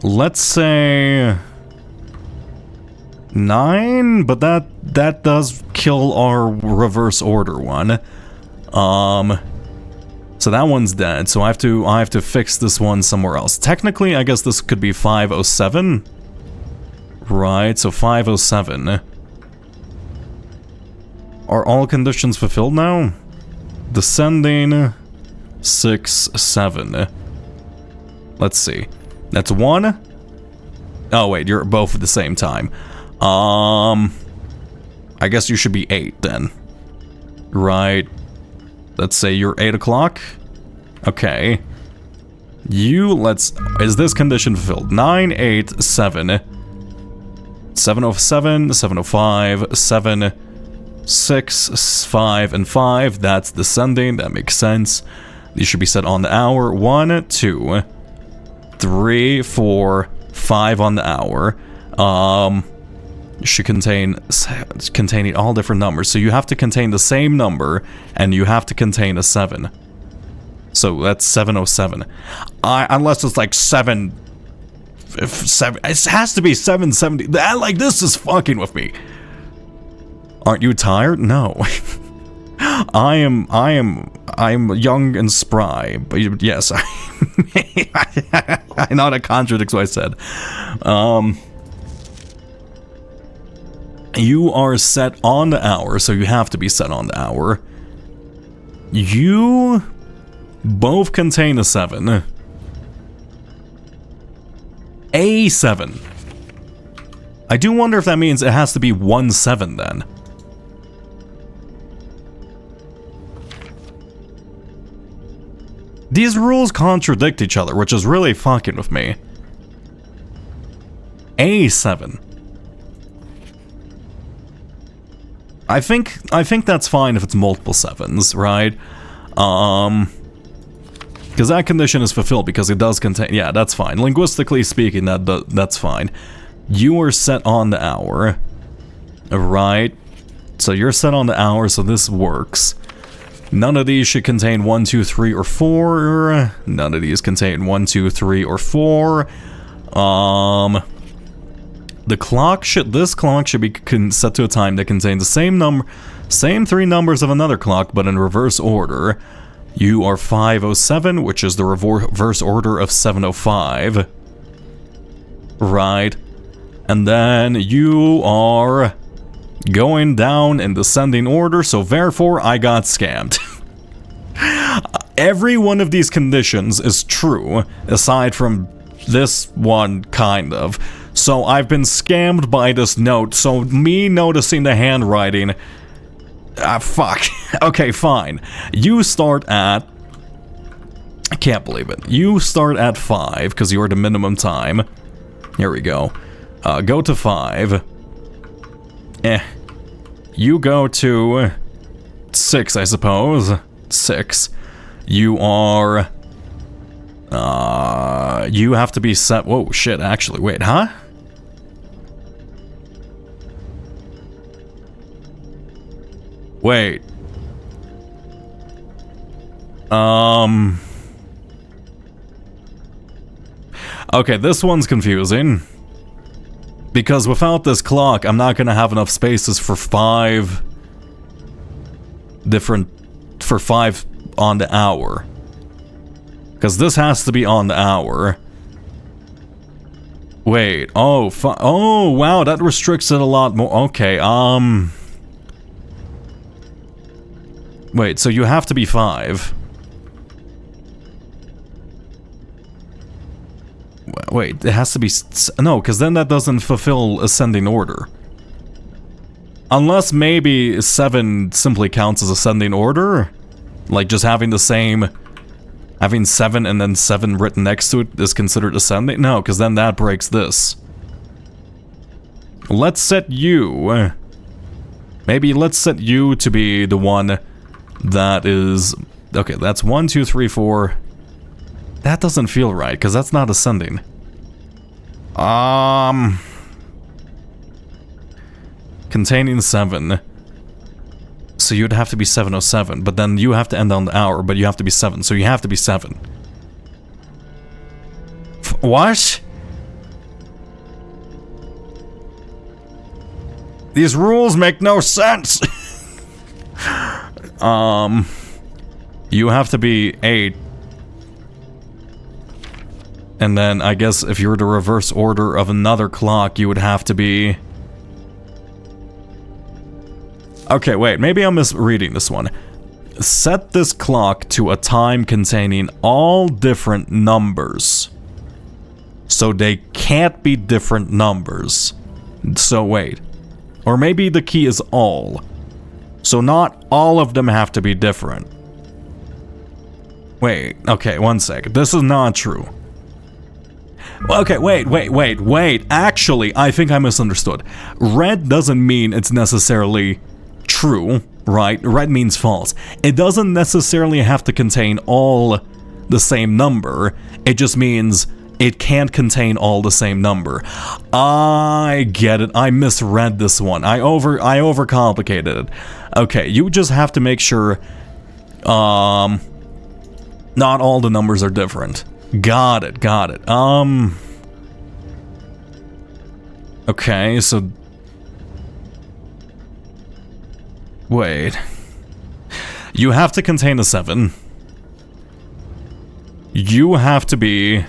Speaker 1: Let's say... 9? But that does kill our reverse order one. So that one's dead, so I have to fix this one somewhere else. Technically, I guess this could be 5:07. Right, so 5:07. Are all conditions fulfilled now? Descending 6, 7. Let's see. That's 1. Oh wait, you're both at the same time. I guess you should be 8 then. Right. Let's say you're 8 o'clock. Okay. Is this condition fulfilled? 9, 8, 7. 7:07, 7:05, 7, 6, 5, and 5. That's descending. That makes sense. These should be set on the hour. 1, 2, 3, 4, 5 on the hour. Should containing all different numbers. So you have to contain the same number, and you have to contain a 7. So that's 7:07. Unless it's like 7. It has to be 7:70. Like, this is fucking with me. Aren't you tired? No. I am young and spry. But yes, I know that contradicts what I said. You are set on the hour, so you have to be set on the hour. You both contain a 7. A 7. I do wonder if that means it has to be 1-7 then. These rules contradict each other, which is really fucking with me. A7. I think that's fine if it's multiple 7s, right? Because that condition is fulfilled because it does contain... Yeah, that's fine. Linguistically speaking, that's fine. You are set on the hour, right? So you're set on the hour, so this works. None of these should contain 1, 2, 3, or 4. None of these contain 1, 2, 3, or 4. This clock should be set to a time that contains the same 3 numbers of another clock, but in reverse order. You are 5:07, which is the reverse order of 7:05. Right. And then you are going down in descending order, so therefore I got scammed. Every one of these conditions is true, aside from this one, kind of. So I've been scammed by this note, so me noticing the handwriting... fuck. Okay, fine. You start at... I can't believe it. You start at 5, because you're the minimum time. Here we go. Go to 5. You go to... 6, I suppose. 6. You are... you have to be set... Whoa, shit, actually, wait, huh? Wait. Okay, this one's confusing. Because without this clock, I'm not gonna have enough spaces for 5 on the hour. Because this has to be on the hour. Wait, oh, oh, wow, that restricts it a lot more. Okay, wait, so you have to be 5. Wait, it has to be... No, because then that doesn't fulfill ascending order. Unless maybe 7 simply counts as ascending order? Like just having the same... Having 7 and then 7 written next to it is considered ascending? No, because then that breaks this. Let's set you... Maybe let's set you to be the one that is... Okay, that's 1, 2, 3, 4... That doesn't feel right, because that's not ascending. Containing 7. So you'd have to be 707, but then you have to end on the hour, but you have to be 7, so you have to be 7. What? These rules make no sense! You have to be 8. And then, I guess, if you were to reverse order of another clock, you would have to be... Okay, wait, maybe I'm misreading this one. Set this clock to a time containing all different numbers. So they can't be different numbers. So wait. Or maybe the key is all. So not all of them have to be different. Wait, okay, one sec. This is not true. Okay, wait. Actually, I think I misunderstood. Red doesn't mean it's necessarily true, right? Red means false. It doesn't necessarily have to contain all the same number. It just means it can't contain all the same number. I get it. I misread this one. I overcomplicated it. Okay, you just have to make sure not all the numbers are different. Got it. Okay, so... Wait. You have to contain a 7. You have to be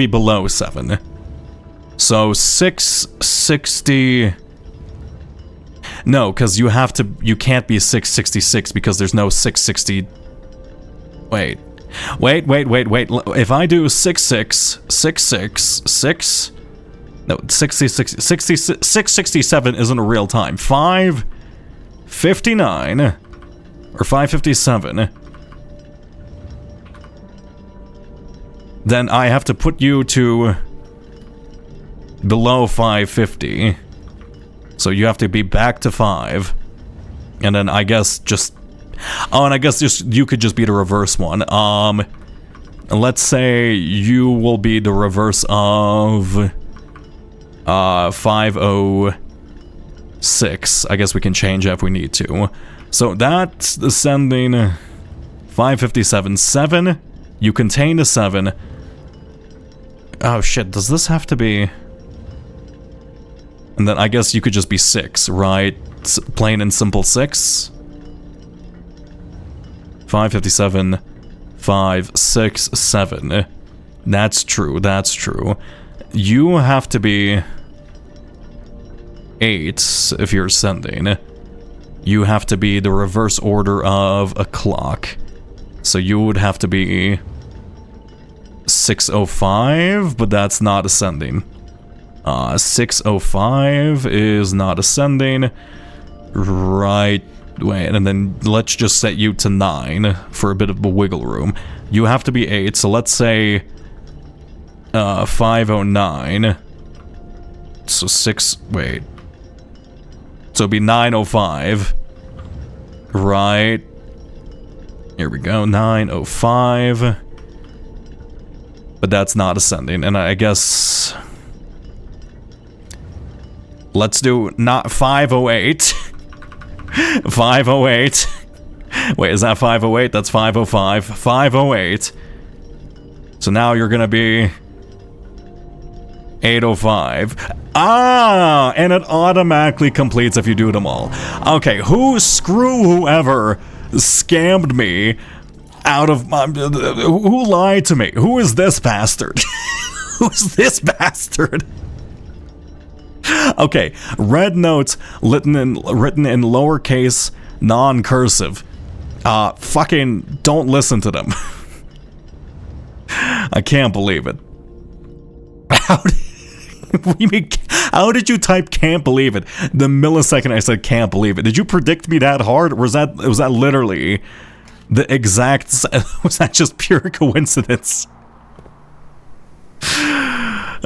Speaker 1: below 7. So 660... No, because you can't be 666 because there's no 660... Wait. If I do 666... No, 667 isn't a real time. 559 or 557. Then I have to put you to below 550. So you have to be back to 5. And then I guess just... Oh, and I guess you could just be the reverse one. Let's say you will be the reverse of 506. I guess we can change that if we need to. So that's ascending 557. 7. You contain the 7. Oh shit, does this have to be... And then I guess you could just be 6, right? Plain and simple 6. 557, 567. That's true. You have to be 8 if you're ascending. You have to be the reverse order of a clock. So you would have to be 605, but that's not ascending. 605 is not ascending. Right. Wait, and then let's just set you to 9 for a bit of a wiggle room. You have to be 8, so let's say 509. So 6, wait. So it'd be 905. Right. Here we go, 905. But that's not ascending, and I guess... Let's do not 508. 508. Wait, is that 508? That's 505. 508. So now you're gonna be 805. Ah, and it automatically completes if you do them all. Okay, screw whoever scammed me out of my, who lied to me? Who is this bastard? Who's this bastard? Okay, red notes written in lowercase, non-cursive. Fucking don't listen to them. I can't believe it. How did you type "can't believe it" the millisecond I said "can't believe it"? Did you predict me that hard, or was that literally the exact? Was that just pure coincidence?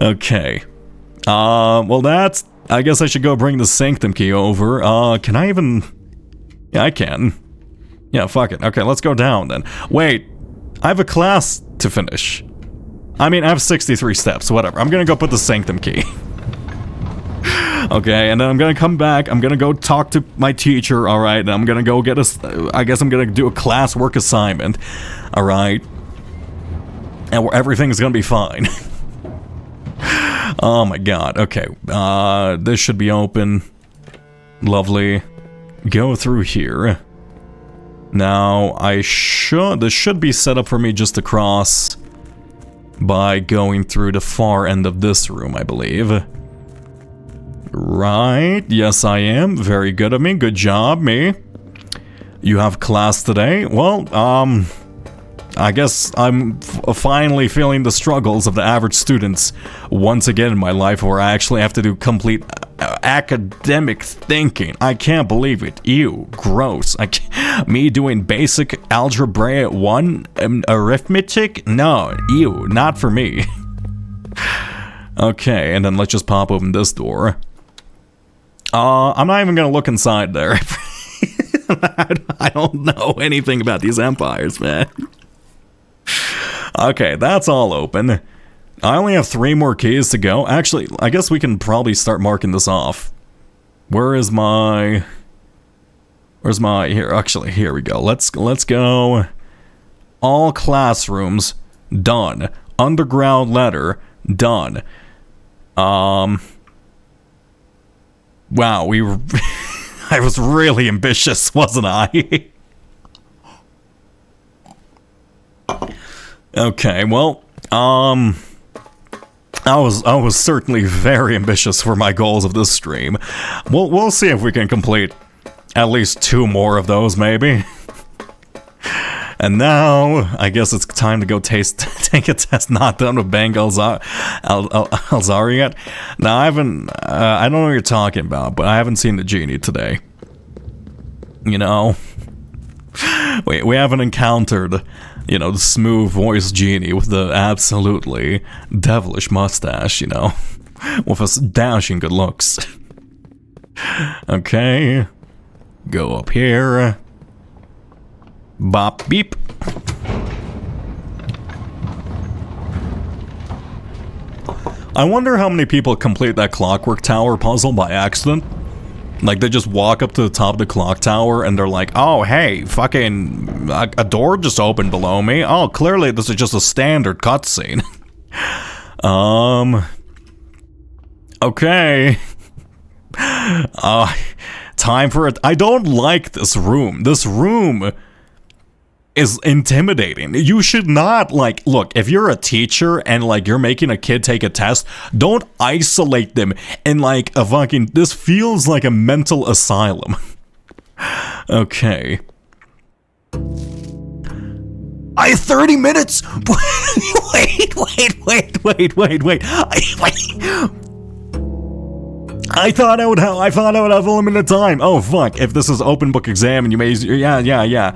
Speaker 1: Okay. Well, that's. I guess I should go bring the sanctum key over. Can I even? Yeah, I can. Yeah, fuck it. Okay, let's go down then. Wait, I have a class to finish. I mean, I have 63 steps, whatever. I'm gonna go put the sanctum key. Okay, and then I'm gonna come back. I'm gonna go talk to my teacher, alright? And I'm gonna go get I guess I'm gonna do a classwork assignment, alright? And everything's gonna be fine. Oh my god, okay. This should be open. Lovely. Go through here. Now, this should be set up for me just to cross by going through the far end of this room, I believe. Right, yes I am. Very good of me, good job, me. You have class today? Well, I guess I'm finally feeling the struggles of the average students once again in my life, where I actually have to do complete academic thinking. I can't believe it. Ew, gross. Me doing basic algebra 1 arithmetic? No, ew, not for me. Okay, and then let's just pop open this door. I'm not even gonna look inside there. I don't know anything about these empires, man. Okay, that's all open. I only have 3 more keys to go. Actually, I guess we can probably start marking this off. Where's my... Here, actually, here we go. Let's go. All classrooms, done. Underground letter, done. Wow, we were... I was really ambitious, wasn't I? Okay, well, I was certainly very ambitious for my goals of this stream. We'll see if we can complete at least 2 more of those, maybe. And now, I guess it's time to go take a test not done with Bang Alzari yet. Now, I don't know what you're talking about, but I haven't seen the genie today. You know? We haven't encountered, you know, the smooth voiced genie with the absolutely devilish mustache, you know, with his dashing good looks. Okay, go up here. Bop beep. I wonder how many people complete that clockwork tower puzzle by accident. Like, they just walk up to the top of the clock tower and they're like, oh, hey, fucking, a door just opened below me. Oh, clearly this is just a standard cutscene. Okay. Time for it. I don't like this room. This room is intimidating. You should not, like, look, if you're a teacher and, like, you're making a kid take a test, don't isolate them in, like, a fucking, this feels like a mental asylum. Okay. I have 30 minutes! Wait. I thought I would have a limited time. Oh, fuck. If this is open book exam and you may... Yeah.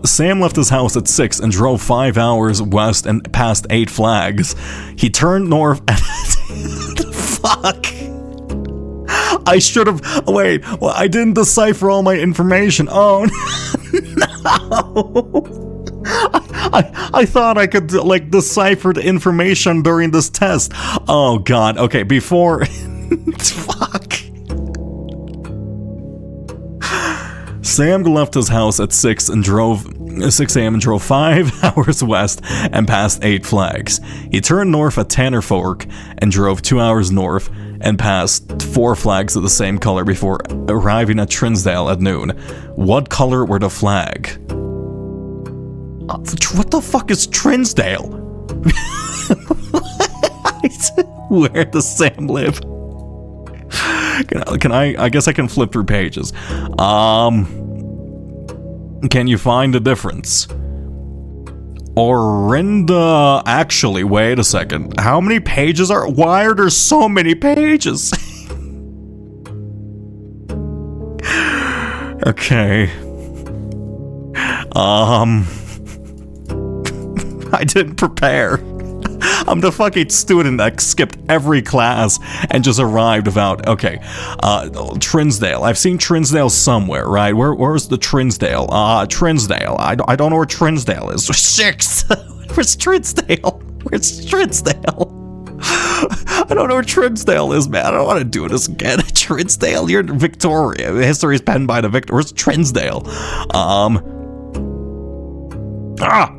Speaker 1: Sam left his house at 6 and drove 5 hours west and past 8 flags. He turned north and... Fuck. I should have... Wait. Well, I didn't decipher all my information. Oh, no. I thought I could, like, decipher the information during this test. Oh, God. Okay, before... Fuck. Sam left his house at 6 a.m. and drove 5 hours west and passed 8 flags. He turned north at Tanner Fork and drove 2 hours north and passed 4 flags of the same color before arriving at Trinsdale at noon. What color were the flag? What the fuck is Trinsdale? Where does Sam live? Can I guess I can flip through pages. Can you find the difference? Orinda, actually, wait a second. How many pages why are there so many pages? Okay. I didn't prepare. I'm the fucking student that skipped every class and just arrived without. Okay, Trinsdale. I've seen Trinsdale somewhere, right? Where's the Trinsdale? Trinsdale. I don't know where Trinsdale is. 6. Where's Trinsdale? Where's Trinsdale? I don't know where Trinsdale is, man. I don't want to do this again. Trinsdale, you're in Victoria. History is penned by the victor. Where's Trinsdale?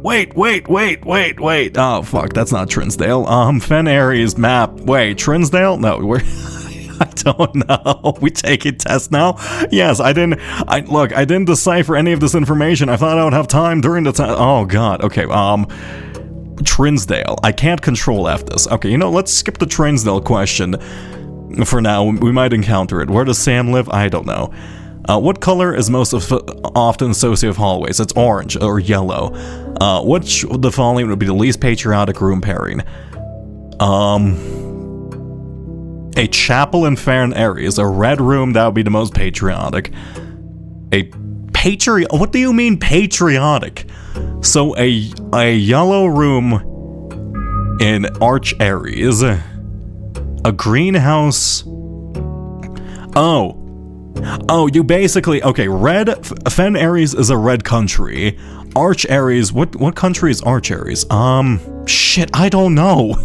Speaker 1: Wait. Oh, fuck, that's not Trinsdale. Fen Aries map. Wait, Trinsdale? No, I don't know. We taking tests now? Yes, I didn't decipher any of this information. I thought I would have time during the test. Oh, God. Okay, Trinsdale. I can't control F this. Okay, let's skip the Trinsdale question for now. We might encounter it. Where does Sam live? I don't know. What color is most often associated with hallways? It's orange or yellow. Which of the following would be the least patriotic room pairing? A chapel in Fen Aries. A red room, that would be the most patriotic. What do you mean patriotic? So a yellow room in Arch Aries. A greenhouse. Oh, you basically, okay, Fen Aries is a red country. Arch Aries, what country is Arch Aries? Shit, I don't know.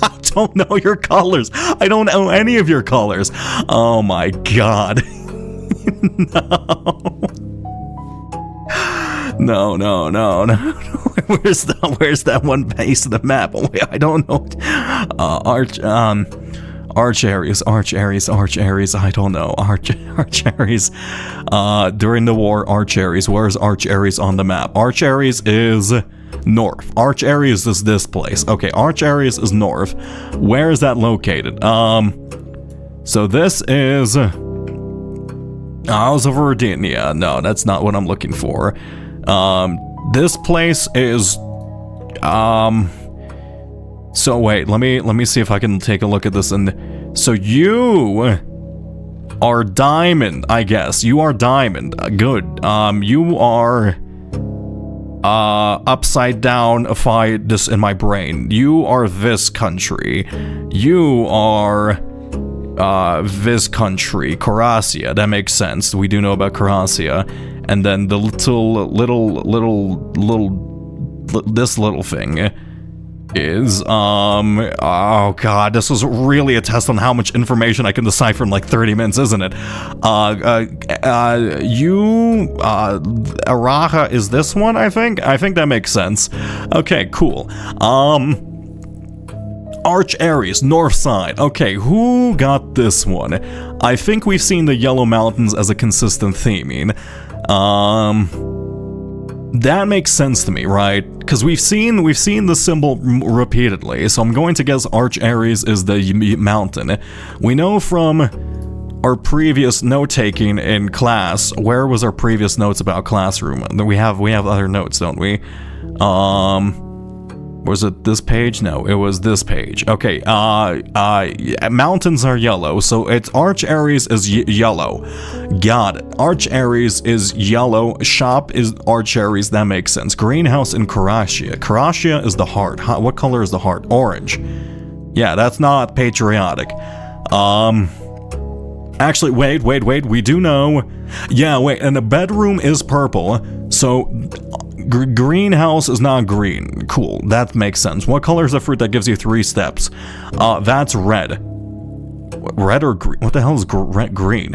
Speaker 1: I don't know your colors. I don't know any of your colors. Oh my God. No. Where's that one base of the map? Oh, wait, I don't know. Arch Aries, I don't know. Arch Aries. During the war, Arch Aries. Where's Arch Aries on the map? Arch Aries is north. Arch Aries is this place. Okay, Arch Aries is north. Where is that located? So this is Isles of Virginia. No, that's not what I'm looking for. This place is so wait, let me see if I can take a look at this. And so you are Diamond, I guess. You are Diamond. Good. You are upside down if I this in my brain. You are this country. You are this country, Coracia. That makes sense. We do know about Coracia. And then the this little thing is oh god, this was really a test on how much information I can decipher in like 30 minutes, isn't it? Araha is this one, I think that makes sense. Okay, cool. Arch Aries, north side. Okay, who got this one? I think we've seen the Yellow Mountains as a consistent theming. That makes sense to me, right? Because we've seen the symbol repeatedly, so I'm going to guess Arch Aries is the mountain. We know from our previous note-taking in class. Where was our previous notes about classroom? We have other notes, don't we? Was it this page? No, it was this page. Okay, mountains are yellow, so it's Arch Aries is yellow. Got it. Arch Aries is yellow. Shop is Arch Aries. That makes sense. Greenhouse in Coracia. Coracia is the heart. What color is the heart? Orange. Yeah, that's not patriotic. Actually, wait. We do know. Yeah, wait, and the bedroom is purple, so greenhouse is not green. Cool, that makes sense. What color is the fruit that gives you 3 steps? That's red. Red or green? What the hell is green?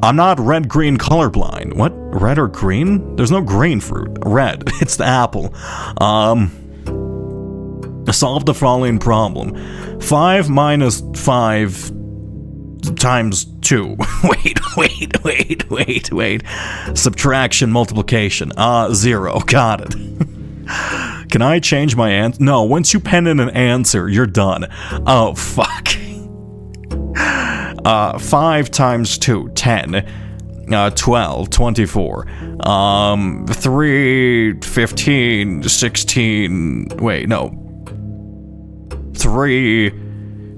Speaker 1: I'm not red-green colorblind. What? Red or green? There's no green fruit. Red. It's the apple. Solve the following problem. 5 minus 5 times 2. Wait. Subtraction, multiplication. 0. Got it. Can I change my answer? No, once you pen in an answer, you're done. Oh, fuck. 5 times 2, 10. 12, 24. 3, 15, 16. Wait, no. 3,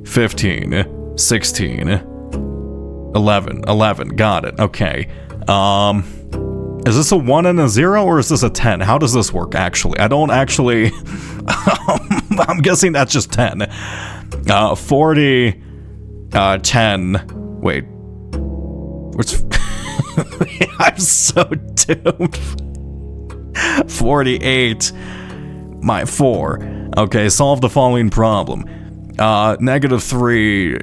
Speaker 1: 15, 16, 11. Got it. Okay. Is this a 1 and a 0 or is this a 10? How does this work actually? I don't actually... I'm guessing that's just 10. 40, 10. Wait. What's... I'm so doomed. 48. My 4. Okay, solve the following problem. -3,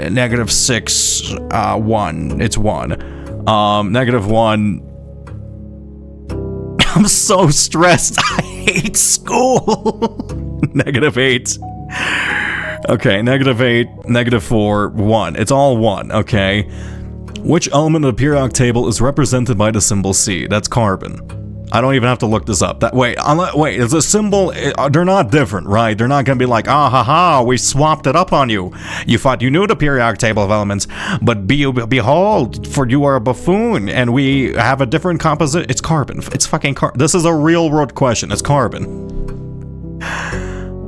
Speaker 1: -6, 1. It's 1. -1. I'm so stressed. I hate school. -8. Okay, -8, -4, 1. It's all 1, okay. Which element of the periodic table is represented by the symbol C? That's carbon. I don't even have to look this up. Wait, is a symbol... They're not different, right? They're not gonna be like, we swapped it up on you. You thought you knew the periodic table of elements, but behold, for you are a buffoon, and we have a different composition. It's carbon. It's fucking carbon. This is a real-world question. It's carbon.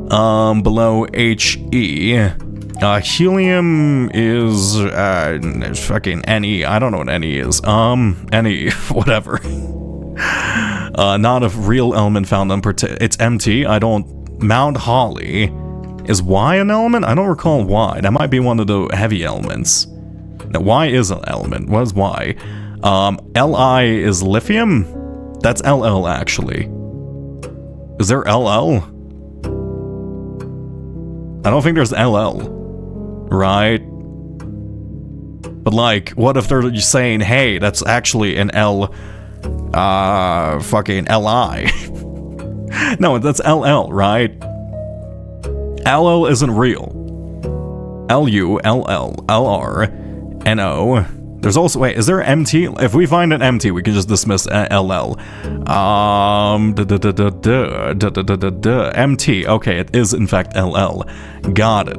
Speaker 1: Below HE... helium is, fucking Ne. I don't know what Ne is. Ne, whatever. Not a real element found on it's empty. Mount Holly. Is Y an element? I don't recall Y. That might be one of the heavy elements. Now, Y is an element. What is Y? Li is lithium? That's LL, actually. Is there LL? I don't think there's LL. Right? But like, what if they're saying, hey, that's actually an fucking Li. No, that's LL, right? LL isn't real. LU, LL, LR, NO. There's also, wait, is there MT? If we find an MT, we can just dismiss LL. MT, okay, it is in fact LL. Got it.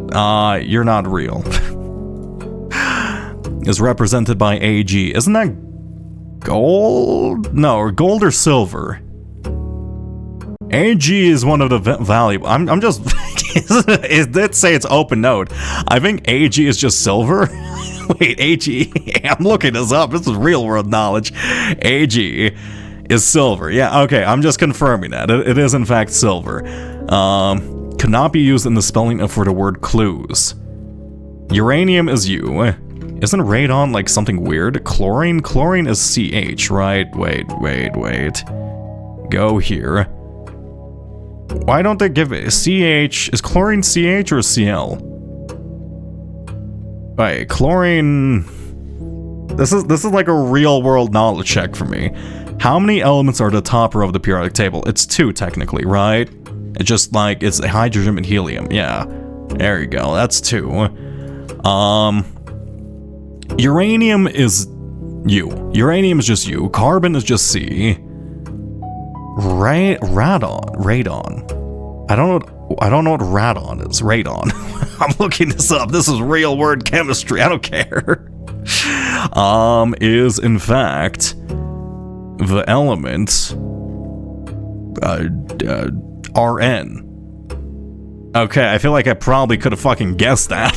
Speaker 1: You're not real. Is represented by AG. Isn't that gold? No, or gold or silver. AG is one of the valuable. I'm just. It did say it's open node. I think AG is just silver. Wait, AG. I'm looking this up. This is real world knowledge. AG is silver. Yeah, okay. I'm just confirming that. It is in fact silver. Could not be used in the spelling for the word clues. Uranium is U. Isn't radon like something weird? Chlorine? Chlorine is CH, right? Wait. Go here. Why don't they give it CH? Is chlorine CH or CL? Wait, chlorine... This is like a real world knowledge check for me. How many elements are the top row of the periodic table? It's 2 technically, right? It's just like, it's hydrogen and helium. Yeah. There you go. That's 2. Uranium is U. Uranium is just U. Carbon is just C. Radon. I don't know what radon is. Radon. I'm looking this up. This is real word chemistry. I don't care. Is in fact the element Rn. Okay, I feel like I probably could have fucking guessed that.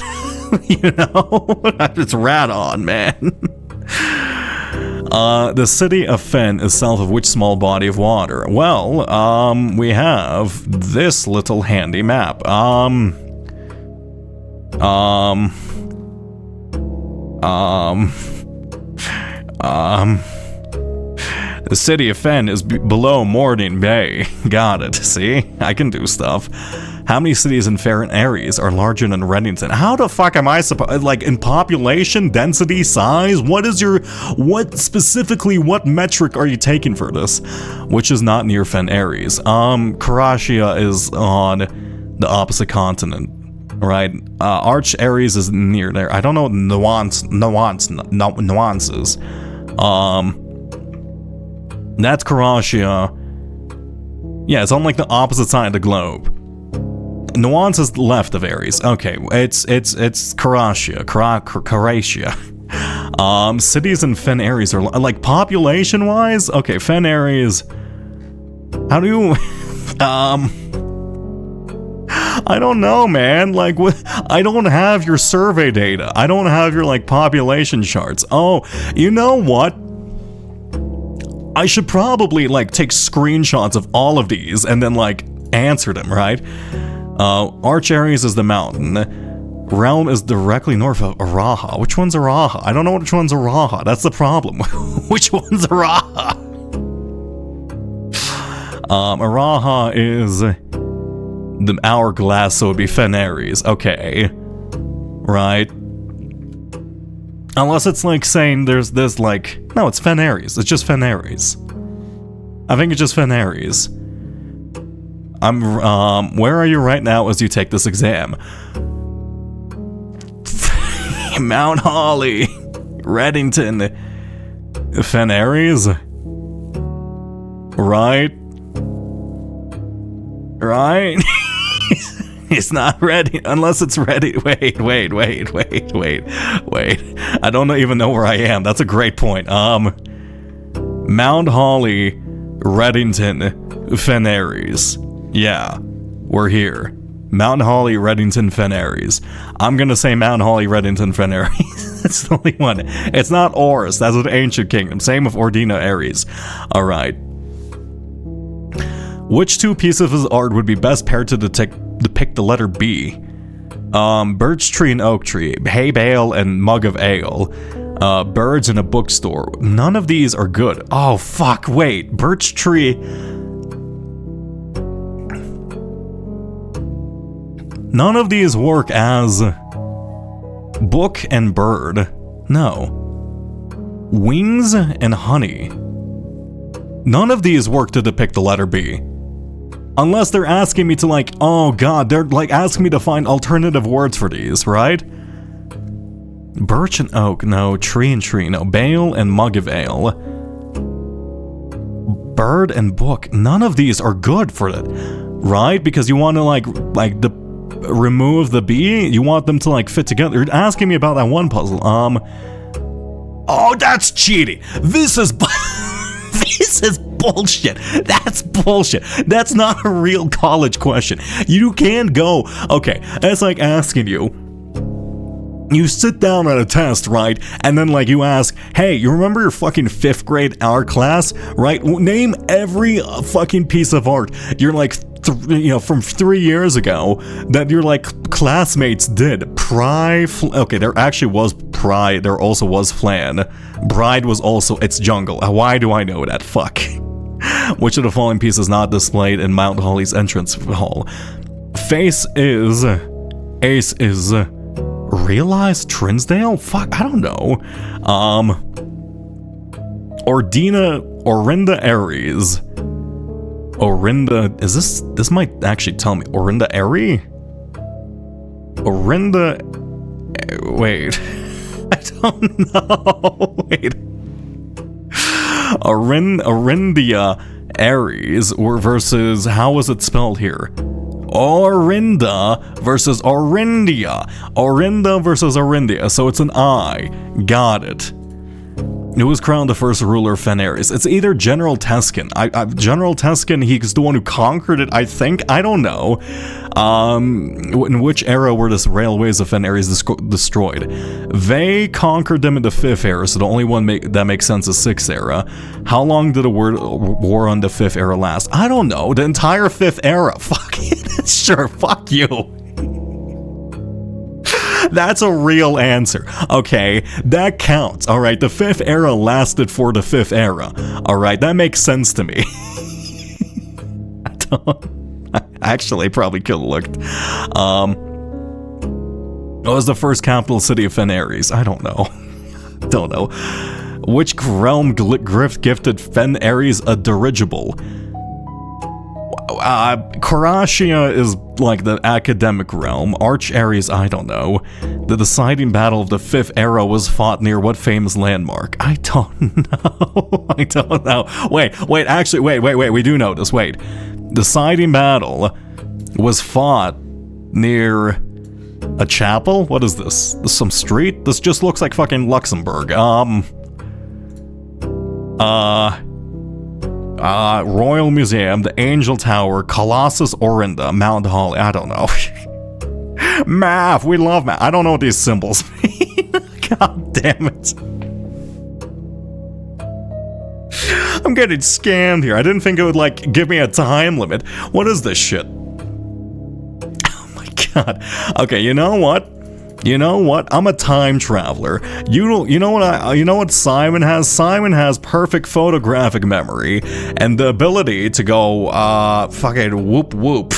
Speaker 1: You know? It's radon, man. The city of Fen is south of which small body of water? Well, we have this little handy map. The city of Fen is below Mording Bay. Got it. See? I can do stuff. How many cities in Fair and Aries are larger than Reddington? How the fuck am I supposed, like, in population, density, size? What metric are you taking for this? Which is not near Fen Aries. Karashia is on the opposite continent, right? Arch Aries is near there. I don't know nuances. That's Karashia. Yeah, it's on like the opposite side of the globe. Nuance is left of Aries. Okay, it's Karashia. Cities in Fen Aries are like population-wise. Okay, Fen Aries. How do you? I don't know, man. Like, I don't have your survey data. I don't have your like population charts. Oh, you know what? I should probably like take screenshots of all of these and then like answer them, right? Arch Aries is the mountain. Realm is directly north of Araha. Which one's Araha? I don't know which one's Araha. That's the problem. Which one's Araha? Araha is the hourglass, so it'd be Fen Aries. Okay. Right. Unless it's like saying there's this like... No, it's Fen Aries. It's just Fen Aries. I think it's just Fen Aries. Where are you right now as you take this exam? Mount Holly. Reddington. Fen Aries? Right? Right? It's not ready unless it's ready. Wait. I don't even know where I am. That's a great point. Mount Holly, Reddington, Fen Aries. Yeah, we're here. Mount Holly, Reddington, Fen Aries. I'm gonna say Mount Holly, Reddington, Fen Aries. It's the only one. It's not Oris. That's an ancient kingdom. Same with Ordina Aries. All right. Which two pieces of his art would be best paired to depict the letter B? Birch tree and oak tree, hay bale and mug of ale, birds in a bookstore. None of these are good. Oh fuck, wait, birch tree. None of these work as book and bird. No. Wings and honey. None of these work to depict the letter B. Unless they're asking me to like, oh god, they're like asking me to find alternative words for these, right? Birch and oak, no. Tree and tree, no. Bale and mug of ale. Bird and book, none of these are good for it, right? Because you want to remove the B, you want them to like fit together. You're asking me about that one puzzle. Oh, that's cheating. This is this is bullshit. That's bullshit. That's not a real college question. You can't go, okay, that's like asking you sit down at a test, right? And then like you ask, hey, you remember your fucking 5th grade art class, right? Name every fucking piece of art you're like, from 3 years ago that your like classmates did. Okay, there actually was Pride, there also was Flan. Bride was also It's Jungle. Why do I know that? Fuck. Which of the following pieces not displayed in Mount Holly's entrance hall? Ace is Realize Trinsdale? Fuck, I don't know. Orinda Aries. Orinda, this might actually tell me. Orinda Airy? Orinda, wait. I don't know. Wait. Orindia Aries versus, how was it spelled here? Orinda versus Orindia. Orinda versus Orindia. So it's an I. Got it. Who was crowned the first ruler of Fen Aries? It's either General Teskin. General Teskin, he's the one who conquered it, I think. I don't know. In which era were the railways of Fen Aries destroyed? They conquered them in the 5th era, so the only one that makes sense is 6th era. How long did the war on the 5th era last? I don't know. The entire 5th era. Fuck it. Sure, fuck you. That's a real answer. Okay, that counts. All right, the 5th era lasted for the 5th era. All right, that makes sense to me. Actually, probably could have looked. What was the first capital city of Fen-Ares? I don't know. Don't know. Which realm gifted Fen-Ares a dirigible? Coratia is like the academic realm. Arch-Ares, I don't know. The deciding battle of the 5th era was fought near what famous landmark? I don't know. I don't know. Wait, actually, wait, we do know this. Wait. Deciding battle was fought near a chapel? What is this? This some street? This just looks like fucking Luxembourg. Royal Museum, the Angel Tower, Colossus Orinda, Mount Holly. I don't know. Math. We love math. I don't know what these symbols mean. God damn it. I'm getting scammed here. I didn't think it would, like, give me a time limit. What is this shit? Oh my god. Okay, you know what? You know what? I'm a time traveler. You know what Simon has? Simon has perfect photographic memory and the ability to go fucking whoop whoop.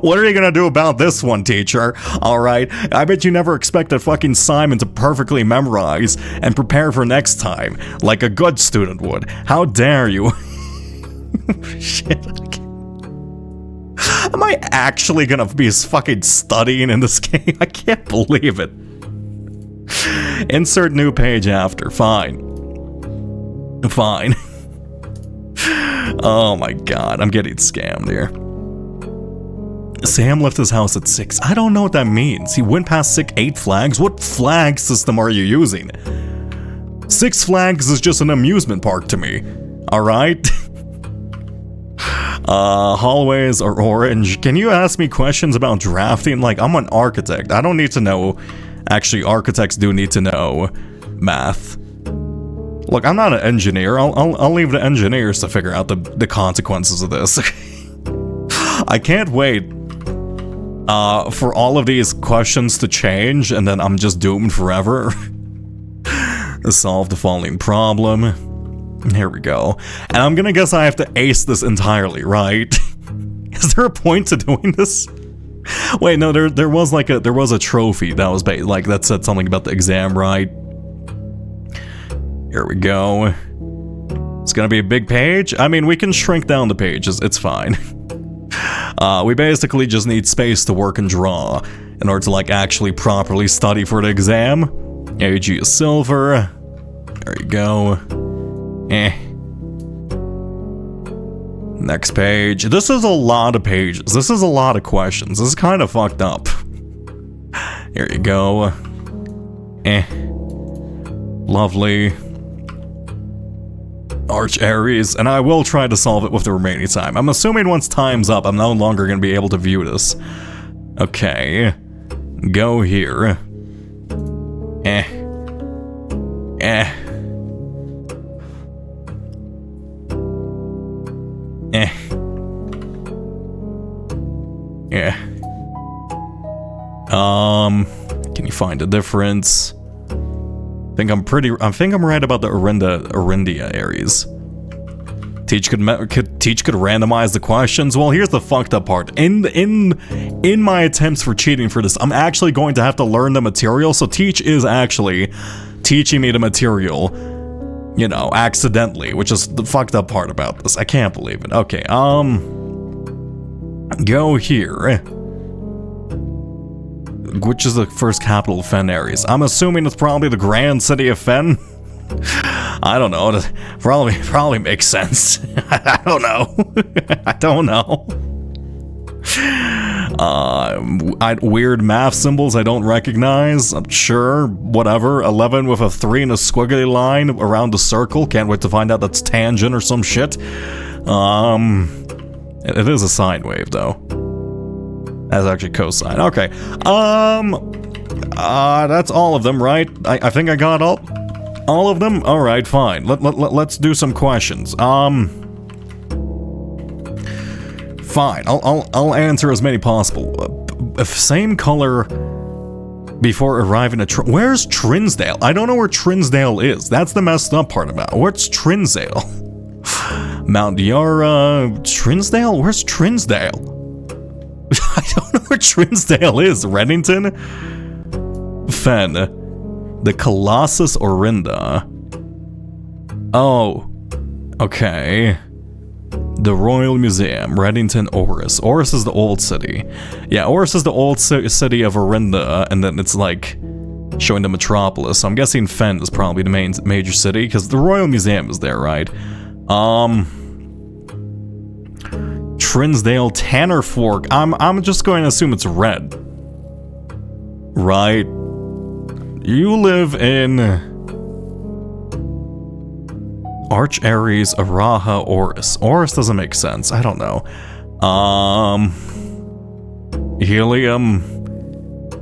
Speaker 1: What are you gonna do about this one, teacher? Alright, I bet you never expected fucking Simon to perfectly memorize and prepare for next time, like a good student would. How dare you? Shit. Am I actually gonna be fucking studying in this game? I can't believe it. Insert new page after. Fine. Oh my god, I'm getting scammed here. Sam left his house at 6. I don't know what that means. He went past 8 flags? What flag system are you using? 6 Flags is just an amusement park to me. Alright? Hallways are orange. Can you ask me questions about drafting? Like, I'm an architect. I don't need to know. Actually, architects do need to know math. Look, I'm not an engineer. I'll leave the engineers to figure out the consequences of this. I can't wait for all of these questions to change, and then I'm just doomed forever. Solve the following problem. Here we go. And I'm gonna guess I have to ace this entirely, right? Is there a point to doing this? Wait, no, there was a trophy that was like that said something about the exam, right? Here we go. It's gonna be a big page. I mean, we can shrink down the pages. It's fine. We basically just need space to work and draw in order to like actually properly study for the exam. AG is silver. There you go. Next page. This is a lot of pages. This is a lot of questions. This is kind of fucked up. Here you go. Lovely. Arch-Ares, and I will try to solve it with the remaining time. I'm assuming once time's up, I'm no longer going to be able to view this. Okay. Go here. Yeah. Can you find a difference? I think I'm right about the Orindia Ares. Teach could randomize the questions. Well, here's the fucked up part. In my attempts for cheating for this, I'm actually going to have to learn the material. So Teach is actually teaching me the material, you know, accidentally, which is the fucked up part about this. I can't believe it. Okay, go here. Which is the first capital of Fen-Ares? I'm assuming it's probably the grand city of Fen. I don't know. It probably makes sense. I don't know. I don't know. Weird math symbols I don't recognize. I'm sure. Whatever. 11 with a 3 and a squiggly line around the circle. Can't wait to find out that's tangent or some shit. It is a sine wave though. That's actually cosine. Okay. That's all of them, right? I think I got all of them? Alright, fine. Let's do some questions. Fine. I'll answer as many possible. Same color before arriving at where's Trinsdale? I don't know where Trinsdale is. That's the messed up part about it. What's Trinsdale? Mount Yara, Trinsdale? Where's Trinsdale? I don't know where Trinsdale is. Reddington? Fen. The Colossus Orinda. Oh. Okay. The Royal Museum. Reddington, Oris. Oris is the old city. Yeah, Oris is the old city of Orinda, and then it's like showing the metropolis. So I'm guessing Fen is probably the major city, because the Royal Museum is there, right? Trinsdale, Tanner Fork. I'm just going to assume it's red. Right? You live in Arch Aries, Araha, Oris. Oris doesn't make sense. I don't know. Helium.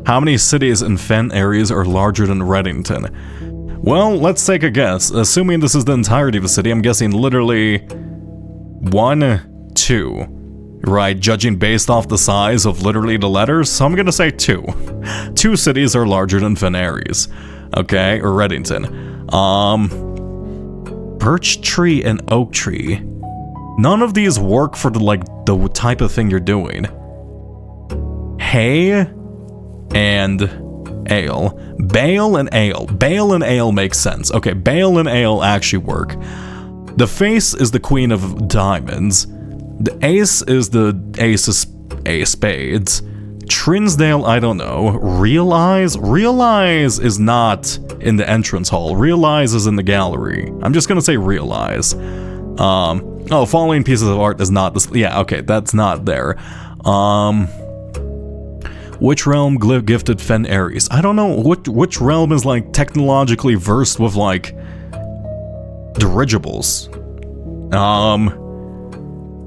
Speaker 1: How many cities in Fen areas are larger than Reddington? Well, let's take a guess. Assuming this is the entirety of the city, I'm guessing literally 1, 2. Right, judging based off the size of literally the letters, so I'm gonna say 2. 2 cities are larger than Fen Aries. Okay, or Reddington. Birch tree and oak tree. None of these work for the type of thing you're doing. Hay and ale. Bale and ale. Bale and ale makes sense. Okay, bale and ale actually work. The face is the queen of diamonds. The ace is the ace of spades. Trinsdale, I don't know. Realize? Realize is not in the entrance hall. Realize is in the gallery. I'm just gonna say realize. Oh, following pieces of art is not this. Yeah, okay, that's not there. Which realm gifted Fen Aries? I don't know which realm is like technologically versed with like dirigibles.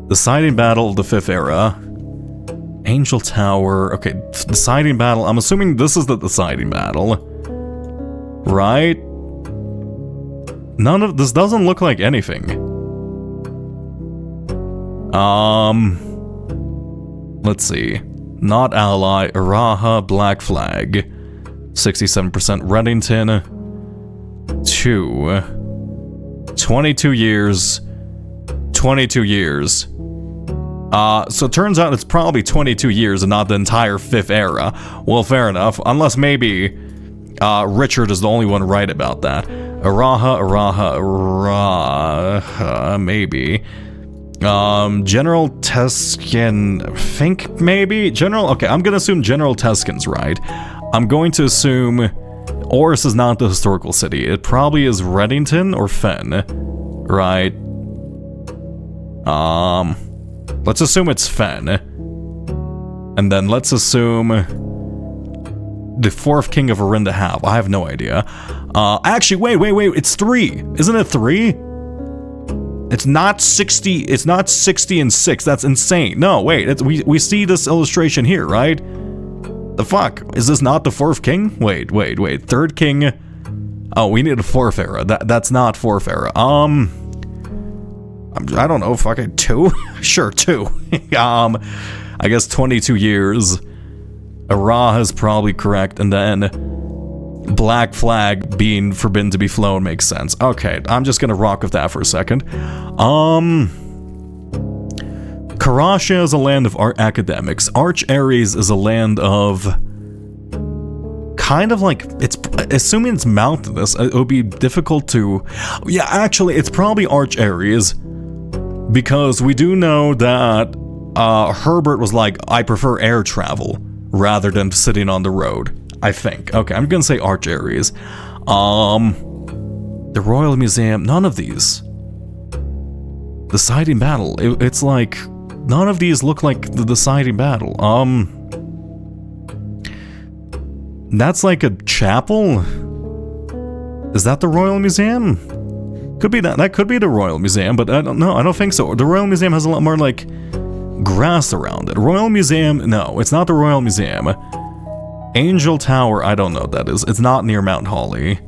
Speaker 1: Deciding battle of the 5th era. Angel Tower. Okay, deciding battle. I'm assuming this is the deciding battle. Right? None of this doesn't look like anything. Let's see. Not ally. Araha, Black Flag. 67% Reddington. 2. 22 years. 22 years. So it turns out it's probably 22 years and not the entire 5th era. Well, fair enough. Unless maybe Richard is the only one right about that. Araha, maybe. General Teskin, think maybe? Okay, I'm gonna assume General Teskin's right. I'm going to assume Oris is not the historical city. It probably is Reddington or Fen, right? Let's assume it's Fen. And then let's assume the 4th king of Orinda have. I have no idea. Actually, wait, it's 3. Isn't it 3? It's not 60, it's not 60 and 6, that's insane. No, wait, we see this illustration here, right? The fuck? Is this not the 4th king? Wait, 3rd king. Oh, we need a 4th era. That's not 4th era. I don't know, fucking 2? Sure, 2. I guess 22 years. Araha is probably correct, and then Black Flag being forbidden to be flown makes sense. Okay, I'm just gonna rock with that for a second. Karasha is a land of art academics. Arch Aries is a land of kind of like, it's assuming it's mountainous, it would be difficult to, yeah, actually it's probably Arch Aries, because we do know that Herbert was like, I prefer air travel rather than sitting on the road, I think. Okay, I'm gonna say Arch Aries. The Royal Museum, none of these. Deciding battle, it's like, none of these look like the deciding battle. That's like a chapel? Is that the Royal Museum? Could be that could be the Royal Museum, but I don't know, I don't think so. The Royal Museum has a lot more like grass around it. Royal Museum, no, it's not the Royal Museum. Angel Tower, I don't know what that is. It's not near Mount Holly.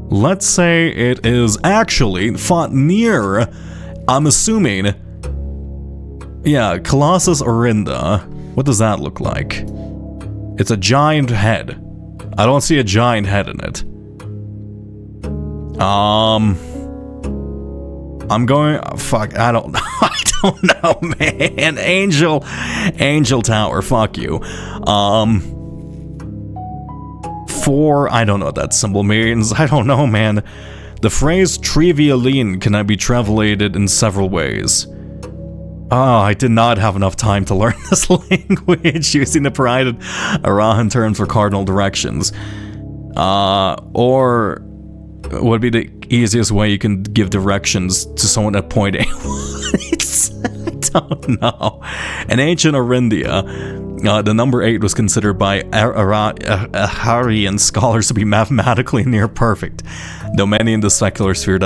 Speaker 1: Let's say it is actually fought near, I'm assuming, yeah, Colossus Orinda. What does that look like? It's a giant head. I don't see a giant head in it. I'm going. Fuck. I don't know. I don't know, man. Angel Tower. Fuck you. 4. I don't know what that symbol means. I don't know, man. The phrase trivialine can be translated in several ways. Oh, I did not have enough time to learn this language using the provided Arahan terms for cardinal directions. Or would be the easiest way you can give directions to someone at point A. I don't know. In ancient Arindia, the number 8 was considered by Aharian scholars to be mathematically near perfect, though many in the secular sphere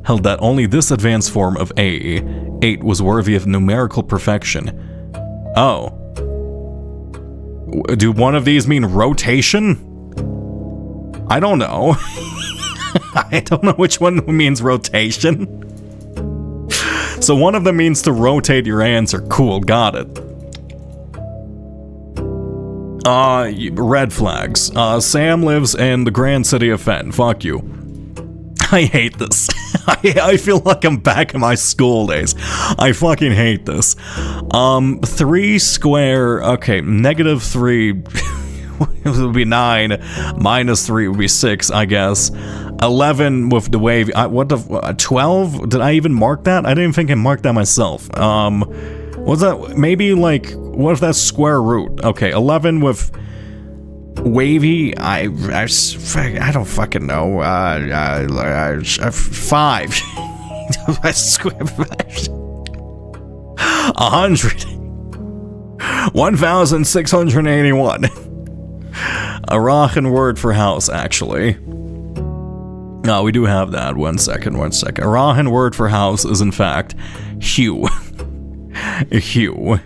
Speaker 1: held that only this advanced form of 8 was worthy of numerical perfection. Oh. Do one of these mean rotation? I don't know. I don't know which one means rotation. So one of them means to rotate your answer. Cool, got it. Red flags. Sam lives in the grand city of Fen. Fuck you. I hate this. I feel like I'm back in my school days. I fucking hate this. 3 square. Okay, -3 would be 9. -3 would be 6, I guess. 11 with the wave. What the 12? Did I even mark that? I didn't think I marked that myself. What's that? Maybe like, what if that's square root? Okay, 11 with wavy. I don't fucking know. 5. 100. 1,681. Arahan word for house, actually. No, we do have that. One second. Arahan word for house is in fact hue. Hue.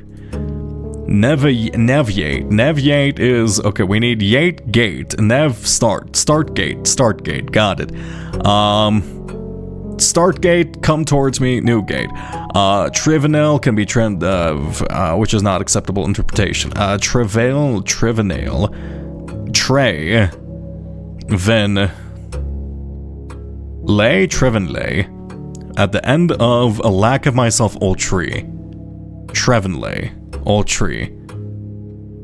Speaker 1: Nevyate. Nevyate is, okay, we need yate gate. Nev start gate. Got it. Start gate, come towards me, new gate. Trivenal can be trend of, which is not acceptable interpretation. Trivenal, tray, then lay, Trevenlay, at the end of a lack of myself, old tree. Trevenlay, old tree.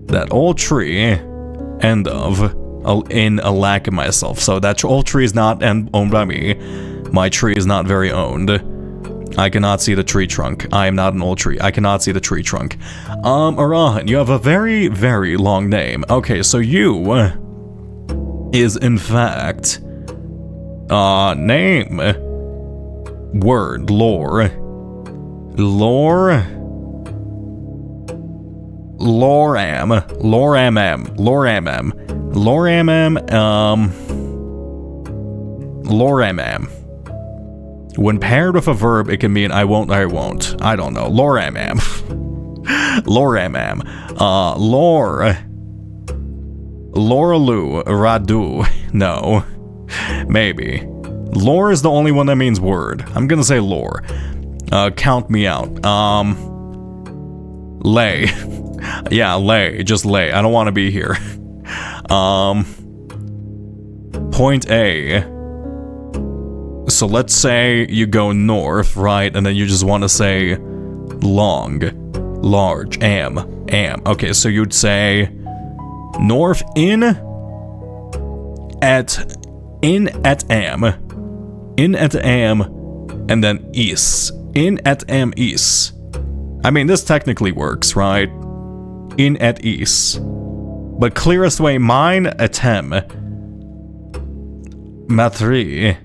Speaker 1: That old tree, end of, in a lack of myself. So that old tree is not owned by me. My tree is not very owned. I cannot see the tree trunk. I am not an old tree. I cannot see the tree trunk. Arahan, you have a very, very long name. Okay, so you is in fact name, word, lore, Loramam. When paired with a verb, it can mean I won't. I don't know. Loramam. Loraloo. Radu. No. Maybe. Lore is the only one that means word. I'm gonna say lore. Count me out. Lay. Yeah, lay. Just lay. I don't want to be here. Point A. So let's say you go north, right? And then you just want to say long, large, am. Okay, so you'd say north in at am, and then east. In at am east. I mean, this technically works, right? In at east. But clearest way, mine atem. Matri.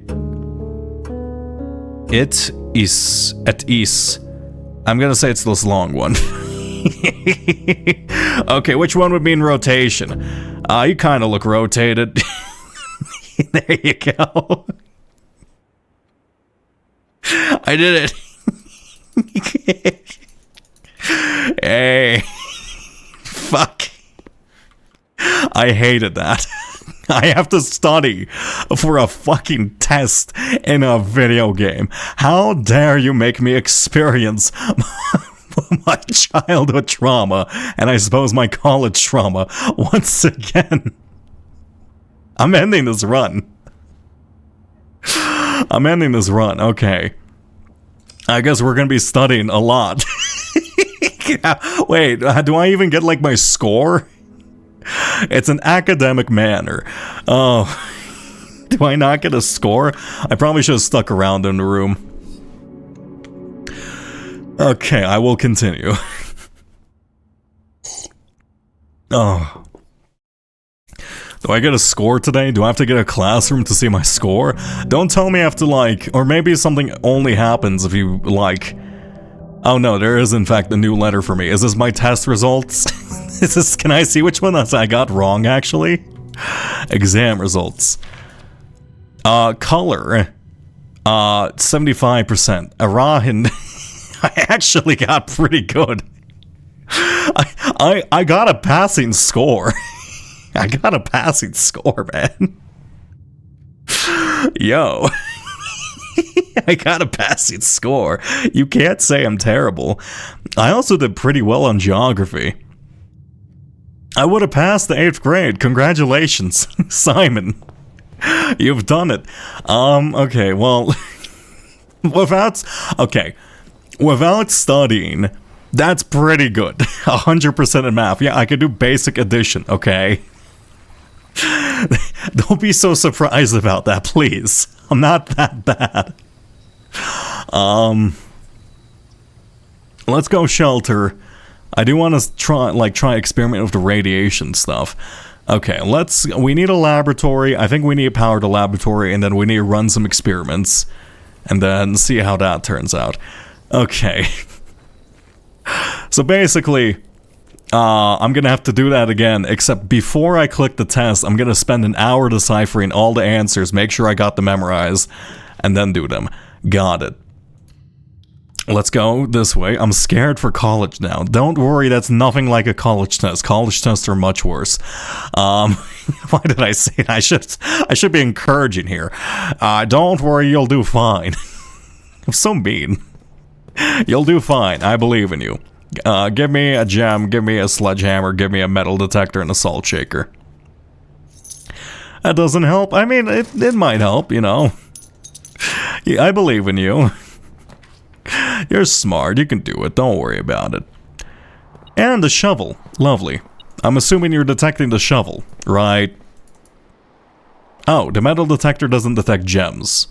Speaker 1: It is at east. I'm gonna say it's this long one. Okay, which one would mean rotation? You kind of look rotated. There you go. I did it. Hey. Fuck. I hated that. I have to study for a fucking test in a video game. How dare you make me experience my childhood trauma, and I suppose my college trauma, once again. I'm ending this run. I'm ending this run. Okay. I guess we're gonna be studying a lot. Wait, do I even get like my score? It's an academic manner. Oh, do I not get a score? I probably should have stuck around in the room. Okay, I will continue. Oh. Do I get a score today? Do I have to get a classroom to see my score? Don't tell me I have to like, or maybe something only happens if you like. Oh no, there is in fact a new letter for me. Is this my test results? Is this, can I see which one I got wrong actually? Exam results. Color. 75%. Arahin. I actually got pretty good. I got a passing score. I got a passing score, man. Yo. I got a passing score. You can't say I'm terrible. I also did pretty well on geography. I would have passed the 8th grade. Congratulations, Simon. You've done it. Okay, well, without studying, that's pretty good. 100% in math. Yeah, I could do basic addition, okay? Don't be so surprised about that, please. I'm not that bad. Let's go shelter. I do want to try experiment with the radiation stuff. Okay, we need a laboratory. I think we need to power the laboratory, and then we need to run some experiments, and then see how that turns out. Okay. So basically, I'm gonna have to do that again, except before I click the test, I'm gonna spend an hour deciphering all the answers, make sure I got them memorized, and then do them. Got it. Let's go this way. I'm scared for college now. Don't worry, that's nothing like a college test. College tests are much worse. Why did I say that? I should be encouraging here. Don't worry, you'll do fine. I'm so mean. You'll do fine. I believe in you. Give me a gem, give me a sledgehammer, give me a metal detector and a salt shaker. That doesn't help. I mean, it might help, you know. Yeah, I believe in you. You're smart, you can do it, don't worry about it. And the shovel, lovely. I'm assuming you're detecting the shovel, right? Oh, the metal detector doesn't detect gems.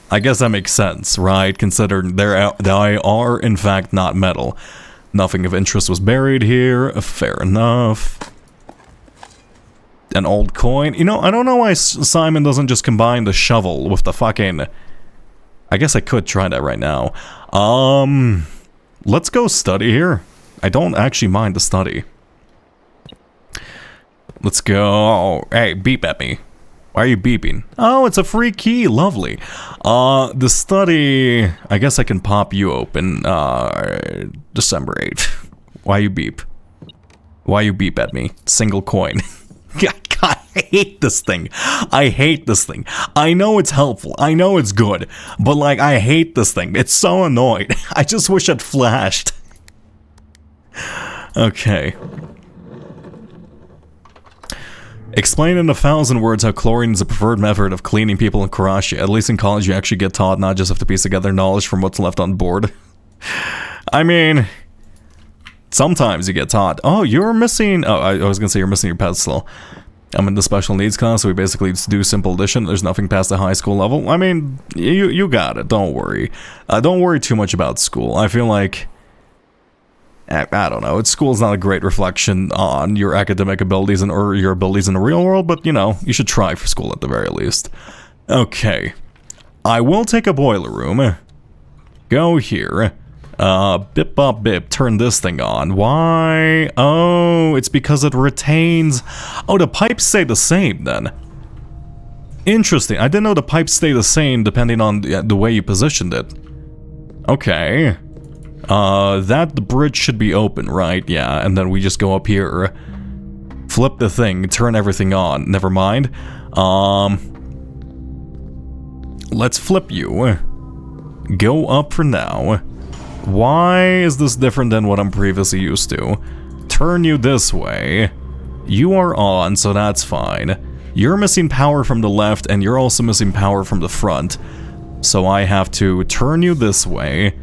Speaker 1: I guess that makes sense, right? Considering they are in fact not metal. Nothing of interest was buried here, fair enough. An old coin. You know, I don't know why Simon doesn't just combine the shovel with the fucking... I guess I could try that right now. Let's go study here. I don't actually mind the study. Let's go. Hey, beep at me. Why are you beeping? Oh, it's a free key. Lovely. The study... I guess I can pop you open. December 8th. Why you beep? Why you beep at me? Single coin. I hate this thing. I hate this thing. I know it's helpful. I know it's good. But, like, I hate this thing. It's so annoying. I just wish it flashed. Okay. Explain in 1,000 words how chlorine is a preferred method of cleaning people in Karachi. At least in college you actually get taught, not just have to piece together knowledge from what's left on board. I mean... Sometimes you get taught. Oh, you're missing... Oh, I was gonna say you're missing your pencil. I'm in the special needs class, so we basically just do simple addition. There's nothing past the high school level. I mean, you got it. Don't worry. Don't worry too much about school. I feel like... I don't know. School's not a great reflection on your academic abilities or your abilities in the real world, but, you know, you should try for school at the very least. Okay. I will take a boiler room. Go here. Bip bop bip, turn this thing on. Why? Oh, it's because it retains... Oh, the pipes stay the same then. Interesting. I didn't know the pipes stay the same depending on the way you positioned it. Okay. That bridge should be open, right? Yeah, and then we just go up here, flip the thing, turn everything on. Never mind. Let's flip you. Go up for now. Why is this different than what I'm previously used to? Turn you this way. You are on, so that's fine. You're missing power from the left, and you're also missing power from the front. So I have to turn you this way.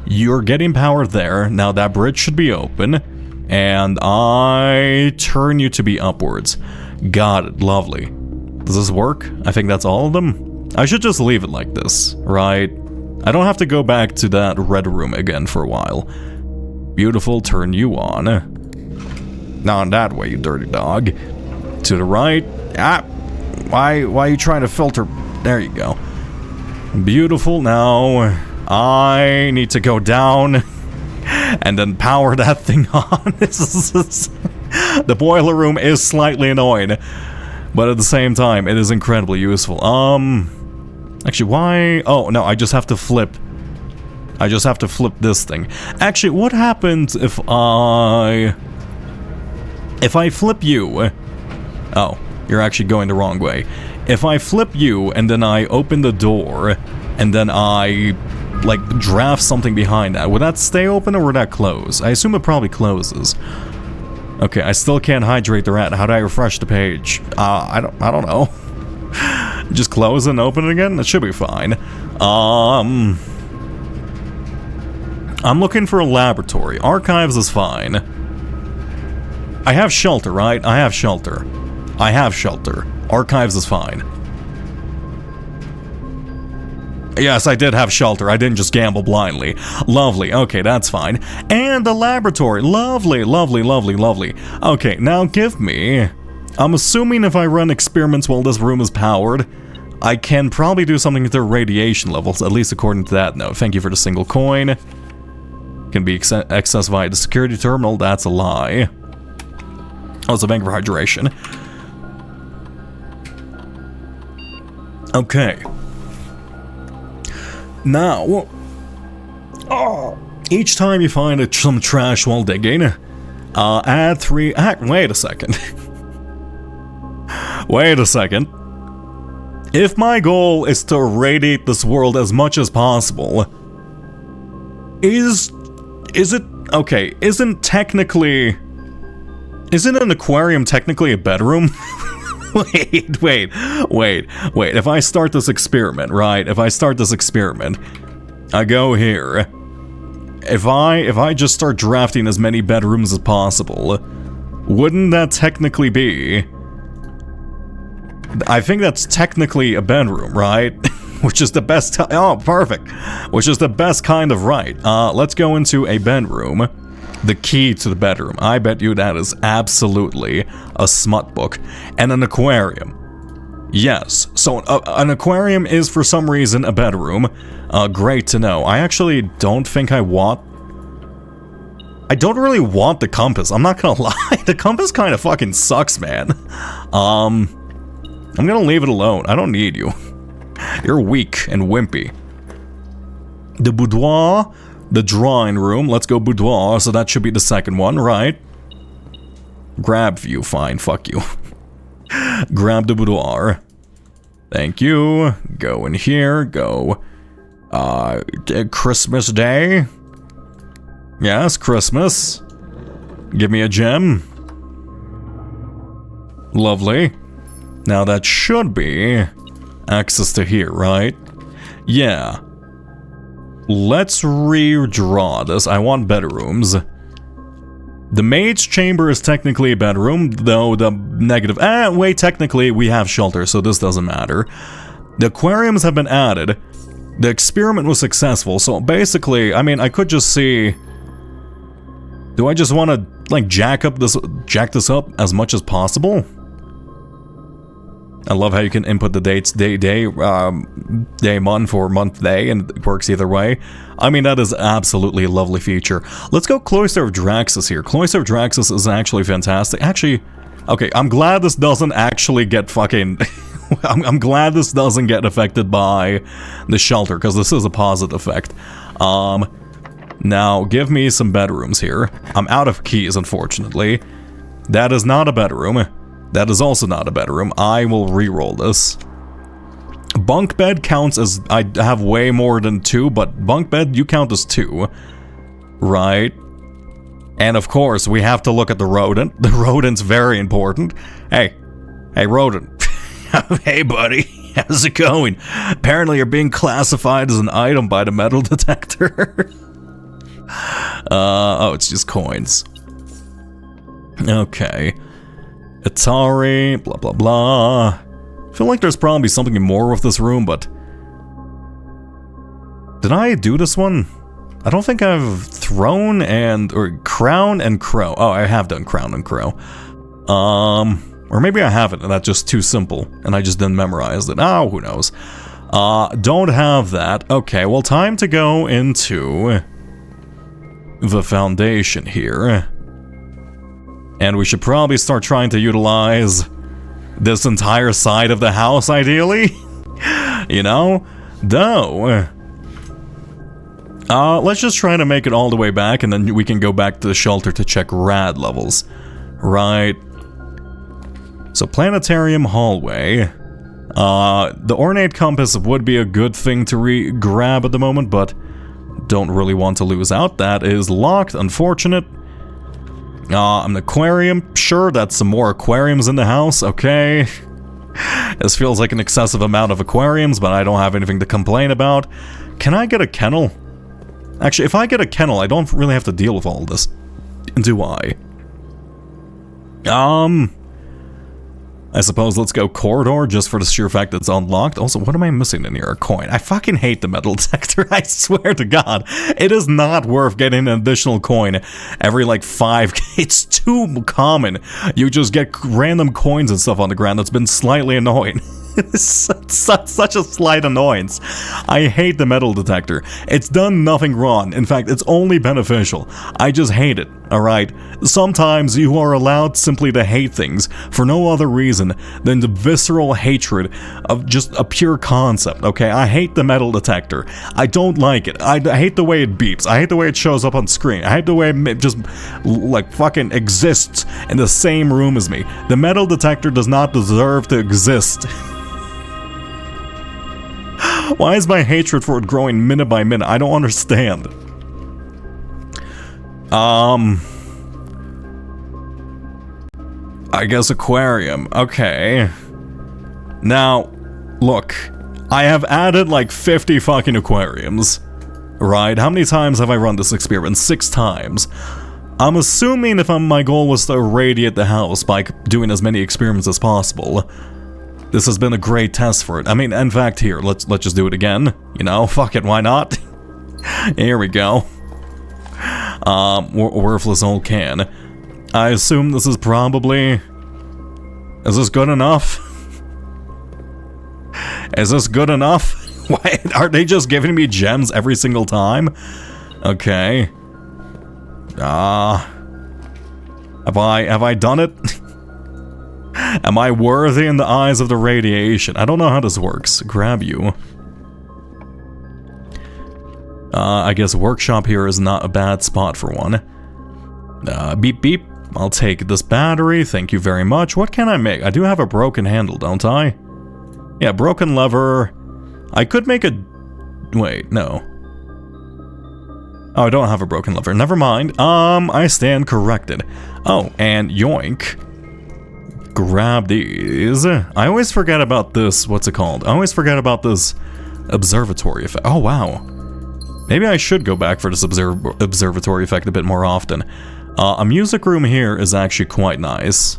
Speaker 1: You're getting power there. Now that bridge should be open. And I turn you to be upwards. Got it. Lovely. Does this work? I think that's all of them. I should just leave it like this, right? I don't have to go back to that red room again for a while. Beautiful. Turn you on. Not that way, you dirty dog. To the right. Ah. Why are you trying to filter? There you go. Beautiful. Now I need to go down and then power that thing on. The boiler room is slightly annoying, but at the same time, it is incredibly useful. Actually, why? Oh, no, I just have to flip. I just have to flip this thing. Actually, what happens if I flip you? Oh, you're actually going the wrong way. If I flip you and then I open the door and then I like draft something behind that, would that stay open or would that close? I assume it probably closes. Okay, I still can't hydrate the rat. How do I refresh the page? I don't know. Just close and open it again? That should be fine. I'm looking for a laboratory. Archives is fine. I have shelter, right? I have shelter. I have shelter. Archives is fine. Yes, I did have shelter. I didn't just gamble blindly. Lovely. Okay, that's fine. And the laboratory. Lovely, lovely, lovely, lovely. Okay, now give me... I'm assuming if I run experiments while this room is powered, I can probably do something with their radiation levels, at least according to that note. Thank you for the single coin. Can be accessed via the security terminal. That's a lie. Oh, it's a bank for hydration. Okay. Now, each time you find some trash while digging, add 3... wait a second. Wait a second. If my goal is to radiate this world as much as possible, is it... okay, isn't an aquarium technically a bedroom? Wait. If I start this experiment, right? If I start this experiment, I go here. If I just start drafting as many bedrooms as possible, wouldn't that technically be... I think that's technically a bedroom, right? Which is the best... oh, perfect. Which is the best kind of right. Let's go into a bedroom. The key to the bedroom. I bet you that is absolutely a smut book. And an aquarium. Yes. So an aquarium is for some reason a bedroom. Great to know. I actually don't think I want... I don't really want the compass. I'm not gonna lie. The compass kind of fucking sucks, man. I'm gonna leave it alone. I don't need you. You're weak and wimpy. The boudoir... the drawing room. Let's go boudoir, so that should be the second one, right? Grab view, fine, fuck you. Grab the boudoir. Thank you. Go in here, go. Christmas Day? Yes, Christmas. Give me a gem. Lovely. Now that should be access to here, right? Yeah. Let's redraw this. I want bedrooms. The maid's chamber is technically a bedroom, though the negative... wait, technically we have shelter, so this doesn't matter. The aquariums have been added. The experiment was successful, so basically, I mean, I could just see... do I just want to, like, jack this up as much as possible? I love how you can input the dates, day, month, or month, day, and it works either way. I mean, that is absolutely a lovely feature. Let's go Cloister of Draxus here. Cloister of Draxus is actually fantastic. Actually, okay, I'm glad this doesn't actually get fucking... I'm glad this doesn't get affected by the shelter, because this is a positive effect. Now, give me some bedrooms here. I'm out of keys, unfortunately. That is not a bedroom. That is also not a bedroom. I will re-roll this. Bunk bed counts as... I have way more than 2, but bunk bed, you count as 2. Right. And of course, we have to look at the rodent. The rodent's very important. Hey, rodent. Hey, buddy. How's it going? Apparently you're being classified as an item by the metal detector. Oh, it's just coins. Okay. Atari, blah, blah, blah. I feel like there's probably something more with this room, but... Did I do this one? I don't think I've thrown or crown and crow. Oh, I have done crown and crow. Or maybe I haven't, and that's just too simple, and I just didn't memorize it. Oh, who knows. Don't have that. Okay, well, time to go into the foundation here. And we should probably start trying to utilize this entire side of the house, ideally. You know? Though... let's just try to make it all the way back, and then we can go back to the shelter to check rad levels. Right. So, planetarium hallway. The ornate compass would be a good thing to grab at the moment, but don't really want to lose out. That is locked, unfortunate. An aquarium. Sure, that's some more aquariums in the house, okay. This feels like an excessive amount of aquariums, but I don't have anything to complain about. Can I get a kennel? Actually, if I get a kennel, I don't really have to deal with all this. Do I? I suppose let's go corridor just for the sheer fact that it's unlocked. Also, what am I missing in here? A coin. I fucking hate the metal detector. I swear to God. It is not worth getting an additional coin every like 5k. It's too common. You just get random coins and stuff on the ground. That's been slightly annoying. It's such a slight annoyance. I hate the metal detector. It's done nothing wrong. In fact, it's only beneficial. I just hate it, alright? Sometimes you are allowed simply to hate things for no other reason than the visceral hatred of just a pure concept, okay? I hate the metal detector. I don't like it. I hate the way it beeps. I hate the way it shows up on screen. I hate the way it just, like, fucking exists in the same room as me. The metal detector does not deserve to exist. Why is my hatred for it growing minute by minute? I don't understand. I guess aquarium. Okay. Now, look. I have added like 50 fucking aquariums. Right? How many times have I run this experiment? 6 times. I'm assuming if my goal was to irradiate the house by doing as many experiments as possible, this has been a great test for it. I mean, in fact, here, let's just do it again. You know, fuck it, why not? Here we go. Worthless old can. I assume this is probably... Is this good enough? Is this good enough? Why, are they just giving me gems every single time? Okay. Have I done it? Am I worthy in the eyes of the radiation? I don't know how this works. Grab you. I guess workshop here is not a bad spot for one. Beep beep. I'll take this battery. Thank you very much. What can I make? I do have a broken handle, don't I? Yeah, broken lever. I could make a... Wait, no. Oh, I don't have a broken lever. Never mind. I stand corrected. Oh, and yoink. Grab these. I always forget about this, what's it called? I always forget about this observatory effect. Oh, wow. Maybe I should go back for this observatory effect a bit more often. A music room here is actually quite nice.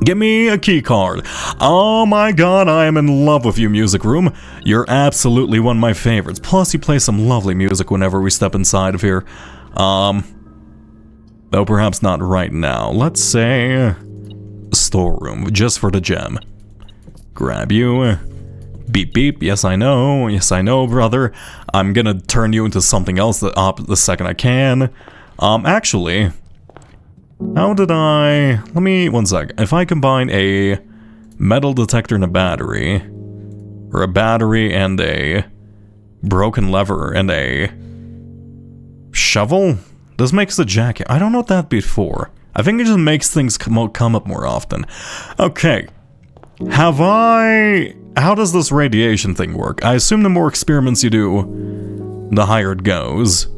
Speaker 1: Give me a key card. Oh my god, I am in love with you, music room. You're absolutely one of my favorites. Plus, you play some lovely music whenever we step inside of here. Though perhaps not right now. Let's say... storeroom, just for the gem. Grab you. Beep beep, yes I know, brother. I'm gonna turn you into something else the second I can. Actually... How did I... Let me... One sec. If I combine a metal detector and a battery, or a battery and a broken lever and a shovel, this makes the jacket. I don't know what that'd be for. I think it just makes things come up more often. Okay. How does this radiation thing work? I assume the more experiments you do, the higher it goes.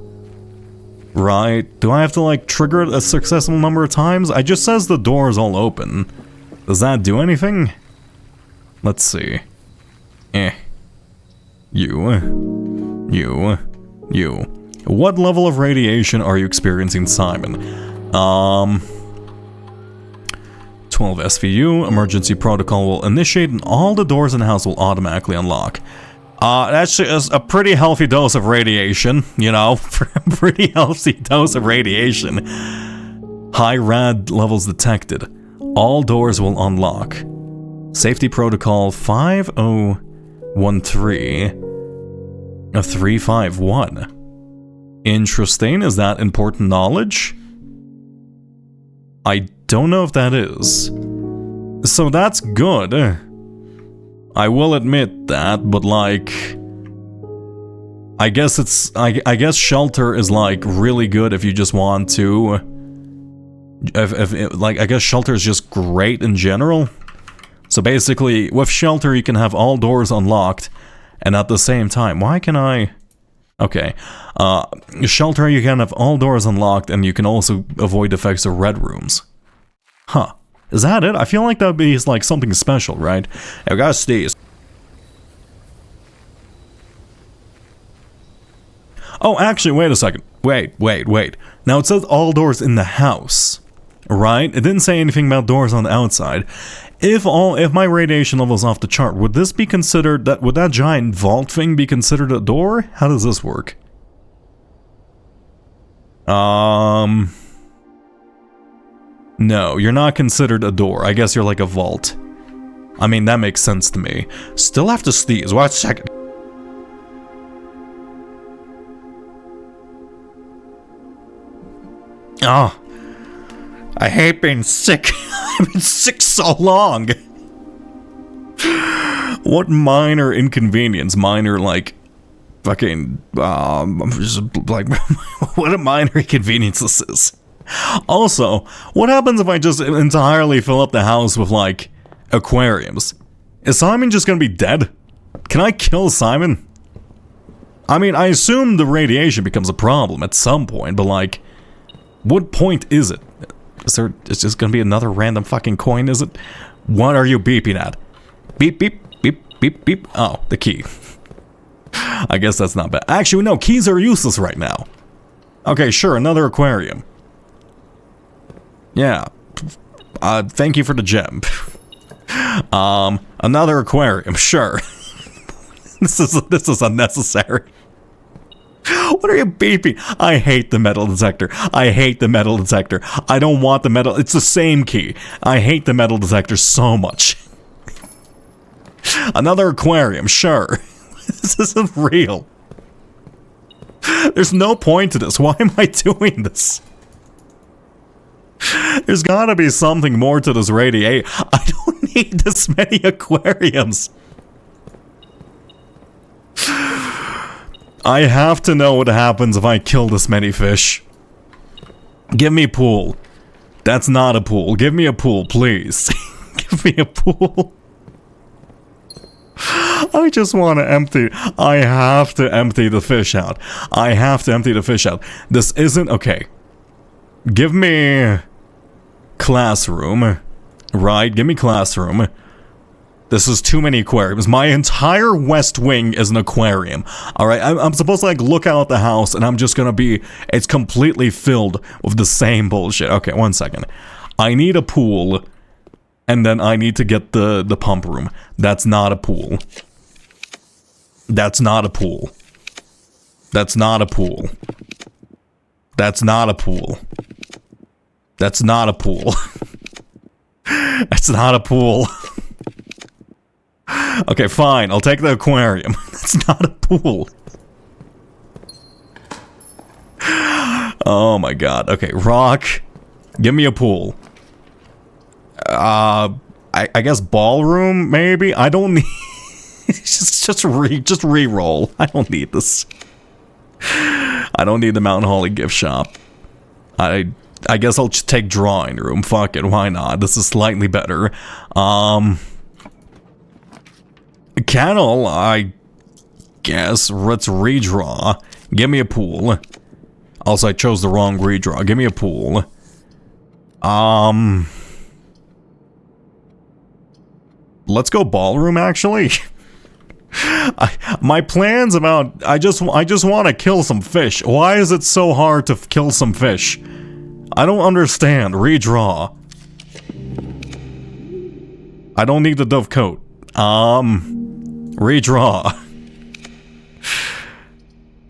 Speaker 1: Right? Do I have to, like, trigger it a successful number of times? It just says the door is all open. Does that do anything? Let's see. You. What level of radiation are you experiencing, Simon? 12 SVU, emergency protocol will initiate and all the doors in the house will automatically unlock. That's just a pretty healthy dose of radiation, you know, pretty healthy dose of radiation. High rad levels detected. All doors will unlock. Safety protocol 5013 351. Interesting, is that important knowledge? I don't know if that is. So that's good. I will admit that, but like, I guess it's, I guess shelter is like really good if you just want to, like, I guess shelter is just great in general. So basically, with shelter you can have all doors unlocked, and at the same time, why can I, okay, shelter you can have all doors unlocked, and you can also avoid effects of red rooms. Huh. Is that it? I feel like that would be like something special, right? I gotta sneeze. Oh, actually, wait a second. Wait. Now it says all doors in the house, right? It didn't say anything about doors on the outside. If my radiation level is off the chart, would this be considered that? Would that giant vault thing be considered a door? How does this work? No, you're not considered a door. I guess you're like a vault. I mean, that makes sense to me. Still have to sneeze. Watch a second. Oh, I hate being sick. I've been sick so long. What minor inconvenience? Minor, like, fucking, just like, what a minor inconvenience this is. Also, what happens if I just entirely fill up the house with, like, aquariums? Is Simon just gonna be dead? Can I kill Simon? I mean, I assume the radiation becomes a problem at some point, but, like, what point is it? Is just gonna be another random fucking coin, is it? What are you beeping at? Beep, beep, beep, beep, beep. Oh, the key. I guess that's not bad. Actually, no, keys are useless right now. Okay, sure, another aquarium. Yeah. Thank you for the gem. Another aquarium, sure. This is unnecessary. What are you beeping? I hate the metal detector. I hate the metal detector. I don't want the metal. It's the same key. I hate the metal detector so much. Another aquarium, sure. This isn't real. There's no point to this. Why am I doing this? There's gotta be something more to this radiate. I don't need this many aquariums. I have to know what happens if I kill this many fish. Give me a pool. That's not a pool. Give me a pool, please. Give me a pool. I just want to empty. I have to empty the fish out. I have to empty the fish out. This isn't okay. Give me classroom. Right, give me classroom. This is too many aquariums. My entire west wing is an aquarium. Alright, I'm supposed to like look out the house and I'm just gonna be, it's completely filled with the same bullshit. Okay, one second. I need a pool and then I need to get the pump room. That's not a pool. That's not a pool. That's not a pool. That's not a pool. That's not a pool. That's not a pool. Okay, fine. I'll take the aquarium. That's not a pool. Oh my god. Okay, rock. Give me a pool. I guess ballroom, maybe? I don't need... just re-roll. I don't need this. I don't need the Mountain Holly gift shop. I guess I'll just take drawing room. Fuck it, why not? This is slightly better. Kennel, I guess. Let's redraw. Give me a pool. Also, I chose the wrong redraw. Give me a pool. let's go ballroom, actually. My plans about... I just want to kill some fish. Why is it so hard to kill some fish? I don't understand. Redraw. I don't need the dove coat. Redraw.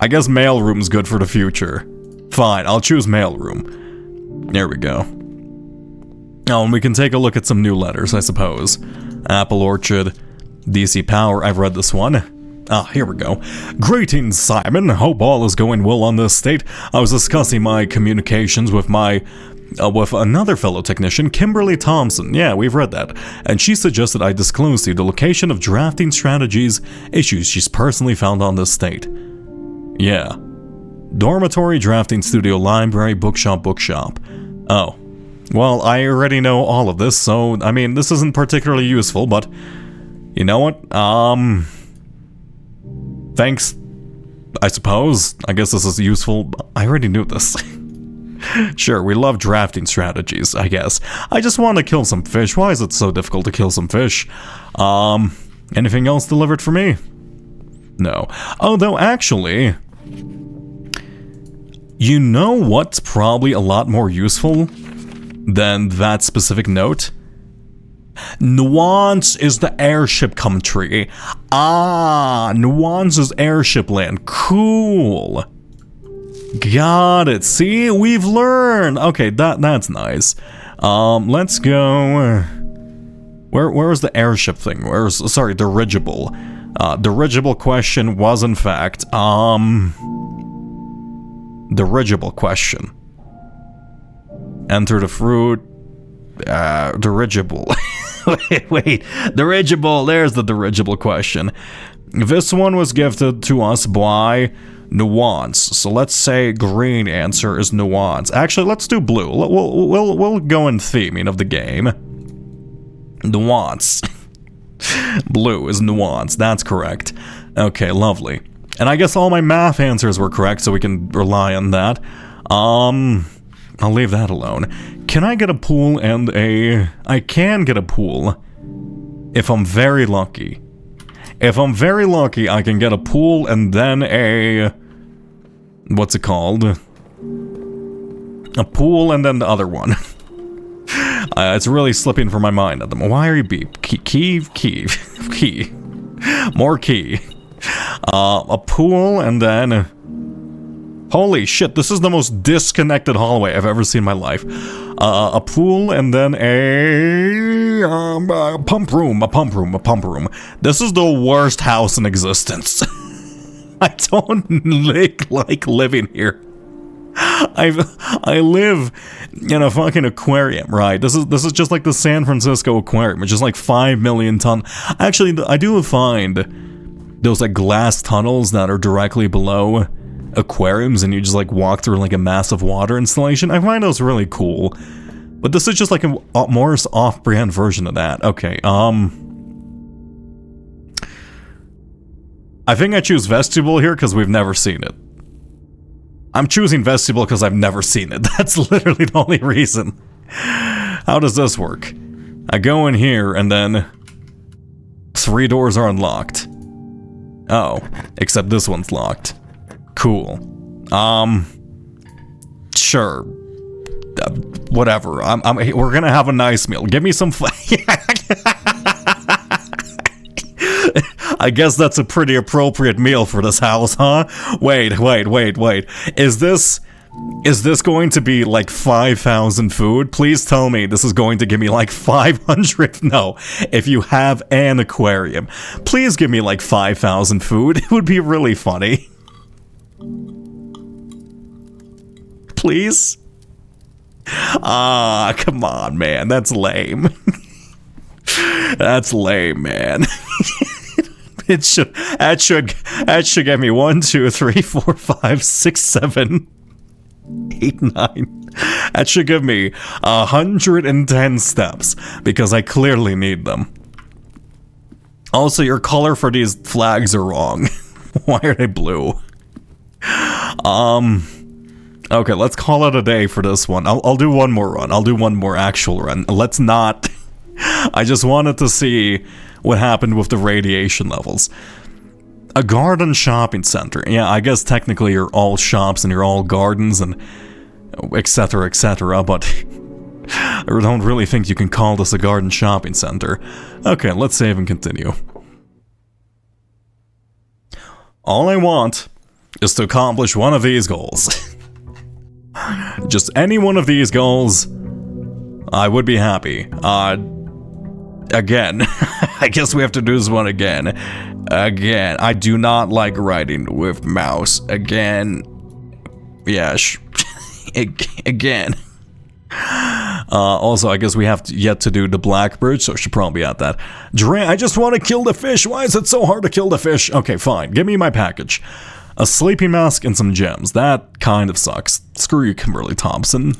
Speaker 1: I guess mailroom's good for the future. Fine, I'll choose mailroom. There we go. Oh, and we can take a look at some new letters, I suppose. Apple Orchard, DC Power, I've read this one. Ah, here we go. Greetings, Simon. Hope all is going well on this state. I was discussing my communications with with another fellow technician, Kimberly Thompson. Yeah, we've read that. And she suggested I disclose to you the location of drafting strategies issues she's personally found on this state. Yeah. Dormitory, drafting studio, library, bookshop. Oh. Well, I already know all of this, so, I mean, this isn't particularly useful, but... You know what? Thanks, I suppose. I guess this is useful. I already knew this. Sure, we love drafting strategies, I guess. I just want to kill some fish. Why is it so difficult to kill some fish? Anything else delivered for me? No. Although, actually... You know what's probably a lot more useful than that specific note? Nuance is the airship country. Ah, Nuance is airship land. Cool. Got it. See, we've learned. Okay, that's nice. Let's go. Where was the airship thing? Sorry, dirigible. Dirigible question was in fact dirigible question. Enter the fruit. Dirigible. wait. Dirigible. There's the dirigible question. This one was gifted to us by Nuance. So let's say green answer is Nuance. Actually, let's do blue. We'll go in theming of the game. Nuance. Blue is Nuance. That's correct. Okay, lovely. And I guess all my math answers were correct, so we can rely on that. I'll leave that alone. Can I get a pool and a... I can get a pool if I'm very lucky. If I'm very lucky, I can get a pool and then a... What's it called? A pool and then the other one. It's really slipping from my mind at the moment. Why are you beep? Key. More key. A pool and then... Holy shit, this is the most disconnected hallway I've ever seen in my life. A pool and then a pump room. This is the worst house in existence. I don't like living here. I live in a fucking aquarium, right? This is just like the San Francisco aquarium. It's just like 5 million ton. Actually, I do find those like glass tunnels that are directly below aquariums and you just like walk through like a massive water installation. I find those really cool. But this is just like a more off-brand version of that. Okay, I think I choose vestibule here because we've never seen it. I'm choosing vestibule because I've never seen it. That's literally the only reason. How does this work? I go in here and then 3 doors are unlocked. Oh, except this one's locked. Cool. Sure. Whatever. We're gonna have a nice meal. Give me some I guess that's a pretty appropriate meal for this house, huh? Wait. Is this going to be like 5,000 food? Please tell me this is going to give me like 500. No, if you have an aquarium, please give me like 5,000 food. It would be really funny. Please? Ah, come on, man. That's lame. That's lame, man. That should get me 1, 2, 3, 4, 5, 6, 7, 8, 9. That should give me 110 steps because I clearly need them. Also, your color for these flags are wrong. Why are they blue? Okay, let's call it a day for this one. I'll do one more run. I'll do one more actual run. Let's not I just wanted to see what happened with the radiation levels. A garden shopping center. Yeah, I guess technically you're all shops and you're all gardens and etc, but I don't really think you can call this a garden shopping center. Okay, let's save and continue. All I want is to accomplish one of these goals. Just any one of these goals, I would be happy. Again, I guess we have to do this one again. Again, I do not like writing with mouse. Again. Yeah, again. Also, I guess we have yet to do the Black Bridge, so I should probably add that. I just want to kill the fish. Why is it so hard to kill the fish? Okay, fine. Give me my package. A sleeping mask and some gems. That kind of sucks. Screw you, Kimberly Thompson.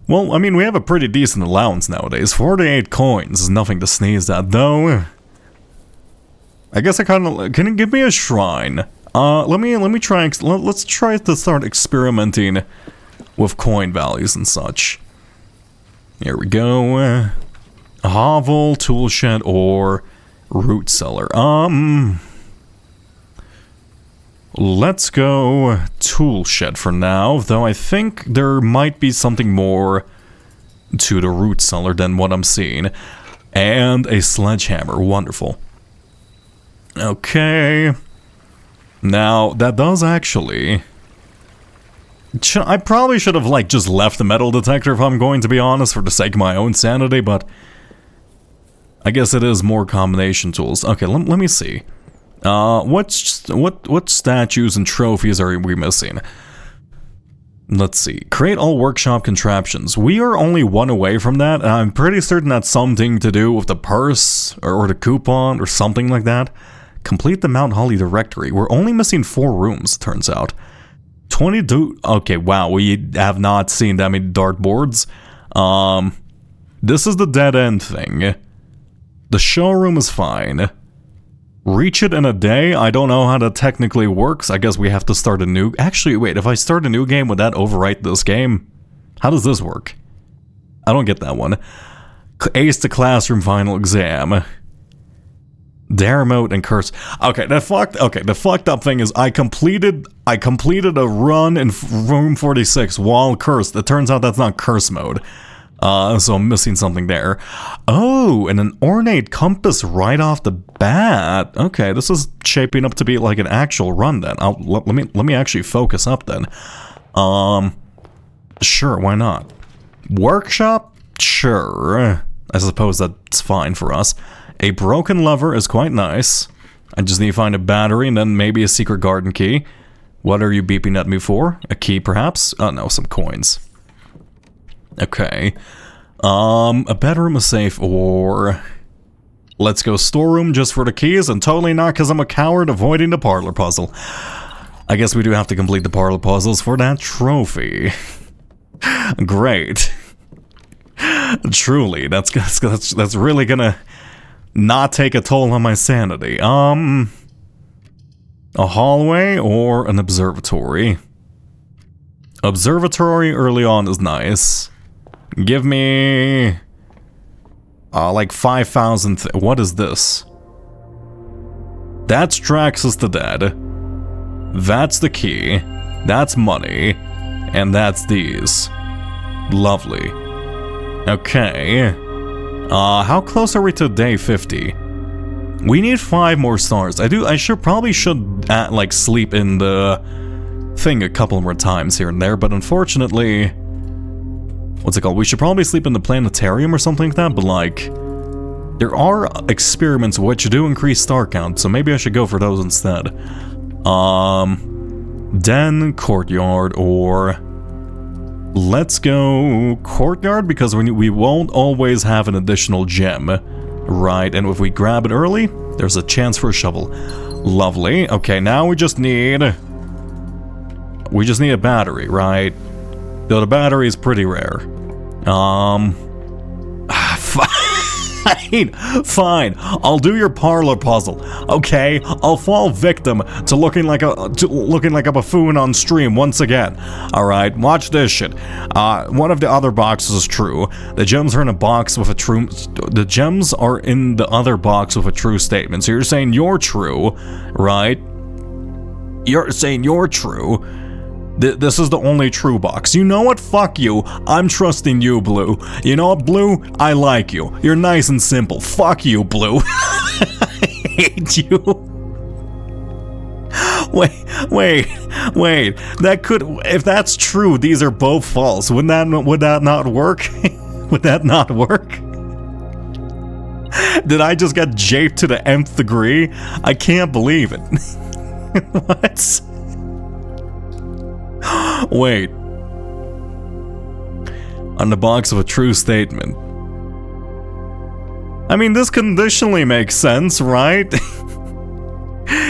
Speaker 1: Well, I mean, we have a pretty decent allowance nowadays. 48 coins is nothing to sneeze at, though. I guess I kind of... Can you give me a shrine? Let's try to start experimenting with coin values and such. Here we go. A hovel, tool shed, or root cellar. Let's go tool shed for now, though I think there might be something more to the root cellar than what I'm seeing. And a sledgehammer, wonderful. Okay. Now, that does actually... I probably should have, like, just left the metal detector if I'm going to be honest, for the sake of my own sanity, but... I guess it is more combination tools. Okay, let me see. What statues and trophies are we missing? Let's see. Create all workshop contraptions. We are only one away from that, and I'm pretty certain that's something to do with the purse, or the coupon, or something like that. Complete the Mount Holly directory. We're only missing 4 rooms, turns out. 22... Okay, wow, we have not seen that many dartboards. This is the dead end thing. The showroom is fine. Reach it in a day? I don't know how that technically works. I guess we have to start a new... Actually, wait, if I start a new game, would that overwrite this game? How does this work? I don't get that one. Ace the classroom final exam. Dare mode and curse. Okay, the fucked up thing is I completed a run in room 46 while cursed. It turns out that's not curse mode. So I'm missing something there. Oh, and an ornate compass right off the bat. Okay, this is shaping up to be like an actual run then. Let me actually focus up then. Sure, why not? Workshop? Sure. I suppose that's fine for us. A broken lever is quite nice. I just need to find a battery and then maybe a secret garden key. What are you beeping at me for? A key, perhaps? Oh, no, some coins. Okay. A bedroom, a safe, or... Let's go storeroom just for the keys, and totally not because I'm a coward avoiding the parlor puzzle. I guess we do have to complete the parlor puzzles for that trophy. Great. Truly, that's really gonna not take a toll on my sanity. A hallway or an observatory? Observatory early on is nice. Give me... like 5,000... What is this? That's Traxxas the Dead. That's the key. That's money. And that's these. Lovely. Okay. How close are we to day 50? We need 5 more stars. I probably should like sleep in the thing a couple more times here and there, but unfortunately... What's it called? We should probably sleep in the planetarium or something like that, but like... There are experiments which do increase star count, so maybe I should go for those instead. Den, courtyard, or... Let's go courtyard, because we won't always have an additional gem. Right, and if we grab it early, there's a chance for a shovel. Lovely. Okay, now we just need a battery, right? Though the battery is pretty rare. Fine. I'll do your parlor puzzle. Okay, I'll fall victim to looking like a buffoon on stream once again. All right, watch this shit. One of the other boxes is true. The gems are in a box with a true. The gems are in the other box with a true statement. So you're saying you're true, right? You're saying you're true. This is the only true box. You know what? Fuck you. I'm trusting you, Blue. You know what, Blue? I like you. You're nice and simple. Fuck you, Blue. I hate you. Wait. That could, if that's true, these are both false. Would that not work? Would that not work? Did I just get japed to the nth degree? I can't believe it. What? Wait. On the box of a true statement. I mean, this conditionally makes sense, right?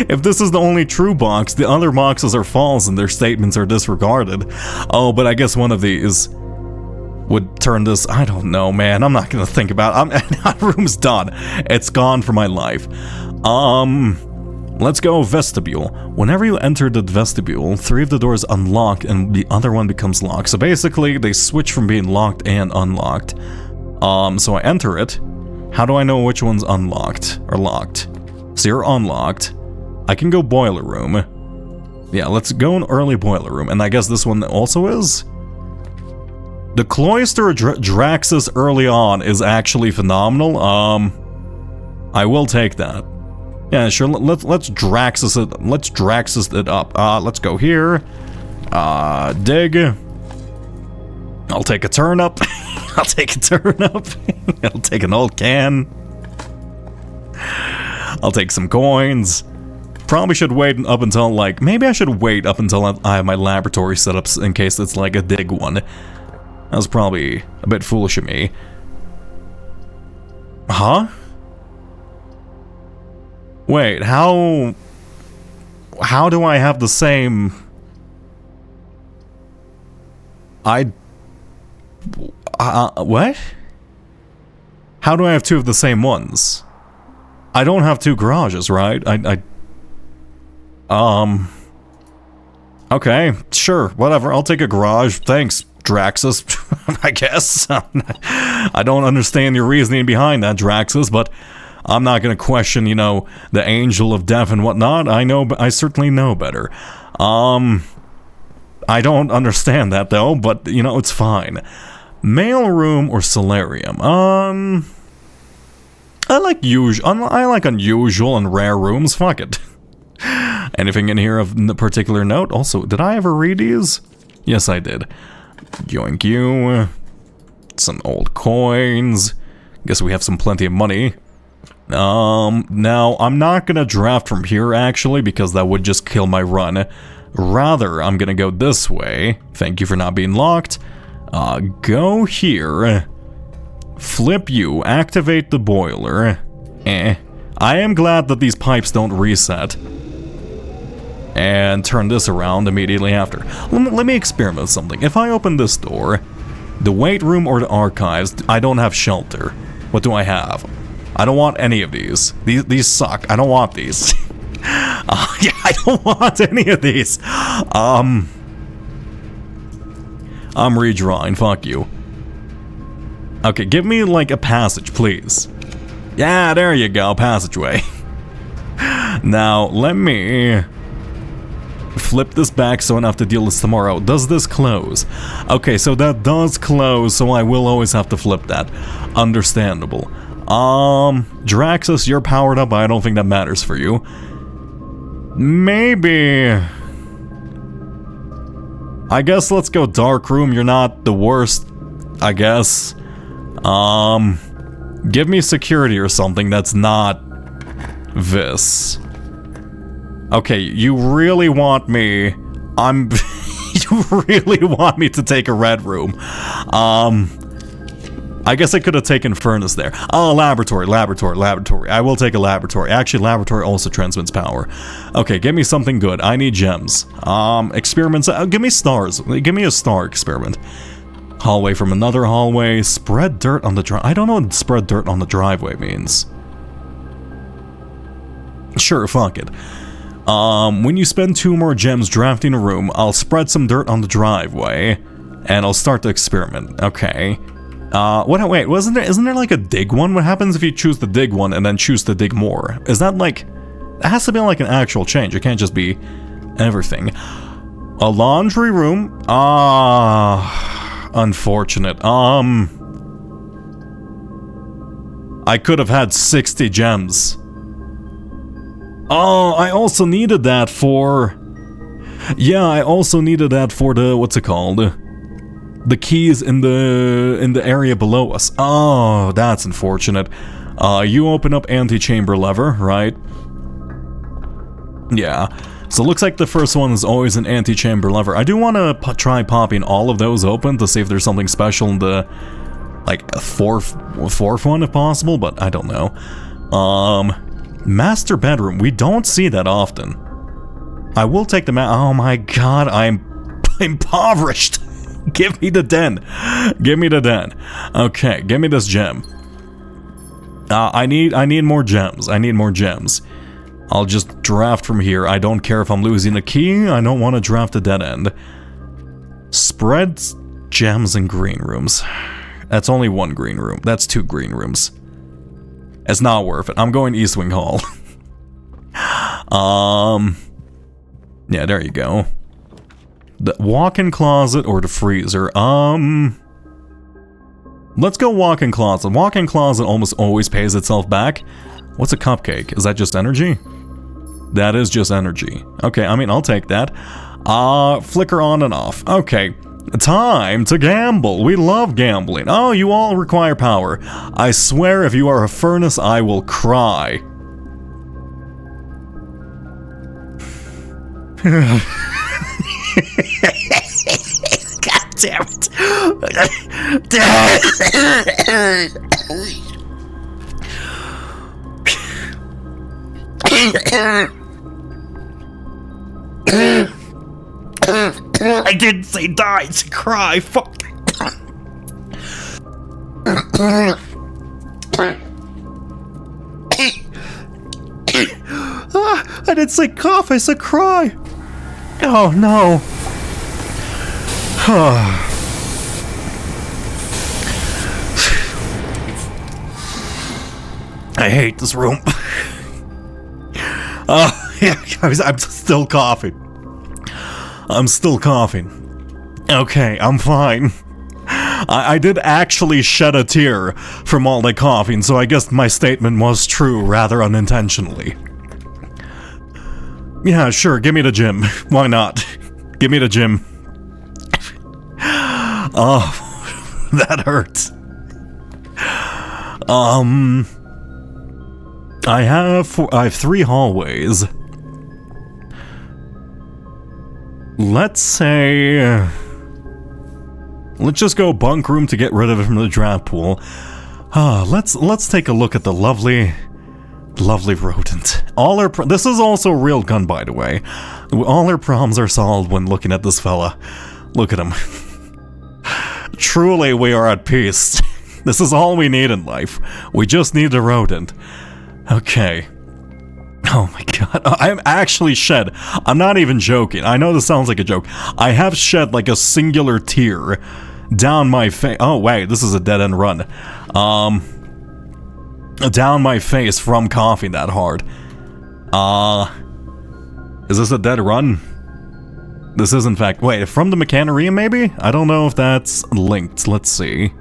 Speaker 1: If this is the only true box, the other boxes are false and their statements are disregarded. Oh, but I guess one of these would turn this. I don't know, man. I'm not gonna think about it. That room's done. It's gone for my life. Let's go vestibule. Whenever you enter the vestibule, 3 of the doors unlock and the other one becomes locked. So basically, they switch from being locked and unlocked. So I enter it. How do I know which one's unlocked or locked? So you're unlocked. I can go boiler room. Yeah, let's go in early boiler room. And I guess this one also is? The Cloister Draxus early on is actually phenomenal. I will take that. Yeah, sure. Let's Draxus it. Let's Draxus it up. Let's go here. Dig. I'll take a turnip. I'll take a turnip. I'll take an old can. I'll take some coins. Probably should wait up until maybe I should wait up until I have my laboratory set up in case it's like a dig one. That was probably a bit foolish of me. Huh? Wait, how do I have the same... what? How do I have 2 of the same ones? I don't have 2 garages, right? Okay, sure, whatever, I'll take a garage, thanks, Draxus, I guess. I don't understand your reasoning behind that, Draxus, but I'm not gonna question, you know, the angel of death and whatnot. I certainly know better. I don't understand that though, but you know, it's fine. Mail room or solarium? I like unusual and rare rooms. Fuck it. Anything in here of particular note? Also, did I ever read these? Yes, I did. Yoink you. Some old coins. Guess we have plenty of money. Now, I'm not gonna draft from here, actually, because that would just kill my run. Rather, I'm gonna go this way. Thank you for not being locked. Go here. Flip you, activate the boiler. I am glad that these pipes don't reset. And turn this around immediately after. Let me experiment with something. If I open this door, the weight room or the archives, I don't have shelter. What do I have? I don't want any of these. These suck. I don't want these. Yeah, I don't want any of these. I'm redrawing. Fuck you. Okay, give me like a passage, please. Yeah, there you go. Passageway. Now, let me flip this back so I don't have to deal with this tomorrow. Does this close? Okay, so that does close, so I will always have to flip that. Understandable. Draxus, you're powered up. I don't think that matters for you. Maybe... I guess let's go dark room. You're not the worst, I guess. Give me security or something that's not this. Okay, you really want me... you really want me to take a red room. I guess I could have taken furnace there. Oh, laboratory. I will take a laboratory. Actually, laboratory also transmits power. Okay, give me something good. I need gems. Experiments. Give me stars. Give me a star experiment. Hallway from another hallway. Spread dirt on the drive. I don't know what spread dirt on the driveway means. Sure, fuck it. When you spend 2 more gems drafting a room, I'll spread some dirt on the driveway, and I'll start the experiment. Okay. Wait, isn't there like a dig one? What happens if you choose the dig one and then choose to dig more? Is that like... It has to be like an actual change. It can't just be everything. A laundry room? Unfortunate. I could have had 60 gems. Oh, I also needed that for... Yeah, I also needed that for the... What's it called? The keys in the area below us. Oh, that's unfortunate. You open up antechamber lever, right? Yeah. So it looks like the first one is always an antechamber lever. I do want to try popping all of those open to see if there's something special in the... Like, a fourth one if possible, but I don't know. Master bedroom. We don't see that often. I will take the oh my god, I'm impoverished. Give me the den. Give me the den. Okay, give me this gem. I need more gems. I need more gems. I'll just draft from here. I don't care if I'm losing a key. I don't want to draft a dead end. Spread gems in green rooms. That's only 1 green room. That's 2 green rooms. It's not worth it. I'm going East Wing Hall. Yeah, there you go. The walk-in closet or the freezer? Let's go walk-in closet. Walk-in closet almost always pays itself back. What's a cupcake? Is that just energy? That is just energy. Okay, I mean, I'll take that. Flicker on and off. Okay. Time to gamble. We love gambling. Oh, you all require power. I swear if you are a furnace, I will cry. God damn it. I didn't say die, to cry. Fuck. I didn't say cough, I said cry. Oh no. I hate this room. Yeah, I'm still coughing. I'm still coughing. Okay, I'm fine. I did actually shed a tear from all the coughing, so I guess my statement was true rather unintentionally. Yeah, sure, give me the gym. Why not? Give me the gym. Oh, that hurts. I have 3 hallways. Let's say... let's just go bunk room to get rid of it from the draft pool. Let's take a look at the lovely rodent. This is also a real gun, by the way. All our problems are solved when looking at this fella. Look at him. Truly, we are at peace. This is all we need in life. We just need a rodent. Okay. Oh my god, I'm actually shed. I'm not even joking. I know this sounds like a joke. I have shed like a singular tear down my face. Oh wait, this is a dead-end run. Down my face from coughing that hard. Is this a dead run? This is in fact... Wait, from the Mechanarium maybe? I don't know if that's linked. Let's see.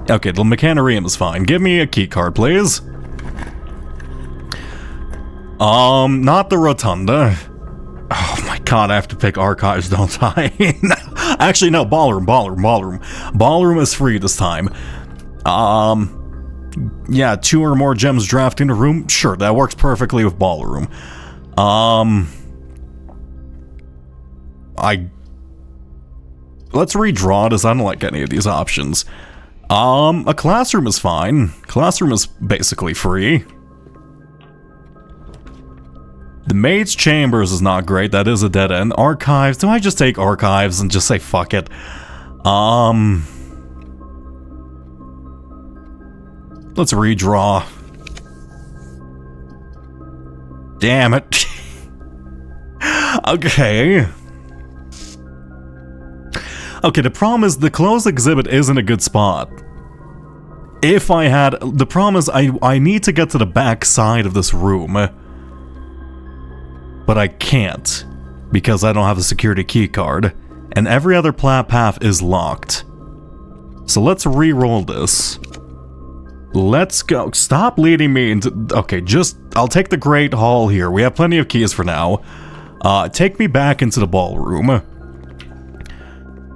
Speaker 1: Okay, the Mechanarium is fine. Give me a key card, please. Not the Rotunda. Oh my god, I have to pick Archives, don't I? Actually, no, Ballroom. Ballroom is free this time. Yeah, 2 or more gems draft in a room? Sure, that works perfectly with Ballroom. Let's redraw this. I don't like any of these options. A classroom is fine. Classroom is basically free. The Maid's Chambers is not great. That is a dead end. Archives. Do I just take Archives and just say fuck it? Let's redraw. Damn it. Okay. Okay, the problem is the closed exhibit isn't a good spot. If I had... The problem is I need to get to the back side of this room. But I can't. Because I don't have a security key card. And every other path is locked. So let's re-roll this. Let's go. Stop leading me into... Okay, just... I'll take the Great Hall here. We have plenty of keys for now. Take me back into the ballroom.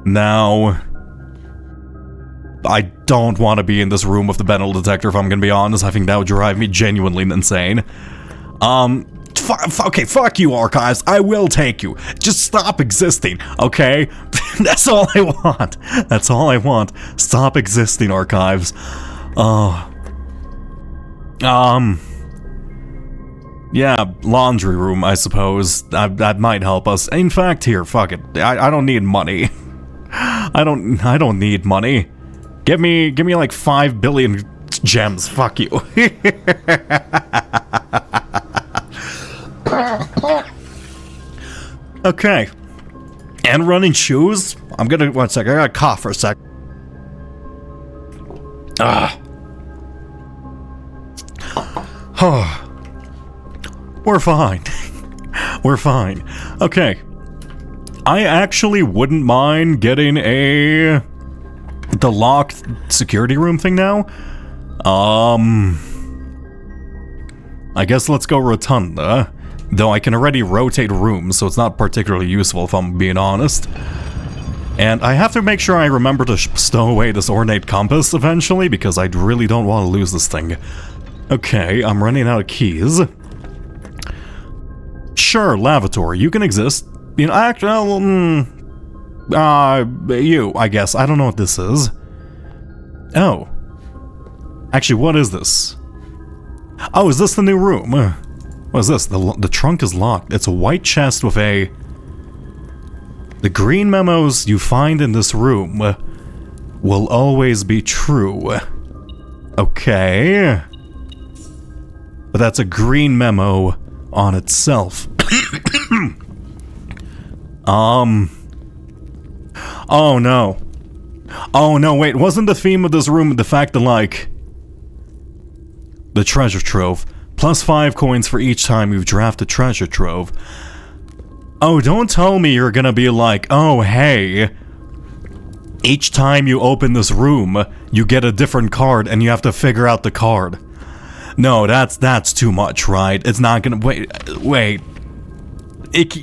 Speaker 1: Now... I don't want to be in this room with the metal detector, if I'm gonna be honest. I think that would drive me genuinely insane. Okay, fuck you, Archives. I will take you. Just stop existing, okay? That's all I want. That's all I want. Stop existing, Archives. Yeah, laundry room, I suppose. That might help us. In fact, here, fuck it. I don't need money. I don't need money. Give me like 5 billion gems. Fuck you. Okay. And running shoes? I'm gonna... One sec, I gotta cough for a sec. We're fine. We're fine. Okay. I actually wouldn't mind getting the locked security room thing now. I guess let's go Rotunda. Though I can already rotate rooms, so it's not particularly useful if I'm being honest. And I have to make sure I remember to stow away this ornate compass eventually, because I really don't want to lose this thing. Okay, I'm running out of keys. Sure, lavatory, you can exist. You know, actually, you, I guess. I don't know what this is. Oh. Actually, what is this? Oh, is this the new room? What is this? The trunk is locked. It's a white chest with a... The green memos you find in this room will always be true. Okay. But that's a green memo on itself. Oh no. Oh no, wait, wasn't the theme of this room the fact that, like... The treasure trove. Plus 5 coins for each time you've drafted treasure trove. Oh, don't tell me you're gonna be like, oh hey, each time you open this room, you get a different card and you have to figure out the card. No, that's too much, right? It's not gonna... Wait.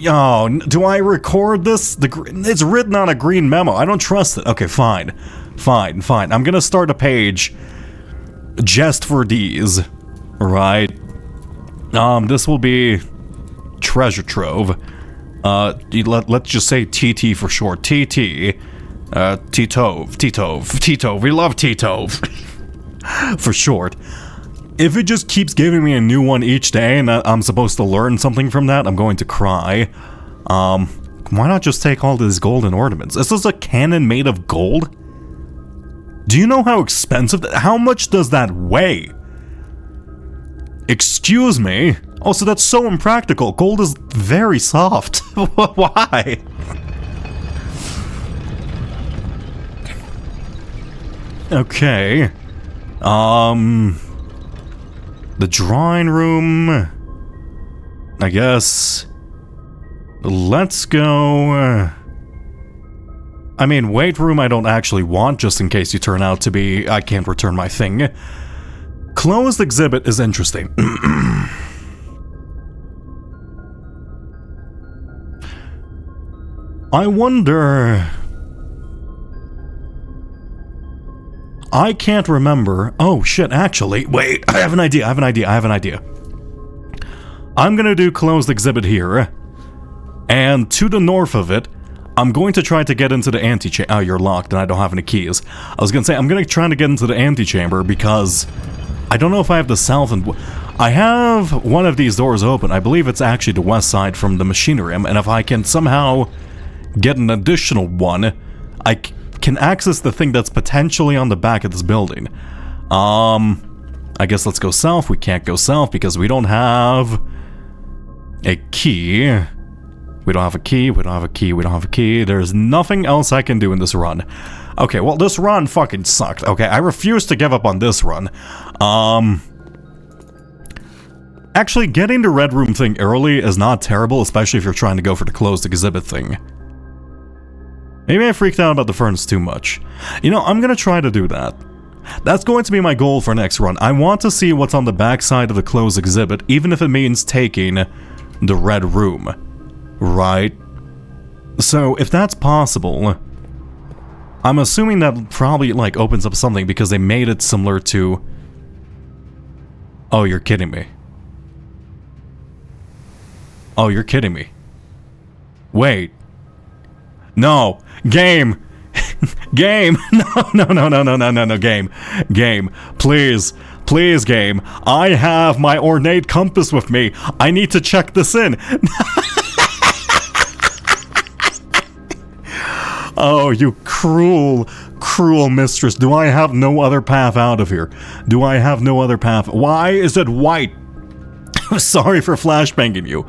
Speaker 1: Oh, do I record this? It's written on a green memo. I don't trust it. Okay, fine. Fine. I'm gonna start a page just for these. Right. This will be treasure trove. Let's just say TT for short. TT. Titove. We love Titove. For short. If it just keeps giving me a new one each day and I'm supposed to learn something from that, I'm going to cry. Why not just take all these golden ornaments? Is this a cannon made of gold? Do you know how expensive how much does that weigh? Excuse me? Oh, so that's so impractical. Gold is very soft. Why? Okay. The drawing room... I guess... Let's go... I mean, weight room I don't actually want, just in case you turn out to be... I can't return my thing. Closed exhibit is interesting. I wonder... I can't remember. Oh shit, actually, wait, I have an idea. I'm gonna do closed exhibit here, and to the north of it, I'm going to try to get into the antechamber. Oh, you're locked and I don't have any keys. I was gonna say, I'm gonna try to get into the antechamber because I don't know if I have the south and... I have one of these doors open. I believe it's actually the west side from the machinery room, and if I can somehow get an additional one, can access the thing that's potentially on the back of this building. I guess let's go south. We can't go south because we don't have a key. We don't have a key, we don't have a key, we don't have a key. There's nothing else I can do in this run. Okay, well, this run fucking sucked. Okay, I refuse to give up on this run. Actually, getting the red room thing early is not terrible, especially if you're trying to go for the closed exhibit thing. Maybe I freaked out about the furnace too much. You know, I'm gonna try to do that. That's going to be my goal for next run. I want to see what's on the backside of the closed exhibit, even if it means taking the red room. Right? So, if that's possible, I'm assuming that probably, like, opens up something because they made it similar to... Oh, you're kidding me. Oh, you're kidding me. Wait. No. Game! Game! No, game. Game. Please. Please, game. I have my ornate compass with me. I need to check this in. Oh, you cruel, cruel mistress. Do I have no other path out of here? Do I have no other path? Why is it white? Sorry for flashbanging you.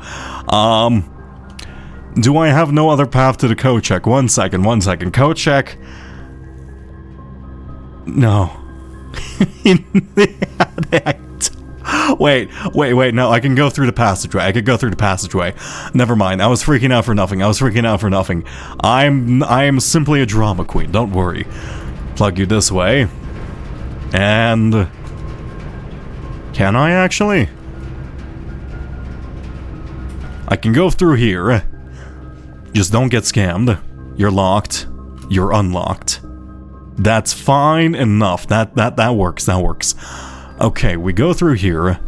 Speaker 1: Do I have no other path to the code check? One second. Code check. No. Wait, no, I can go through the passageway. Never mind, I was freaking out for nothing. I am simply a drama queen, don't worry. Plug you this way. And... Can I actually? I can go through here. Just don't get scammed. You're locked. You're unlocked. That's fine enough. That works. Okay, we go through here.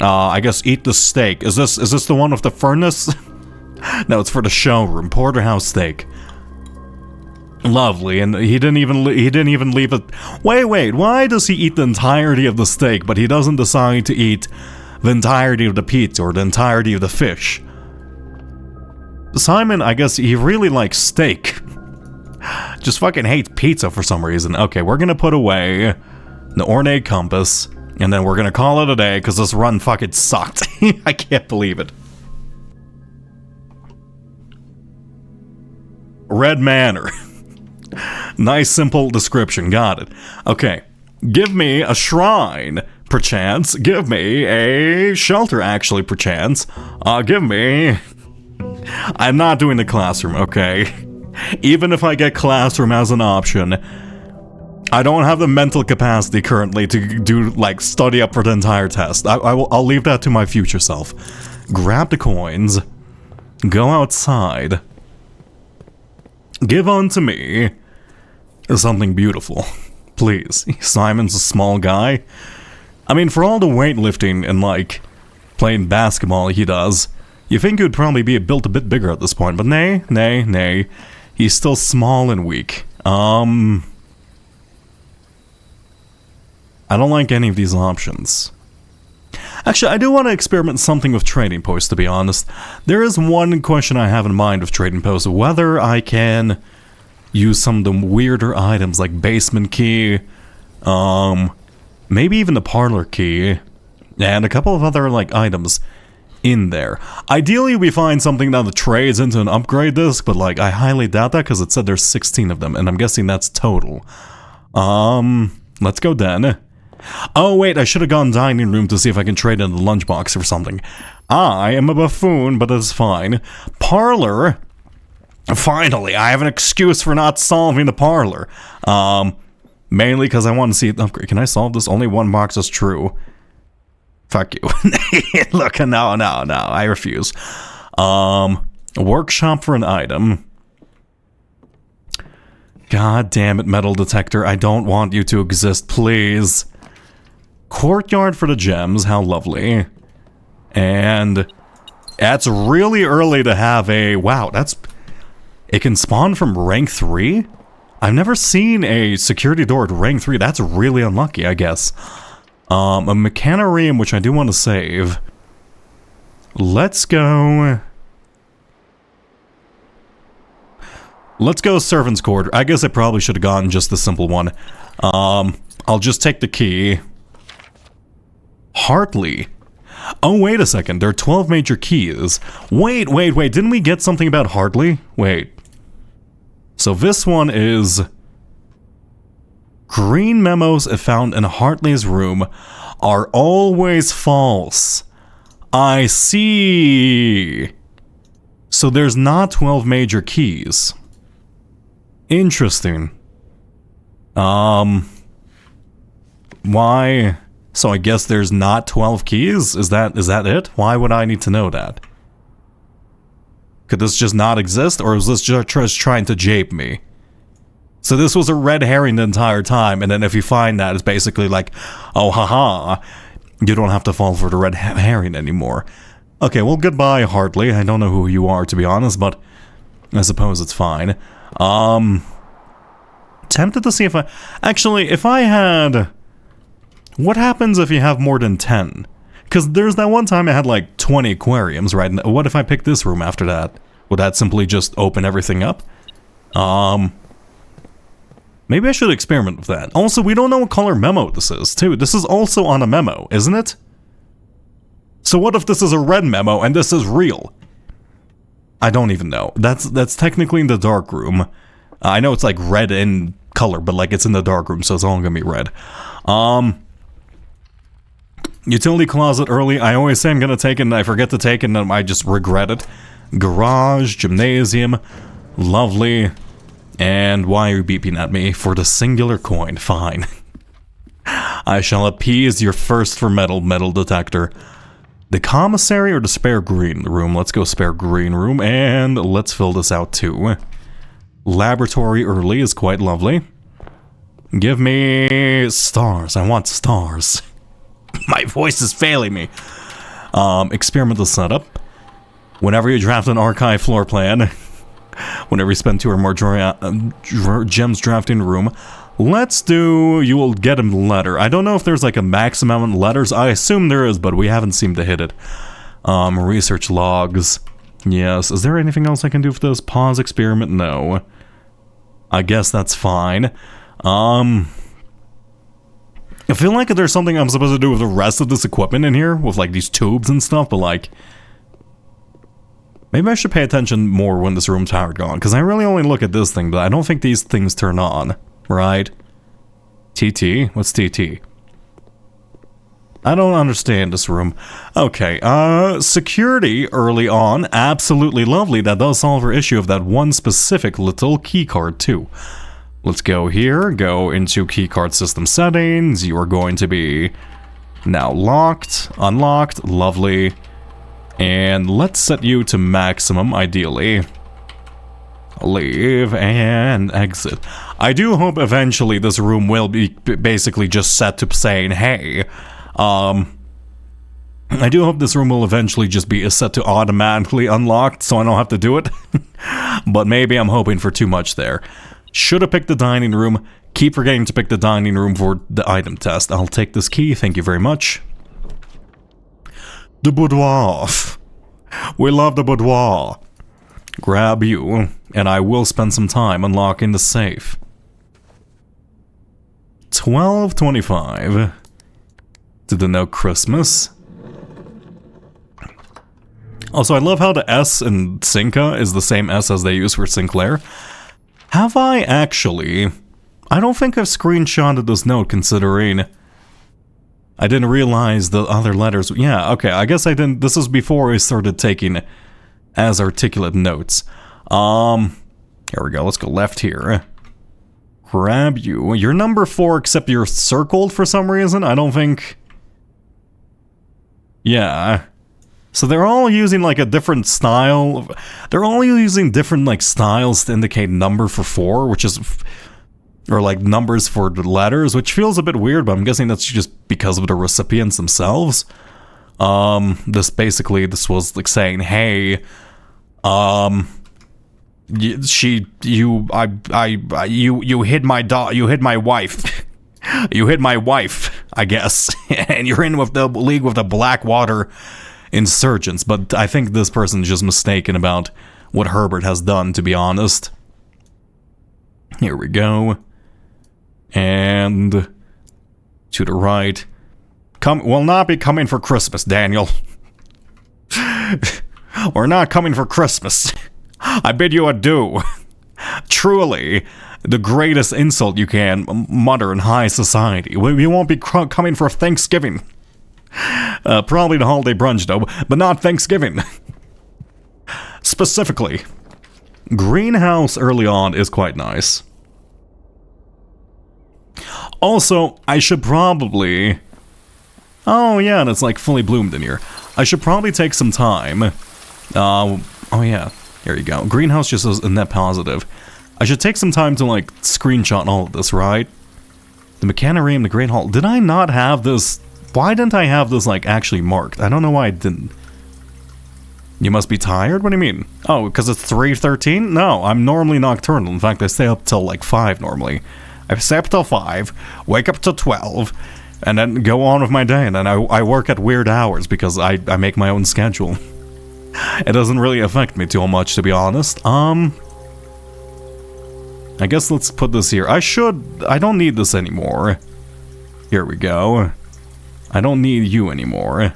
Speaker 1: I guess eat the steak. Is this the one with the furnace? No, it's for the showroom. Porterhouse steak. Lovely, and he didn't even leave it. Wait, why does he eat the entirety of the steak, but he doesn't decide to eat the entirety of the pizza or the entirety of the fish? Simon, I guess he really likes steak. Just fucking hates pizza for some reason. Okay, we're gonna put away the ornate compass, and then we're gonna call it a day because this run fucking sucked. I can't believe it. Red Manor. Nice simple description, got it. Okay, give me a shrine, perchance. Give me a shelter, actually, perchance. Give me... I'm not doing the classroom, okay? Even if I get classroom as an option, I don't have the mental capacity currently to do, like, study up for the entire test. I'll leave that to my future self. Grab the coins. Go outside. Give unto me something beautiful. Please. Simon's a small guy. I mean, for all the weightlifting and, like, playing basketball he does, you think he would probably be built a bit bigger at this point, but nay. He's still small and weak. I don't like any of these options. Actually, I do want to experiment something with trading posts, to be honest. There is one question I have in mind with trading posts, whether I can use some of the weirder items like basement key, maybe even the parlor key, and a couple of other, like, items in there. Ideally, we find something that trades into an upgrade disc, but, like, I highly doubt that because it said there's 16 of them, and I'm guessing that's total. Let's go then. Oh, wait, I should have gone dining room to see if I can trade in the lunchbox or something. I am a buffoon, but it's fine. Parlor. Finally, I have an excuse for not solving the parlor. Mainly because I want to see it upgrade. Can I solve this? Only one box is true. Fuck you. Look, no, I refuse. Workshop for an item. God damn it, metal detector. I don't want you to exist, please. Courtyard for the gems. How lovely. And that's really early to have a... Wow, that's... It can spawn from rank 3? I've never seen a security door at rank 3. That's really unlucky, I guess. A mechanarium, which I do want to save. Let's go let's go servant's quarter. I guess I probably should have gotten just the simple one. I'll just take the key. Hartley. Oh, wait a second. There are 12 major keys. Wait. Didn't we get something about Hartley? Wait. So this one is... Green memos found in Hartley's room are always false. I see. So there's not 12 major keys. Interesting. Why? So I guess there's not 12 keys? Is that it? Why would I need to know that? Could this just not exist, or is this just trying to jape me? So this was a red herring the entire time, and then if you find that, it's basically like, oh haha, you don't have to fall for the red herring anymore. Okay, well goodbye, Hartley. I don't know who you are, to be honest, but I suppose it's fine. Tempted to see if I... Actually, if I had... What happens if you have more than 10? Because there's that one time I had like 20 aquariums, right? What if I pick this room after that? Would that simply just open everything up? Maybe I should experiment with that. Also, we don't know what color memo this is, too. This is also on a memo, isn't it? So what if this is a red memo and this is real? I don't even know. That's technically in the dark room. I know it's like red in color, but like it's in the dark room, so it's all gonna be red. Utility closet early. I always say I'm gonna take it and I forget to take it and I just regret it. Garage, gymnasium, lovely. And why are you beeping at me? For the singular coin. Fine. I shall appease your thirst for metal detector. The commissary or the spare green room? Let's go spare green room, and let's fill this out too. Laboratory early is quite lovely. Give me stars. I want stars. My voice is failing me. Experimental setup. Whenever you draft an archive floor plan, whenever you spend 2 or more gems drafting room, let's do, you will get a letter. I don't know if there's like a maximum amount of letters. I assume there is, but we haven't seemed to hit it. Research logs. Yes. Is there anything else I can do for this? Pause experiment? No. I guess that's fine. I feel like there's something I'm supposed to do with the rest of this equipment in here, with like these tubes and stuff, but like, maybe I should pay attention more when this room's powered on, because I really only look at this thing, but I don't think these things turn on, right? TT? What's TT? I don't understand this room. Okay, security early on, absolutely lovely. That does solve our issue of that one specific little keycard too. Let's go here, go into keycard system settings. You are going to be now locked, unlocked, lovely. And let's set you to maximum, ideally. Leave and exit. I do hope eventually this room will be basically just set to saying, hey, I do hope this room will eventually just be set to automatically unlocked so I don't have to do it. But maybe I'm hoping for too much there. Should have picked the dining room. Keep forgetting to pick the dining room for the item test. I'll take this key, thank you very much. The boudoir. We love the boudoir. Grab you, and I will spend some time unlocking the safe. 12:25. To denote Christmas. Also, I love how the S in Cinca is the same S as they use for Sinclair. Have I actually? I don't think I've screenshotted this note, considering I didn't realize the other letters. Yeah, okay, I guess I didn't. This was before I started taking as articulate notes. Here we go. Let's go left here. Grab you. You're number 4, except you're circled for some reason. I don't think. Yeah. So they're all using like a different style. They're all using different like styles to indicate number for 4, which is, or like numbers for the letters, which feels a bit weird, but I'm guessing that's just because of the recipients themselves. This was like saying, hey, you hit my you hit my wife. You hit my wife, I guess. And you're in with the league with the Blackwater insurgents, but I think this person is just mistaken about what Herbert has done, to be honest. Here we go. And to the right. We'll not be coming for Christmas, Daniel. We're not coming for Christmas. I bid you adieu. Truly, the greatest insult you can mutter in high society. We won't be coming for Thanksgiving. Probably the holiday brunch, though, but not Thanksgiving. Specifically, greenhouse early on is quite nice. Also, I should probably... Oh yeah, and it's like fully bloomed in here. I should probably take some time. Oh yeah, here you go. Greenhouse just is a net positive. I should take some time to like screenshot all of this, right? The Mechanarium, the Great Hall. Did I not have this? Why didn't I have this like actually marked? I don't know why I didn't. You must be tired? What do you mean? Oh, because it's 3:13? No, I'm normally nocturnal. In fact, I stay up till like 5 normally. I stay up till 5, wake up till 12, and then go on with my day. And then I work at weird hours because I make my own schedule. It doesn't really affect me too much, to be honest. I guess let's put this here. I don't need this anymore. Here we go. I don't need you anymore.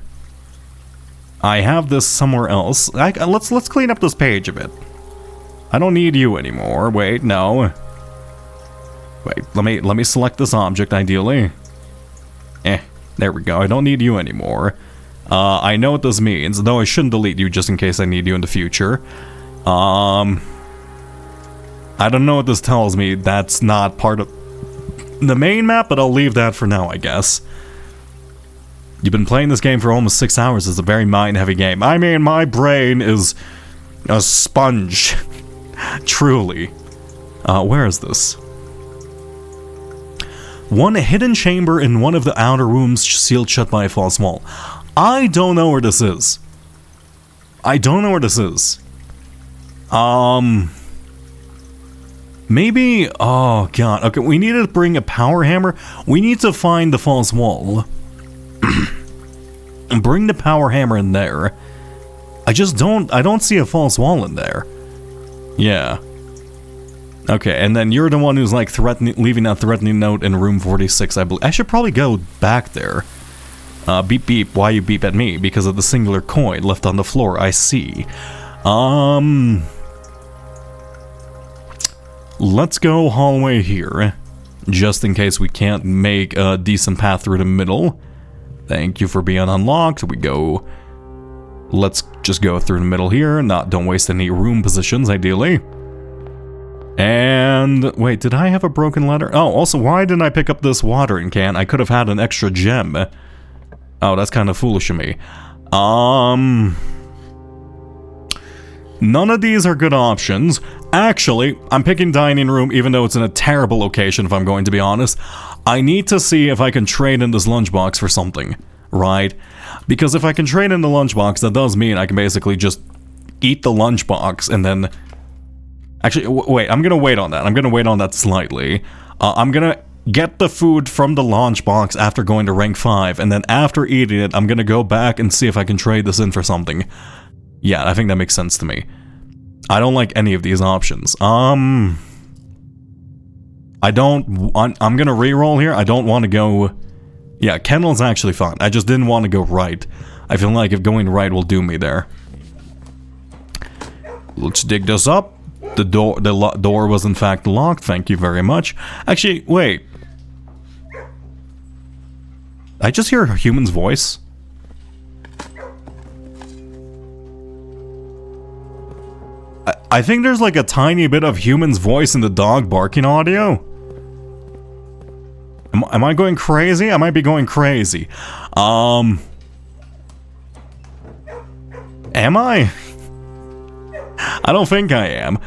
Speaker 1: I have this somewhere else. Let's clean up this page a bit. I don't need you anymore. Wait, no. Wait, let me select this object ideally. There we go. I don't need you anymore. I know what this means, though I shouldn't delete you just in case I need you in the future. I don't know what this tells me. That's not part of the main map, but I'll leave that for now, I guess. You've been playing this game for almost 6 hours. It's a very mind-heavy game. I mean, my brain is a sponge. Truly. Where is this? One hidden chamber in one of the outer rooms sealed shut by a false wall. I don't know where this is. I don't know where this is. Maybe... Oh, God. Okay, we need to bring a power hammer. We need to find the false wall. And bring the power hammer in there. I don't see a false wall in there. Yeah. Okay, and then you're the one who's like leaving that threatening note in room 46, I believe. I should probably go back there. Beep beep, why you beep at me? Because of the singular coin left on the floor, I see. Let's go hallway here. Just in case we can't make a decent path through the middle. Thank you for being unlocked. We go... Let's just go through the middle here. Don't waste any room positions, ideally. And... Wait, did I have a broken ladder? Oh, also, why didn't I pick up this watering can? I could have had an extra gem. Oh, that's kind of foolish of me. None of these are good options. Actually, I'm picking dining room even though it's in a terrible location, if I'm going to be honest. I need to see if I can trade in this lunchbox for something, right? Because if I can trade in the lunchbox, that does mean I can basically just eat the lunchbox and then... Actually, wait, I'm gonna wait on that. I'm gonna wait on that slightly. I'm gonna get the food from the lunchbox after going to rank 5, and then after eating it, I'm gonna go back and see if I can trade this in for something. Yeah, I think that makes sense to me. I don't like any of these options. I'm gonna reroll here. I don't want to go... Yeah, Kennel's actually fine. I just didn't want to go right. I feel like if going right will do me there. Let's dig this up. The door was in fact locked. Thank you very much. Actually, wait. I just hear a human's voice. I think there's like a tiny bit of human's voice in the dog barking audio. Am I going crazy? I might be going crazy. Am I? I don't think I am.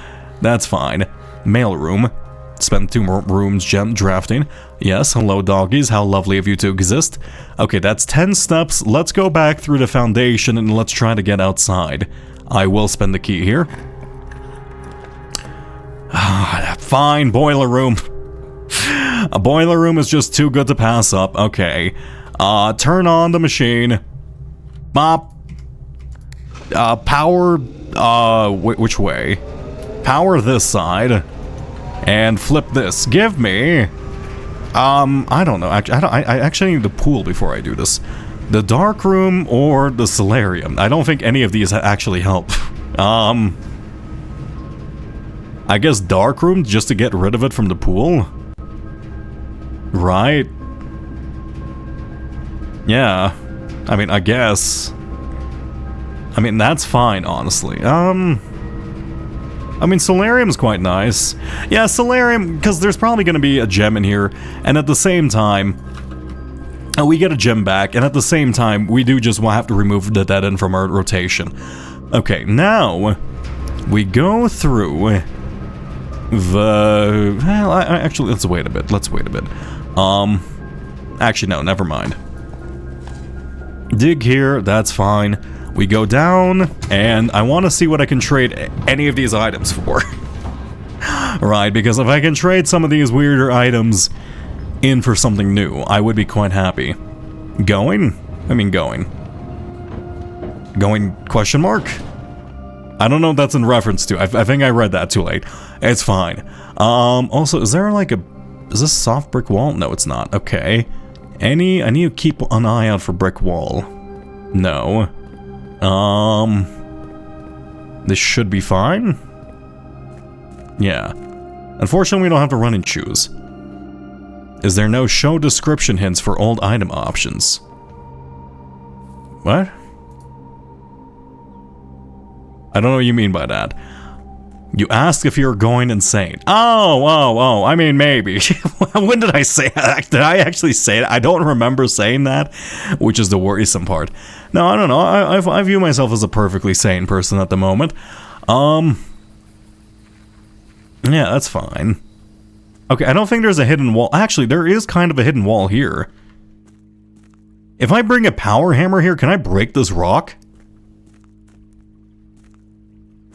Speaker 1: That's fine. Mailroom. Spend 2 more rooms drafting. Yes, hello doggies, how lovely of you to exist. Okay, that's 10 steps. Let's go back through the foundation and let's try to get outside. I will spend the key here. Fine, boiler room. A boiler room is just too good to pass up. Okay. Turn on the machine. Bop. Power... which way? Power this side. And flip this. Give me... I don't know. I actually need the pool before I do this. The dark room or the solarium. I don't think any of these actually help. I guess dark room just to get rid of it from the pool? Right? Yeah. I mean, I guess. I mean, that's fine, honestly. I mean, Solarium's quite nice. Yeah, Solarium, because there's probably going to be a gem in here, and at the same time, we get a gem back, and at the same time, we do just have to remove the dead end from our rotation. Okay, now, we go through the... Well, actually, let's wait a bit. Actually, no, never mind. Dig here, that's fine. We go down, and I want to see what I can trade any of these items for. Right, because if I can trade some of these weirder items in for something new, I would be quite happy. Going? I mean, going. Going, question mark? I don't know what that's in reference to. I think I read that too late. It's fine. Also, is there like a... Is this soft brick wall? No, it's not. Okay. I need to keep an eye out for brick wall. No. This should be fine? Yeah. Unfortunately, we don't have to run and choose. Is there no show description hints for old item options? What? I don't know what you mean by that. You ask if you're going insane. Oh, I mean, maybe. When did I say that? Did I actually say that? I don't remember saying that, which is the worrisome part. No, I don't know. I view myself as a perfectly sane person at the moment. Yeah, that's fine. Okay, I don't think there's a hidden wall. Actually, there is kind of a hidden wall here. If I bring a power hammer here, can I break this rock?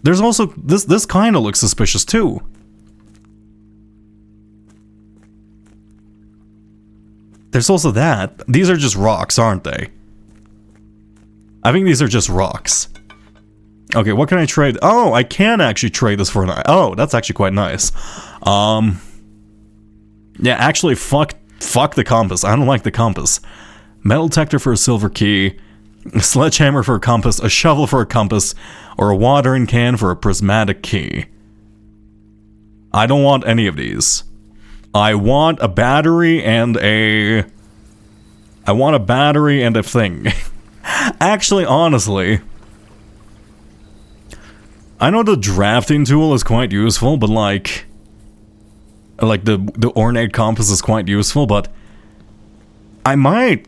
Speaker 1: There's also, this kind of looks suspicious too. There's also that. These are just rocks, aren't they? I think these are just rocks. Okay, what can I trade? Oh, I can actually trade this for an... Oh, that's actually quite nice. Yeah, actually, fuck the compass. I don't like the compass. Metal detector for a silver key. A sledgehammer for a compass, a shovel for a compass, or a watering can for a prismatic key. I don't want any of these. I want a battery and a... I want a battery and a thing. Actually, honestly, I know the drafting tool is quite useful, but like the ornate compass is quite useful, but I might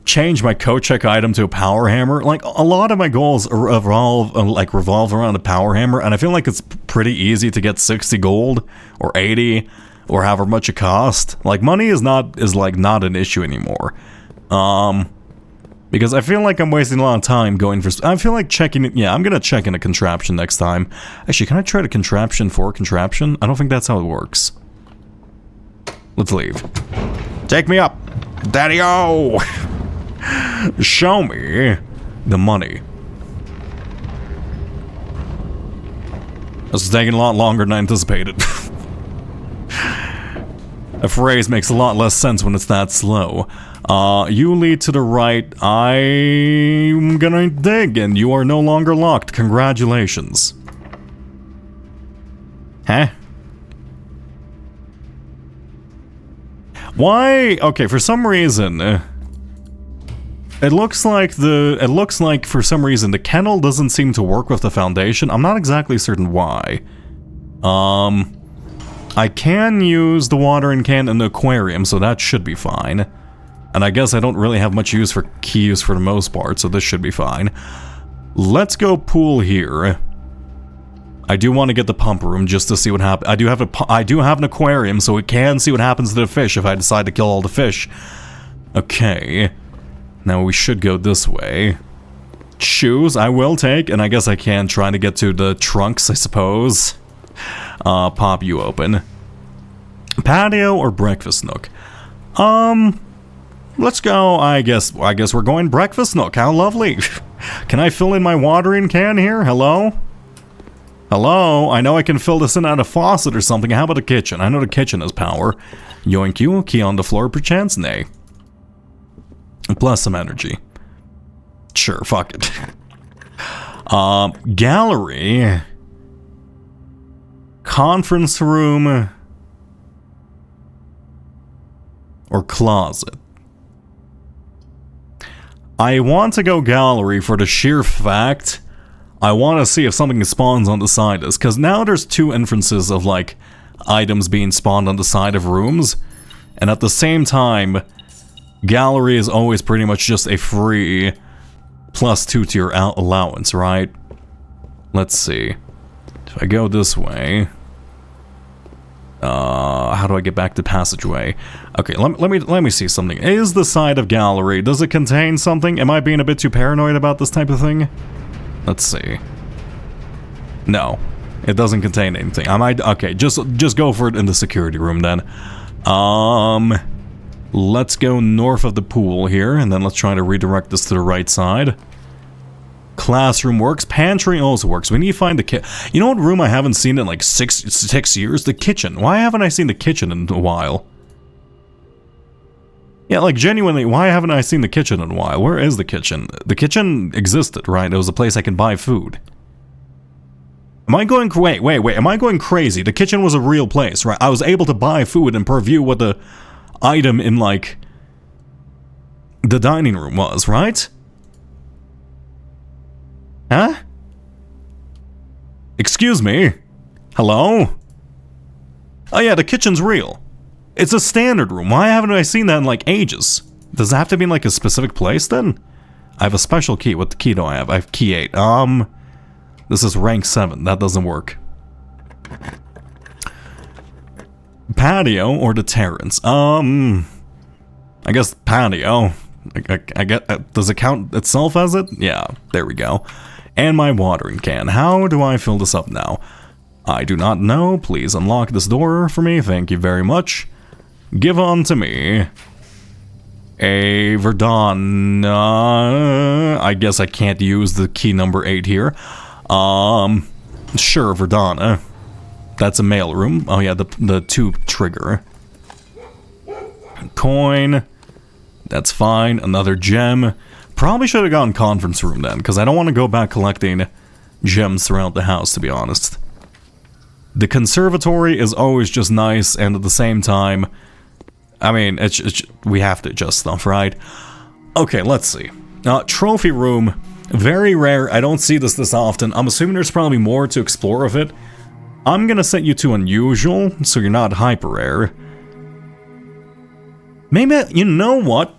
Speaker 1: change my coat check item to a power hammer. Like, a lot of my goals revolve around a power hammer, and I feel like it's pretty easy to get 60 gold or 80 or however much it costs. Like, money is not an issue anymore. Because I feel like I'm wasting a lot of time going for... I feel like checking... Yeah, I'm gonna check in a contraption next time. Actually, can I trade a contraption for a contraption? I don't think that's how it works. Let's leave. Take me up, Daddy-o! Show me the money. This is taking a lot longer than I anticipated. A phrase makes a lot less sense when it's that slow. You lead to the right. I'm gonna dig, and you are no longer locked. Congratulations. Huh? Why? Okay, for some reason, it looks like for some reason the kennel doesn't seem to work with the foundation. I'm not exactly certain why. I can use the watering can in the aquarium, so that should be fine. And I guess I don't really have much use for keys for the most part, so this should be fine. Let's go pool here. I do want to get the pump room just to see what happens. I do have an aquarium, so we can see what happens to the fish if I decide to kill all the fish. Okay. Now we should go this way. Shoes I will take, and I guess I can try to get to the trunks, I suppose. Pop you open. Patio or breakfast nook? Let's go, I guess we're going breakfast nook. How lovely. Can I fill in my watering can here? Hello? Hello? I know I can fill this in at a faucet or something. How about the kitchen? I know the kitchen has power. Yoink you. Key on the floor, perchance? Nay. Plus some energy. Sure, fuck it. Gallery. Conference room. Or closet. I want to go gallery for the sheer fact I want to see if something spawns on the side of this, because now there's two entrances of, like, items being spawned on the side of rooms, and at the same time, gallery is always pretty much just a free +2 to your allowance, right? Let's see. If I go this way... how do I get back to passageway? Okay, let me see something. Is the side of gallery, does it contain something? Am I being a bit too paranoid about this type of thing? Let's see. No, it doesn't contain anything. I might, okay, just go for it in the security room then. Let's go north of the pool here, and then let's try to redirect this to the right side. Classroom works. Pantry also works. We need to find the you know what room I haven't seen in like six years? The kitchen. Why haven't I seen the kitchen in a while? Yeah, like genuinely, why haven't I seen the kitchen in a while? Where is the kitchen? The kitchen existed, right? It was a place I can buy food. Am I going... Wait. Am I going crazy? The kitchen was a real place, right? I was able to buy food and preview what the item in, like, the dining room was, right? Huh? Excuse me? Hello? Oh yeah, the kitchen's real. It's a standard room. Why haven't I seen that in like ages? Does it have to be in like a specific place then? I have a special key. What key do I have? I have key 8. This is rank 7. That doesn't work. Patio or the terrace? I guess patio. I get. Does it count itself as it? Yeah, there we go. And my watering can. How do I fill this up now? I do not know. Please unlock this door for me. Thank you very much. Give on to me a Verdana. I guess I can't use the key number 8 here. Sure, Verdana. That's a mail room. Oh yeah, the 2 trigger. Coin. That's fine. Another gem. Probably should have gone conference room then, because I don't want to go back collecting gems throughout the house, to be honest. The conservatory is always just nice, and at the same time, I mean, we have to adjust stuff, right? Okay, let's see. Trophy room. Very rare. I don't see this often. I'm assuming there's probably more to explore of it. I'm gonna set you to unusual, so you're not hyper rare. Maybe, you know what?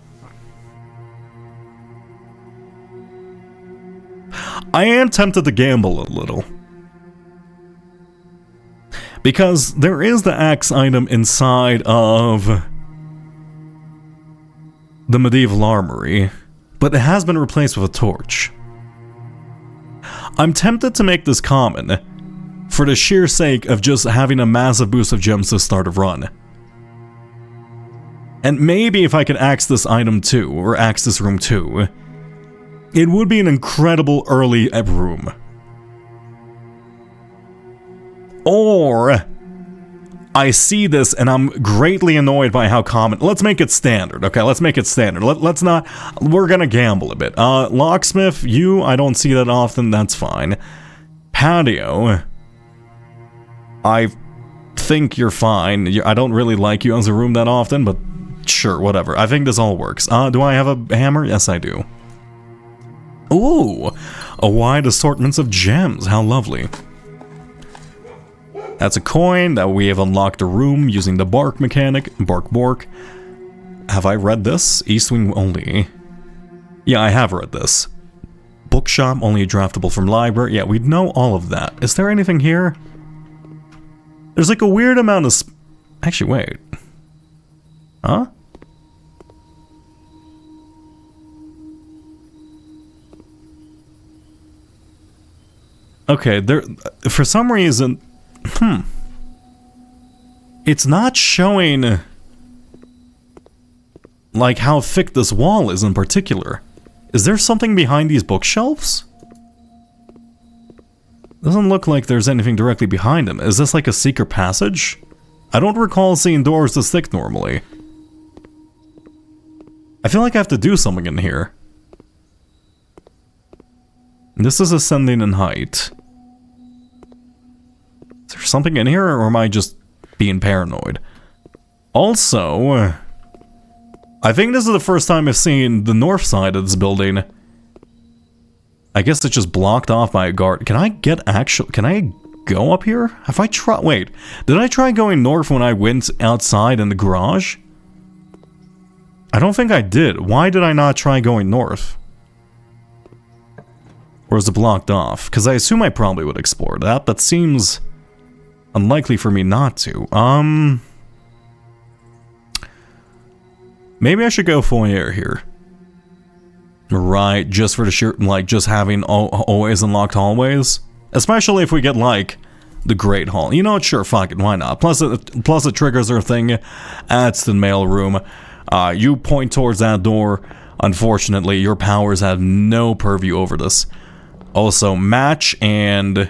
Speaker 1: I am tempted to gamble a little. Because there is the axe item inside of the medieval armory, but it has been replaced with a torch. I'm tempted to make this common, for the sheer sake of just having a massive boost of gems to start a run. And maybe if I could axe this item too, or axe this room too, it would be an incredible early room. Or I see this and I'm greatly annoyed by how common. Let's make it standard. Okay, let's make it standard. Let's not. We're gonna gamble a bit. Locksmith, I don't see that often. That's fine. Patio. I think you're fine. I don't really like you as a room that often, but sure, whatever. I think this all works. Do I have a hammer? Yes, I do. Ooh, a wide assortment of gems. How lovely. That's a coin that we have unlocked a room using the bark mechanic. Bark. Have I read this? East Wing only. Yeah, I have read this. Bookshop, only draftable from library. Yeah, we know all of that. Is there anything here? There's like a weird amount of... Actually, wait. Huh? Okay, there... For some reason... It's not showing... like how thick this wall is in particular. Is there something behind these bookshelves? Doesn't look like there's anything directly behind him. Is this like a secret passage? I don't recall seeing doors this thick normally. I feel like I have to do something in here. This is ascending in height. Is there something in here, or am I just being paranoid? Also, I think this is the first time I've seen the north side of this building. I guess it's just blocked off by a guard. Can I go up here? Have I tried? Wait, did I try going north when I went outside in the garage? I don't think I did. Why did I not try going north? Or is it blocked off? Because I assume I probably would explore that. That seems unlikely for me not to. Maybe I should go foyer here. Right, just for the sheer, like, just having always unlocked hallways. Especially if we get, like, the Great Hall. You know what, sure, fuck it, why not? Plus it triggers our thing, adds to the mail room. You point towards that door. Unfortunately, your powers have no purview over this. Also, match and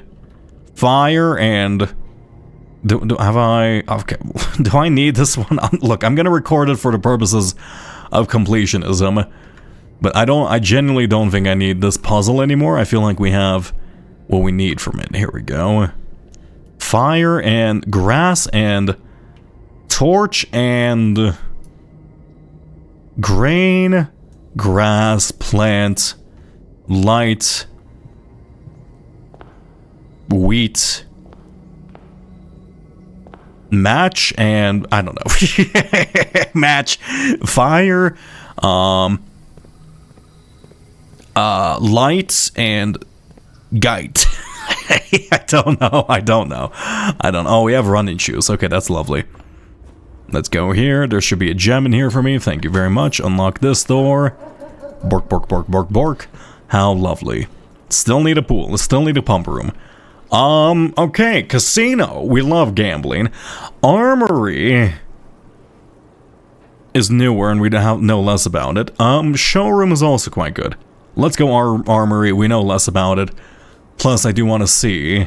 Speaker 1: fire and... have I... Okay, do I need this one? Look, I'm gonna record it for the purposes of completionism. But I genuinely don't think I need this puzzle anymore. I feel like we have what we need from it. Here we go. Fire and grass and torch and grain, grass, plant, light, wheat, match, and I don't know. Match, fire, light, and gite. I don't know. Oh, we have running shoes. Okay, that's lovely. Let's go here. There should be a gem in here for me. Thank you very much. Unlock this door. Bork, bork, bork, bork, bork. How lovely. Still need a pool. Still need a pump room. Okay. Casino. We love gambling. Armory is newer and we know less about it. Showroom is also quite good. Let's go armory. We know less about it. Plus, I do want to see...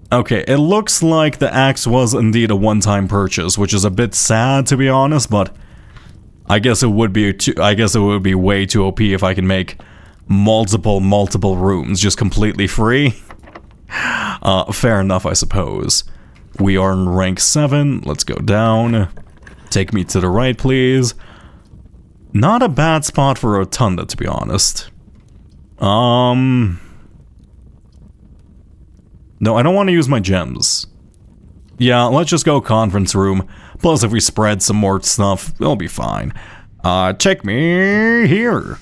Speaker 1: Okay, it looks like the axe was indeed a one-time purchase, which is a bit sad to be honest, but I guess it would be way too OP if I can make multiple rooms just completely free. Fair enough, I suppose. We are in rank 7. Let's go down. Take me to the right, please. Not a bad spot for Rotunda, to be honest. No, I don't want to use my gems. Yeah, let's just go conference room. Plus, if we spread some more stuff, it'll be fine. Take me here.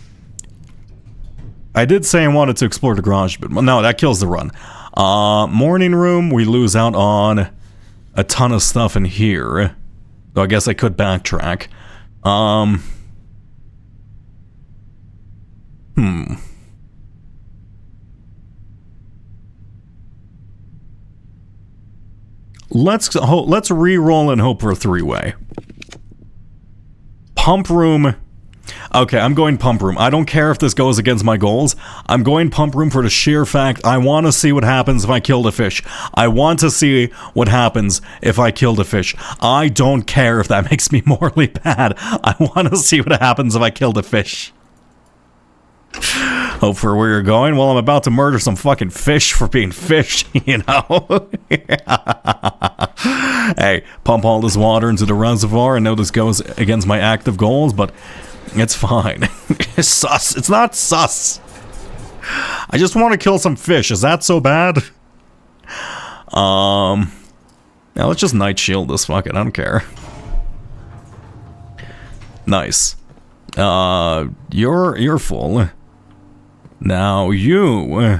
Speaker 1: I did say I wanted to explore the garage, but no, that kills the run. Morning room, we lose out on a ton of stuff in here. So I guess I could backtrack. Let's re-roll and hope for a three-way. Pump room. Okay, I'm going pump room. I don't care if this goes against my goals. I'm going pump room for the sheer fact I want to see what happens if I killed a fish. I want to see what happens if I killed a fish. I don't care if that makes me morally bad. I want to see what happens if I killed a fish. Hope for where you're going. Well, I'm about to murder some fucking fish for being fish, you know? Hey, pump all this water into the reservoir. I know this goes against my active goals, but it's fine. It's sus. It's not sus. I just want to kill some fish. Is that so bad? Now let's just night shield this. Fuck it. I don't care. Nice. You're full. Now you,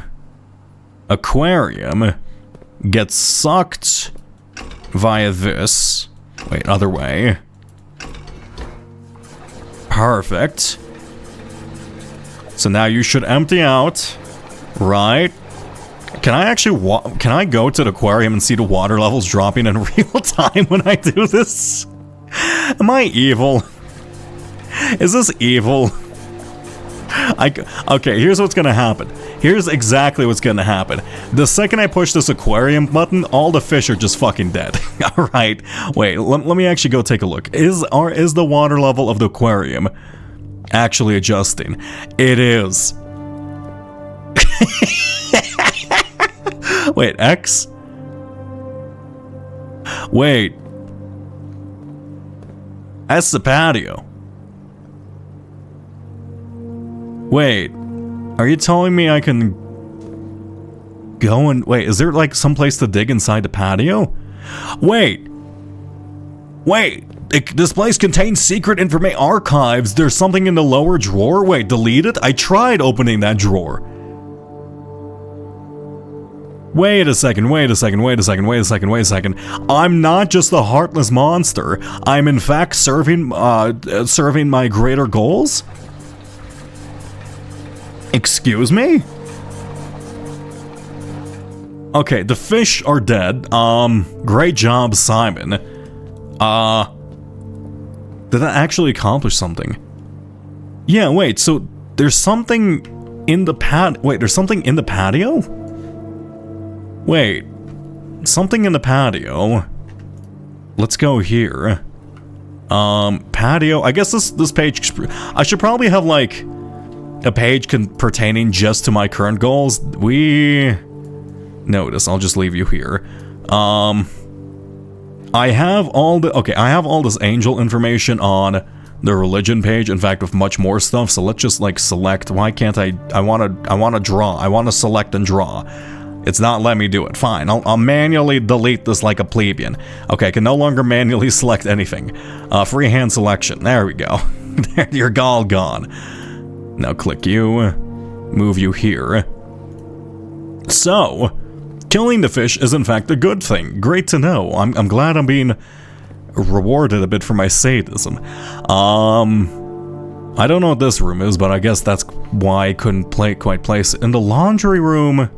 Speaker 1: aquarium, gets sucked via this. Wait, other way. Perfect. So now you should empty out, right? Can I actually can I go to the aquarium and see the water levels dropping in real time when I do this? Am I evil? Is this evil? Okay, here's what's gonna happen. Here's exactly what's gonna happen. The second I push this aquarium button, all the fish are just fucking dead. Alright, wait, let me actually go take a look. Is the water level of the aquarium actually adjusting? It is. Wait, X? Wait. That's the patio. Wait. Are you telling me I can go and... Wait, is there like some place to dig inside the patio? Wait. Wait. This place contains secret information archives. There's something in the lower drawer. Wait, delete it? I tried opening that drawer. Wait a second. I'm not just a heartless monster. I'm in fact serving my greater goals? Excuse me? Okay, the fish are dead. Great job, Simon. Did that actually accomplish something? Yeah, wait, so there's something in the there's something in the patio? Wait, something in the patio. Let's go here. Patio. I guess this page, I should probably have like a page pertaining just to my current goals. Notice, I'll just leave you here. I have all this angel information on the religion page, in fact with much more stuff, so let's just like select. Why can't I wanna draw. I wanna select and draw. It's not letting me do it. Fine, I'll manually delete this like a plebeian. Okay, I can no longer manually select anything. Freehand selection, there we go. You're all gone. Now click you, move you here. So, killing the fish is in fact a good thing. Great to know. I'm glad I'm being rewarded a bit for my sadism. I don't know what this room is, but I guess that's why I couldn't quite place it. In the laundry room,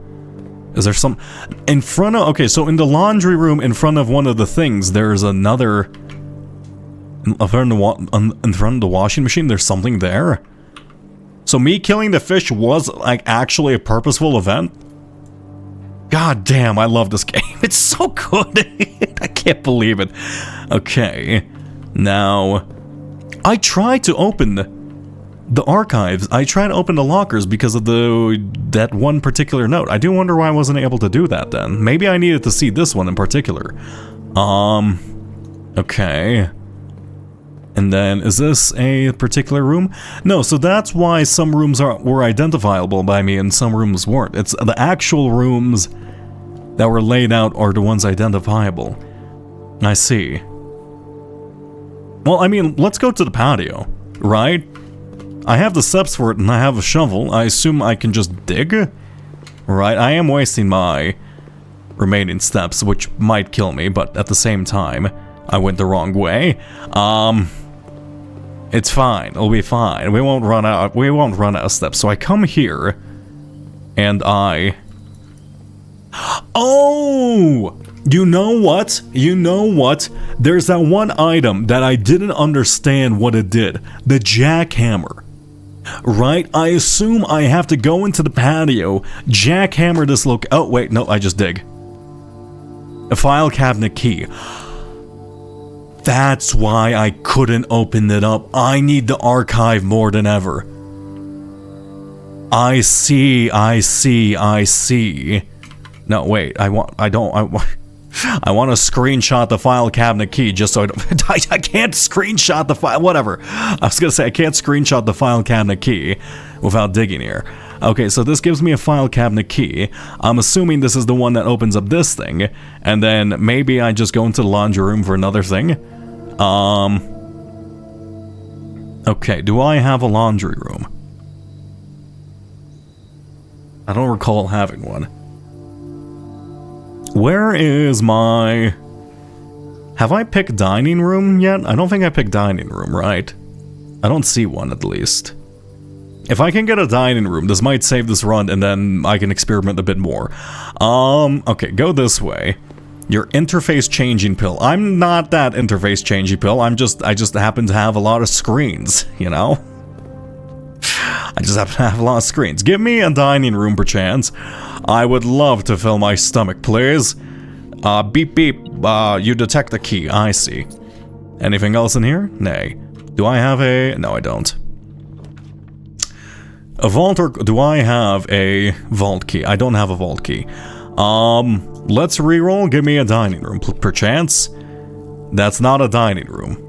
Speaker 1: is there some... In front of... Okay, so in the laundry room, in front of one of the things, there's another... In front of the washing machine, there's something there? So me killing the fish was, like, actually a purposeful event? God damn, I love this game. It's so good. I can't believe it. Okay. Now, I tried to open the archives. I tried to open the lockers because of that one particular note. I do wonder why I wasn't able to do that then. Maybe I needed to see this one in particular. Okay. And then, is this a particular room? No, so that's why some rooms were identifiable by me and some rooms weren't. It's the actual rooms that were laid out are the ones identifiable. I see. Well, I mean, let's go to the patio, right? I have the steps for it and I have a shovel. I assume I can just dig? Right, I am wasting my remaining steps, which might kill me, but at the same time, I went the wrong way. It's fine. It'll be fine. We won't run out of steps. So I come here and I... Oh! You know what? There's that one item that I didn't understand what it did. The jackhammer. Right? I assume I have to go into the patio, jackhammer this oh wait, no, I just dig. A file cabinet key. That's why I couldn't open it up. I need the archive more than ever. I see. No, wait, I want to screenshot the file cabinet key just so I don't... I can't screenshot the file... Whatever. I was gonna say, I can't screenshot the file cabinet key without digging here. Okay, so this gives me a file cabinet key. I'm assuming this is the one that opens up this thing. And then maybe I just go into the laundry room for another thing. Okay, do I have a laundry room? I don't recall having one. Where is my... Have I picked dining room yet? I don't think I picked dining room, right? I don't see one, at least. If I can get a dining room, this might save this run, and then I can experiment a bit more. Okay, go this way. Your interface changing pill. I'm not that interface changing pill. I just happen to have a lot of screens, you know? I just happen to have a lot of screens. Give me a dining room, perchance. I would love to fill my stomach, please. Beep beep. You detect the key. I see. Anything else in here? Nay. Do I have a... No, I don't. A vault, or do I have a vault key? I don't have a vault key. Let's reroll. Give me a dining room, perchance. That's not a dining room.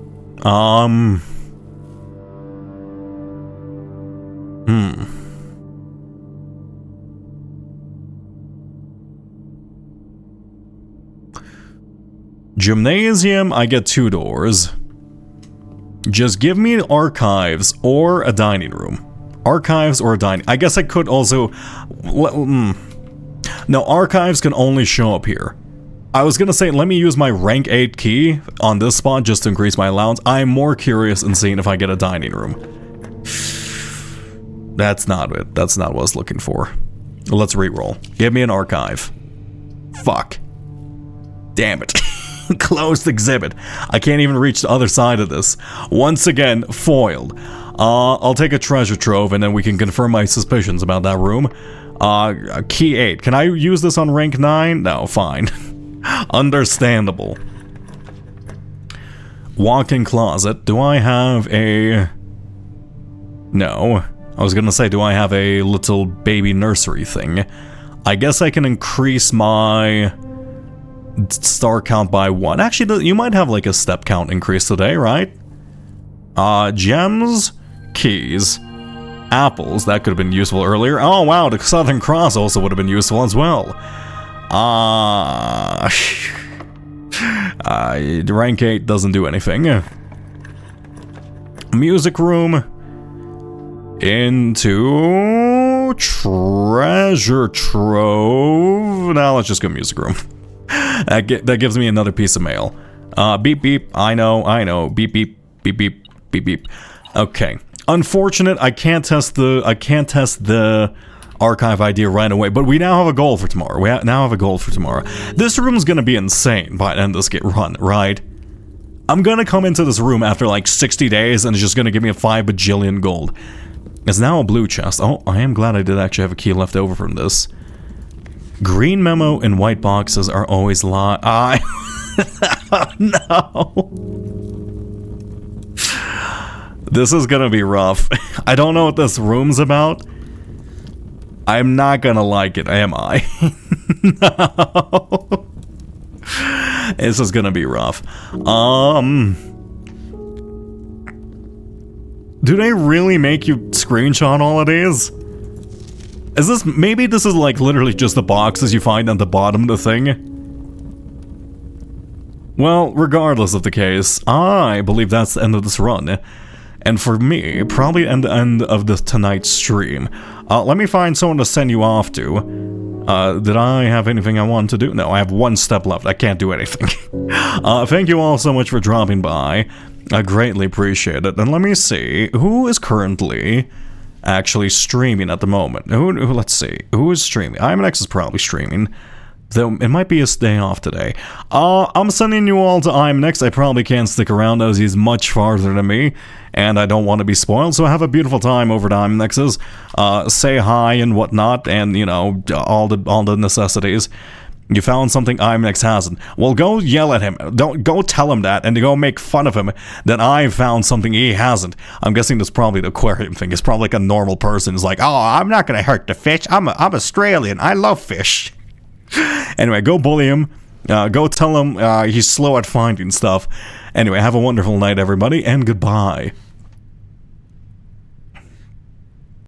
Speaker 1: Gymnasium, I get 2 doors. Just give me archives or a dining room. Archives or a dining... I guess I could also... No, archives can only show up here. I was gonna say, let me use my rank 8 key on this spot just to increase my allowance. I'm more curious in seeing if I get a dining room. That's not it. That's not what I was looking for. Let's reroll. Give me an archive. Fuck. Damn it. Closed exhibit. I can't even reach the other side of this. Once again, foiled. I'll take a treasure trove and then we can confirm my suspicions about that room. Key 8. Can I use this on rank 9? No, fine. Understandable. Walk-in closet. Do I have a... No. I was gonna say, do I have a little baby nursery thing? I guess I can increase my star count by 1. Actually, you might have like a step count increase today, right? Gems, keys, apples. That could have been useful earlier. Oh wow, the Southern Cross also would have been useful as well. Rank 8 doesn't do anything. Music room. Into treasure trove. Now let's just go music room. That gives me another piece of mail. Beep beep. I know. Beep beep. Beep beep. Beep beep. Okay. Unfortunate. I can't test the archive idea right away. But we now have a goal for tomorrow. Now have a goal for tomorrow. This room's gonna be insane by the end of this run, right? I'm gonna come into this room after like 60 days and it's just gonna give me a 5 bajillion gold. It's now a blue chest. Oh, I am glad I did actually have a key left over from this. Green memo and white boxes are always no. This is gonna be rough. I don't know what this room's about. I'm not gonna like it, am I? No. This is gonna be rough. Do they really make you screenshot all of these? Is this... Maybe this is like literally just the boxes you find at the bottom of the thing? Well, regardless of the case, I believe that's the end of this run. And for me, probably the end of tonight's stream. Let me find someone to send you off to. Did I have anything I wanted to do? No, I have 1 step left. I can't do anything. Thank you all so much for dropping by. I greatly appreciate it. And let me see, who is currently actually streaming at the moment? Let's see, who is streaming? IMNX is probably streaming, though it might be his day off today. I'm sending you all to IMNX. I probably can't stick around as he's much farther than me, and I don't want to be spoiled, so have a beautiful time over to IMNX's. Say hi and whatnot, and, you know, all the necessities. You found something IMNX hasn't. Well, go yell at him. Don't go tell him that, and to go make fun of him that I found something he hasn't. I'm guessing that's probably the aquarium thing. It's probably like a normal person is like, oh, I'm not gonna hurt the fish. I'm Australian. I love fish. Anyway, go bully him. Go tell him he's slow at finding stuff. Anyway, have a wonderful night, everybody, and goodbye.